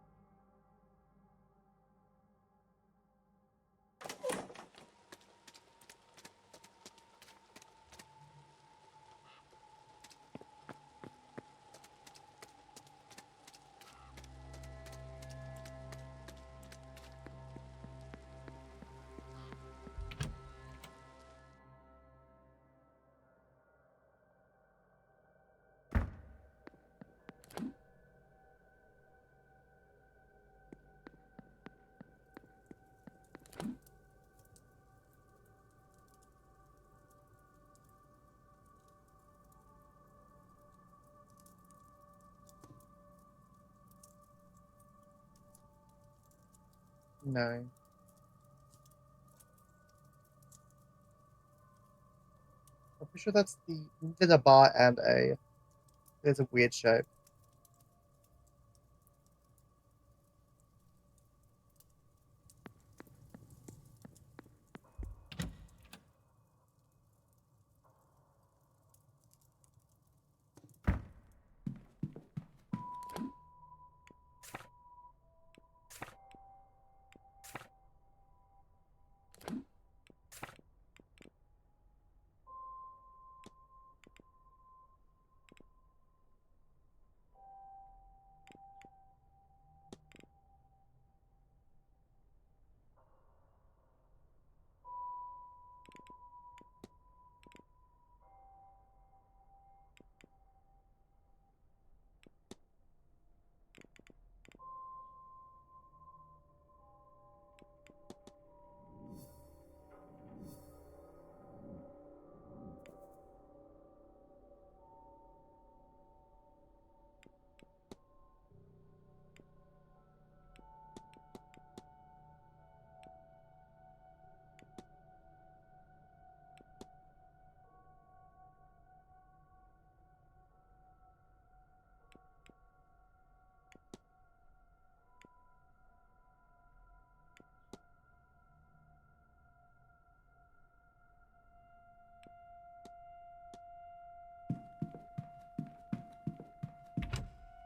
No. I'm pretty sure that's the... There's a bar and a... There's a weird shape.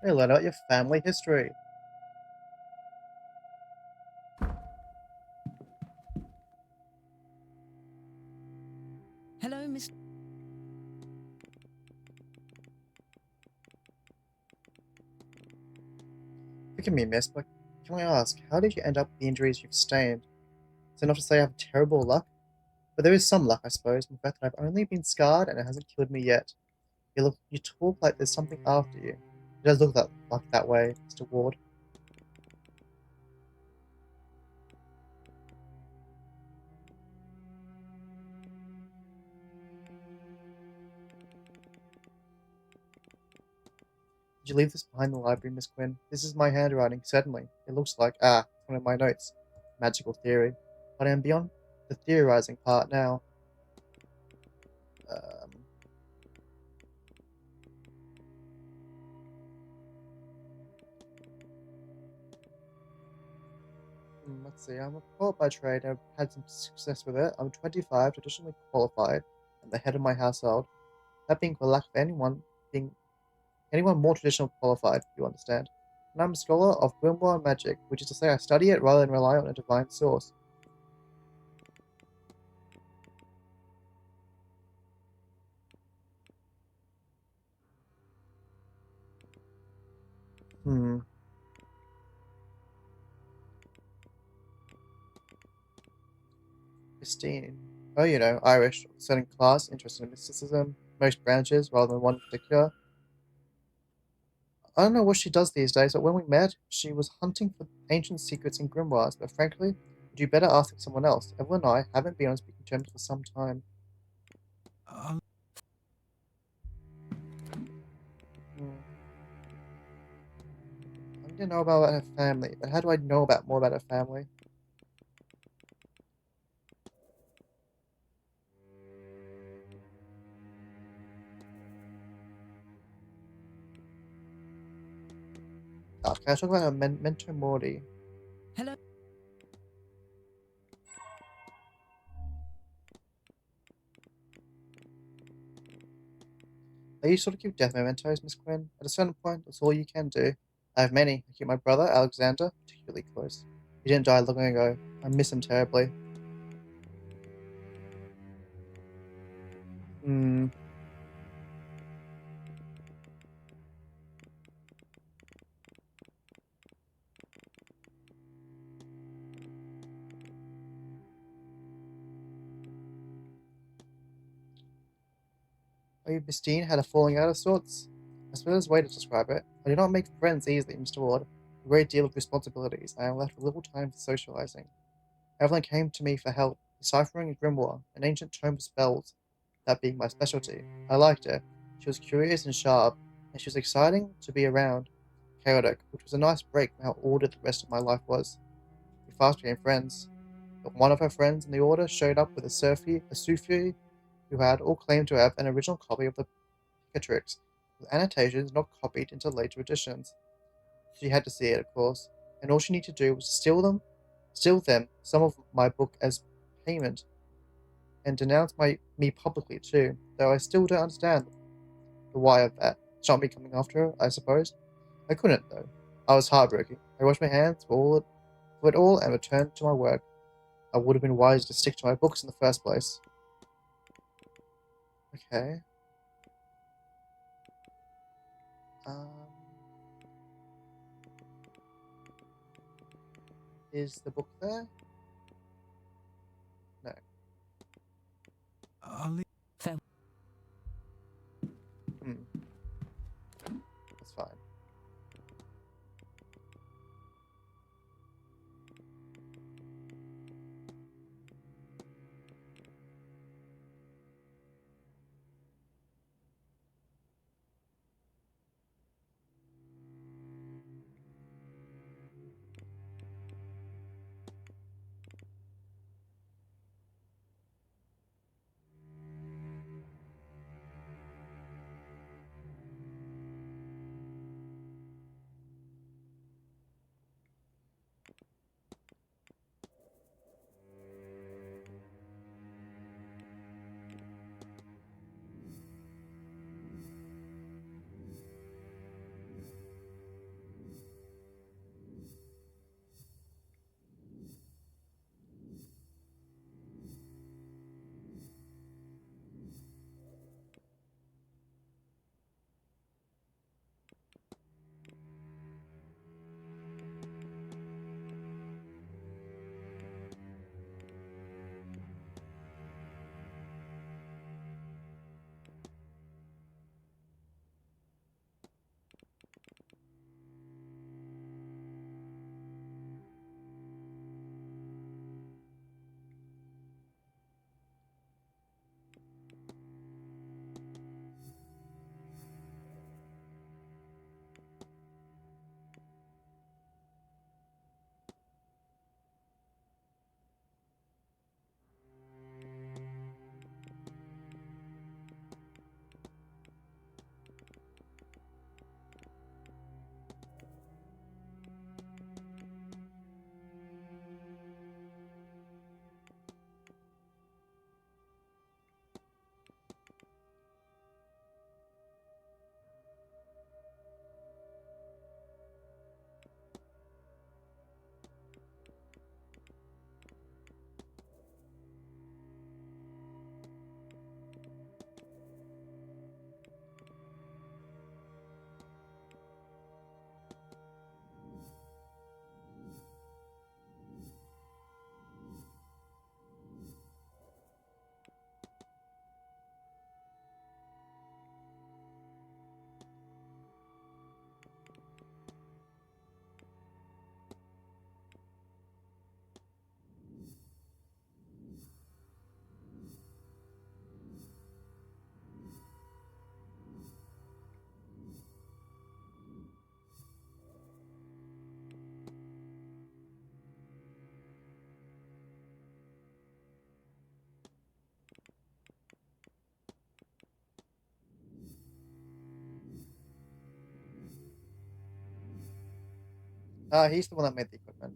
I learn about your family history. Hello, Miss. Forgive me, miss, but can I ask, how did you end up with the injuries you've sustained? Is it not to say I have terrible luck? But there is some luck, I suppose, in the fact that I've only been scarred and it hasn't killed me yet. You talk like there's something after you. It does look like that way, Mr. Ward. Did you leave this behind the library, Miss Quinn? This is my handwriting, certainly. It looks like, one of my notes. Magical theory. But I am beyond the theorizing part now. Um, let's see, I'm a poet by trade. I've had some success with it. I'm 25, traditionally qualified, and the head of my household. That being for lack of anyone more traditional qualified, you understand. And I'm a scholar of grimoire magic, which is to say I study it rather than rely on a divine source. Hmm. Christine. Oh, Irish, certain class, interested in mysticism, most branches rather than one particular. I don't know what she does these days, but when we met, she was hunting for ancient secrets in grimoires, but frankly, would you better ask someone else? Evelyn and I haven't been on speaking terms for some time. Hmm. I need to know about her family, but how do I know more about her family? Can I talk about her mentor Morty? Hello. Are you sort of keep death mementos, Miss Quinn? At a certain point, that's all you can do. I have many. I keep my brother, Alexander, particularly close. He didn't die long ago. I miss him terribly. Hmm. You, Miss Dean, had a falling out of sorts? I suppose there's a way to describe it. I do not make friends easily, Mr. Ward. A great deal of responsibilities. I am left with little time for socializing. Evelyn came to me for help, deciphering a grimoire, an ancient tome of spells, that being my specialty. I liked her. She was curious and sharp, and she was exciting to be around. Chaotic, which was a nice break from how ordered the rest of my life was. We fast became friends. But one of her friends in the order showed up with a Sufi who had all claimed to have an original copy of the Picatrix, with annotations not copied into later editions. She had to see it, of course, and all she needed to do was steal them some of my book as payment, and denounce me publicly too, though I still don't understand the why of that. It's not me coming after her, I suppose. I couldn't, though. I was heartbroken. I washed my hands for it all and returned to my work. I would have been wiser to stick to my books in the first place. Okay. Um, is the book there? No. Hmm. That's fine. Nah, he's the one that made the equipment.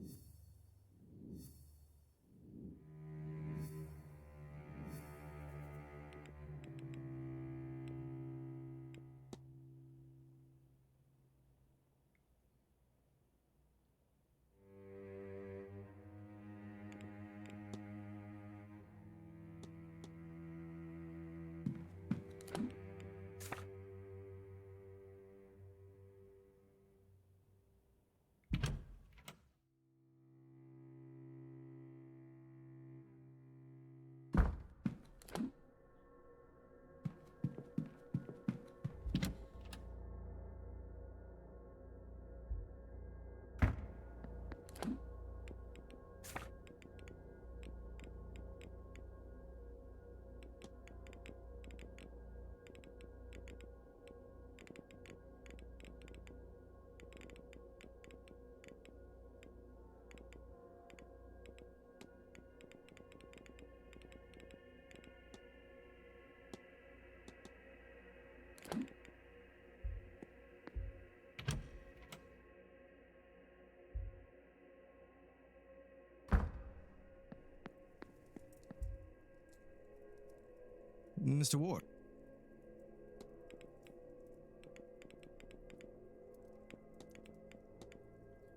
Mr. Ward.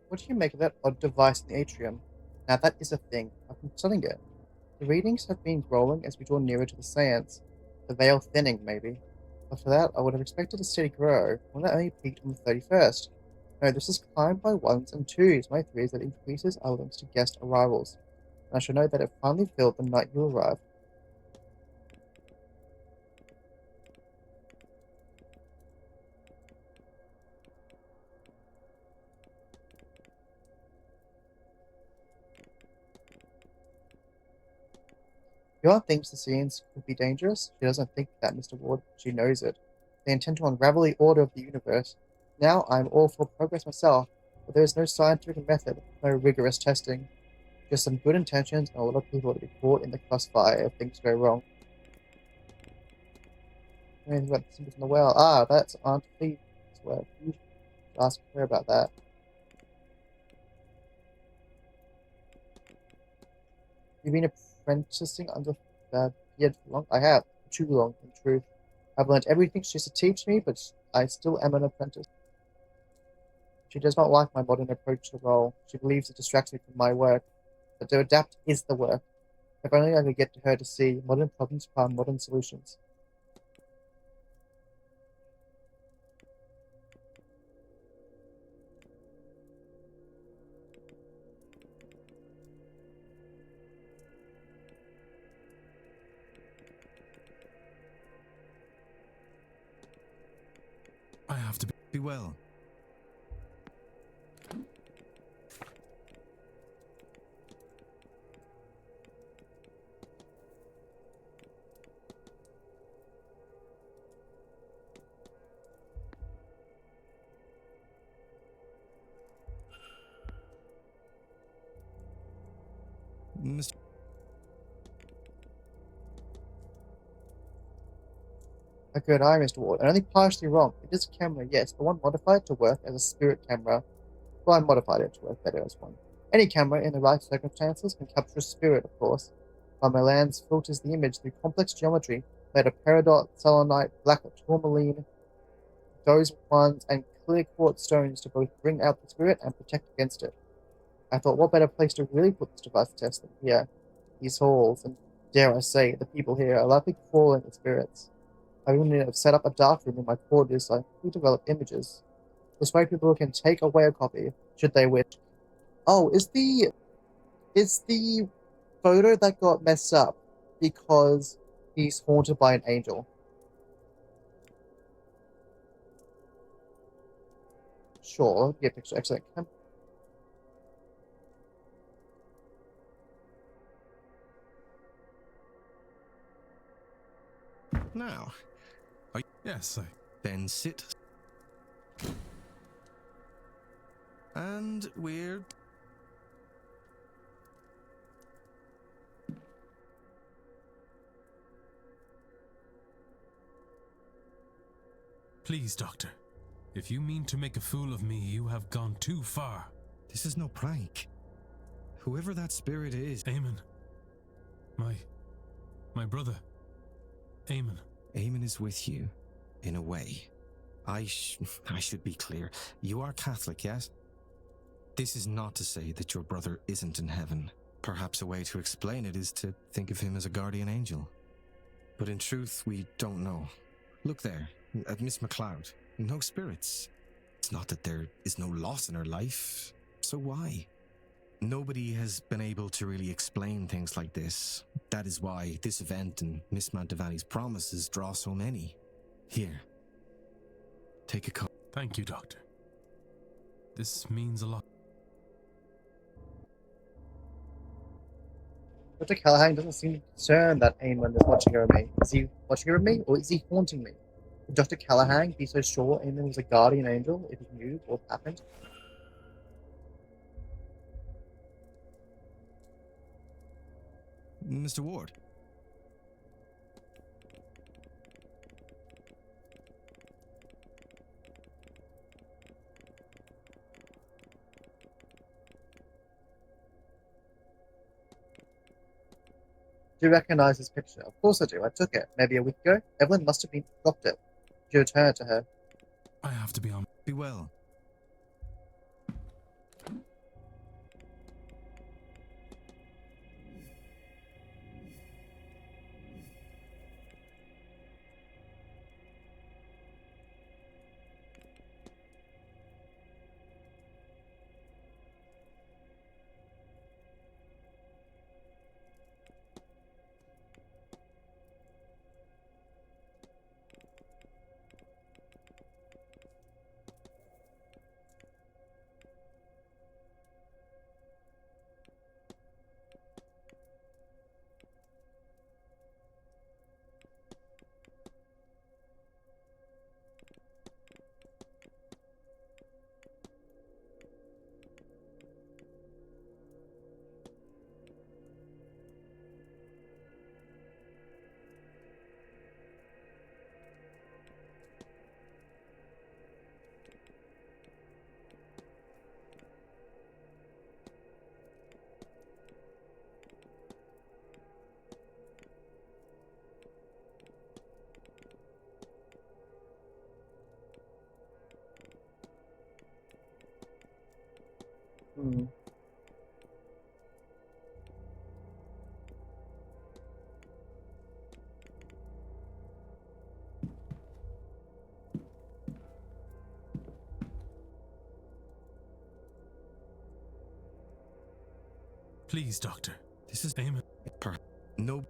What do you make of that odd device in the atrium? Now that is a thing. I've been studying it. The readings have been growing as we draw nearer to the seance. The veil thinning, maybe. After that, I would have expected a steady grow, one that only peaked on the 31st. No, this is climbed by ones and twos. My theory is that increases are linked to guest arrivals. And I shall know that it finally filled the night you arrived. Joanne thinks the Seance could be dangerous. She doesn't think that, Mr. Ward. She knows it. They intend to unravel the order of the universe. Now I'm all for progress myself, but there is no scientific method, no rigorous testing. Just some good intentions and a lot of people to be caught in the crossfire if things go wrong. Anything about the symbols in the well? Ah, that's Aunt Fee's work. You should ask her about that. You've been apprenticing under Pied for long? I have. Too long, in truth. I've learned everything she has to teach me, but I still am an apprentice. She does not like my modern approach to the role. She believes it distracts me from my work. But to adapt is the work. If only I could get to her to see modern problems require modern solutions. I have to be well. Mr. A good eye, Mr. Ward, and only partially wrong. It is a camera, yes, but one modified to work as a spirit camera. Well, I modified it to work better as one. Any camera in the right circumstances can capture a spirit, of course, while my lens filters the image through complex geometry, made of peridot, selenite, black tourmaline, those ones, and clear quartz stones to both bring out the spirit and protect against it. I thought, what better place to really put this device to test than here? These halls, and dare I say, the people here are likely crawling with spirits. I even have set up a dark room in my quarters so I can develop images. This way people can take away a copy, should they wish. Oh, is the photo that got messed up because he's haunted by an angel? Sure, get picture. Excellent. Now, yes, then sit. And we're... Please, Doctor. If you mean to make a fool of me, you have gone too far. This is no prank. Whoever that spirit is... Eamon. My brother. Eamon. Eamon is with you, in a way. I should be clear. You are Catholic, yes? This is not to say that your brother isn't in heaven. Perhaps a way to explain it is to think of him as a guardian angel. But in truth, we don't know. Look there, at Miss MacLeod. No spirits. It's not that there is no loss in her life. So why? Nobody has been able to really explain things like this. That is why this event and Miss Mantovani's promises draw so many. Here. Take a cup. Thank you, Doctor. This means a lot. Dr. Callahan doesn't seem concerned that Eamon is watching over me. Is he watching over me, or is he haunting me? Would Dr. Callahan be so sure Eamon was a guardian angel if he knew what happened? Mr. Ward. Do you recognize this picture? Of course I do. I took it maybe a week ago. Evelyn must have dropped it. Did you return it to her? I have to be on. Be well. Hmm. Please, Doctor. This is Eamon. No.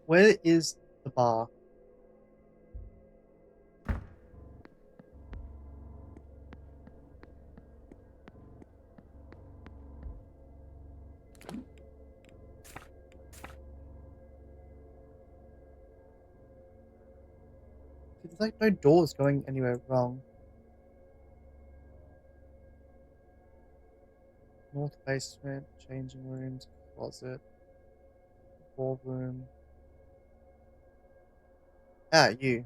Where is the bar? like no doors going anywhere wrong. North basement, changing rooms, closet, ballroom. Ah, you.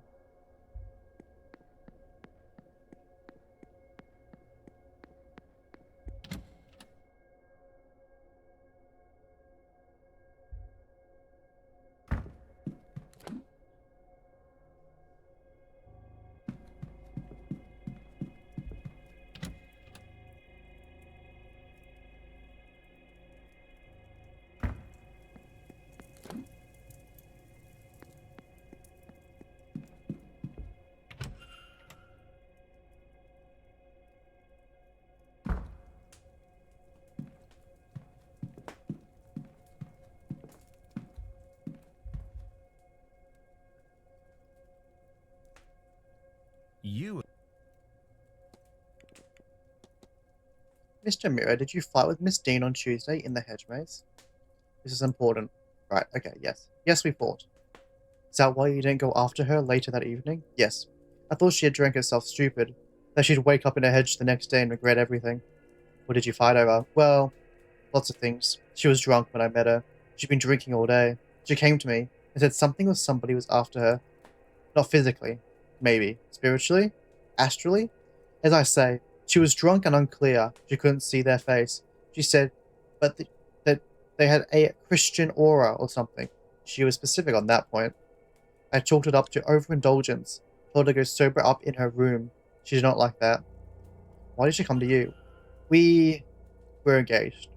You. Mr. Mirror, did you fight with Miss Dean on Tuesday in the hedge maze? This is important. Right, okay, yes. Yes, we fought. Is that why you didn't go after her later that evening? Yes. I thought she had drank herself stupid, that she'd wake up in a hedge the next day and regret everything. What did you fight over? Well, lots of things. She was drunk when I met her. She'd been drinking all day. She came to me and said something or somebody was after her. Not physically. Maybe. Spiritually? Astrally? As I say, she was drunk and unclear. She couldn't see their face. She said, that they had a Christian aura or something. She was specific on that point. I chalked it up to overindulgence. Told her to go sober up in her room. She did not like that. Why did she come to you? We were engaged.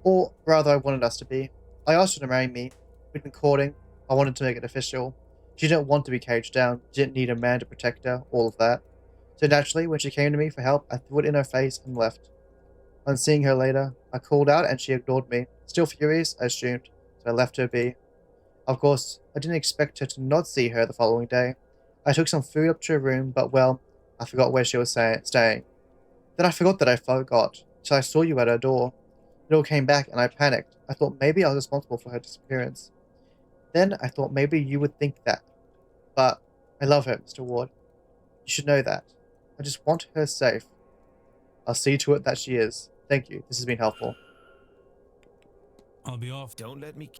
Or rather, I wanted us to be. I asked her to marry me. We'd been courting. I wanted to make it official. She didn't want to be caged down. She didn't need a man to protect her. All of that. So naturally, when she came to me for help, I threw it in her face and left. On seeing her later, I called out and she ignored me. Still furious, I assumed, so I left her be. Of course, I didn't expect her to not see her the following day. I took some food up to her room, but well, I forgot where she was staying. Then I forgot that I forgot, till I saw you at her door. It all came back and I panicked. I thought maybe I was responsible for her disappearance. Then I thought maybe you would think that. But I love her, Mr. Ward. You should know that. I just want her safe. I'll see to it that she is. Thank you. This has been helpful. I'll be off. Don't let me.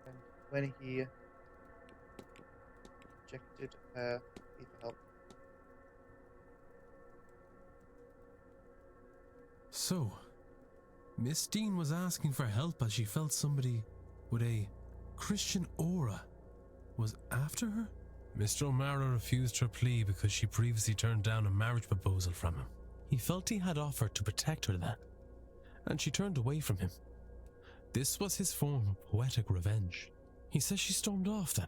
And when he rejected her, he help. So, Miss Dean was asking for help as she felt somebody with a Christian aura was after her? Mr. O'Mara refused her plea because she previously turned down a marriage proposal from him. He felt he had offered to protect her then, and she turned away from him. This was his form of poetic revenge. He says she stormed off then,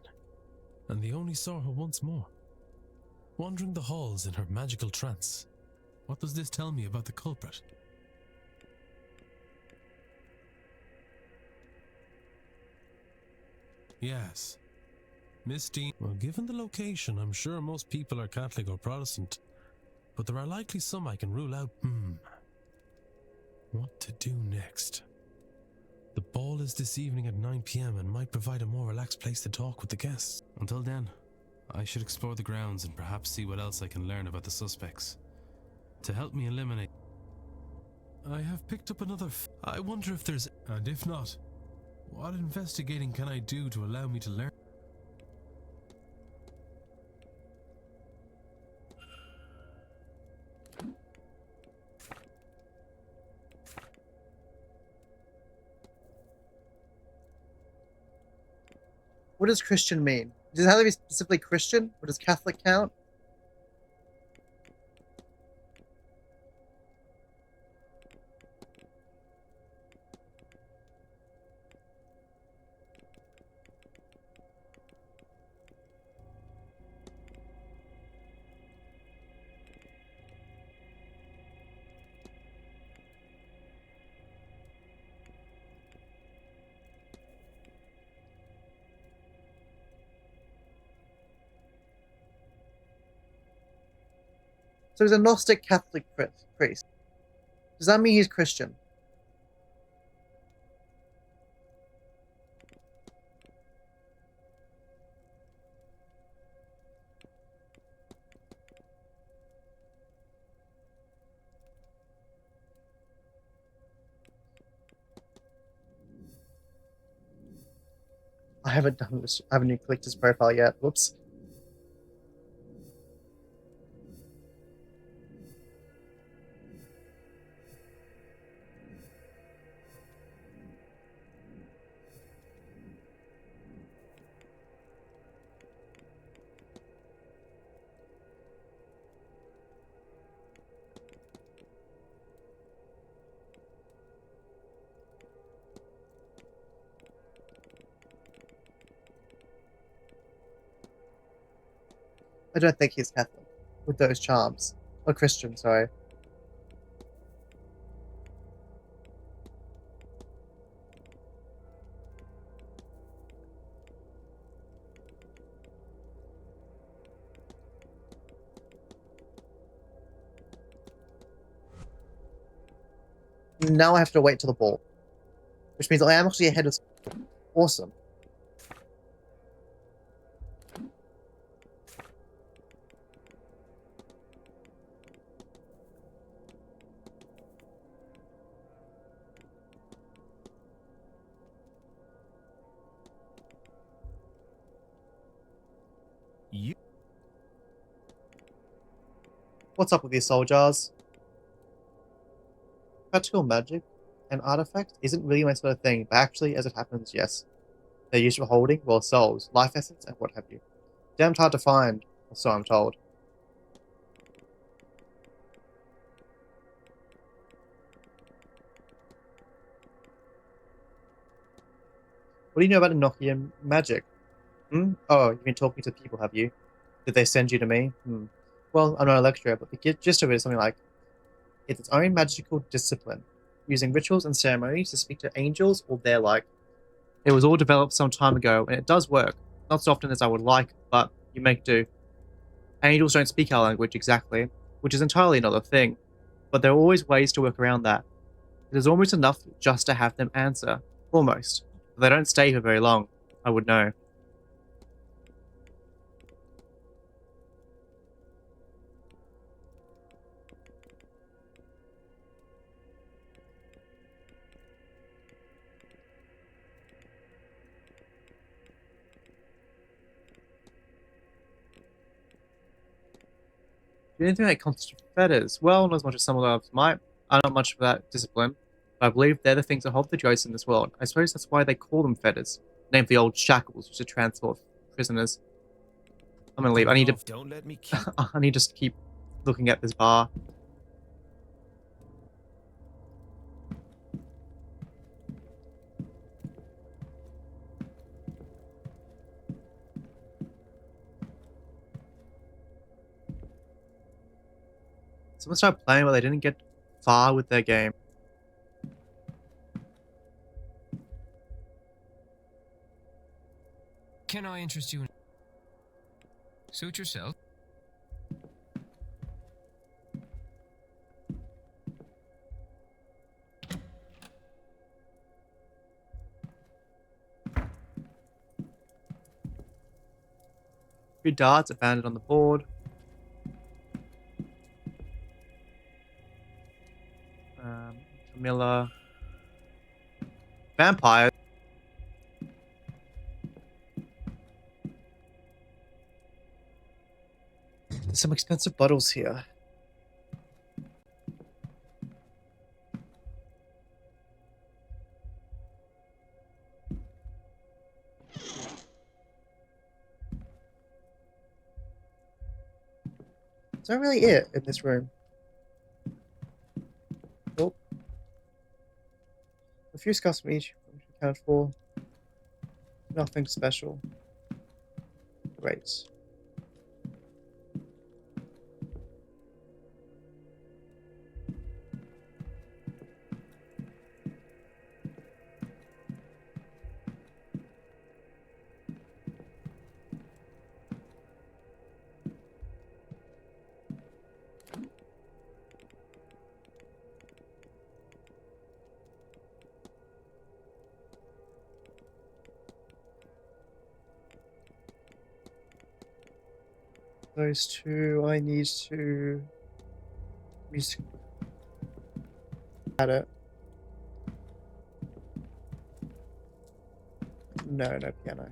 and they only saw her once more, wandering the halls in her magical trance. What does this tell me about the culprit? Yes. Miss Dean. Well, given the location, I'm sure most people are Catholic or Protestant, but there are likely some I can rule out. What to do next? The ball is this evening at 9 p.m. and might provide a more relaxed place to talk with the guests. Until then, I should explore the grounds and perhaps see what else I can learn about the suspects to help me eliminate. I have picked up another. I wonder if there's. And if not, what investigating can I do to allow me to learn? What does Christian mean? Does it have to be specifically Christian? Or does Catholic count? So he's a Gnostic Catholic priest. Does that mean he's Christian? I haven't done this. I haven't even clicked his profile yet. Whoops. I don't think he's Catholic with those charms. Or Christian, sorry. Now I have to wait till the ball. Which means I am actually ahead of... Awesome. What's up with these soldiers? Practical magic and artifact isn't really my sort of thing, but actually, as it happens, yes. They're used for holding, well, souls, life essence, and what have you. Damned hard to find, or so I'm told. What do you know about Enochian magic? Hmm? Oh, you've been talking to people, have you? Did they send you to me? Hmm. Well, I'm not a lecturer, but the gist of it is something like, it's its own magical discipline, using rituals and ceremonies to speak to angels or their like. It was all developed some time ago, and it does work. Not so often as I would like, but you make do. Angels don't speak our language exactly, which is entirely another thing, but there are always ways to work around that. It is almost enough just to have them answer. Almost. But they don't stay for very long, I would know. Do anything that comes to fetters? Well, not as much as some of others might. I'm not much for that discipline, but I believe they're the things that hold the ghosts in this world. I suppose that's why they call them fetters, named the old shackles used to transport prisoners. I'm gonna leave. I need to. Don't let me keep. I need to just keep looking at this bar. Someone started playing, but they didn't get far with their game. Can I interest you in... Suit yourself. Three darts abandoned on the board. Camilla. Vampire. There's some expensive bottles here. Is that really it in this room? Oh. A few scuffs from each accounted for. Nothing special. Great. Those two, I need to music at it. No, no piano.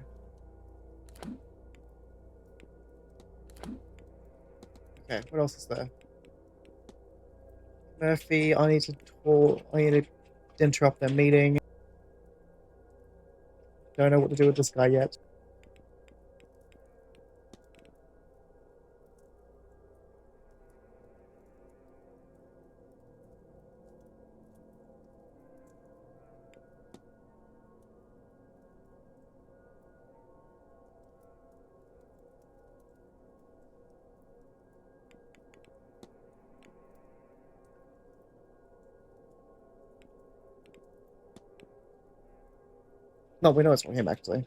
Okay, what else is there? Murphy, I need to talk. I need to interrupt their meeting. Don't know what to do with this guy yet. No, we know it's from him, actually.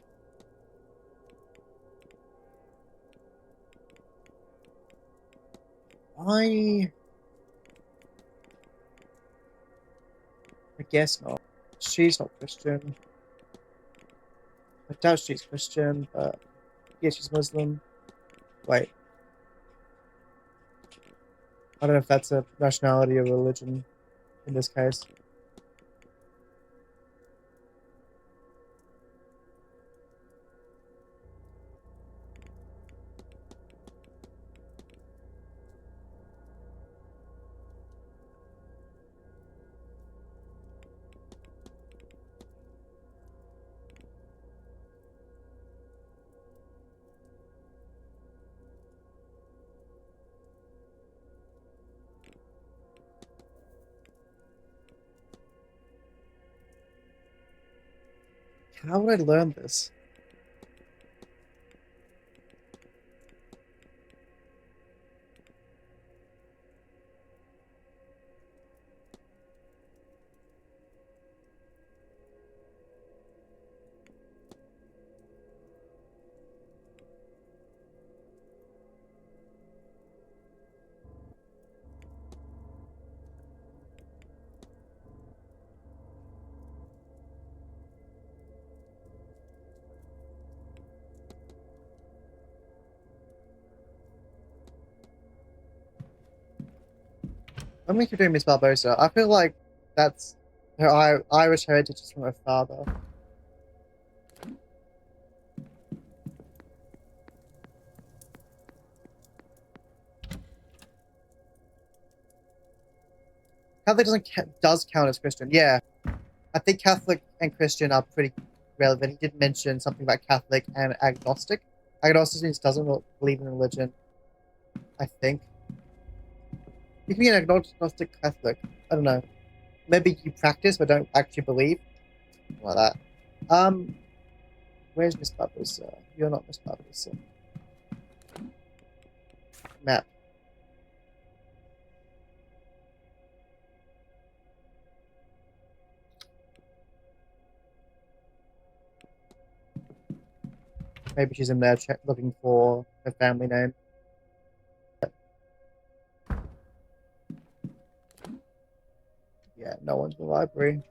I guess not. She's not Christian. I doubt she's Christian, but yeah, she's Muslim. Wait. I don't know if that's a nationality or religion in this case. How would I learn this? I'm going to keep doing Miss Barbosa. I feel like that's her Irish heritage is from her father. Catholic does count as Christian. Yeah, I think Catholic and Christian are pretty relevant. He did mention something about Catholic and agnostic. Agnostic means doesn't believe in religion. I think you can be an agnostic Catholic. I don't know. Maybe you practice but don't actually believe. Something like that. Where's Miss Barbosa? You're not Miss Barbosa. Map. Maybe she's in there looking for her family name. Yeah, no one's in the library.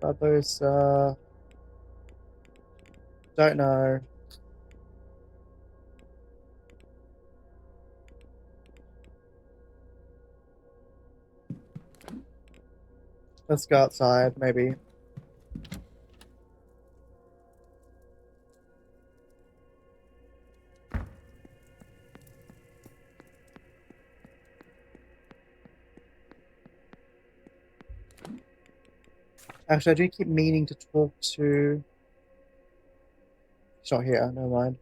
Barbosa. Don't know. Let's go outside, maybe. Actually, I do keep meaning to talk to... She's not here, never mind.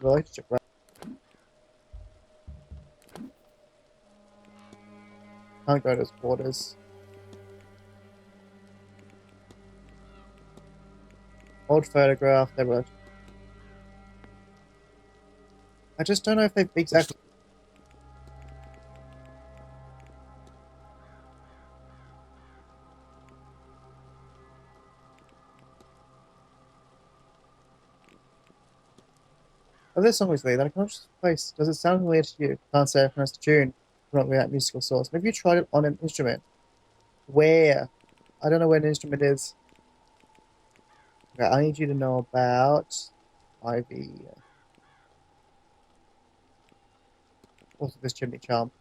Relationship, right? Can't go to his quarters. Old photograph, they were... I just don't know if they've exactly. Oh, this song is weird. That unconscious place. Does it sound familiar to you? Can't say I pronounced the tune. Not without musical source. Maybe you tried it on an instrument. Where? I don't know where an instrument is. Okay, I need you to know about Ivy. Also, this chimney charm.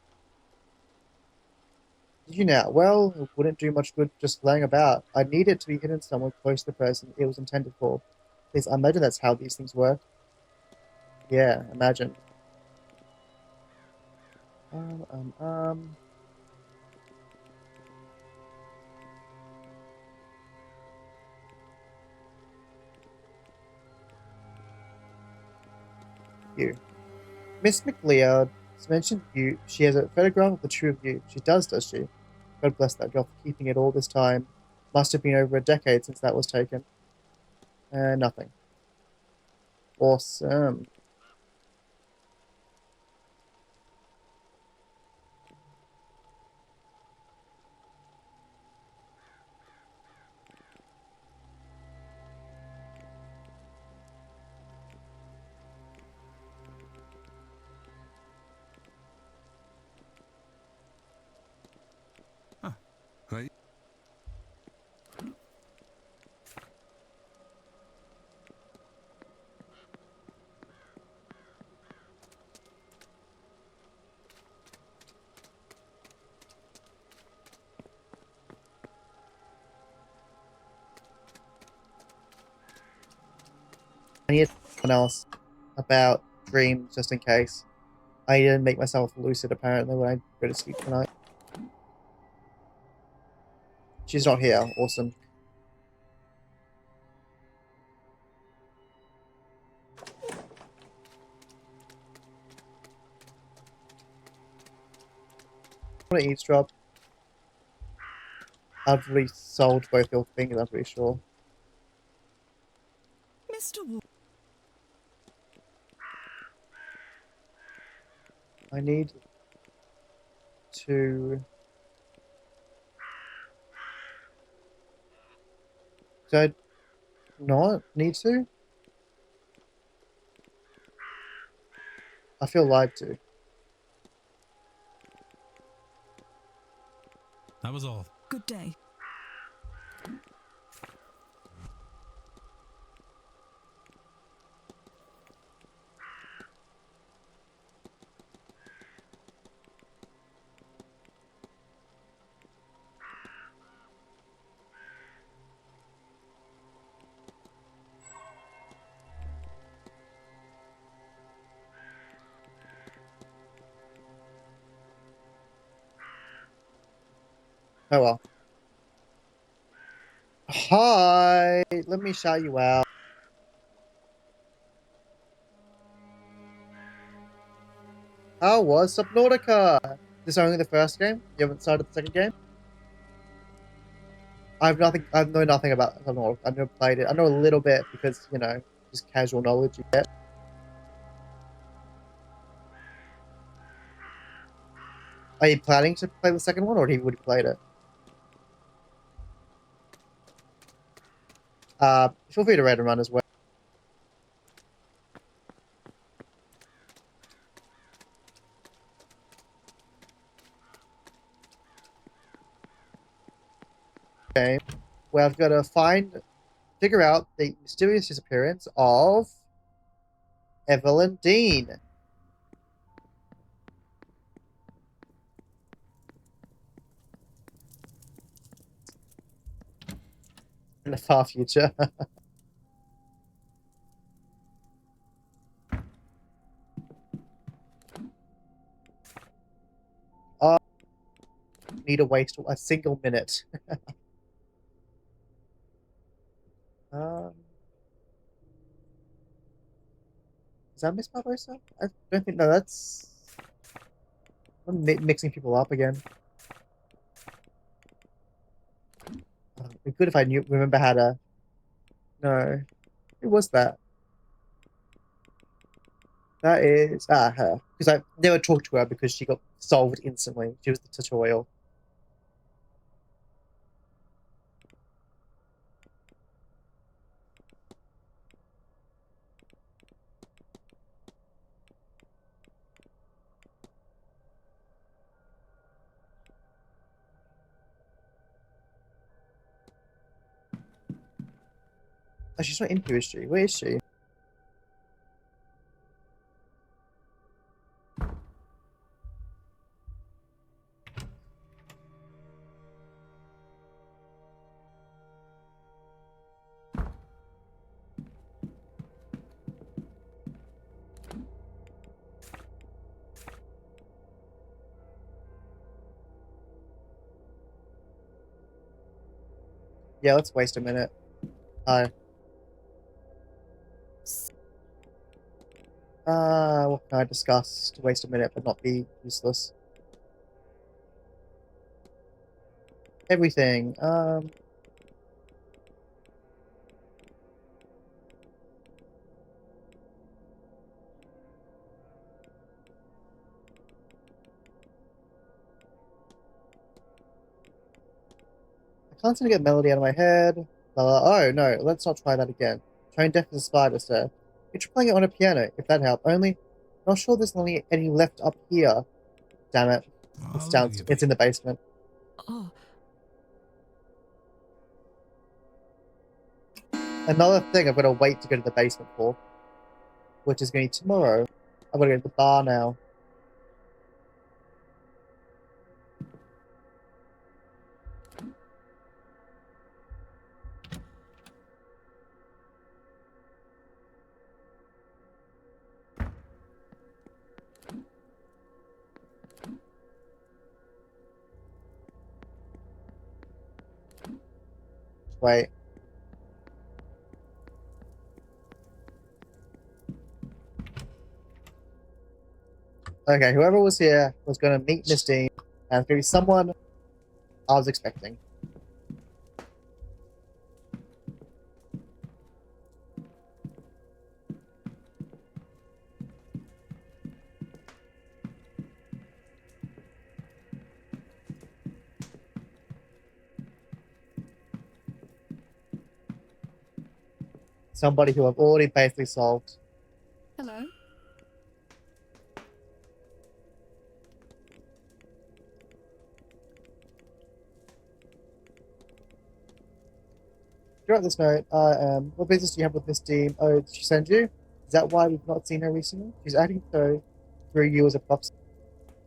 Did you now? Well, it wouldn't do much good just laying about. I need it to be hidden somewhere close to the person it was intended for. Please, I imagine that's how these things work. Yeah, imagine. Um, um, um. You. Miss McLeod has mentioned you. She has a photograph of the two of you. She does she? God bless that girl for keeping it all this time. Must have been over a decade since that was taken. Nothing. Awesome. Right? I need someone else about dreams just in case. I didn't make myself lucid apparently when I go to sleep tonight. She's not here. Awesome. I want to eavesdrop. I've already sold both your things, I'm pretty sure. Mr. Ward. I need to... Do I not need to? I feel lied to. That was all. Good day. Oh well. Hi! Let me shout you out. How was Subnautica? This is only the first game? You haven't started the second game? I know nothing about Subnautica. I've never played it. I know a little bit because, you know, just casual knowledge you get. Are you planning to play the second one or have you already played it? Feel free to read and run as well. Game where I've got to figure out the mysterious disappearance of Evelyn Dean. In the far future. I need to waste a single minute. um, is that Miss Barbosa? I don't think. No, that's. I'm mixing people up again. It'd be good if I remember how to. No, who was that? That is her. Because I never talked to her because she got solved instantly. She was the tutorial. Oh, she's not in here, is she? Where is she? Yeah, let's waste a minute. What can I discuss to waste a minute but not be useless? Everything. I can't seem to get melody out of my head. Oh, no, let's not try that again. Tone deaf as a spider, sir. You're playing it on a piano, if that helped. Only, not sure there's only any left up here. Damn it. It's in the basement. Oh. Another thing I've got to wait to go to the basement for, which is going to be tomorrow. I've got to go to the bar now. Wait. Okay, whoever was here was going to meet Miss Dean, and it's going to be someone I was expecting. Somebody who I've already basically solved. Hello. Throughout this note, what business do you have with Miss Dean? Oh, did she send you? Is that why we've not seen her recently? She's acting so through you as a proxy.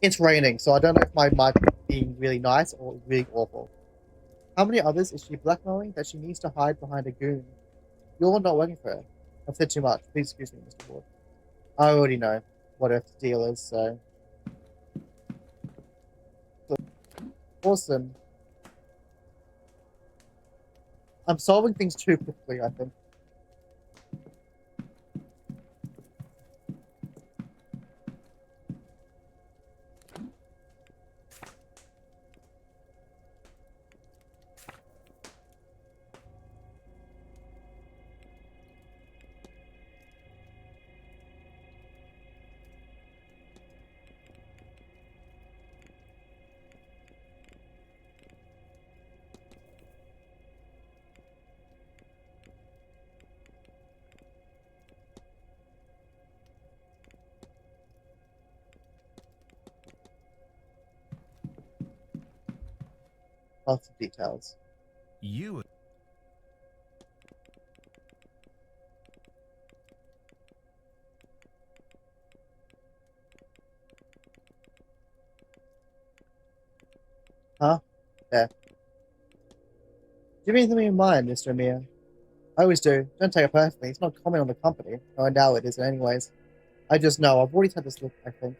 It's raining, so I don't know if my mic is being really nice or really awful. How many others is she blackmailing that she needs to hide behind a goon? You're not working for her. I've said too much. Please excuse me, Mr. Ward. I already know what her deal is, so. Awesome. I'm solving things too quickly, I think. Lots of details. You. Huh? Yeah. Do you have anything in mind, Mr. Amir? I always do. Don't take it personally. It's not a comment on the company. Oh, now it isn't anyways. I just know. I've already had this look, I think.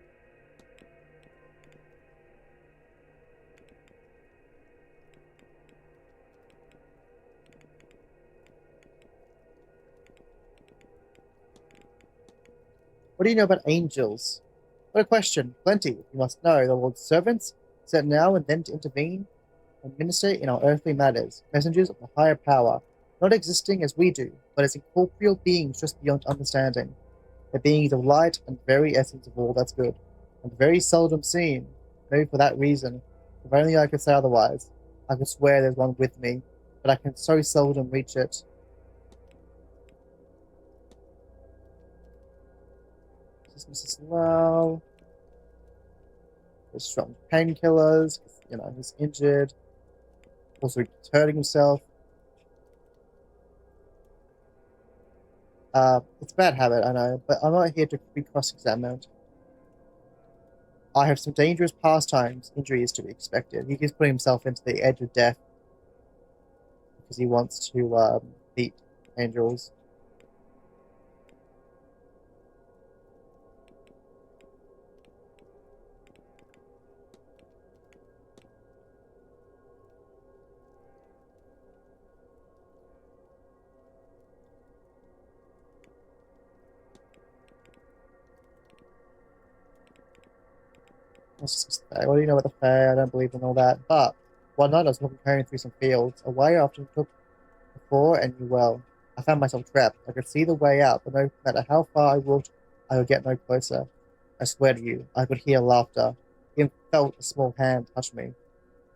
What do you know about angels? What a question. Plenty. You must know the Lord's servants, set now and then to intervene and minister in our earthly matters, messengers of the higher power, not existing as we do, but as incorporeal beings just beyond understanding. their being the light and very essence of all that's good, and very seldom seen. Maybe for that reason, if only I could say otherwise, I could swear there's one with me, but I can so seldom reach it. This is Mrs. Lau. There's strong painkillers, you know, he's injured. Also, he's hurting himself. It's a bad habit, I know, but I'm not here to be cross-examined. I have some dangerous pastimes, injuries to be expected. He keeps putting himself into the edge of death because he wants to beat angels. What do you know about the Fae? I don't believe in all that. But one night I was walking through some fields, a way I often took before and knew well. I found myself trapped. I could see the way out, but no matter how far I walked, I would get no closer. I swear to you, I could hear laughter. I felt a small hand touch me.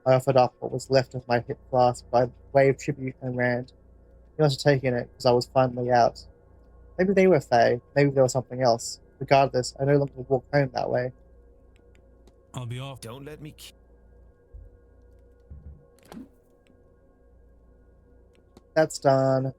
I offered up what was left of my hip flask by way of tribute and ran. He must have taken it because I was finally out. Maybe they were Fae. Maybe there was something else. Regardless, I no longer walk home that way. I'll be off. Don't let me. That's done.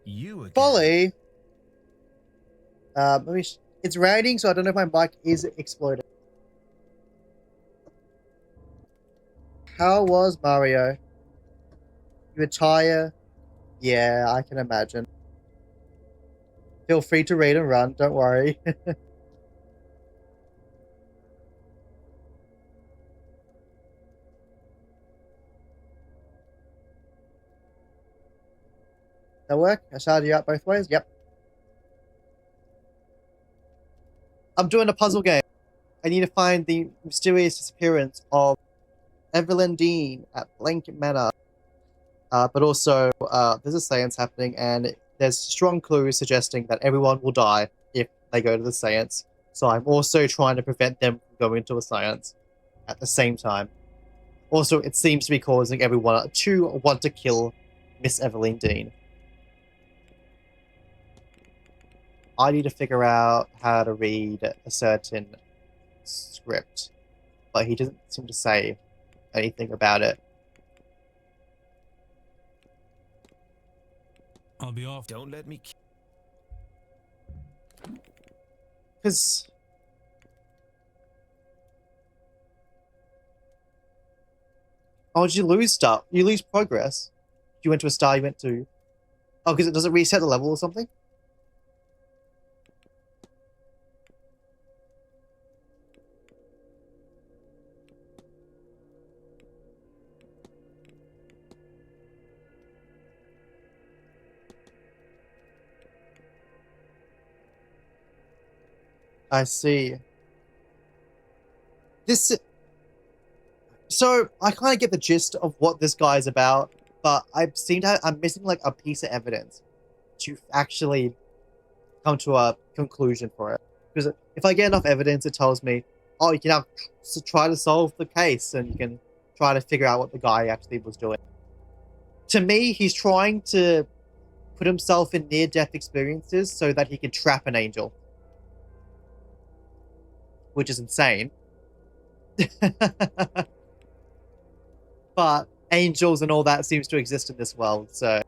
You again. Folly. Let me. It's raining, so I don't know if my mic is exploding. How was Mario? You were tired? Yeah, I can imagine. Feel free to read and run, don't worry. That work? I shouted you out both ways? Yep. I'm doing a puzzle game. I need to find the mysterious disappearance of Evelyn Dean at Blank Manor. But also, there's a seance happening, and there's strong clues suggesting that everyone will die if they go to the seance. So I'm also trying to prevent them from going to a seance at the same time. Also, it seems to be causing everyone to want to kill Miss Evelyn Dean. I need to figure out how to read a certain script, but he doesn't seem to say anything about it. I'll be off. Don't let me. Because oh, did you lose stuff? You lose progress. You went to a star, you went to... Oh, because it doesn't reset the level or something? I see. This... So, I kind of get the gist of what this guy's about, but I'm missing like a piece of evidence to actually come to a conclusion for it. Because if I get enough evidence, it tells me, oh, you can now try to solve the case, and you can try to figure out what the guy actually was doing. To me, he's trying to put himself in near-death experiences so that he can trap an angel. Which is insane. But angels and all that seems to exist in this world, so...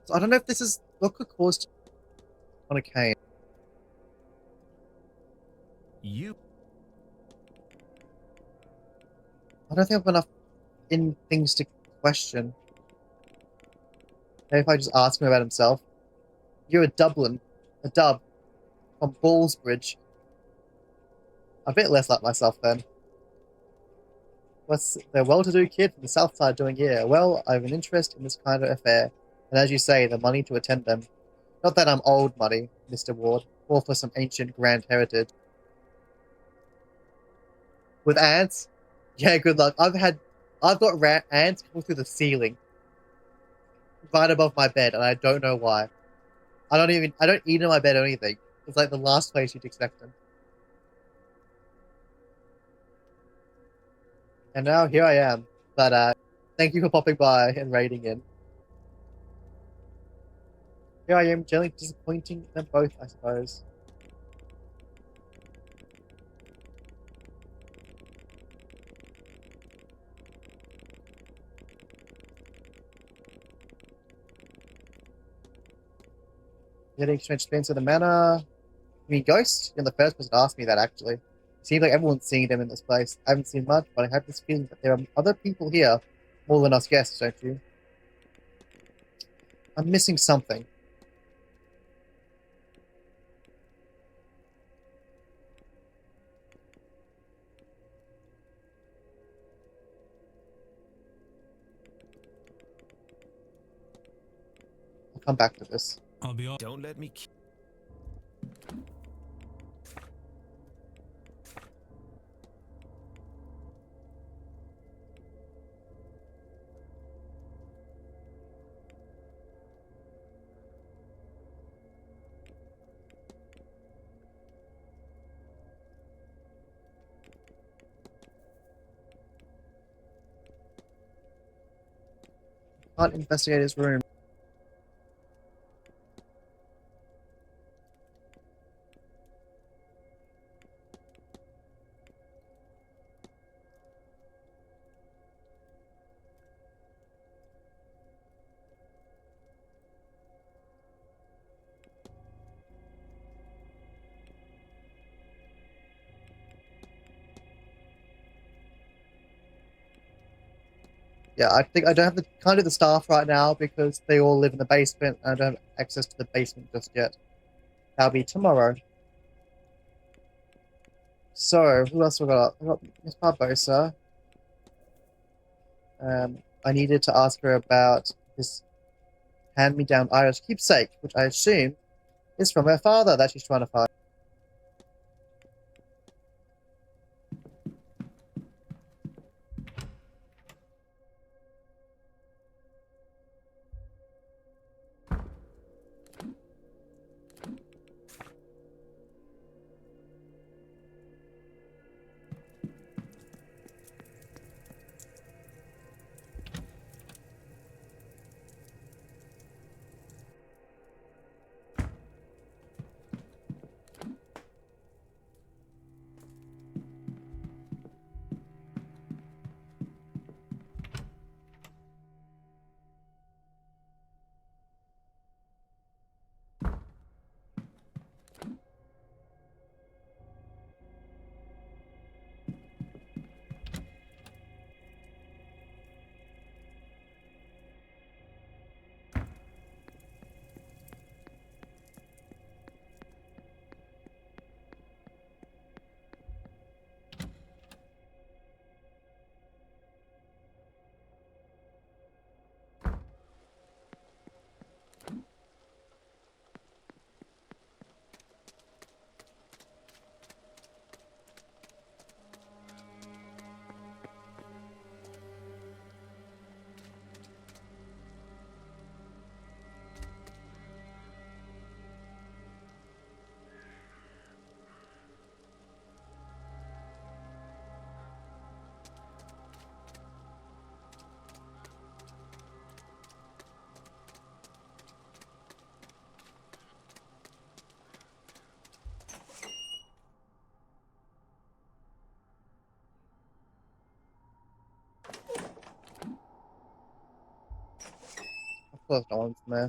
So I don't know if this is what could cause on a cane. You. I don't think I have enough in things to question. Maybe if I just ask him about himself. You're a Dublin. A dub. from Ballsbridge. A bit less like myself then. What's the well-to-do kid from the south side doing here? Well, I have an interest in this kind of affair, and as you say, the money to attend them. Not that I'm old money, Mr. Ward, or for some ancient grand heritage. With ants? Yeah, good luck. I've got ants coming through the ceiling, right above my bed, and I don't know why. I don't eat in my bed or anything. It's like the last place you'd expect them. And now here I am. But thank you for popping by and raiding in. Here I am, generally disappointing them both, I suppose. Getting strange experience of the manor. I mean, Ghost, you're the first person to ask me that, actually. It seems like everyone's seeing them in this place. I haven't seen much, but I have this feeling that there are other people here more than us guests, don't you? I'm missing something. I'll come back to this. I'll be all. Don't let me. Can't investigate his room. Yeah, I think I don't have the kind of the staff right now because they all live in the basement and I don't have access to the basement just yet. That'll be tomorrow. So, who else we got? I got Miss Barbosa. I needed to ask her about this hand-me-down Irish keepsake, which I assume is from her father that she's trying to find. Of course, no one's there.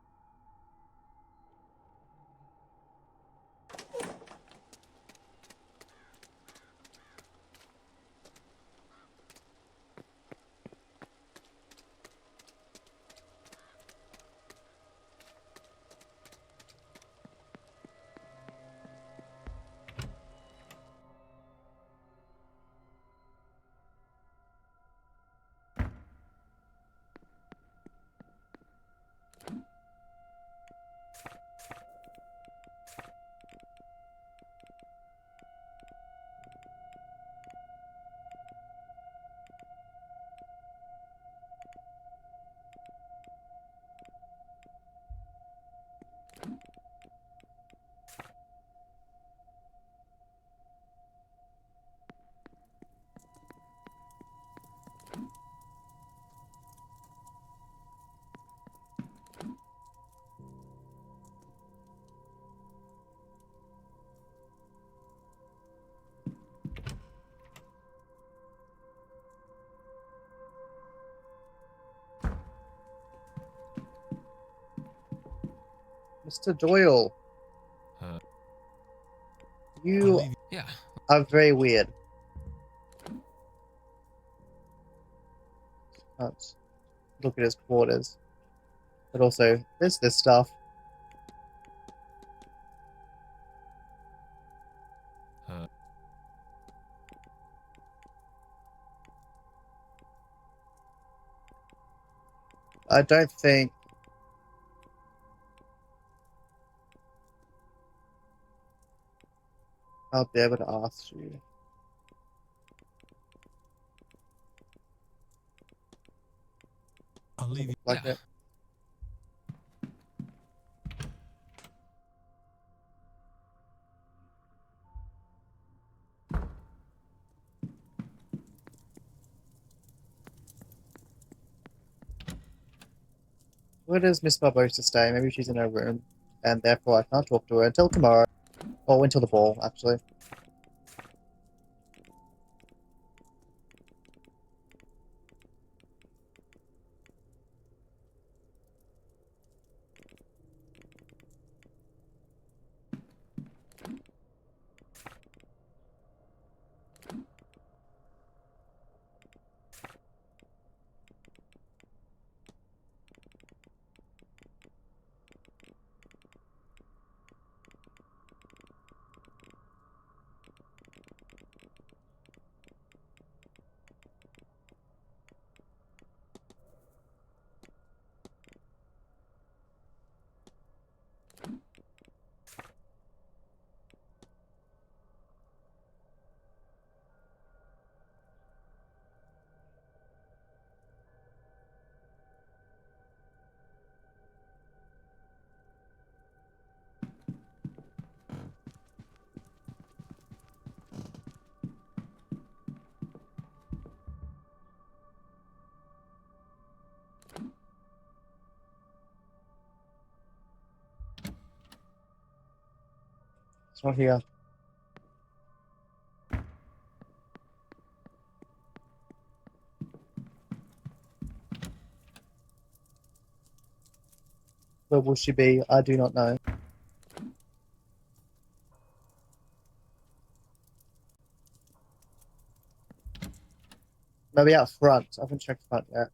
Mr. Doyle, you Yeah. are very weird. Can't look at his quarters. But also, there's this stuff. I don't think I'll be able to ask you. I'll leave you. Like it. Where does Miss Barbosa stay? Maybe she's in her room, and therefore I can't talk to her until tomorrow. Or until the ball, actually. It's not here. Where will she be? I do not know. Maybe out front. I haven't checked front yet.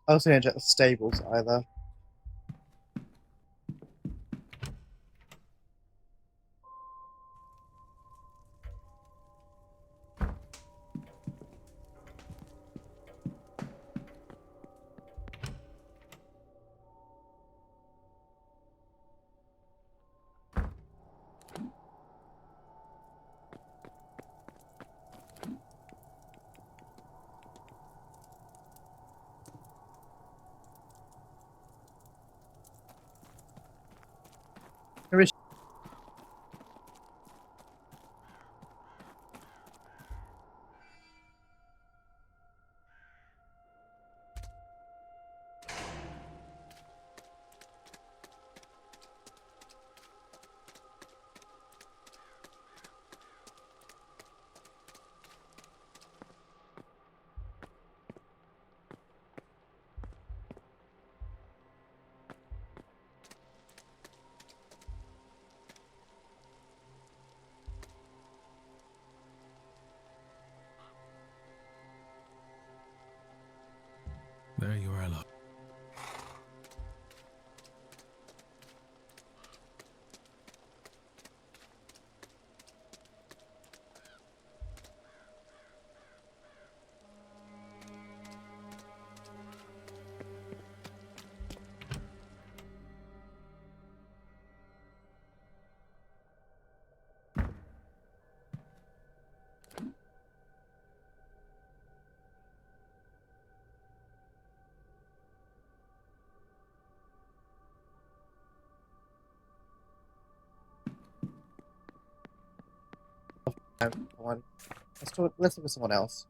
I also didn't check the stables either. Where is she? There you are, love. one. Let's look at someone else.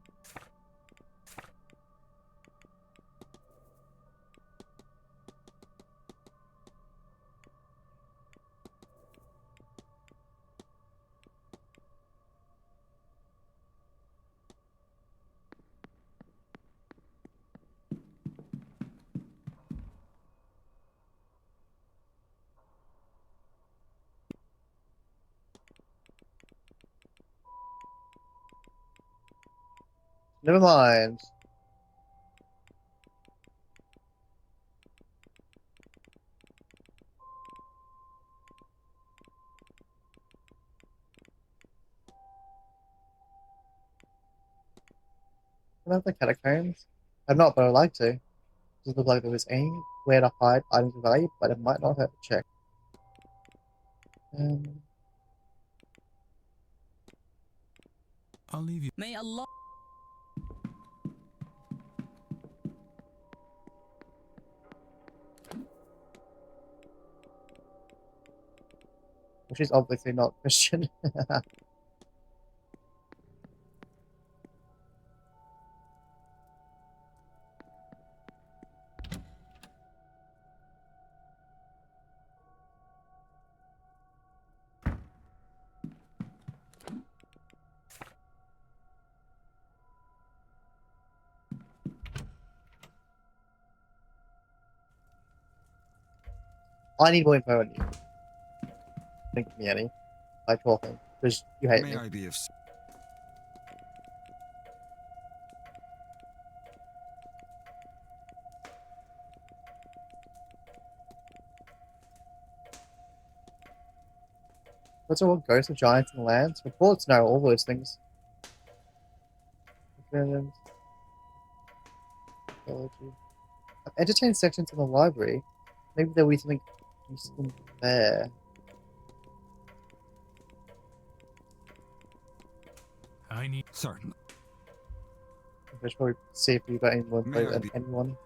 Never mind. Can I have the catacombs? I've not, but I'd like to. Does look like there was anywhere to hide items of value, but it might not hurt to check. I'll leave you. May Allah. She's obviously not Christian. I need more info on you. Think me any. By talking. Because you hate me. May I be of... What's all ghosts of giants in the lands? Reports know all those things. I've entertained sections in the library. Maybe there'll be something useful there. I need certain. I should probably see if we've got any more info than anyone.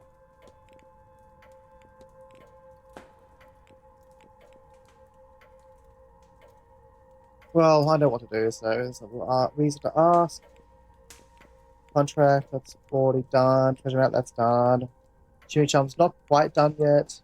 Well, I know what to do, so there's a reason to ask. Contract, that's already done. Treasure map, that's done. Shooting charm's not quite done yet.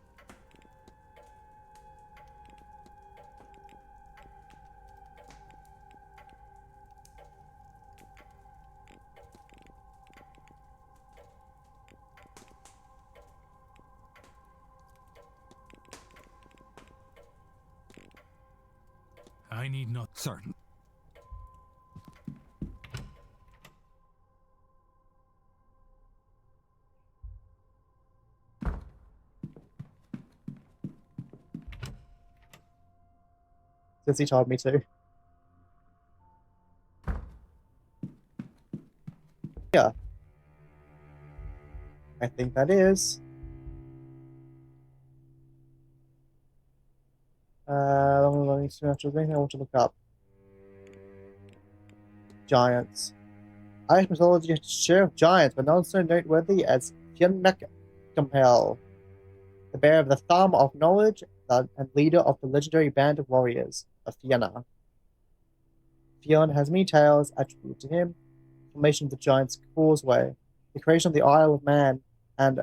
I need not. Certain. Since he told me to. Yeah. I think that is. Anything I want to look up. Giants. Irish mythology has a share of giants, but none so noteworthy as Fionn MacCompel, the bearer of the Thumb of Knowledge and leader of the legendary band of warriors of Fianna. Fionn has many tales attributed to him: the formation of the Giants' Causeway, the creation of the Isle of Man, and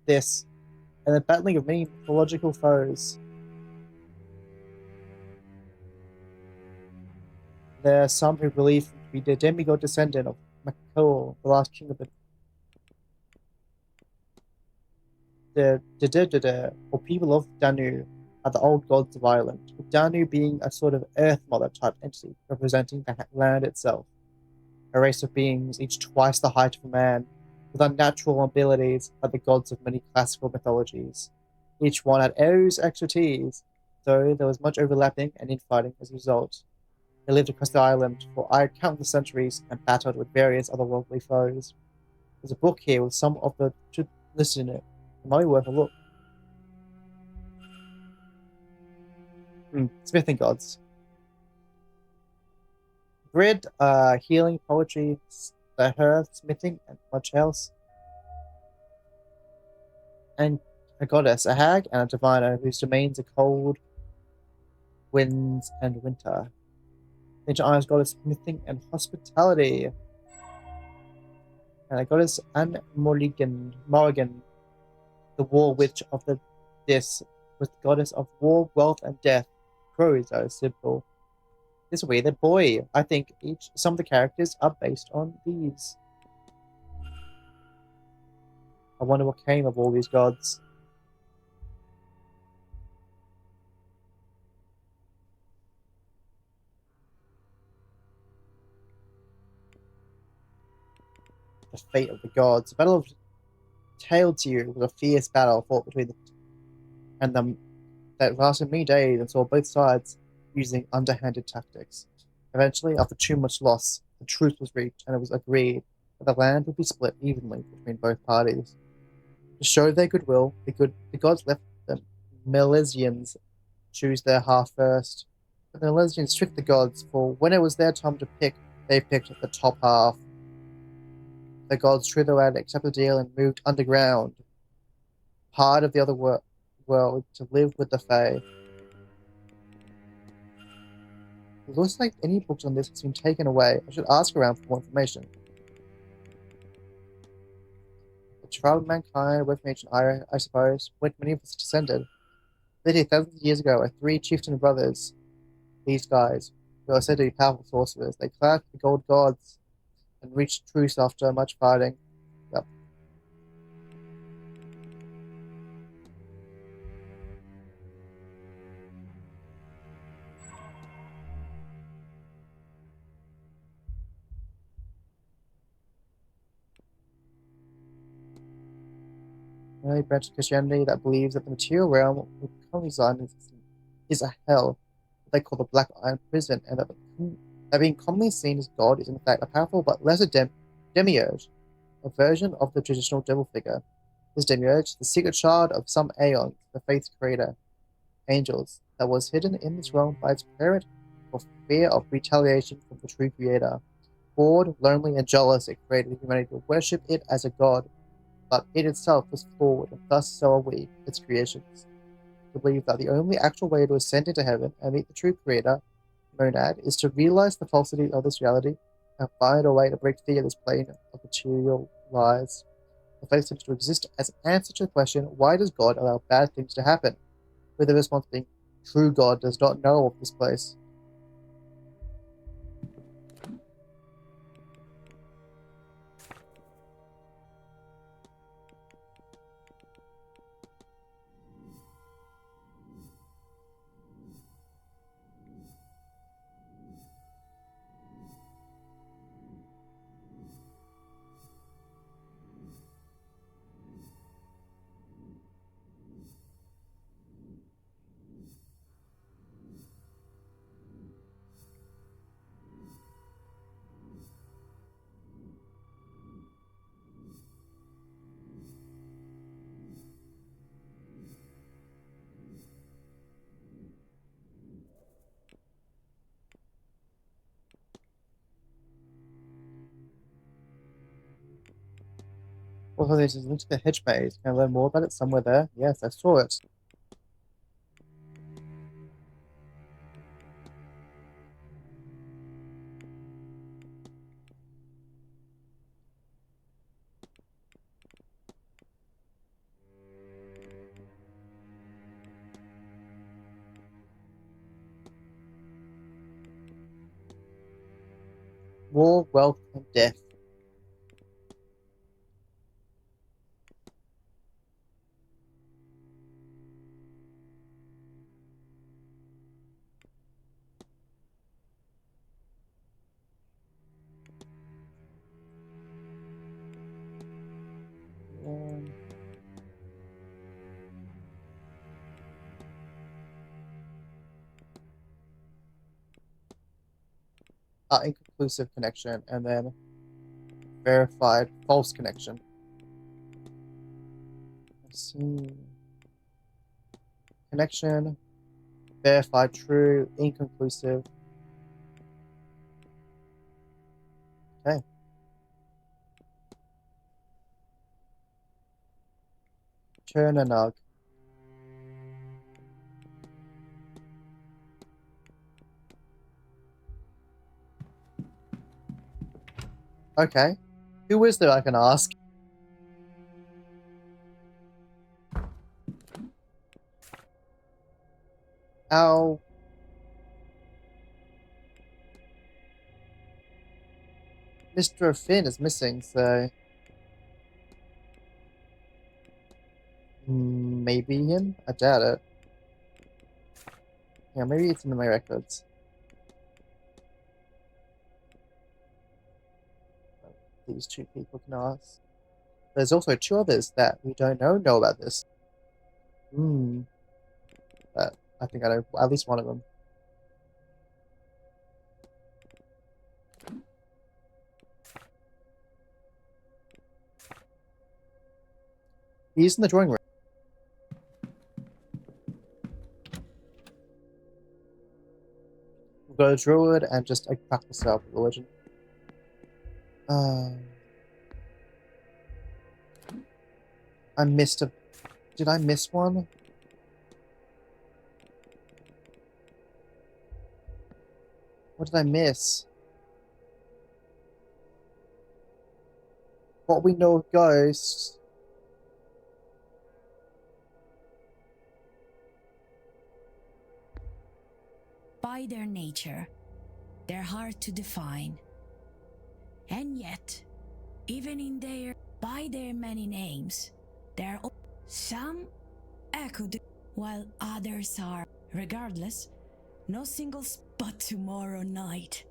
the battling of many mythological foes. There are some who believe him to be the demigod descendant of MacCool, the last king of the or people of Danu, are the old gods of Ireland, with Danu being a sort of earth mother type entity representing the land itself. A race of beings, each twice the height of a man, with unnatural abilities like the gods of many classical mythologies. Each one had Eru's expertise, though there was much overlapping and infighting as a result. They lived across the island for countless centuries and battled with various otherworldly foes. There's a book here with some of the listed in it. It might be worth a look. Smithing gods. Grid, healing, poetry, the hearth, smithing, and much else. And a goddess, a hag, and a diviner whose domains are cold, winds, and winter. Ancient Iron's goddess smithing and hospitality. And a goddess Anne Morrigan, the war witch of the Dis, was the goddess of war, wealth, and death. Crows are simple. This way, the boy. I think some of the characters are based on these. I wonder what came of all these gods. The fate of the gods. The Battle of Tailtear was a fierce battle fought between them that lasted many days and saw both sides using underhanded tactics. Eventually, after too much loss, the truce was reached and it was agreed that the land would be split evenly between both parties. To show their goodwill, the gods left the Milesians choose their half first. But the Milesians tricked the gods, for when it was their time to pick, they picked the top half. The gods threw the land, accepted the deal, and moved underground, part of the other world, to live with the Fae. It looks like any books on this has been taken away. I should ask around for more information. The tribe of mankind, away from ancient Ira, I suppose, went many of us descended. Literally thousands of years ago, our three chieftain brothers, these guys, who are said to be powerful sorcerers, they clashed the gold gods and reached truce after much fighting. Yep. Early branch of Christianity that believes that the material realm we currently reside in is a hell, what they call the Black Iron Prison, and that being commonly seen as God is in fact a powerful but lesser demiurge, a version of the traditional devil figure. This demiurge, the secret shard of some aeons, the faith's creator, angels, that was hidden in this realm by its parent for fear of retaliation from the true creator. Bored, lonely, and jealous, it created humanity to worship it as a god, but it itself was flawed, and thus so are we, its creations. To believe that the only actual way to ascend into heaven and meet the true creator, Monad, is to realize the falsity of this reality and find a way to break free of this plane of material lies. The faith seems to exist as an answer to the question, why does God allow bad things to happen? With the response being, true God does not know of this place. Also, there's a link to the hedge maze. Can I learn more about it somewhere there? Yes, I saw it. War, wealth, and death. Inconclusive connection, and then verified false connection. Let's see. Connection, verified true, inconclusive. Okay. Chernanug. Okay. Who is there I can ask? Ow. Mr. Finn is missing, so... Maybe him? I doubt it. Yeah, maybe it's in my records. These two people can ask. There's also two others that we don't know about this. But I think I know at least one of them. He's in the drawing room. We've got a druid and just a practice of religion. I missed a... Did I miss one? What did I miss? What we know of ghosts... By their nature, they're hard to define. And yet, even in by their many names, some echo while others are, regardless, no single but tomorrow night.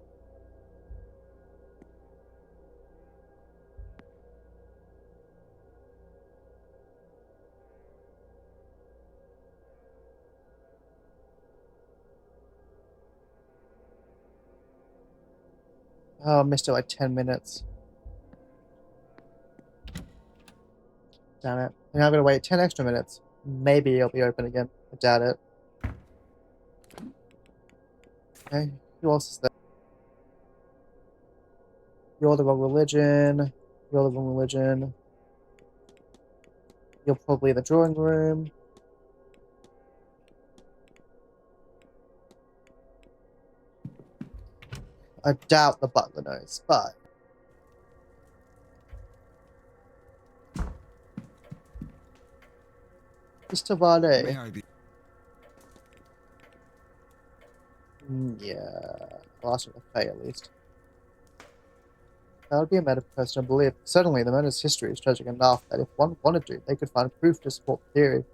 Oh, I missed it like 10 minutes. Damn it. And I'm gonna wait 10 extra minutes. Maybe it'll be open again. I doubt it. Okay, who else is there? You're the wrong religion. You're the wrong religion. You're probably in the drawing room. I doubt the butler knows, but... Mr. Varley. May I be? Yeah, I'll ask him to pay at least. That would be a matter of personal belief. Certainly, the Manor's history is tragic enough that if one wanted to, they could find proof to support the theory.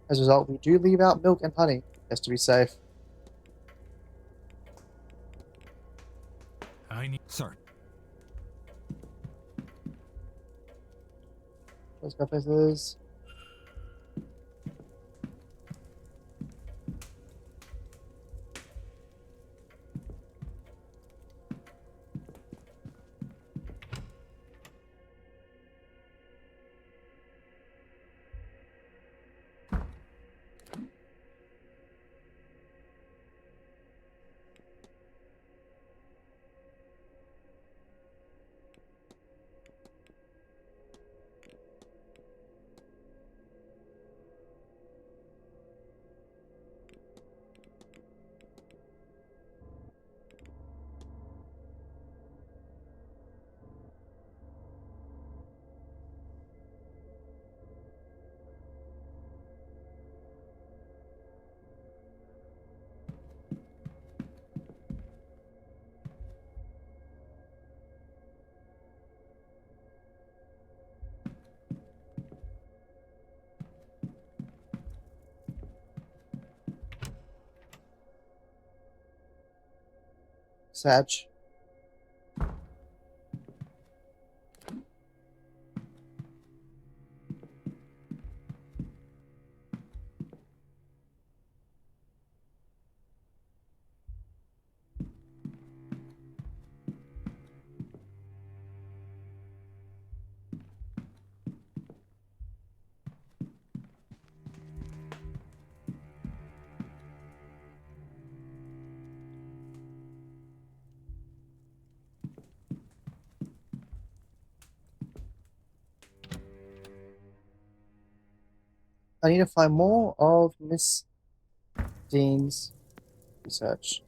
As a result, we do leave out milk and honey, just to be safe. I need... Sir. Those faces. Sag. I need to find more of Miss Dean's research.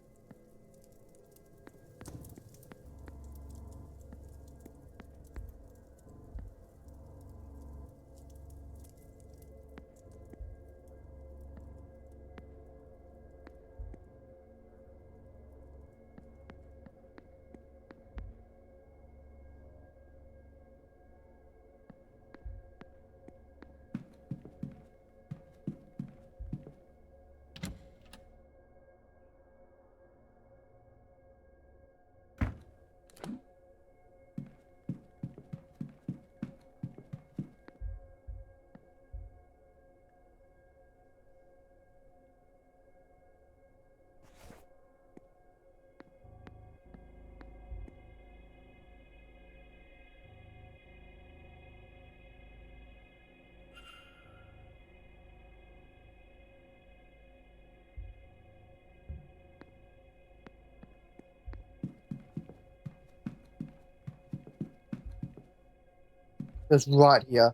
was right here.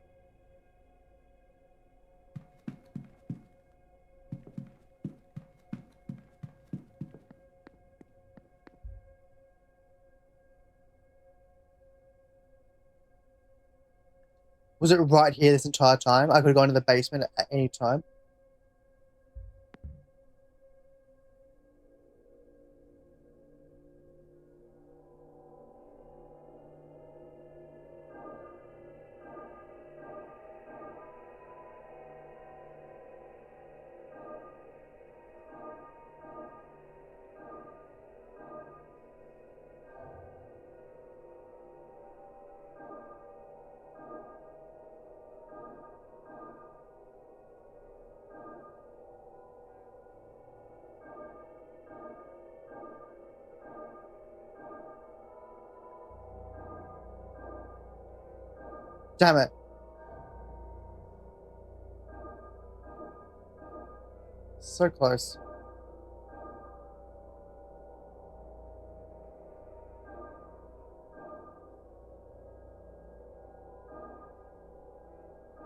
Was it right here this entire time? I could have gone to the basement at any time. Damn it. So close.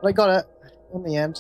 But I got it in the end.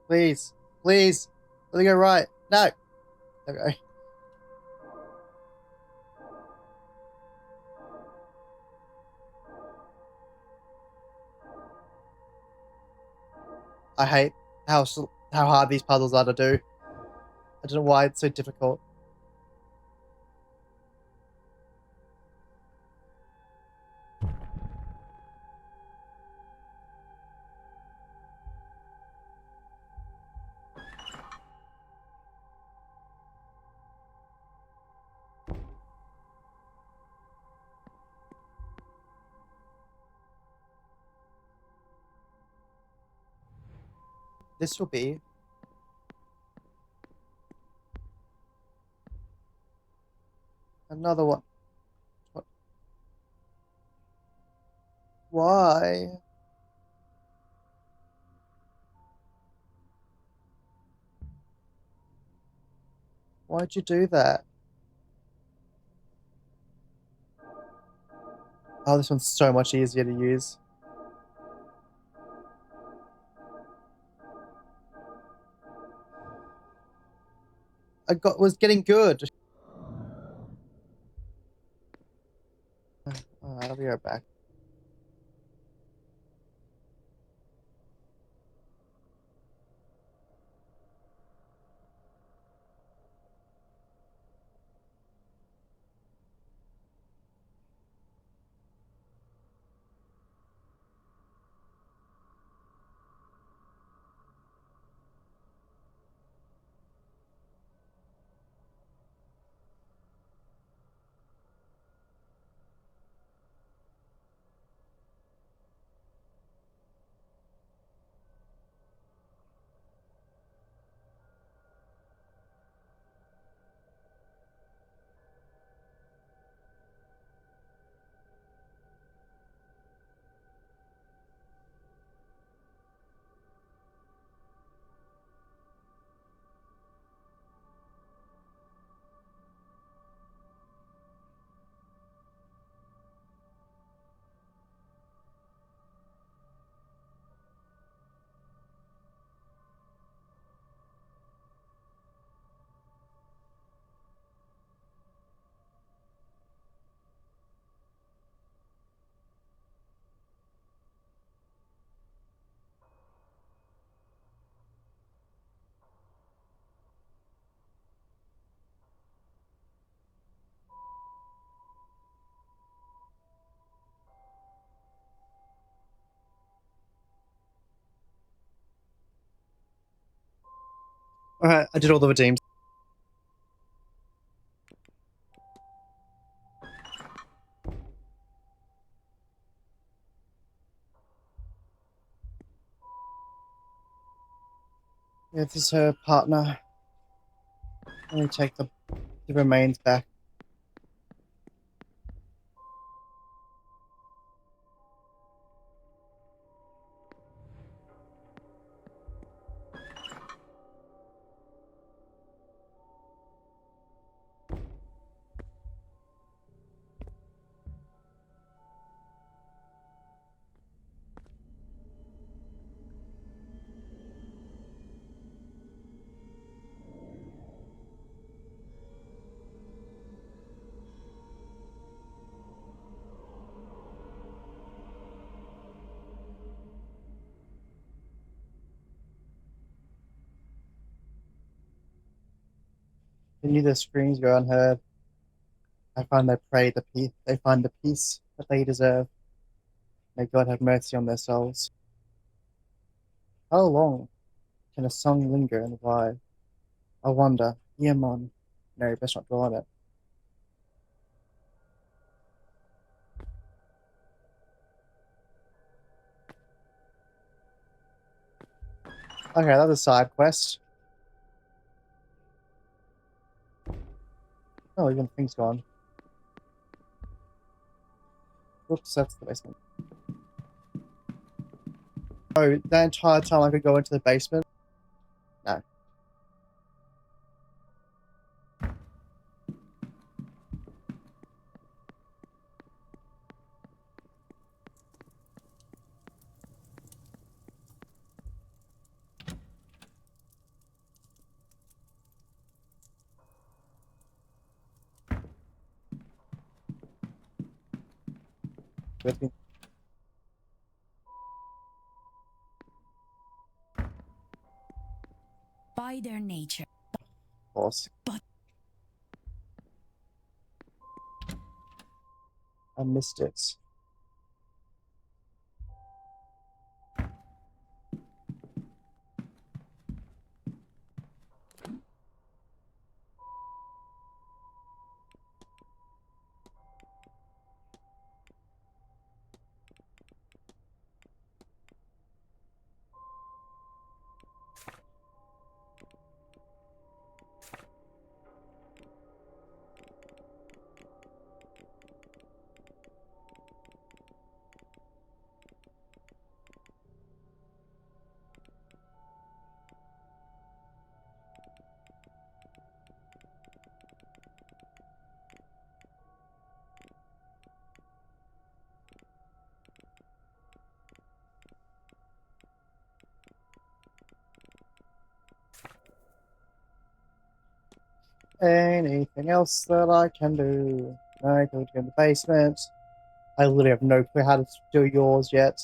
Please. Please. Let me go right. No. Okay. I hate how hard these puzzles are to do. I don't know why it's so difficult. This will be another one. What? Why? Why'd you do that? Oh, this one's so much easier to use. Was getting good. Alright, I'll be right back. Alright, I did all the redeems. Yeah, this is her partner. Let me take the remains back. Continue the screams go unheard. I find they pray the peace. They find the peace that they deserve. May God have mercy on their souls. How long can a song linger and revive? I wonder. Yeamon. No, best not dwell on it. Okay, that's a side quest. Oh, even the thing's gone. Whoops, that's the basement. Oh, that entire time I could go into the basement? No. With me. By their nature. Of course. But I missed it. Anything else that I can do? No, go to in the basement. I literally have no clue how to do yours yet.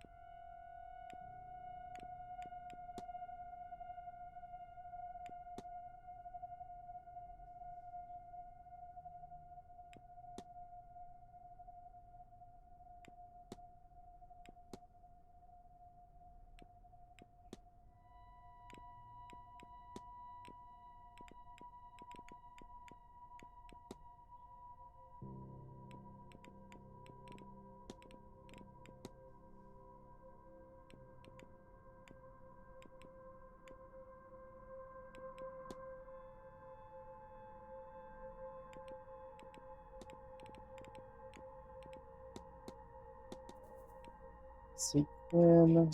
Sequin.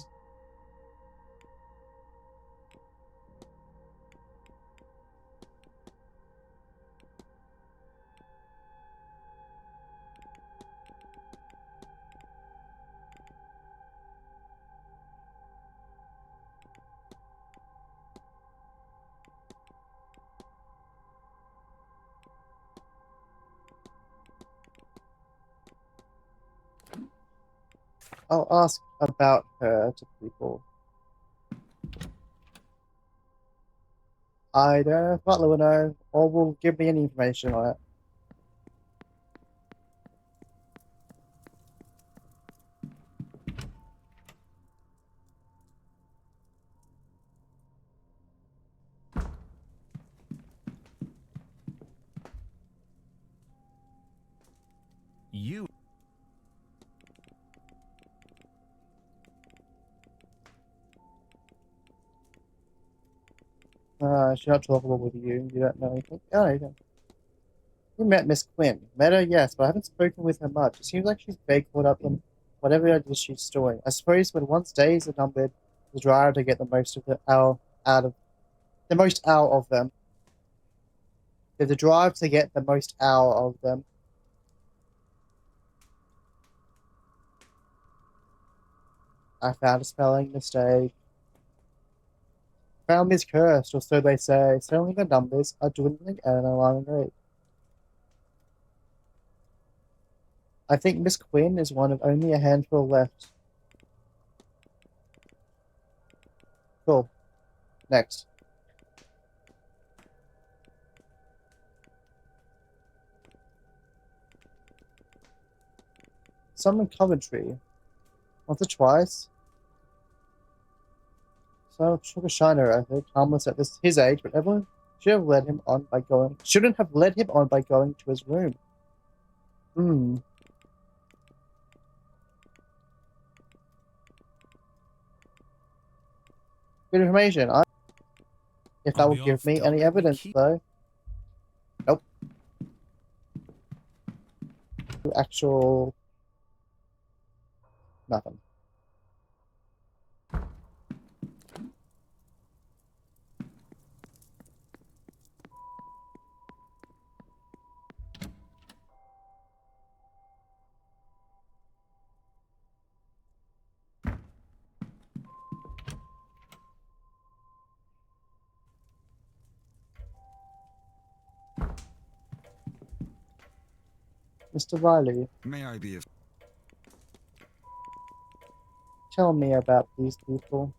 I'll ask about her to people. I don't know if Butler will know, or will give me any information on it. You. She's not talkable with you. You don't know anything. Oh, you don't. You met Miss Quinn. Met her, yes, but I haven't spoken with her much. It seems like she's very caught up in whatever it is she's doing. I suppose when one's days are numbered, the drive to get the most of the most out of them. There's a drive to get the most out of them. I found a spelling mistake. Found is cursed, or so they say. Suddenly the numbers are dwindling at an alarming rate. I think Miss Quinn is one of only a handful left. Cool. Next. Some in Coventry. Once or twice. So sugar shiner, I think, harmless at his age, but everyone shouldn't have led him on by going to his room. Good information. If that will give me any evidence, though. Nope. Actual nothing. Mr. Riley, May I be of... tell me about these people.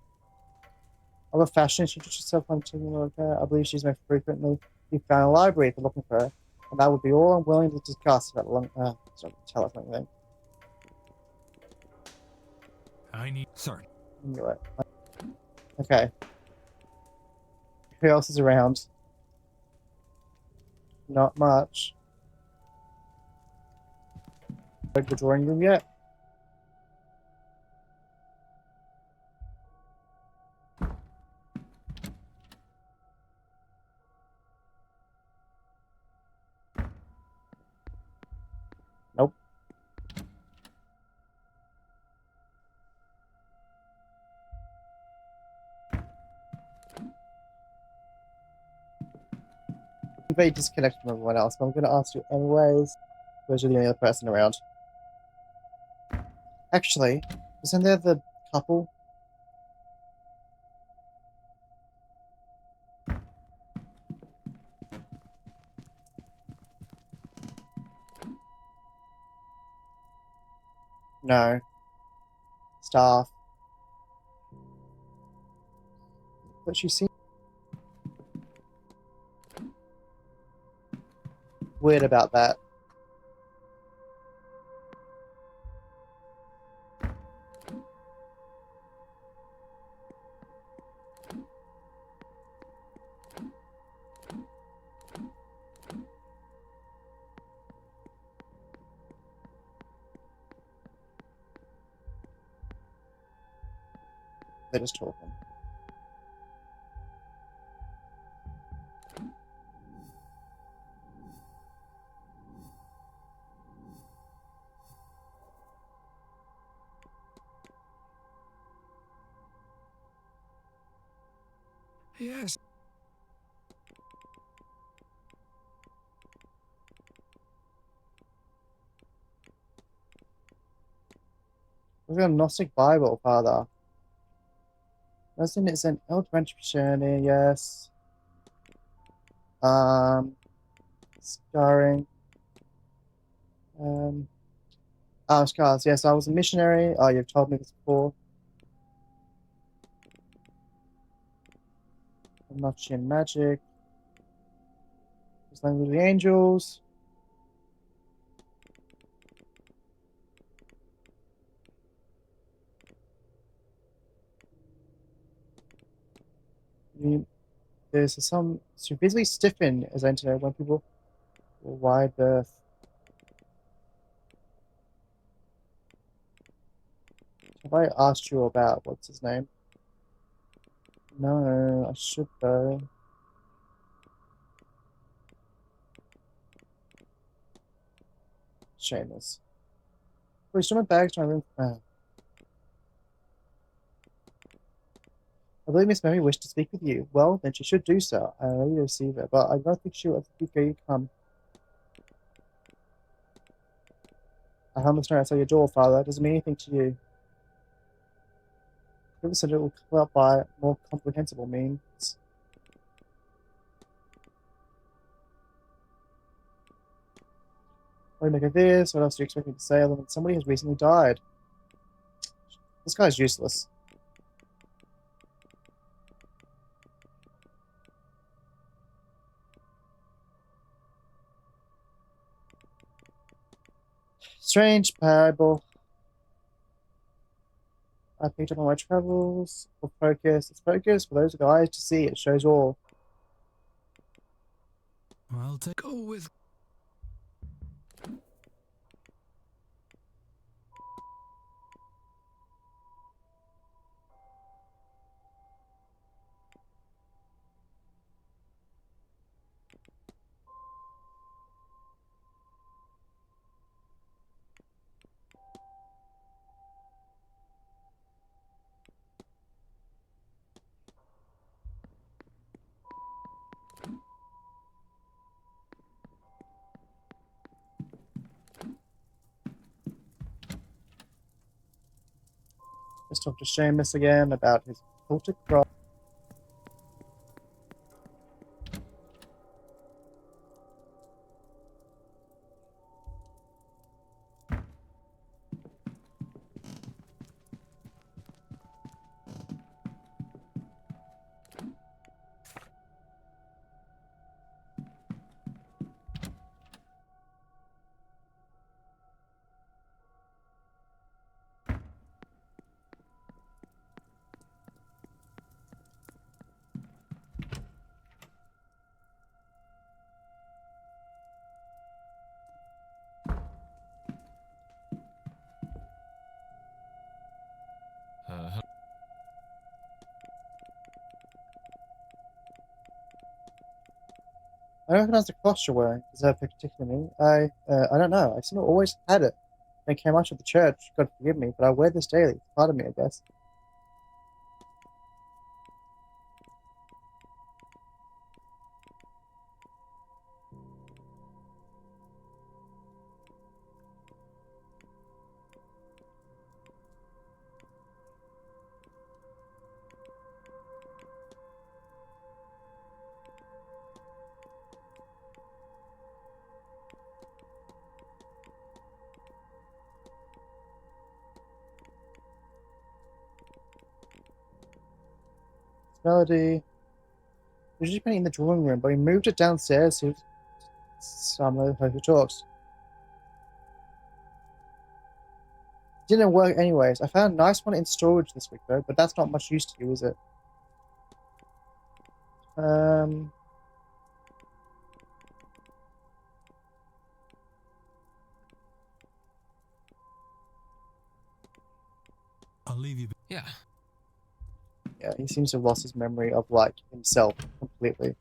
I'm a fashion, she just herself on okay. I believe she's most frequently be found in a library if you're looking for her. And that would be all I'm willing to discuss about sorry, tell us anything. I need... Sorry. You're right. Okay. Who else is around? Not much. Go to the drawing room yet? Nope. I'm very disconnected from everyone else, but I'm going to ask you anyways, because you're the only other person around. Actually, isn't there the couple? No. Staff. But she seems weird about that. They're just talking. Yes. We've got a Gnostic Bible, Father. Doesn't it an Eldritch journey? Yes. Scarring. Scars. Yes, I was a missionary. Oh, you've told me this before. I'm not in magic. Just language of the angels. There's some to visibly stiffen as I enter when people will wide birth. Have I asked you about what's his name? No, I should though. Shameless. Wait, still my bags to my room. I believe Miss Mary wished to speak with you. Well, then she should do so. I am ready to receive her, but I don't think she will ever you come. I hung this note outside your door, Father. Does it mean anything to you? People said it will come out by more comprehensible means. What do you make of this? What else do you expect me to say other than somebody has recently died? This guy's useless. Strange parable. I picked up on my travels. For focus. It's focus for those with eyes to see. It shows all. I'll go with. Let's talk to Seamus again about his cultic cross. I don't recognize the cross you're wearing. Does that particularly mean? I don't know. I seem to always had it. When I came out of the church, God forgive me, but I wear this daily. It's part of me, I guess. Melody. Usually been in the drawing room, but we moved it downstairs to some of her who talks. Didn't work anyways. I found a nice one in storage this week though, but that's not much use to you, is it? I'll leave you. Yeah. Yeah, he seems to have lost his memory of like himself completely.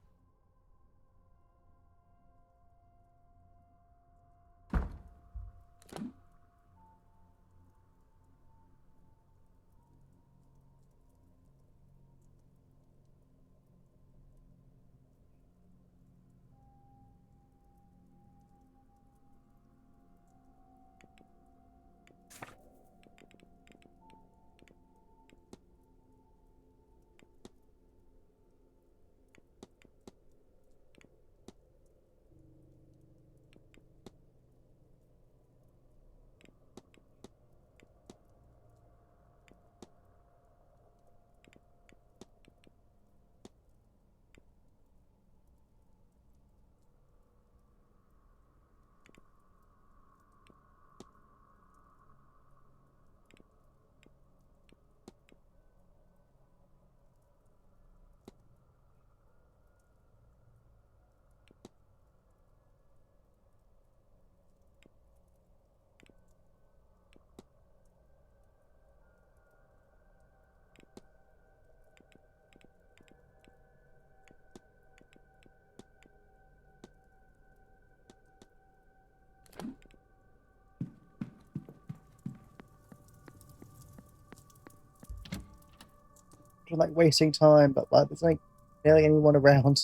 don't like wasting time, but like there's like barely anyone around.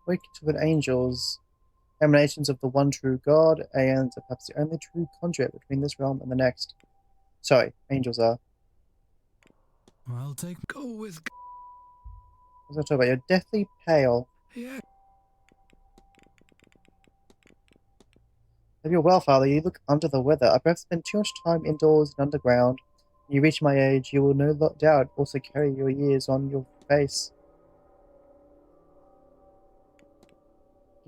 Wake to an angels, emanations of the one true God, and perhaps the only true conduit between this realm and the next. Sorry, angels are. I'll take. Go with. I was going to talk about you're deathly pale. Yeah. If you're well, Father, you look under the weather. I perhaps spent too much time indoors and underground. When you reach my age, you will no doubt also carry your years on your face.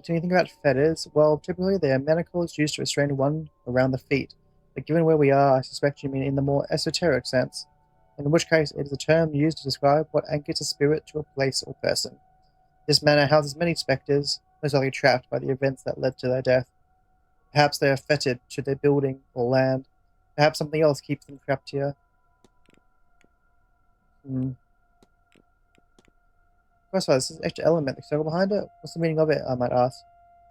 Do you think about fetters? Well, typically they are manacles used to restrain one around the feet. But given where we are, I suspect you mean in the more esoteric sense. In which case, it is a term used to describe what anchors a spirit to a place or person. This manor houses many spectres, most likely trapped by the events that led to their death. Perhaps they are fettered to their building or land. Perhaps something else keeps them trapped here. First of all, this is an extra element, the circle behind it. What's the meaning of it, I might ask?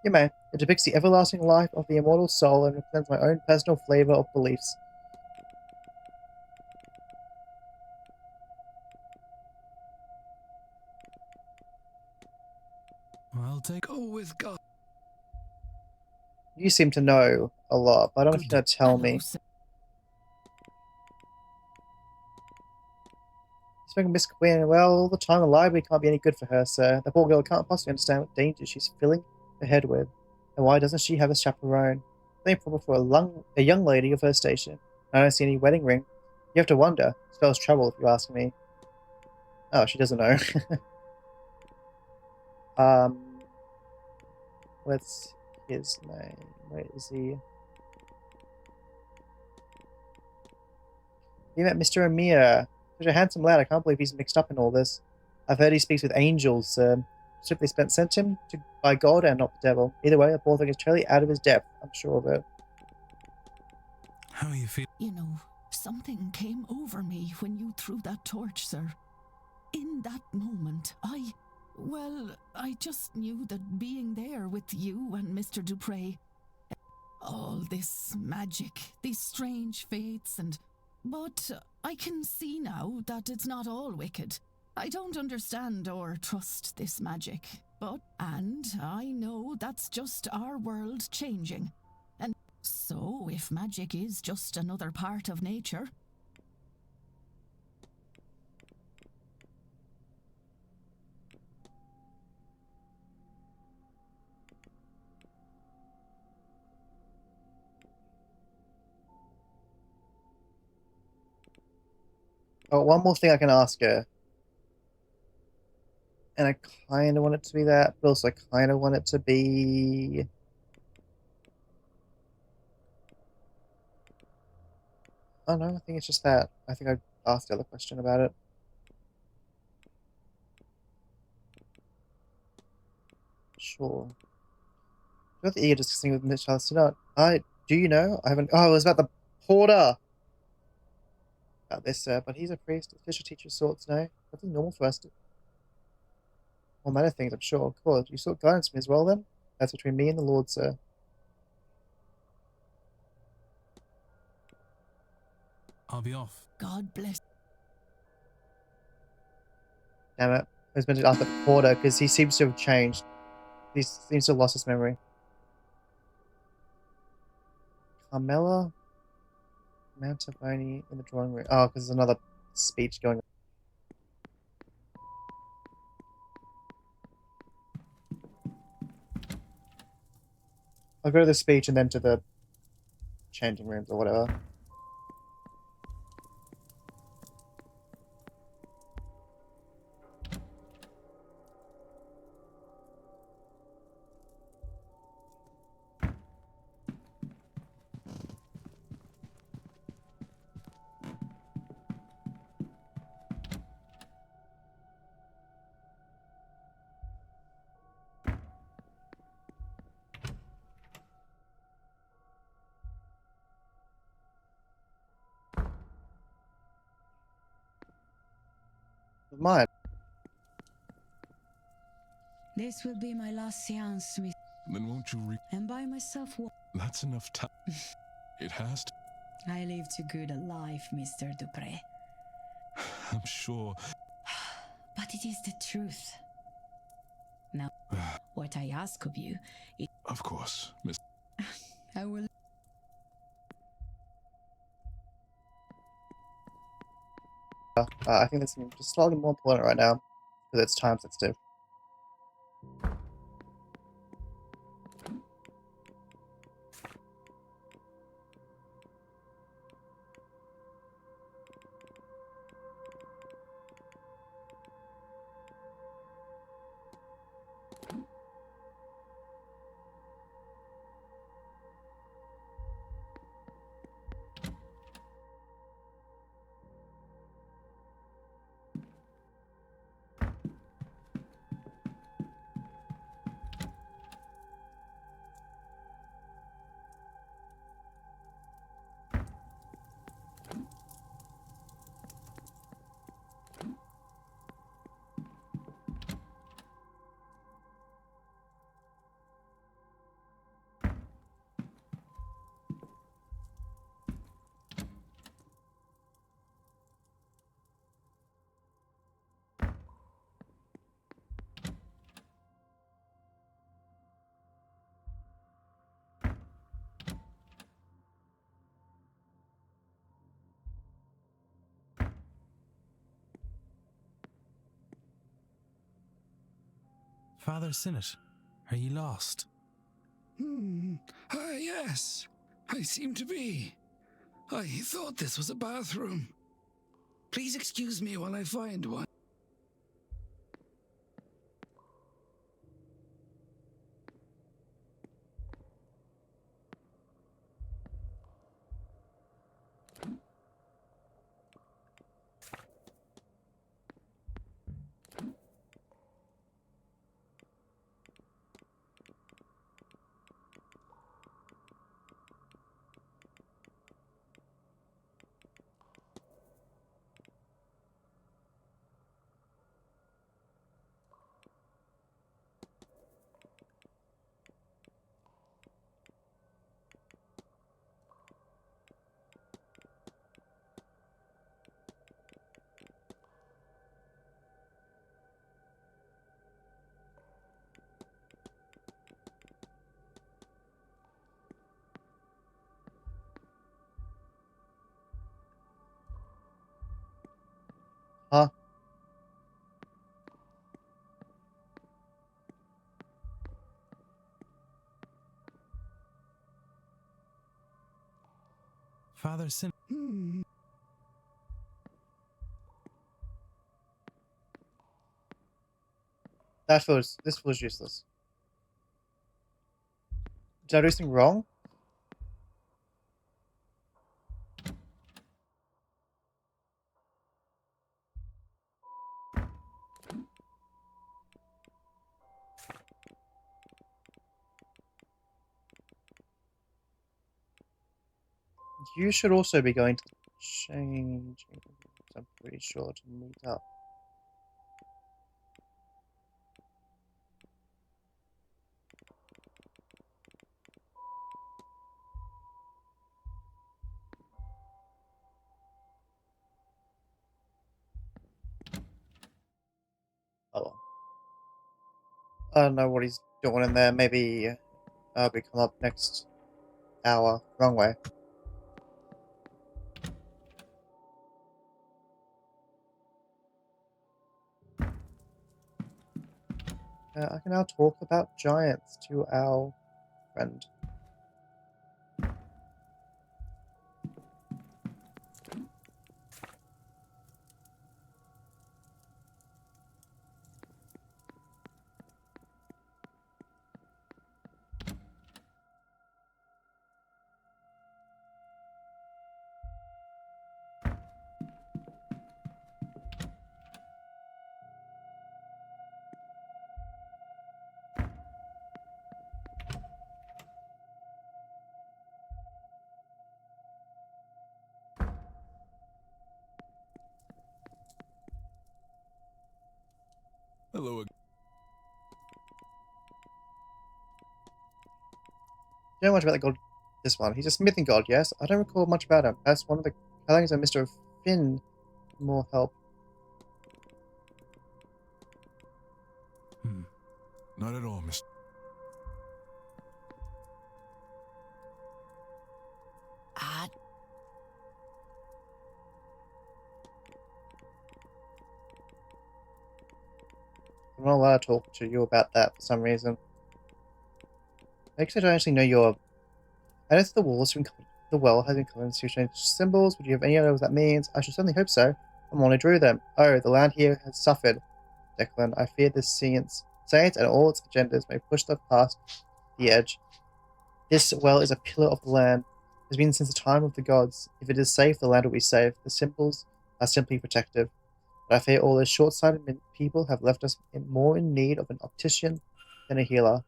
You may. It depicts the everlasting life of the immortal soul and represents my own personal flavor of beliefs. I'll take. Go with God. You seem to know a lot, but I don't know if you're going to tell me. Speaking of Miss Quinn, well, all the time in the library can't be any good for her, sir. The poor girl can't possibly understand what danger she's filling her head with. And why doesn't she have a chaperone? Same problem for a young lady of her station. I don't see any wedding ring. You have to wonder. Spells trouble, if you ask me. Oh, she doesn't know. What's his name? Where is he? You met Mr. Amir. Such a handsome lad. I can't believe he's mixed up in all this. I've heard he speaks with angels, sir. Strictly sent him by God and not the devil. Either way, the poor thing is totally out of his depth. I'm sure of it. How you feel? You know, something came over me when you threw that torch, sir. In that moment, I just knew that being there with you and Mr. Dupre, all this magic, these strange fates, but I can see now that it's not all wicked. I don't understand or trust this magic, and I know that's just our world changing. And so, if magic is just another part of nature, Oh, one more thing I can ask her. And I kind of want it to be that, but also I kind of want it to be... Oh no, I think it's just that. I think I asked the other question about it. Sure. You're the eager discussing with Mitch Halstead. Do you know? I haven't... Oh, it was about the porter! About this, sir, but he's a priest, a fisher teacher of sorts, no? Nothing normal for us to... All manner of things, I'm sure. Cool. You sought guidance from me as well, then? That's between me and the Lord, sir. I'll be off. God bless. Damn it. I was meant to ask about the porter, because he seems to have changed. He seems to have lost his memory. Carmela? Mantaboni in the drawing room. Oh, because there's another speech going on. I'll go to the speech and then to the changing rooms or whatever. Mine. This will be my last seance with. Then won't you And by myself. That's enough time. It has to. I live too good a life, Mr. Dupre. I'm sure. But it is the truth. Now, what I ask of you is. Of course, Miss. I will. I think that's just slightly more important right now, because it's time sensitive. Father Sinnott, are you lost? Yes. I seem to be. I thought this was a bathroom. Please excuse me while I find one. Huh? Father Sinnott. This was useless. Did I do something wrong? You should also be going to the change. I'm pretty sure to meet up. Oh well. I don't know what he's doing in there. Maybe we come up next hour. Wrong way. I can now talk about giants to our friend. Hello. You know much about the god, this one. He's a smithing god, yes? I don't recall much about him. Perhaps one of the callings of Mr. Finn. More help. Not at all, Mr. I'm not allowed to talk to you about that for some reason. Makes I don't actually know your... I noticed the walls from the well has been covered in strange symbols. Would you have any idea what that means? I should certainly hope so. I'm only drew them. Oh, the land here has suffered. Declan, I fear this Seance and all its agendas may push them past the edge. This well is a pillar of the land. It has been since the time of the gods. If it is safe, the land will be safe. The symbols are simply protective. But I fear all those short-sighted people have left us more in need of an optician than a healer.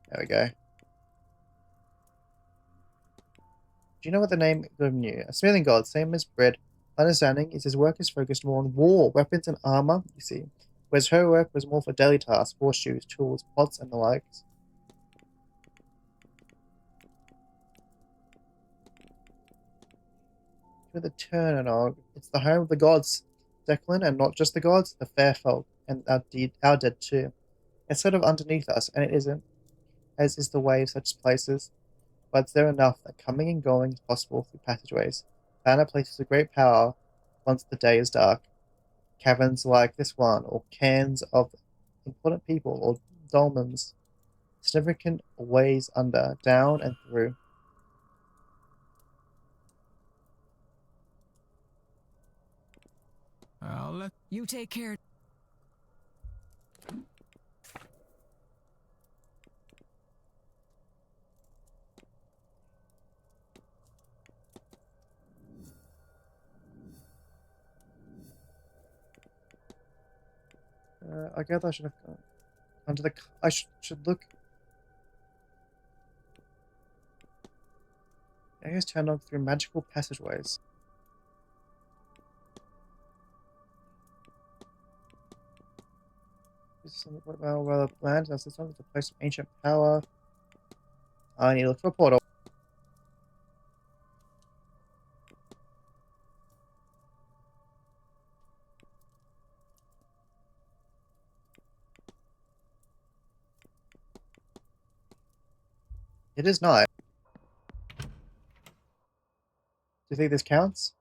There we go. Do you know what the name of knew? A smithing god, same as Bread. My understanding is his work is focused more on war, weapons, and armor, you see, whereas her work was more for daily tasks, horseshoes, tools, pots, and the likes. To the Turnanog, it's the home of the gods, Declan, and not just the gods, the fair folk, and our dead too. It's sort of underneath us, and it isn't, as is the way of such places. But it's there enough that coming and going is possible through passageways. Banner places a great power once the day is dark. Caverns like this one, or cairns of important people, or dolmens, significant ways under, down, and through. I'll let you take care. I guess I should have gone under the. I should look. I guess turn on through magical passageways. Well, the land as this one is a place of ancient power. I need to look for a portal. It is not. Do you think this counts?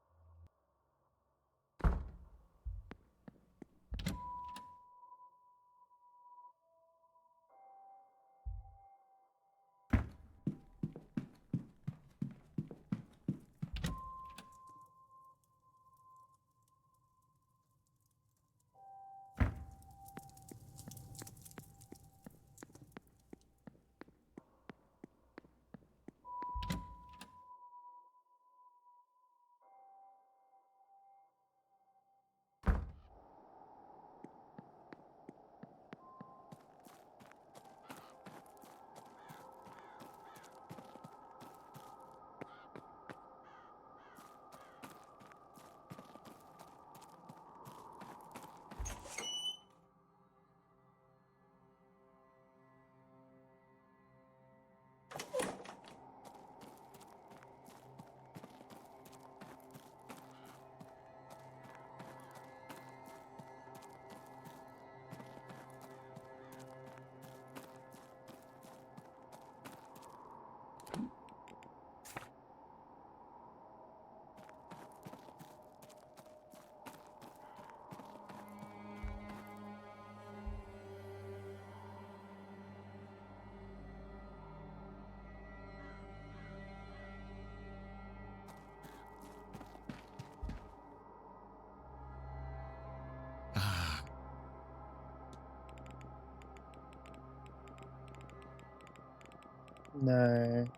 No.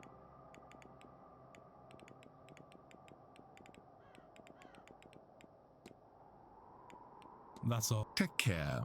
That's all. Take care.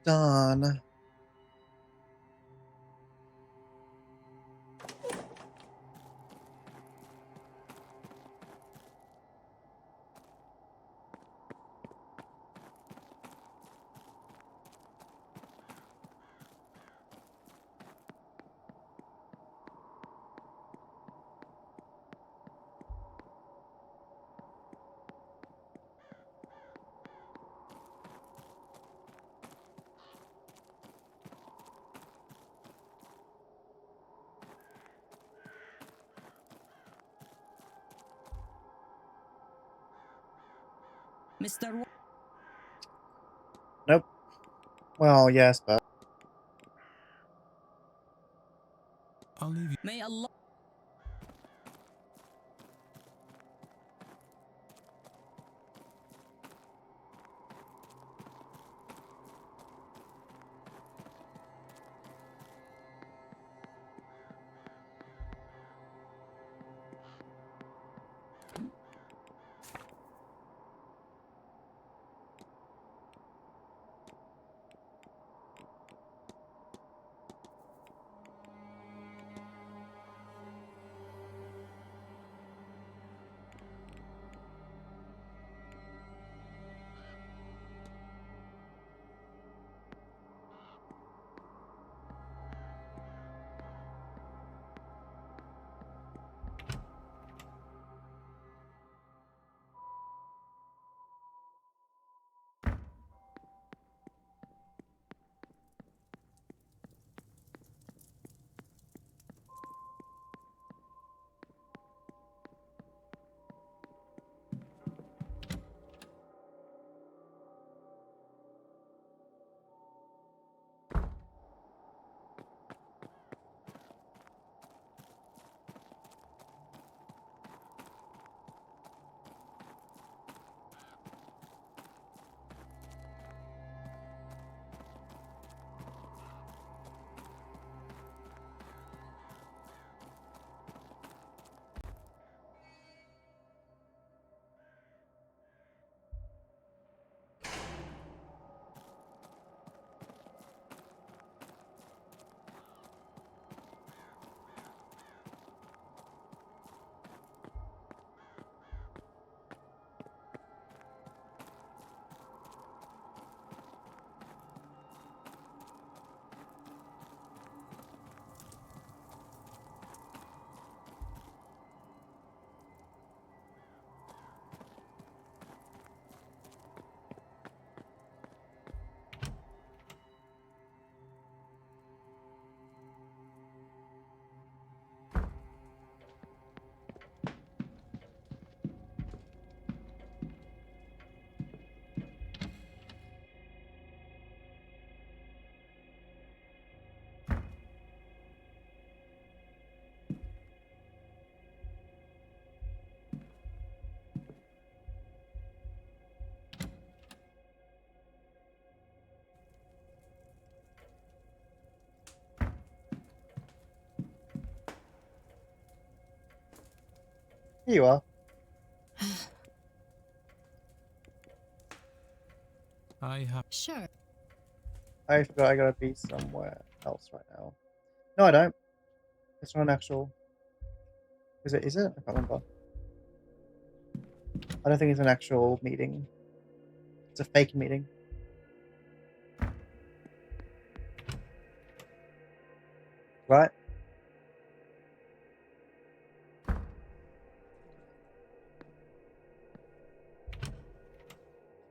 done. Mr. Nope. Well, yes, but I'll leave you. May Allah. here you are. I have. Sure. I forgot I gotta be somewhere else right now. No, I don't. It's not an actual. Is it? Is it? I can't remember. I don't think it's an actual meeting. It's a fake meeting. Right?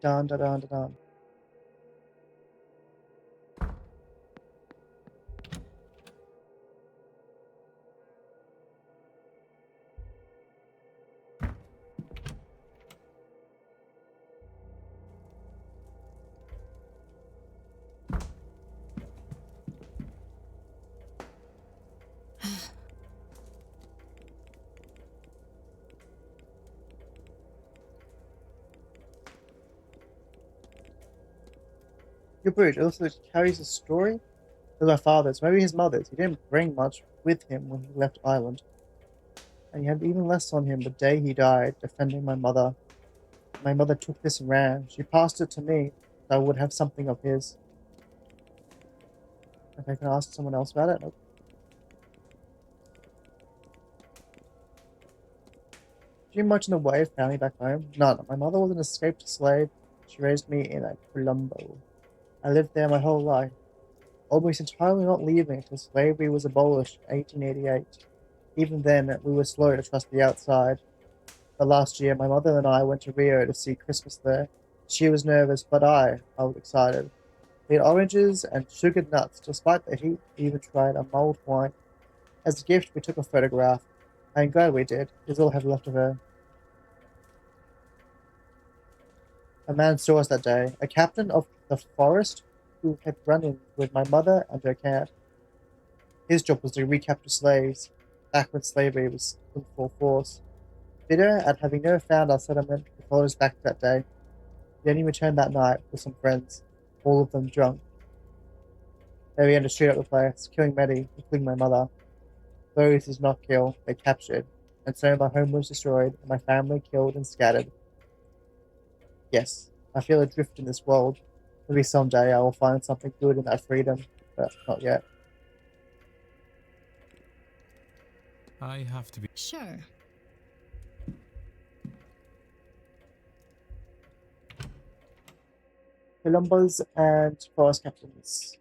Dun dun dun dun dun. Your bridge also carries a story. There's my father's, maybe his mother's. He didn't bring much with him when he left Ireland, and he had even less on him the day he died, defending my mother. My mother took this and ran. She passed it to me, so I would have something of his. If I can ask someone else about it. Nope. Do you much in the way of family back home? None. My mother was an escaped slave. She raised me in a Colombo. I lived there my whole life, almost entirely not leaving until slavery was abolished in 1888. Even then, we were slow to trust the outside. But last year, my mother and I went to Rio to see Christmas there. She was nervous, but I was excited. We had oranges and sugared nuts. Despite the heat, we even tried a mulled wine. As a gift, we took a photograph. I'm glad we did. It's all I have left of her. A man saw us that day, a captain of the forest who had run in with my mother and her camp. His job was to recapture slaves, back when slavery was in full force. Bitter at having never found our settlement, he followed us back to that day. He only returned that night with some friends, all of them drunk. They began to shoot up the place, killing many, including my mother. Those he did not kill, they captured, and so my home was destroyed and my family killed and scattered. Yes, I feel adrift in this world. Maybe someday I will find something good in that freedom, but not yet. I have to be. Sure. Columbus and forest captains.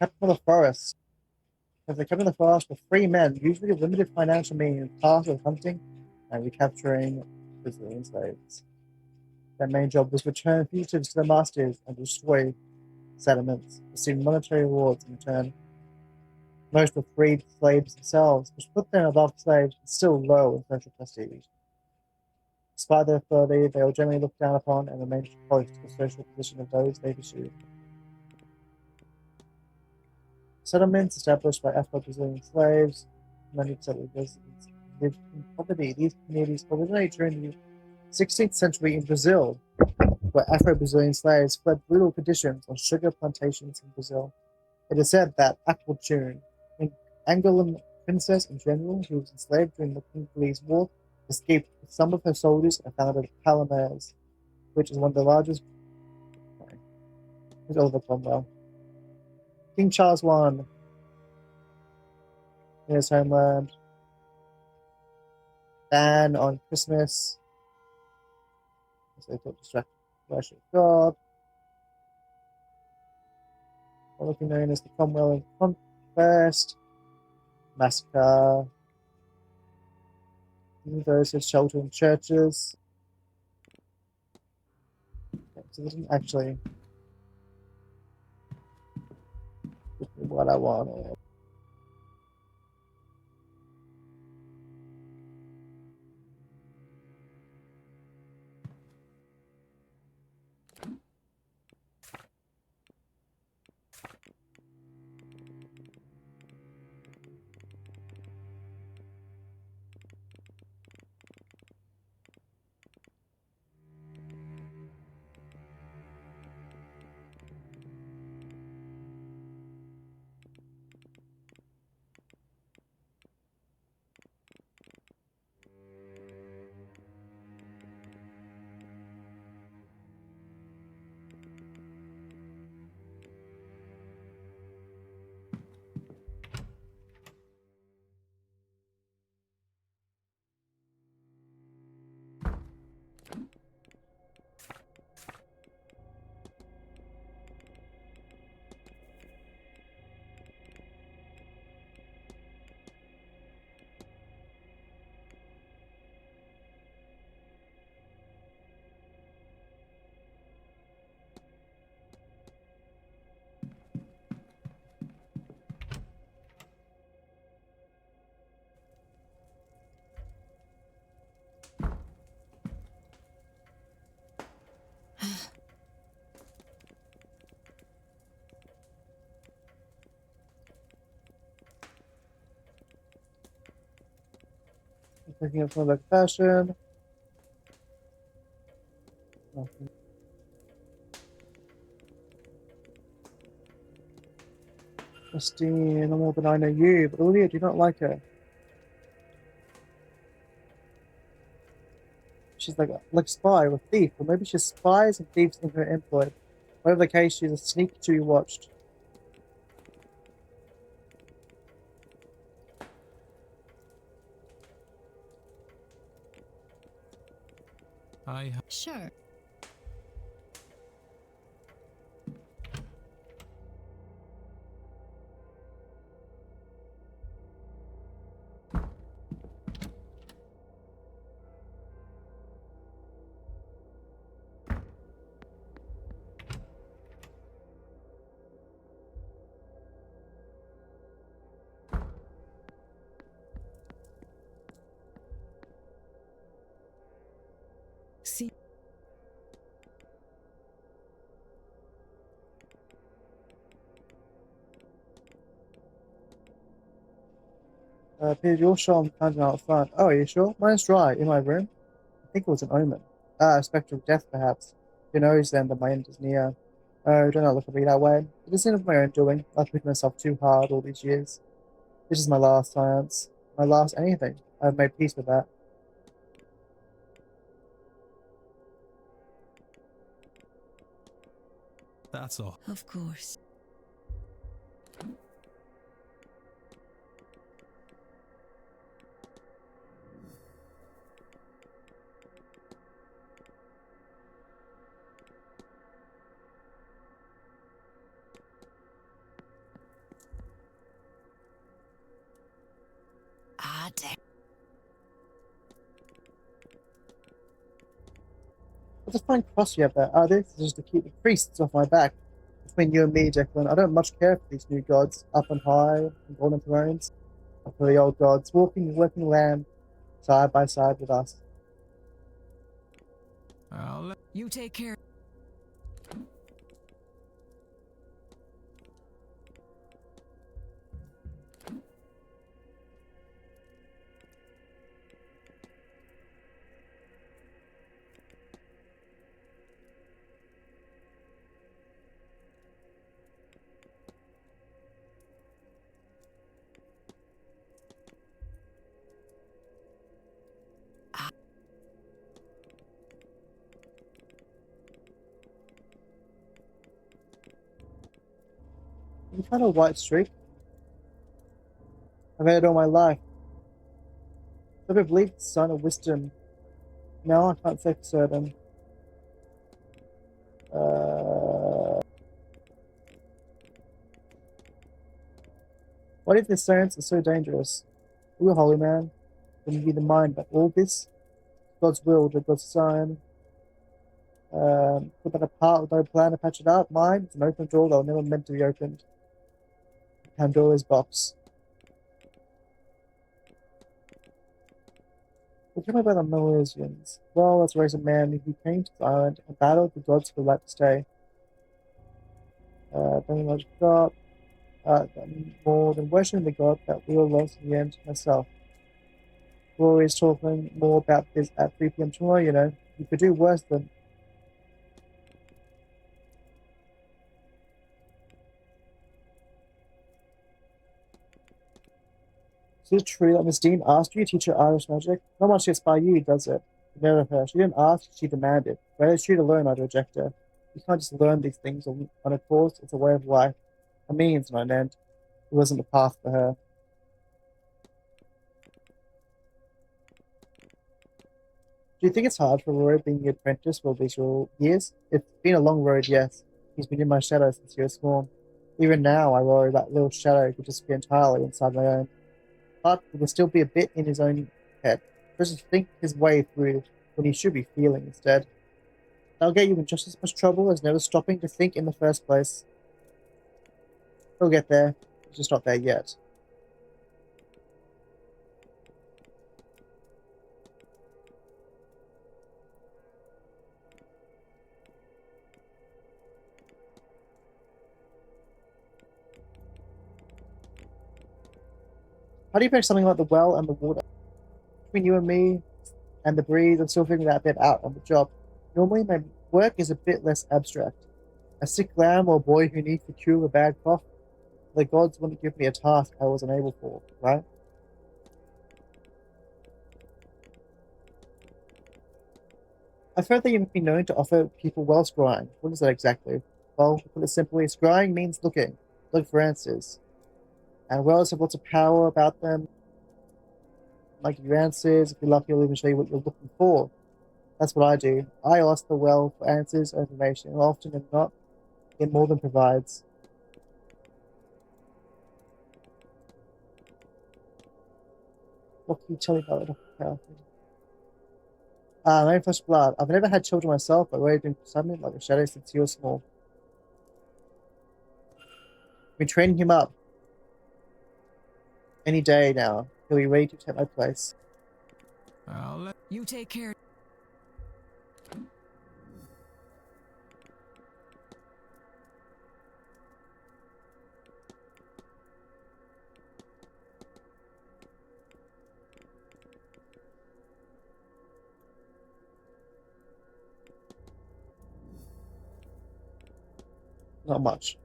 Captain of the forest. As the captain of the forest were free men, usually with limited financial means, tasked with hunting and recapturing Brazilian slaves. Their main job was to return fugitives to their masters and destroy settlements, receiving monetary rewards in return. Most were freed slaves themselves, which put them above slaves, but still low in social prestige. Despite their authority, they were generally looked down upon and remained close to the social position of those they pursued. Settlements established by Afro-Brazilian slaves, many settled residents lived in poverty. These communities originated during the 16th century in Brazil, where Afro-Brazilian slaves fled brutal conditions on sugar plantations in Brazil. It is said that Aquiltune, an Angolan princess in general who was enslaved during the Congolese War, escaped with some of her soldiers and founded Palomares, which is one of the largest. It's Oliver Cromwell. King Charles I in his homeland. Ban on Christmas. So they thought distracted worship of God. Looking known as the Cromwell Conquest. Massacre. Those who shelter in churches. Okay, so they didn't actually give me what I wanted. Picking up some like fashion. Christine, no more than I know you, but Olivia do not like her. She's like a spy or a thief, or maybe she's spies and thieves in her employ. Whatever the case, she's a sneak to be watched. Sure. See. Peter, your show I'm found out front. Oh, are you sure? Mine's dry, in my room. I think it was an omen. Ah, a spectre of death, perhaps. Who knows then that my end is near? Oh, do not look at me that way. It isn't of my own doing. I've put myself too hard all these years. This is my last science. My last anything. I've made peace with that. That's all. Of course. Ah, damn. What's a fine cross you have there? Ah, this is just to keep the priests off my back. Between you and me, Declan, I don't much care for these new gods, up and high, and golden thrones. Up for the old gods, walking the working land, side by side with us. You take care. You kind of white streak. I've had it all my life. I believe the son of wisdom. No, I can't say for certain. What if the science is so dangerous? You, holy man, can you be the mind that all this? God's will, the God's sign. Put that apart with no plan to patch it up. Mine, it's an open door that was never meant to be opened. Pandora's box. What do you know about the Milesians? Well, let's raise a man who came to the island and battled the gods for the right to stay. Don't much got more than worshiping the god that we all lost in the end myself. Rory is talking more about this at 3 p.m. tomorrow, you know. You could do worse than. Is it true that Miss Dean asked you to teach her Irish magic? Not much gets by you, does it? Never her. She didn't ask, she demanded. Whether it's true to learn, I'd reject her. You can't just learn these things on a course, it's a way of life. A means, not an end. It wasn't a path for her. Do you think it's hard for Rory being the apprentice for these years? It's been a long road, yes. He's been in my shadow since he was small. Even now, I worry that little shadow could just be entirely inside my own. But he will still be a bit in his own head. Just think his way through what he should be feeling instead. That'll get you in just as much trouble as never stopping to think in the first place. He'll get there. He's just not there yet. How do you make something like the well and the water? between you and me and the breeze, I'm still figuring that bit out on the job. Normally, my work is a bit less abstract. A sick lamb or boy who needs to cure a bad cough, the gods wouldn't give me a task I was unable for, right? I've heard that you've been known to offer people well scrying. What is that exactly? Well, to put it simply, scrying means looking. Look for answers. And wells have lots of power about them. Like your answers, if you're lucky, it'll even show you what you're looking for. That's what I do. I ask the well for answers or information, and often than not, it more than provides. What can you tell me about it? My own flesh blood. I've never had children myself, but I've already been summoned like a shadow since you were small. Been training him up. Any day now, he'll be ready to take my place. I'll let you take care. Not much.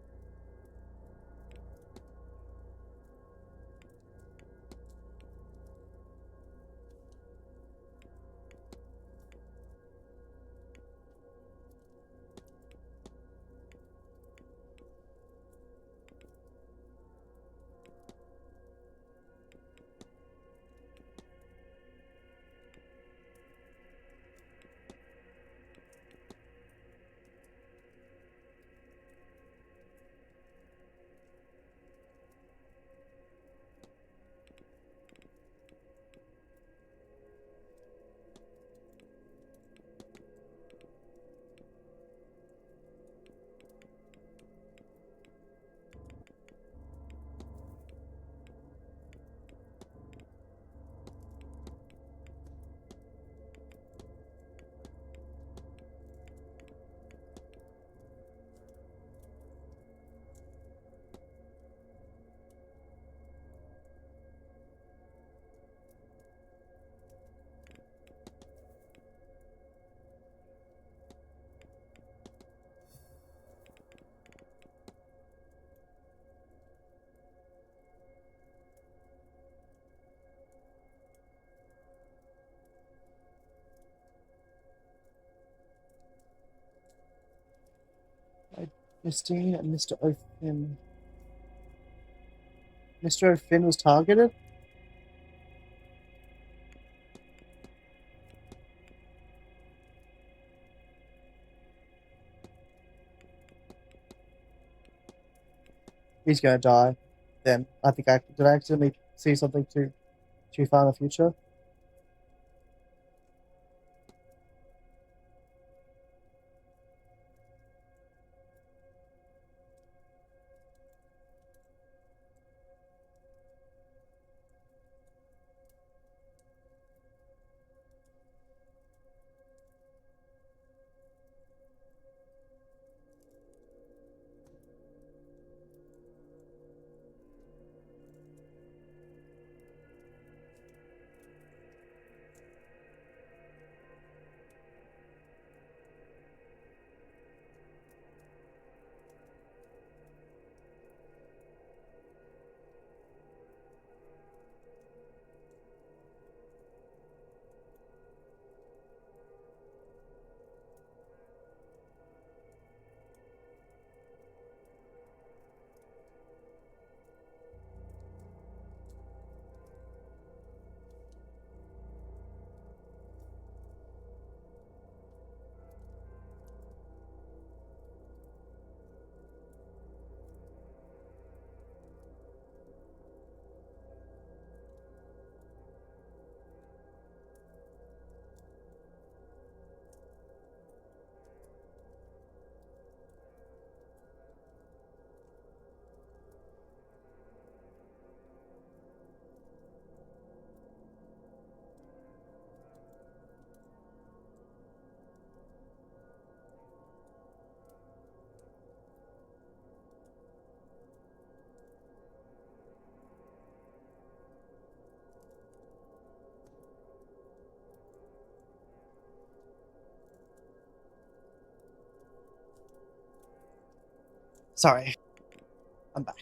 Christine and Mr. O'Finn. Mr. O'Finn was targeted? He's gonna die. Then I think did I accidentally see something too far in the future? Sorry. I'm back.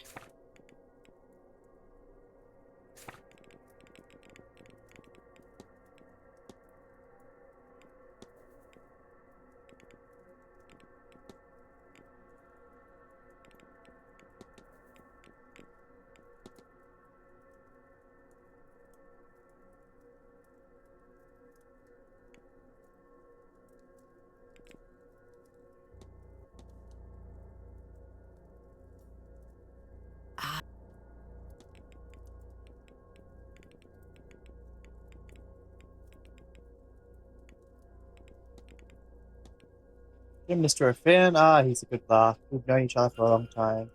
Hey, Mr. Finn. Ah, he's a good laugh. We've known each other for a long time.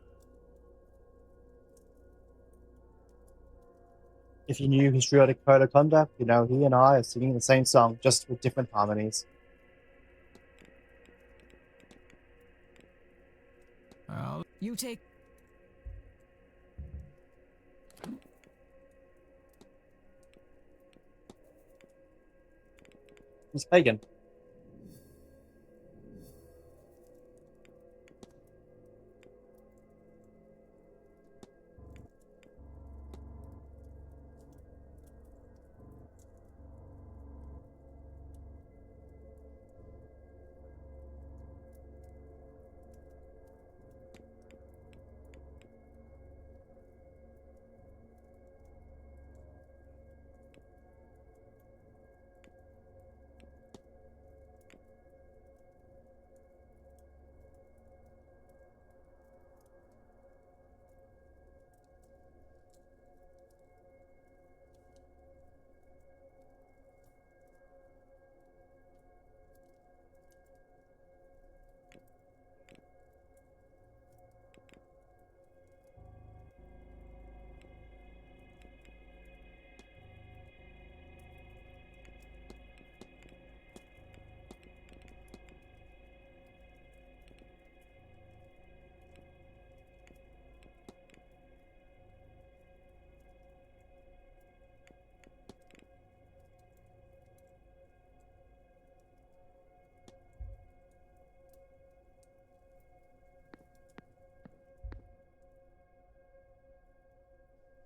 If you knew his periodic code of conduct, you know he and I are singing the same song, just with different harmonies. You take. He's pagan.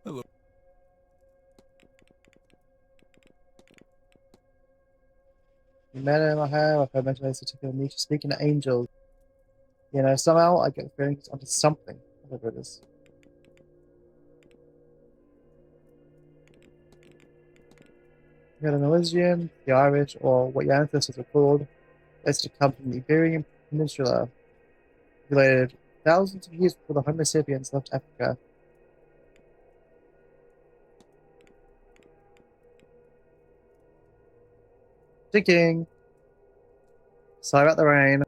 Hello. Manor, I have. I've heard mention of this particular niche. Speaking of angels, you know, somehow I get the feeling it's onto something, whatever it is. You got an Elysian, the Irish, or what your ancestors are called, is to come from the Iberian Peninsula, related thousands of years before the Homo sapiens left Africa. Digging! Sorry about the rain.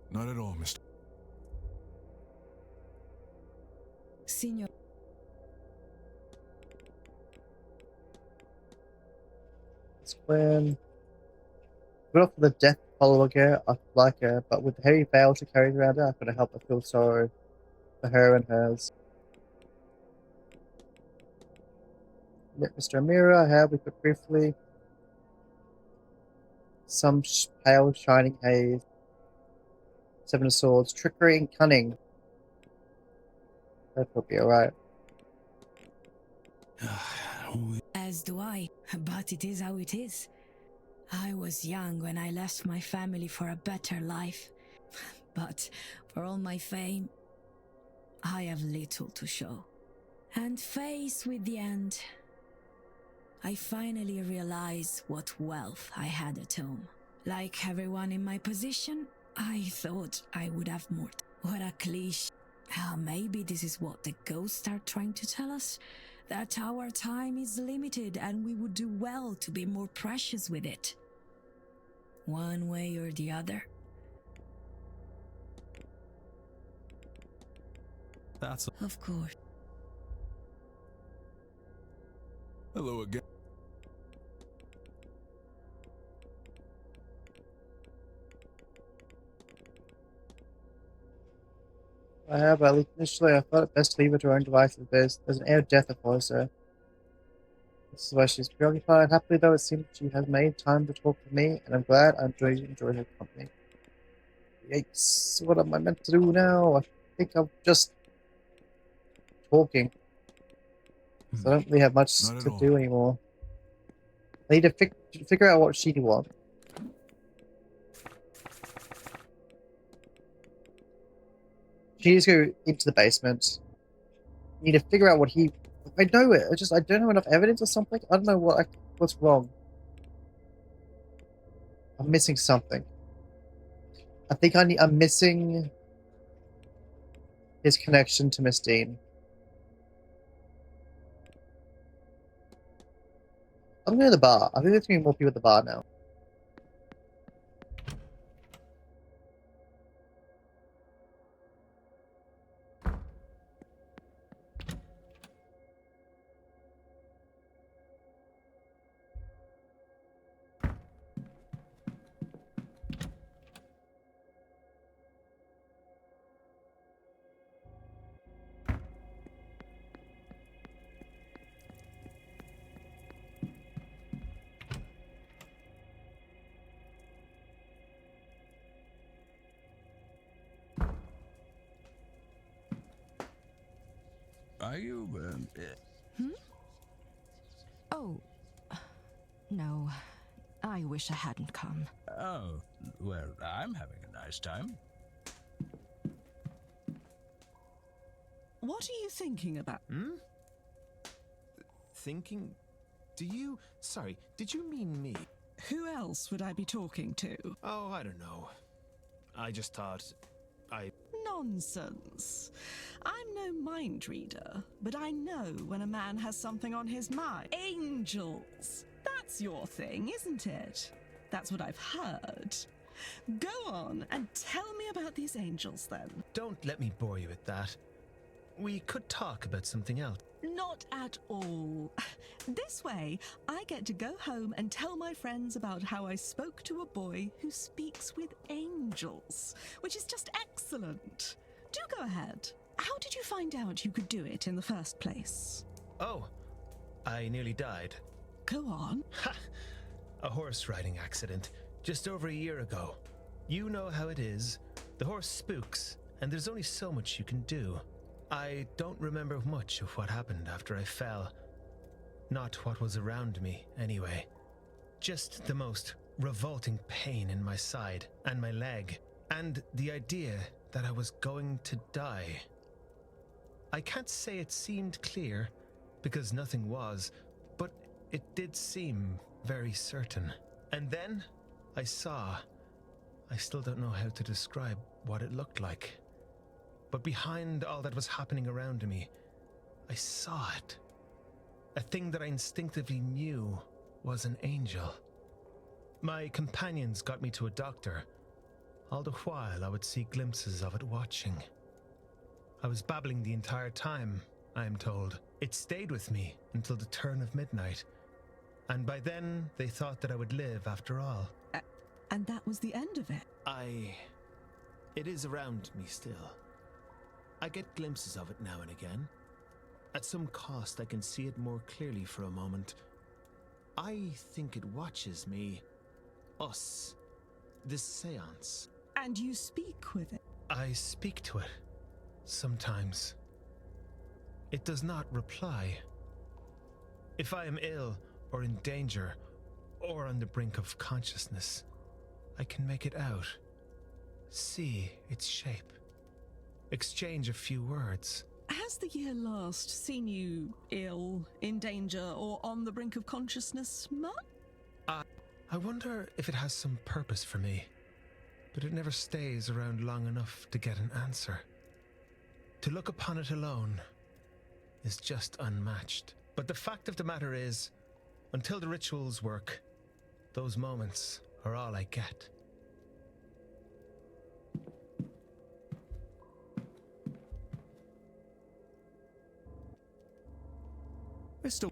Not at all, Mr. Signor. When good off for the death follower girl, I like her, but with the heavy veil she carries around her, I couldn't help but feel sorrow for her and hers. Met Mr. Amira, I have, we could briefly. Some pale, shining haze. Seven of Swords, trickery and cunning. That will be alright. As do I, but it is how it is. I was young when I left my family for a better life. But for all my fame, I have little to show. And faced with the end, I finally realized what wealth I had at home. Like everyone in my position, I thought I would have more. What a cliche. Maybe this is what the ghosts are trying to tell us. That our time is limited and we would do well to be more precious with it. One way or the other. That's of course. Hello again. I have, but initially I thought it best to leave her to her own devices. There's an air of death that follows her. This is why she's preoccupied. Happily, though, it seems she has made time to talk to me, and I'm glad I enjoy her company. Yikes. What am I meant to do now? I think I'm just talking. So I don't really have much Not at to all. do anymore. I need to figure out what she wants. She needs to go into the basement. Need to figure out what he... I know it. I don't have enough evidence or something. I don't know what's wrong. I'm missing something. I think I'm missing his connection to Miss Dean. I'm going to the bar. I think there's going to be more people at the bar now. Are you, Oh, no. I wish I hadn't come. Oh, well, I'm having a nice time. What are you thinking about? Thinking? Sorry, did you mean me? Who else would I be talking to? Oh, I don't know. I just thought Nonsense. I'm no mind reader, but I know when a man has something on his mind. Angels. That's your thing, isn't it? That's what I've heard. Go on and tell me about these angels then. Don't let me bore you with that. We could talk about something else. Not at all. This way, I get to go home and tell my friends about how I spoke to a boy who speaks with angels, which is just excellent. Do go ahead. How did you find out you could do it in the first place? Oh, I nearly died. Go on. Ha! A horse riding accident, just over a year ago. You know how it is. The horse spooks, and there's only so much you can do. I don't remember much of what happened after I fell. Not what was around me, anyway. Just the most revolting pain in my side and my leg, and the idea that I was going to die. I can't say it seemed clear, because nothing was, but it did seem very certain. And then I saw. I still don't know how to describe what it looked like. But behind all that was happening around me, I saw it. A thing that I instinctively knew was an angel. My companions got me to a doctor. All the while I would see glimpses of it watching. I was babbling the entire time, I am told. It stayed with me until the turn of midnight. And by then, they thought that I would live after all. And that was the end of it? It is around me still. I get glimpses of it now and again. At some cost, I can see it more clearly for a moment. I think it watches me. Us. This seance. And you speak with it? I speak to it. Sometimes. It does not reply. If I am ill, or in danger, or on the brink of consciousness, I can make it out. See its shape. Exchange a few words. Has the year last seen you ill, in danger, or on the brink of consciousness much? I wonder if it has some purpose for me, but it never stays around long enough to get an answer. To look upon it alone is just unmatched. But the fact of the matter is, until the rituals work, those moments are all I get. Mr.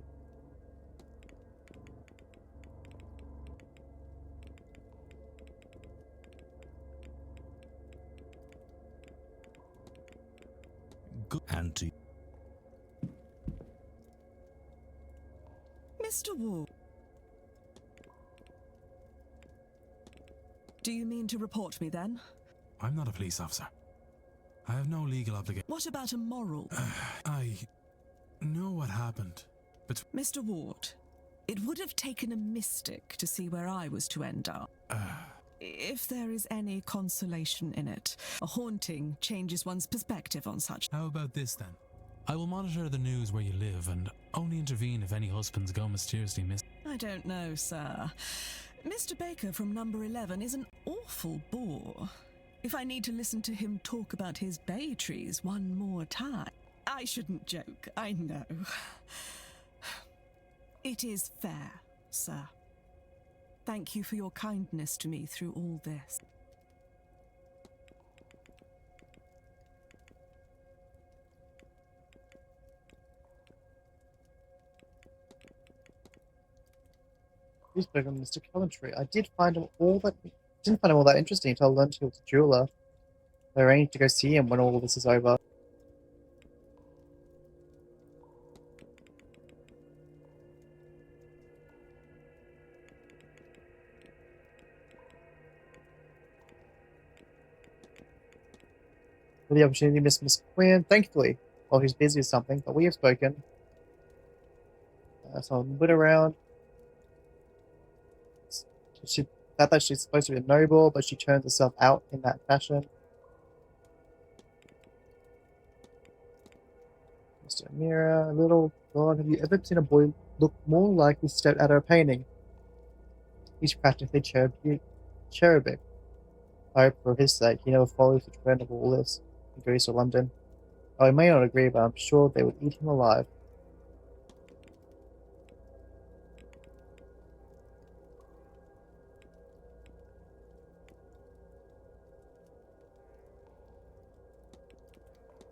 Mr. Ward. Do you mean to report me then? I'm not a police officer. I have no legal obligation. What about a moral? I know what happened. But Mr. Ward, it would have taken a mystic to see where I was to end up. If there is any consolation in it, a haunting changes one's perspective on such. How about this then? I will monitor the news where you live and only intervene if any husbands go mysteriously missing. I don't know, sir. Mr. Baker from number 11 is an awful bore. If I need to listen to him talk about his bay trees one more time. I shouldn't joke, I know. It is fair, sir. Thank you for your kindness to me through all this. Please spoke on Mr. Coventry. I didn't find him all that interesting until I learned he was a jeweler. I arranged to go see him when all this is over. For the opportunity to miss Miss Quinn, thankfully, while she's busy with something, but we have spoken. So I'm went around. She thought that she's supposed to be a noble, but she turns herself out in that fashion. Mr. Amira, little god, have you ever seen a boy look more like he stepped out of a painting? He's practically cherubic. I hope for his sake he never follows the trend of all this and goes to London. I may not agree, but I'm sure they would eat him alive.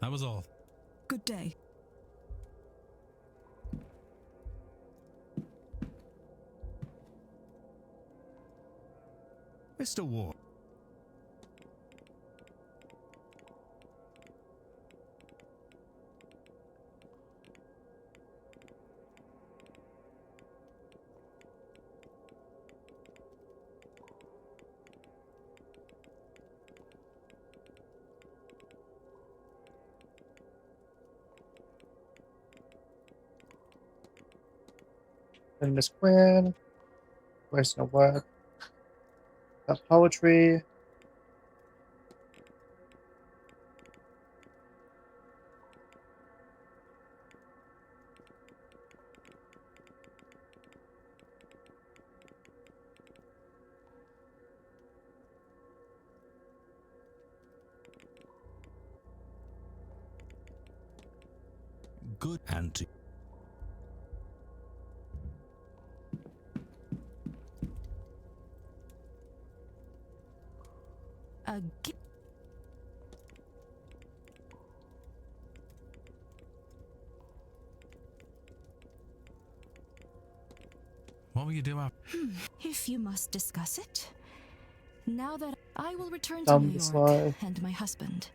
That was all. Good day. Mr. Ward. And Miss Quinn, where's no work? Got poetry. Good auntie. What will you do after? If you must discuss it. Now that I will return to Down New the York slide. and my husband.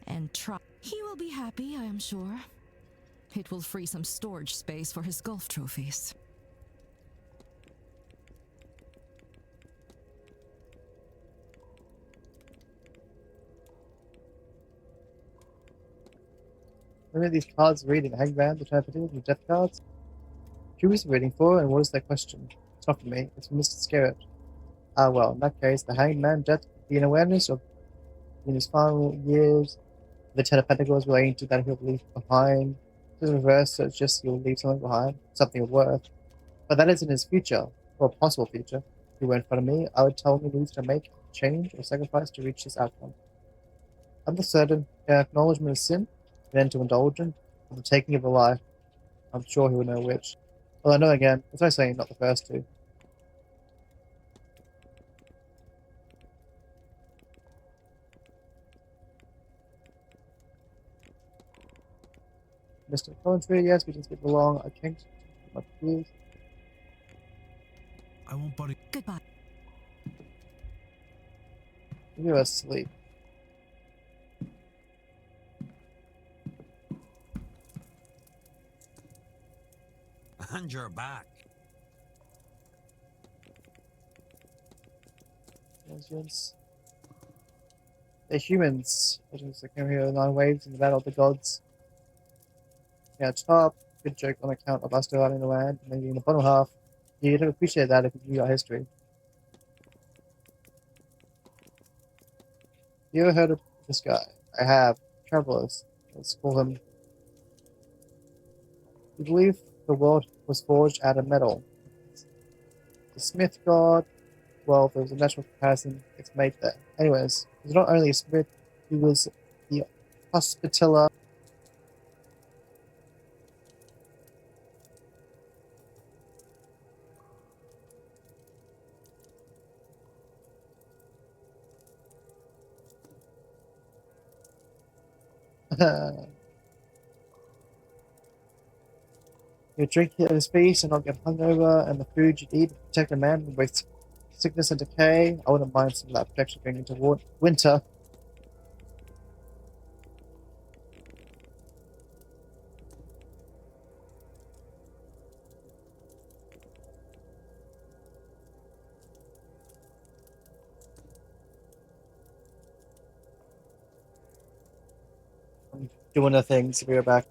And try. He will be happy, I am sure. It will free some storage space for his golf trophies. Look at these cards reading. Hangman, the Transportation, the Death cards. Who is he reading for, and what is their question? It's not for me, it's for Mr. Scarrett. Ah, well, in that case, the Hangman, Death, be an awareness of in his final years, the Ten of Pentacles relating to that he'll leave behind. It's reverse, so it's just he'll leave something behind, something of worth. But that isn't his future, or possible future. If he were in front of me, I would tell him he needs to make a change or sacrifice to reach this outcome. I'm the certain acknowledgement of sin, an end to indulgence, or the taking of a life. I'm sure he would know which. Well, I know again, it's no saying not the first two. Mr. Coventry, yes, we can skip along. I can't. My please. I won't bother. Goodbye. You're asleep. And you're back. Yes. They're humans. Legends that came here in 9 waves in the battle of the gods. Yeah, top. Good joke on account of us still out in the land. Maybe in the bottom half. You'd appreciate that if you knew our history. You ever heard of this guy? I have. Travelers. Let's call him. We believe the world was forged out of metal. The smith god, well, there's a natural comparison. It's made there. Anyways, he's not only a smith, he was the hospitaller. You drink at his feast and not get hungover, and the food you eat protect a man from both sickness and decay. I wouldn't mind some of that protection going into winter. I'm doing the things. We'll be right back.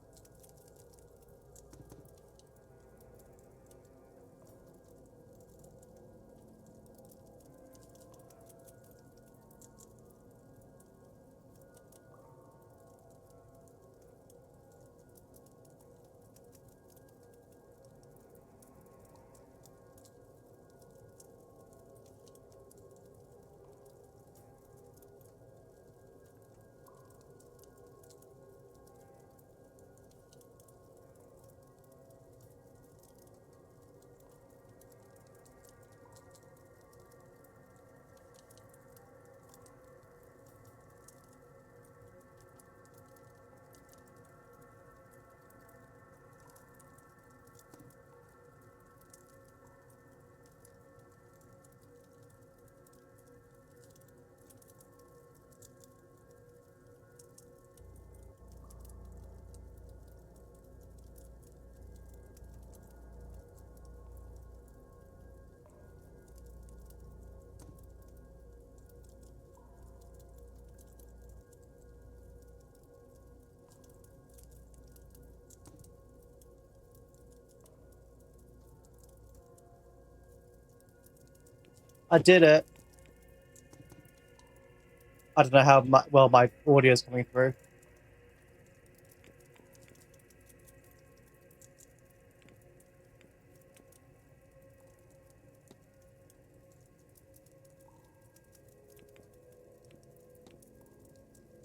I did it. I don't know how well my audio is coming through.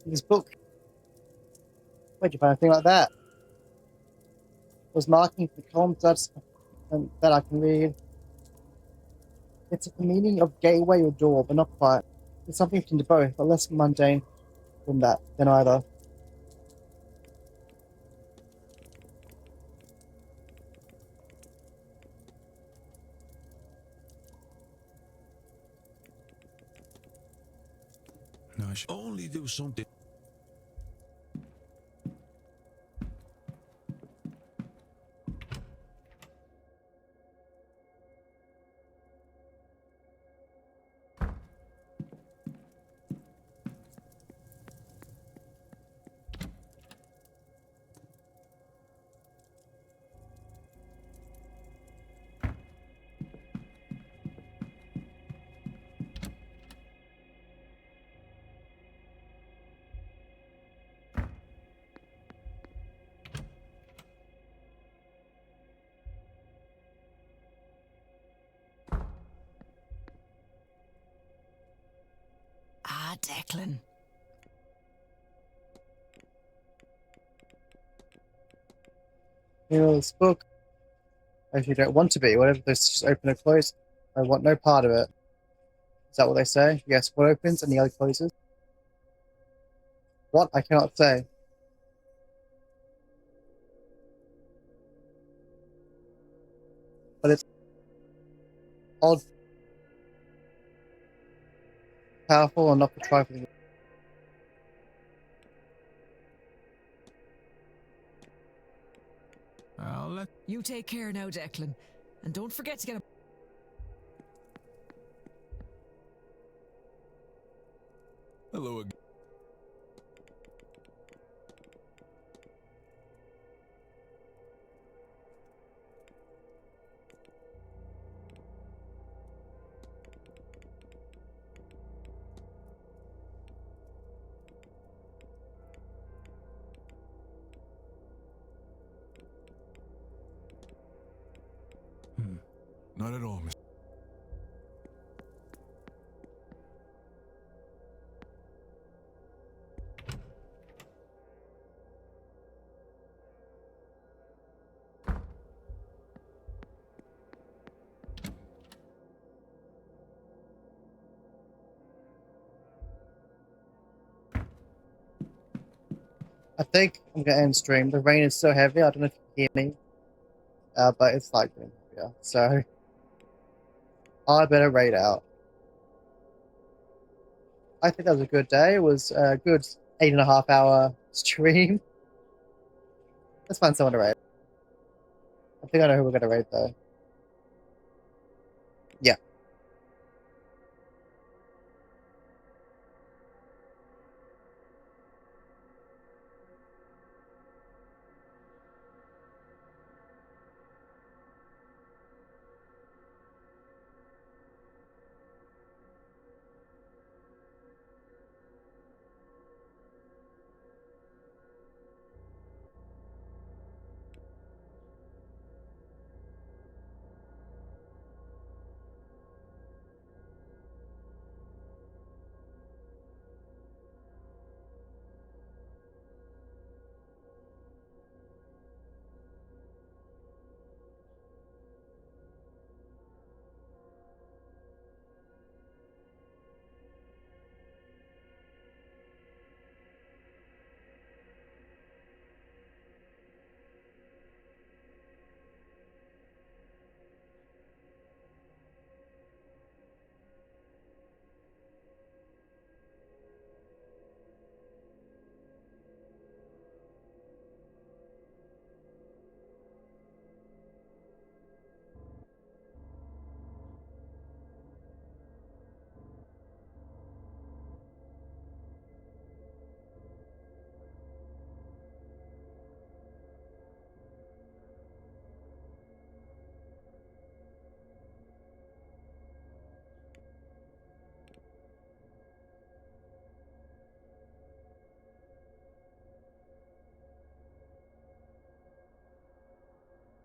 This book. Where'd you find a thing like that? Was marking the columns that I can read. It's the meaning of gateway or door, but not quite. It's something you can do both, but less mundane than either. No, I should only do something. Ah, Declan. You know, this book, if you don't want to be, whatever, this just open or close. I want no part of it. Is that what they say? Yes, what opens and the other closes? What? I cannot say. But it's odd, powerful, and not for trifling. I'll let... You take care now, Declan. And don't forget to get a... Hello again. Not at all, Mr. I think I'm gonna end stream. The rain is so heavy. I don't know if you can hear me, but it's like getting heavier. So I better raid out. I think that was a good day. It was a good 8.5 hour stream. Let's find someone to raid. I think I know who we're gonna raid though.